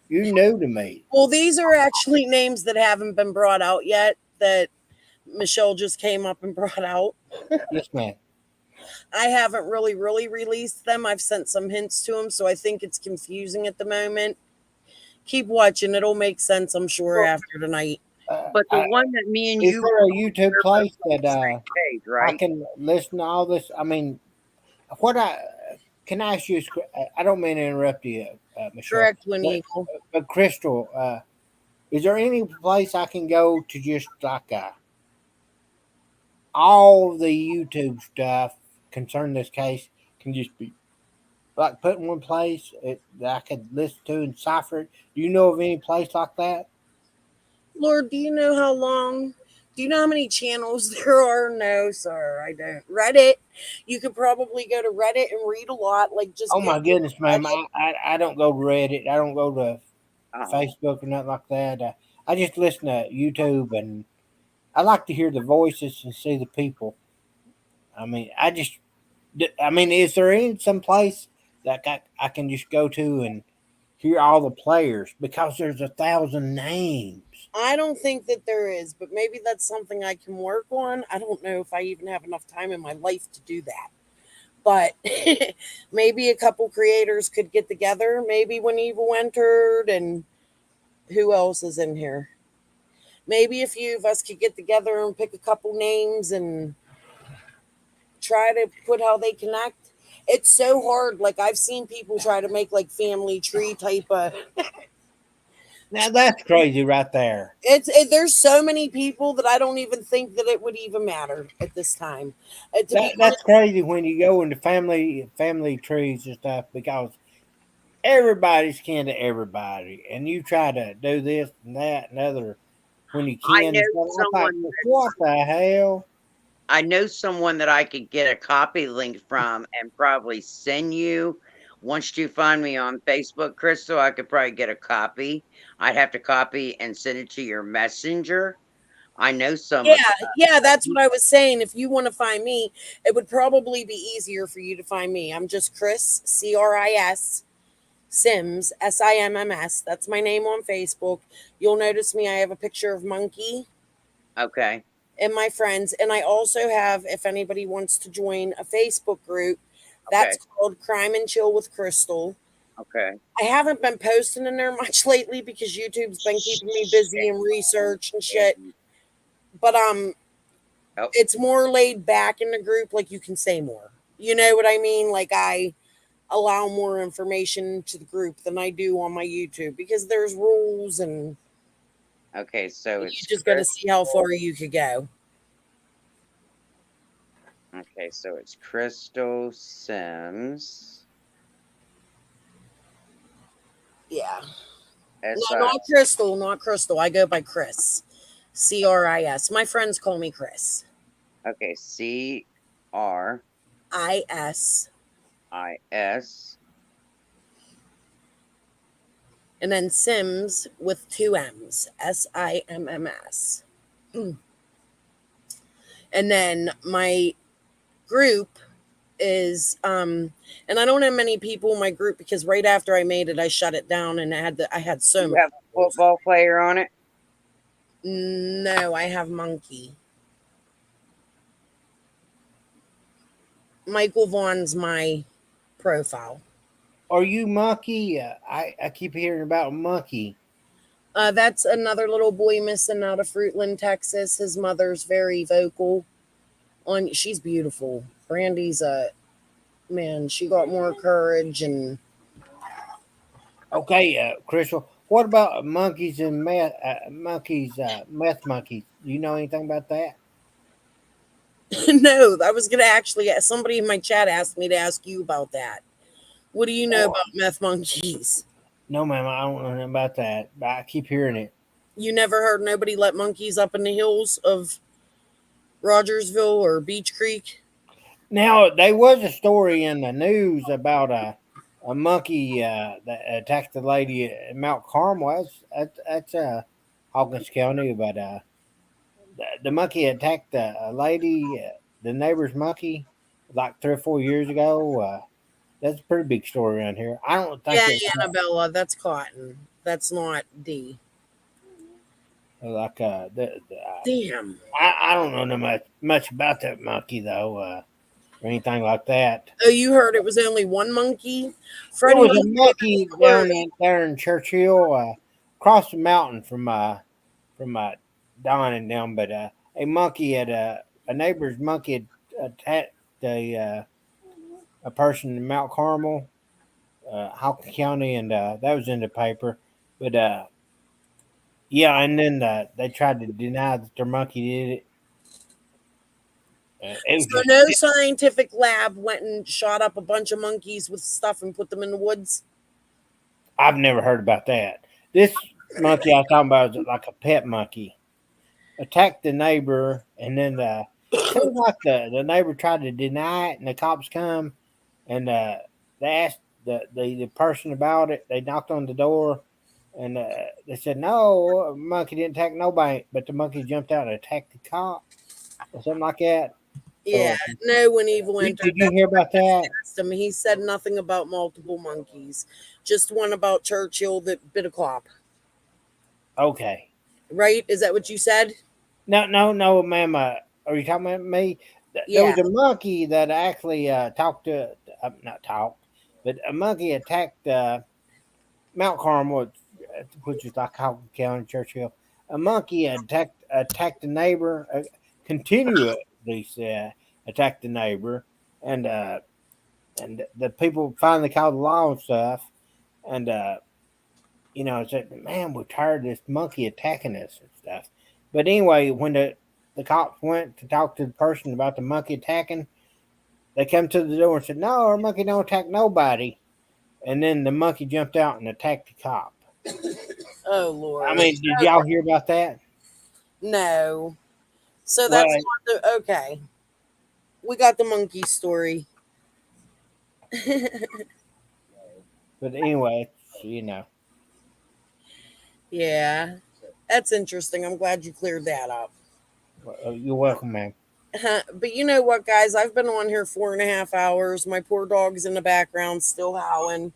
C: you new to me.
A: Well, these are actually names that haven't been brought out yet that Michelle just came up and brought out.
C: Yes, ma'am.
A: I haven't really released them. I've sent some hints to them, so I think it's confusing at the moment. Keep watching. It'll make sense, I'm sure,
C: Well,
A: after tonight.
D: But the one that me and
C: is
D: you
C: there a
D: brought,
C: YouTube
D: we're both
C: place
D: on
C: that
D: the same page,
C: I
D: right?
C: can listen to all this? I mean, what I can I ask you? I don't mean to interrupt you, Michelle,
A: Correct, Twin
C: but
A: Eagle.
C: Crystal, is there any place I can go to just like all the YouTube stuff concerning this case can just be like put in one place that I could listen to and cipher it? Do you know of any place like that?
A: Lord, do you know how long? Do you know how many channels there are? No, sir, I don't. Reddit. You could probably go to Reddit and read a lot. Like, just
C: Oh my
A: Google
C: goodness, ma'am!
A: Reddit.
C: I don't go to Reddit. I don't go to
D: Oh,
C: Facebook or nothing like that. I just listen to YouTube, and I like to hear the voices and see the people. I mean, I mean, is there any some place that I can just go to and hear all the players because there's 1,000 names?
A: I don't think that there is, but maybe that's something I can work on. I don't know if I even have enough time in my life to do that. But maybe a couple creators could get together. Maybe when Evil entered, and who else is in here? Maybe a few of us could get together and pick a couple names and try to put how they connect. It's so hard. Like, I've seen people try to make like family tree type of.
C: Now that's crazy right there.
A: There's so many people that I don't even think that it would even matter at this time. To be
C: That's crazy when you go into family trees and stuff because everybody's kin to everybody, and you try to do this and that and other when you
D: I
C: can.
D: know
C: And stuff. I thought,
D: someone
C: what the hell?
D: I know someone that I could get a copy link from and probably send you. Once you find me on Facebook, Crystal, I could probably get a copy. I'd have to copy and send it to your messenger. I know some
A: Yeah,
D: of
A: yeah, that's what I was saying. If you want to find me, it would probably be easier for you to find me. I'm just Chris, Chris Sims, Simms. That's my name on Facebook. You'll notice me. I have a picture of Monkey
D: okay,
A: and my friends. And I also have, if anybody wants to join a Facebook group,
D: okay,
A: that's called Crime and Chill with Crystal.
D: okay.
A: I haven't been posting in there much lately because YouTube's been keeping me busy in research and shit. But
D: Oh,
A: it's more laid back in the group, like you can say more. You know what I mean? Like, I allow more information to the group than I do on my YouTube because there's rules, and
D: okay. So
A: you
D: it's
A: just got to see how
D: Crystal.
A: far you could go.
D: Okay, so it's Crystal Sims.
A: Yeah.
D: S
A: No,
D: I.
A: not Crystal, not Crystal. I go by Chris. Chris. My friends call me Chris.
D: Okay, CRIS.
A: IS. And then Sims with two M's. SIMMS. And then my group is and I don't have many people in my group because right after I made it I shut it down, and I had so
D: You
A: many
D: have a
A: people.
D: football player on it?
A: No, I have Monkey. Michael Vaughn's my profile.
C: Are you Monkey? I keep hearing about Monkey.
A: That's another little boy missing out of Fruitland, Texas. His mother's very vocal. She's beautiful. Brandy's a man. She got more courage, and
C: Okay, Crystal. What about monkeys and meth? Monkeys, meth monkeys. Do you know anything about that?
A: no, I was gonna actually. Somebody in my chat asked me to ask you about that. What do you know
C: Oh,
A: about meth monkeys?
C: no, ma'am. I don't know anything about that. But I keep hearing it.
A: You never heard nobody let monkeys up in the hills of Rogersville or Beach Creek?
C: Now there was a story in the news about a monkey that attacked the lady at Mount Carmel. That's Hawkins County, but the monkey attacked a lady, the neighbor's monkey, like 3 or 4 years ago. That's a pretty big story around here. I don't think
A: Yeah,
C: it
A: Annabella, that's cotton. That's not D.
C: like
A: Damn.
C: I don't know much about that monkey though, or anything like that.
A: Oh, you heard it was only one monkey?
C: It
A: Freddie
C: was a
A: Monkey gave us
C: monkey
A: the
C: down
A: word.
C: there in Churchill, across the mountain from Don and down, but a monkey had a neighbor's monkey had attacked a person in Mount Carmel, Hawkins County, and that was in the paper. But yeah, and then they tried to deny that their monkey did it. It was
A: So
C: just
A: no scientific lab went and shot up a bunch of monkeys with stuff and put them in the woods.
C: I've never heard about that. This monkey I was talking about was like a pet monkey. Attacked the neighbor, and then seems like the neighbor tried to deny it, and the cops come and they asked the person about it. They knocked on the door, and they said no, monkey didn't attack nobody, but the monkey jumped out and attacked the cop or something like that. So
A: Yeah, no, when evil entered,
C: did you
A: that's
C: hear
A: what
C: about that?
A: I asked him. He said nothing about multiple monkeys, just one about Churchill that bit a cop.
C: Okay.
A: Right? Is that what you said?
C: No, ma'am. Are you talking about me? There
A: Yeah.
C: was a monkey that actually talked to, not talked, but a monkey attacked Mount Carmel, which is like Hawkins County, Churchill. A monkey attacked the neighbor, continuously attacked the neighbor, and the people finally called the law and stuff, and said, "Man, we're tired of this monkey attacking us and stuff." But anyway, when the cops went to talk to the person about the monkey attacking, they come to the door and said, "No, our monkey don't attack nobody." And then the monkey jumped out and attacked the cop.
A: Oh
C: I
A: Lord.
C: mean, did y'all hear about that?
A: No. So
C: Well,
A: that's not the okay. We got the monkey story.
C: but anyway, you know,
A: Yeah. That's interesting. I'm glad you cleared that up.
C: you're welcome, man.
A: But you know what, guys? I've been on here 4.5 hours. My poor dog's in the background still howling.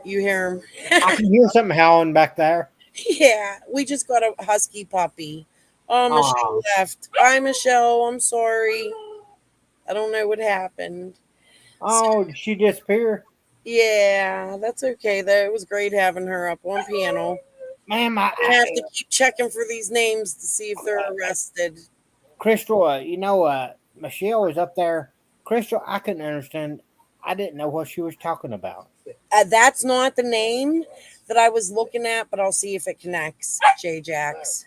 A: You hear him?
C: I can hear something howling back there.
A: Yeah, we just got a husky puppy. Oh, Michelle
C: Oh,
A: left. Bye, Michelle. I'm sorry. I don't know what happened. So,
C: oh, did she disappear?
A: yeah, that's okay, though. It was great having her up on piano.
C: Ma'am,
A: I have to keep checking for these names to see if they're arrested.
C: Crystal, Michelle was up there. Crystal, I couldn't understand. I didn't know what she was talking about.
A: That's not the name that I was looking at, but I'll see if it connects. J Jax.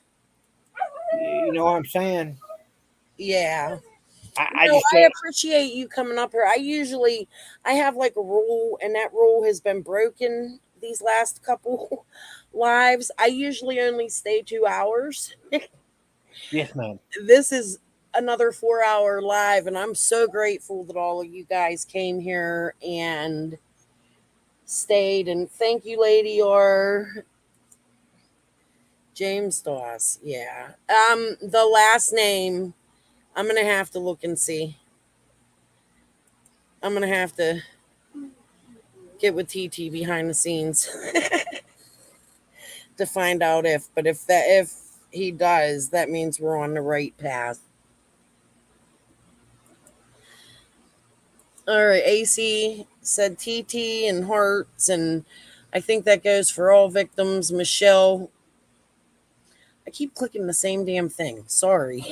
C: You know what I'm saying?
A: Yeah.
C: I
A: No,
C: just
A: I
C: don't.
A: appreciate you coming up here. I have like a rule, and that rule has been broken these last couple lives. I usually only stay 2 hours.
C: Yes, ma'am.
A: This is another 4 hour live, and I'm so grateful that all of you guys came here and stayed. And thank you, Lady or James Doss. Yeah. The last name, I'm gonna have to look and see. I'm gonna have to get with TT behind the scenes to find out if he does, that means we're on the right path. All right, AC said TT and hearts, and I think that goes for all victims. Michelle, I keep clicking the same damn thing. Sorry.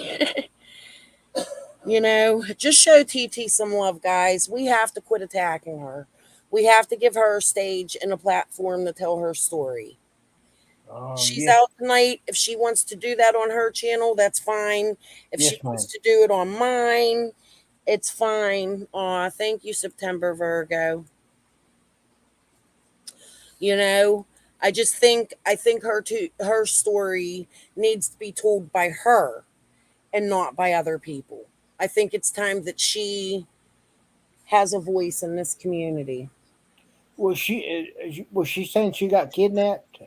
A: Just show TT some love, guys. We have to quit attacking her. We have to give her a stage and a platform to tell her story.
C: Oh,
A: She's
C: yes,
A: out tonight. If she wants to do that on her channel, that's fine. If she
C: yes,
A: wants
C: ma'am.
A: to do it on mine, it's fine. Aw, thank you, September Virgo. You know, I think her story needs to be told by her and not by other people. I think it's time that she has a voice in this community.
C: Was she saying she got kidnapped?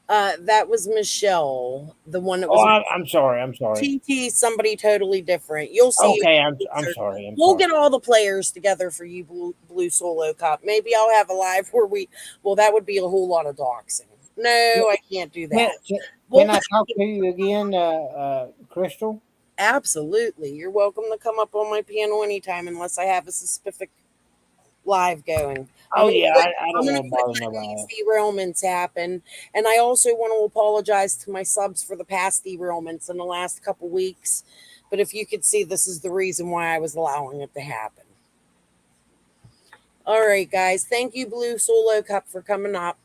A: That was Michelle, the one that
C: Oh,
A: was
C: I'm sorry. I'm sorry.
A: TT. Somebody totally different. You'll see.
C: Okay, I'm sorry. I'm
A: We'll
C: sorry.
A: get all the players together for you, Blue Solo Cup. Maybe I'll have a live where we. Well, that would be a whole lot of doxing. No, I can't do
C: Can,
A: that.
C: can,
A: Well,
C: can I talk to you again, Crystal?
A: absolutely. You're welcome to come up on my panel anytime, unless I have a specific live going.
C: Oh yeah, I
A: I'm
C: don't
A: gonna
C: want to
A: quit
C: bother
A: letting
C: nobody.
A: these derailments happen, and I also want to apologize to my subs for the past derailments in the last couple weeks. But if you could see, this is the reason why I was allowing it to happen. All right, guys. Thank you, Blue Solo Cup, for coming up.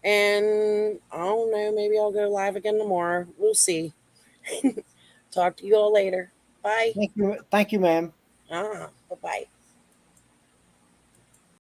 A: And I don't know, maybe I'll go live again tomorrow. We'll see. Talk to you all later. Bye.
C: Thank you, ma'am.
A: Bye bye.